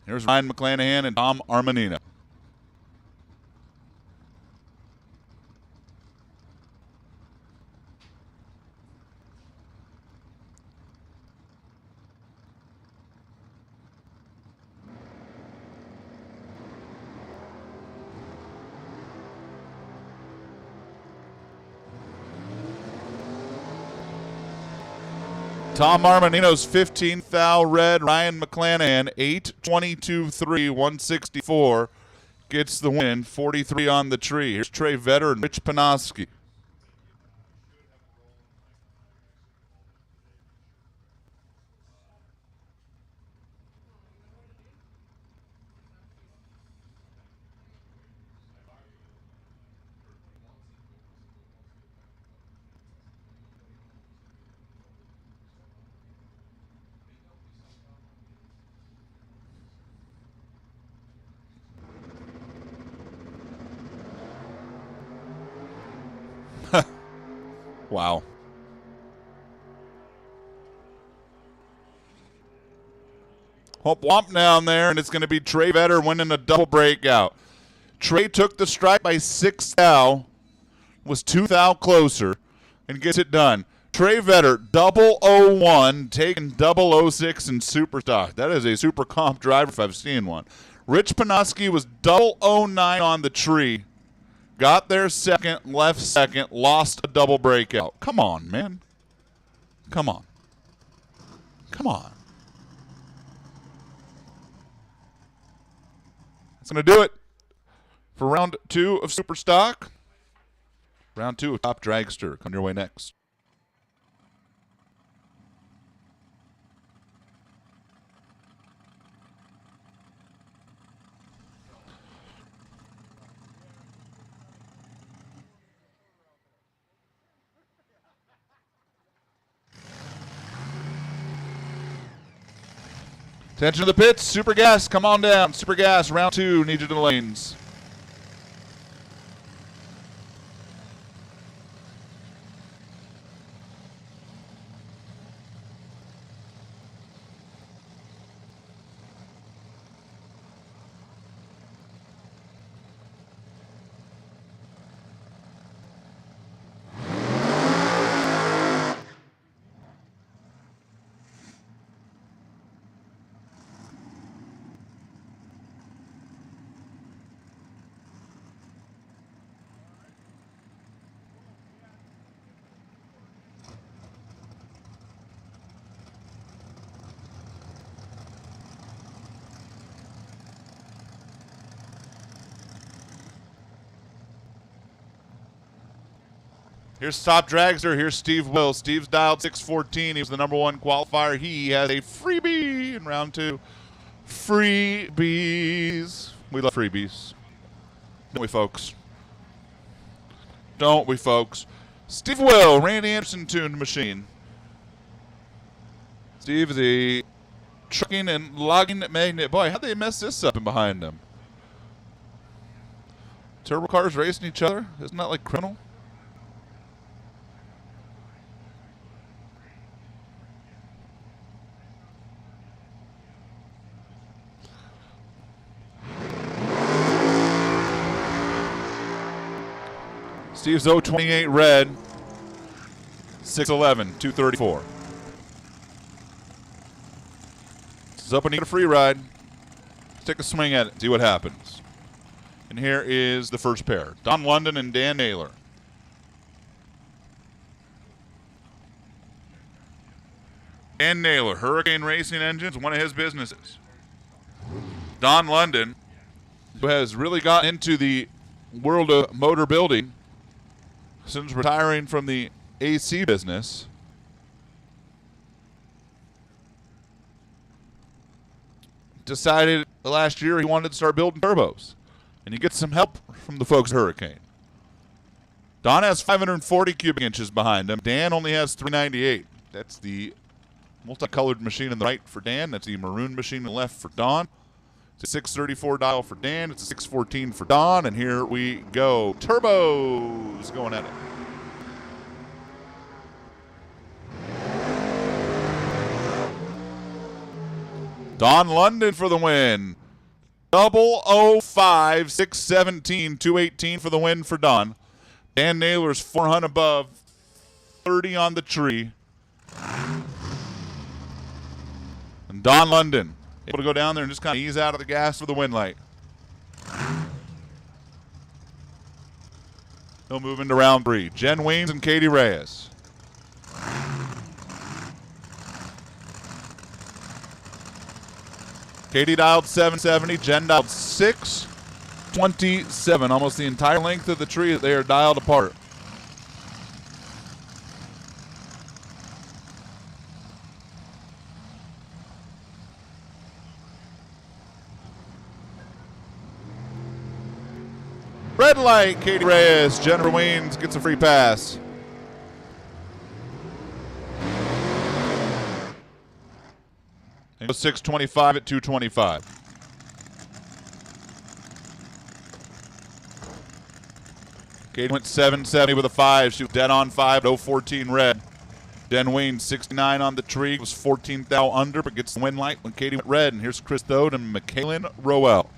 C: Here's Ryan McClanahan and Tom Armanino. Tom Armanino's 15 thou red. Ryan McClanahan, 8.22.3, 164, gets the win. 43 on the tree. Here's Trey Vetter and Rich Panoski. Wow. Womp womp down there, and it's going to be Trey Vetter winning a double breakout. Trey took the strike by 6 thou, was 2 thou closer, and gets it done. Trey Vetter, 001, taking 006 in super stock. That is a super comp driver if I've seen one. Rich Panoski was 009 on the tree. Got there second, left second, lost a double breakout. Come on, man. Come on. Come on. That's going to do it for round 2 of super stock. Round 2 of Top Dragster. Come your way next. Attention to the pits. Super Gas, come on down. Super Gas, round 2. Need you to the lanes. Here's Top Dragster. Here's Steve Will. Steve's dialed 614. He was the number 1 qualifier. He has a freebie in round 2. Freebies. We love freebies. Don't we, folks? Don't we, folks? Steve Will, Randy Anderson tuned machine. Steve is a trucking and logging magnet. Boy, how'd they mess this up in behind them? Turbo cars racing each other? Isn't that like criminal? Steve's 028 red, 611, 234. This is up and need a free ride. Let's take a swing at it, see what happens. And here is the first pair, Don London and Dan Naylor. Dan Naylor, Hurricane Racing Engines, one of his businesses. Don London, who has really gotten into the world of motor building since retiring from the AC business. Decided last year he wanted to start building turbos. And he gets some help from the folks at Hurricane. Don has 540 cubic inches behind him. Dan only has 398. That's the multicolored machine on the right for Dan. That's the maroon machine on the left for Don. It's a 634 dial for Dan. It's a 614 for Don. And here we go. Turbos going at it. Don London for the win. 005, 617, 218 for the win for Don. Dan Naylor's 400 above, 30 on the tree. And Don London able to go down there and just kind of ease out of the gas for the win light. He'll move into round 3. Jen Weems and Katie Reyes. Katie dialed 770. Jen dialed 627. Almost the entire length of the tree that they are dialed apart. Red light, Katie Reyes. Jennifer Weems gets a free pass. And 625 at 225. Katie went 770 with a 5. She was dead on 5 at 014 red. Jen Weems 69 on the tree. Was 14th thou under, but gets the win light when Katie went red. And here's Chris Thode and McKaylin Rowell.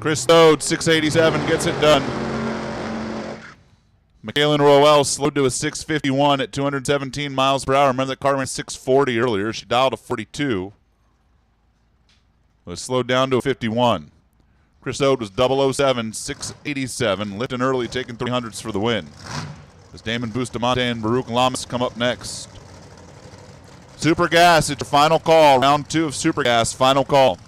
C: Chris Thode, 687, gets it done. Michaelin Roel slowed to a 651 at 217 miles per hour. Remember that car ran 640 earlier. She dialed a 42. Was slowed down to a 51. Chris Ode was 007, 687, lifting early, taking 300s for the win. As Damon Bustamante and Baruch Lamas come up next. Super Gas, it's your final call. Round 2 of Super Gas, final call.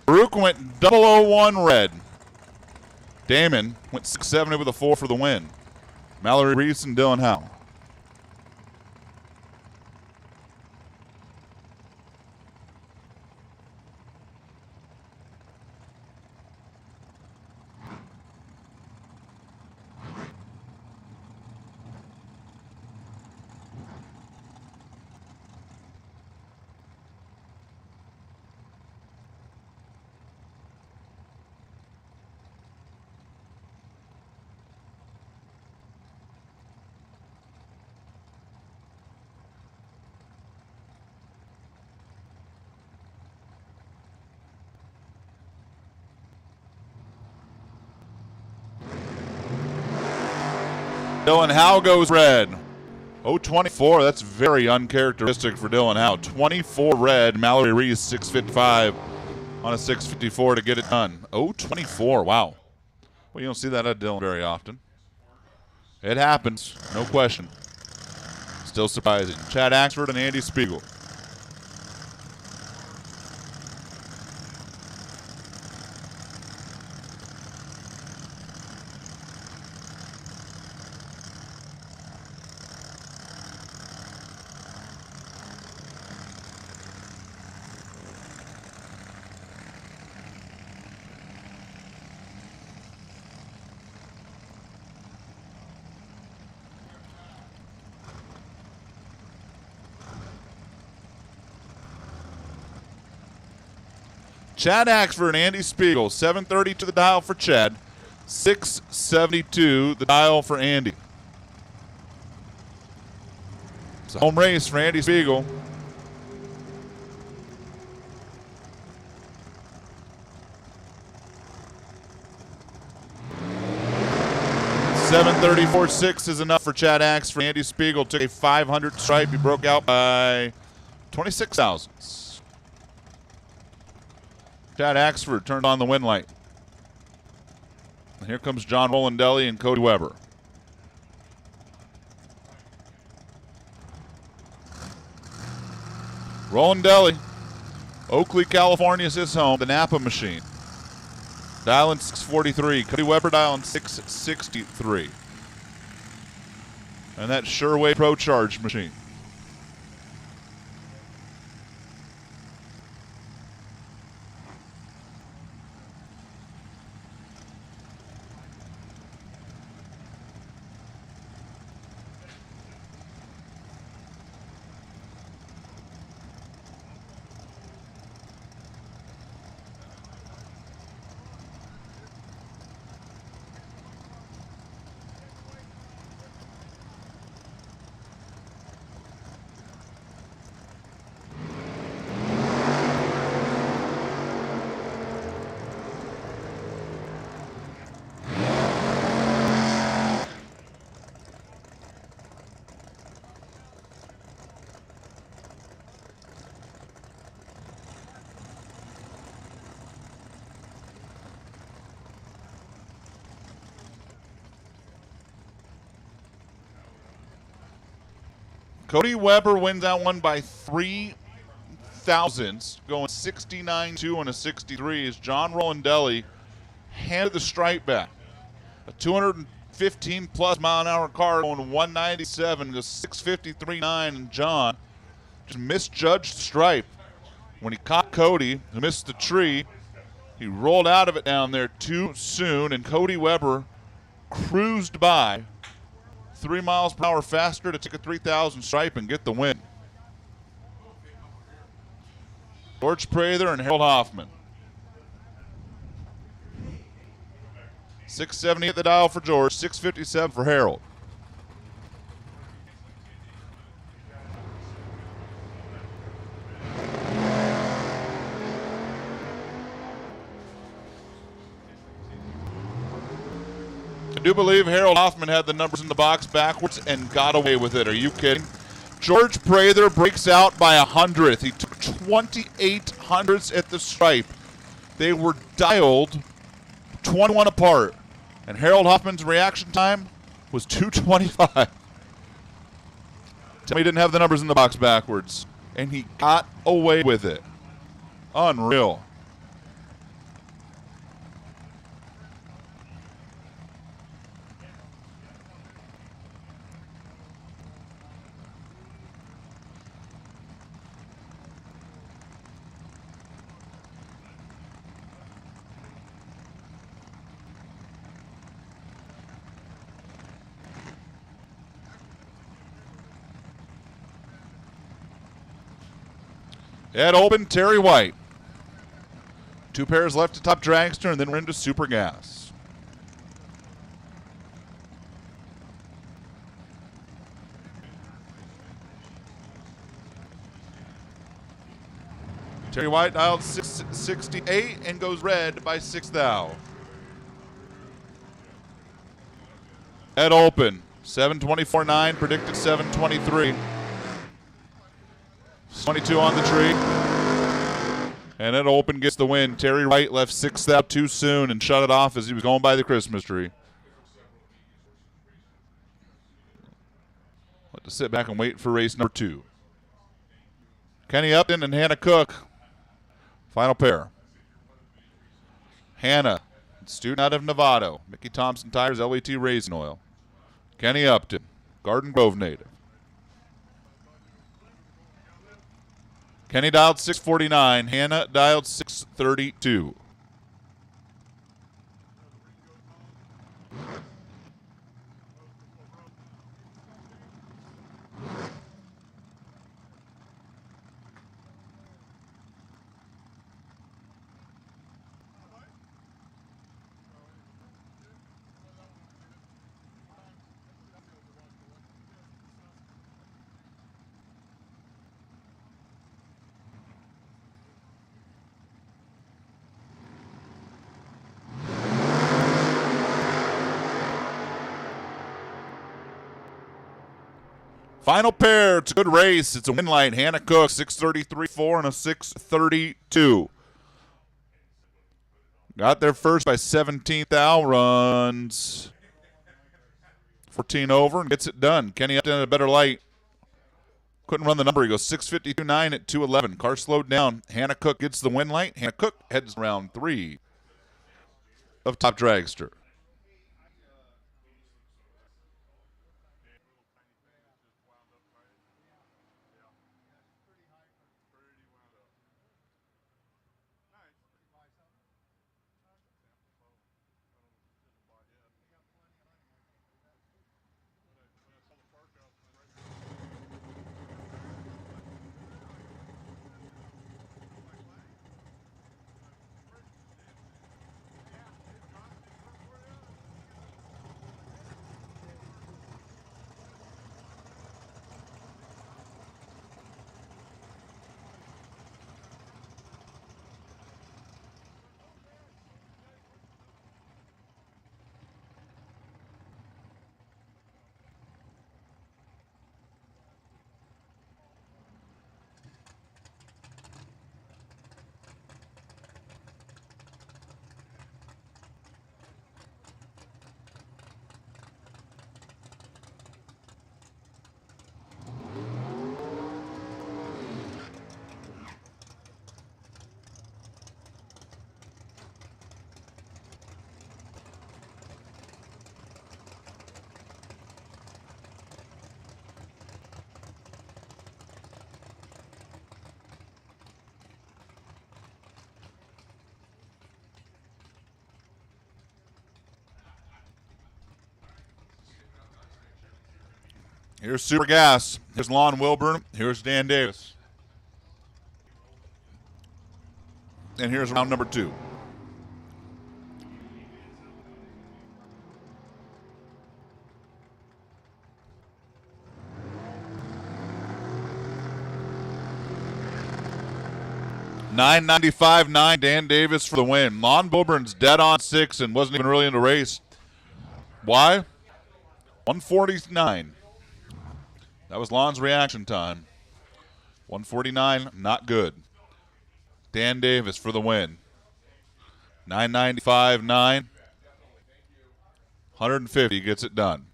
C: Baruch went 001 red. Damon went 670 with a 4 for the win. Mallory Reeves and Dylan Howe. Dylan Howe goes red. 024, that's very uncharacteristic for Dylan Howe. 24 red, Mallory Reese 655 on a 654 to get it done. 024, wow. Well, you don't see that at Dylan very often. It happens, no question. Still surprising. Chad Axford and Andy Spiegel. Chad Axford and Andy Spiegel, 730 to the dial for Chad, 672 the dial for Andy. It's a home race for Andy Spiegel. $734.6 is enough for Chad Axford. Andy Spiegel took a 500 stripe. He broke out by 26 thousandths. Chad Axford turned on the win light. And here comes John Rolandelli and Cody Weber. Rolandelli, Oakley, California is his home, the Napa machine. Dialing 643. Cody Weber dialing 663. And that Sherway Pro Charge machine. Cody Weber wins that one by 3 thousandths, going 69.2 and a 63 as John Rolandelli handed the stripe back. A 215 plus mile an hour car going 197 goes 653.9, and John just misjudged the stripe. When he caught Cody, who missed the tree, he rolled out of it down there too soon, and Cody Weber cruised by 3 miles per hour faster to take a 3,000 stripe and get the win. George Prather and Harold Hoffman. 670 at the dial for George, 657 for Harold. I do believe Harold Hoffman had the numbers in the box backwards and got away with it. Are you kidding? George Prather breaks out by 100th. He took 28 hundredths at the stripe. They were dialed 21 apart. And Harold Hoffman's reaction time was 2:25. Tell me he didn't have the numbers in the box backwards. And he got away with it. Unreal. Ed Olben, Terry White. 2 pairs left to top dragster, and then we're into Super Gas. Terry White dialed 668 and goes red by 6 thou. Ed Olben, 724.9, predicted 723. 22 on the tree. And Ed Olben gets the win. Terry Wright left 6th out too soon and shut it off as he was going by the Christmas tree. Let to sit back and wait for race number 2. Kenny Upton and Hannah Cook. Final pair. Hannah, student out of Novato. Mickey Thompson Tires, LAT Raisin Oil. Kenny Upton, Garden Grove native. Kenny dialed 649. Hannah dialed 632. Final pair. It's a good race. It's a win light. Hannah Cook, 633.4 and a 632. Got there first by 17th thou, runs 14 over and gets it done. Kenny Upton at a better light. Couldn't run the number. He goes 652.9 at 211. Car slowed down. Hannah Cook gets the win light. Hannah Cook heads round 3 of Top Dragster. Here's Super Gas. Here's Lon Wilburn. Here's Dan Davis. And here's round number 2. $9.95.9 Dan Davis for the win. Lon Wilburn's dead on 6 and wasn't even really in the race. Why? 149. That was Lon's reaction time. 149, not good. Dan Davis for the win. 995.9. 150 gets it done.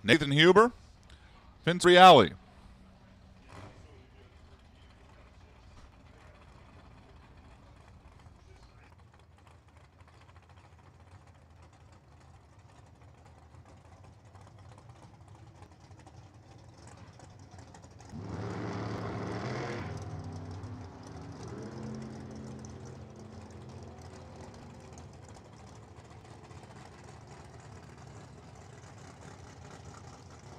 C: Nathan Huber, Vince Reale.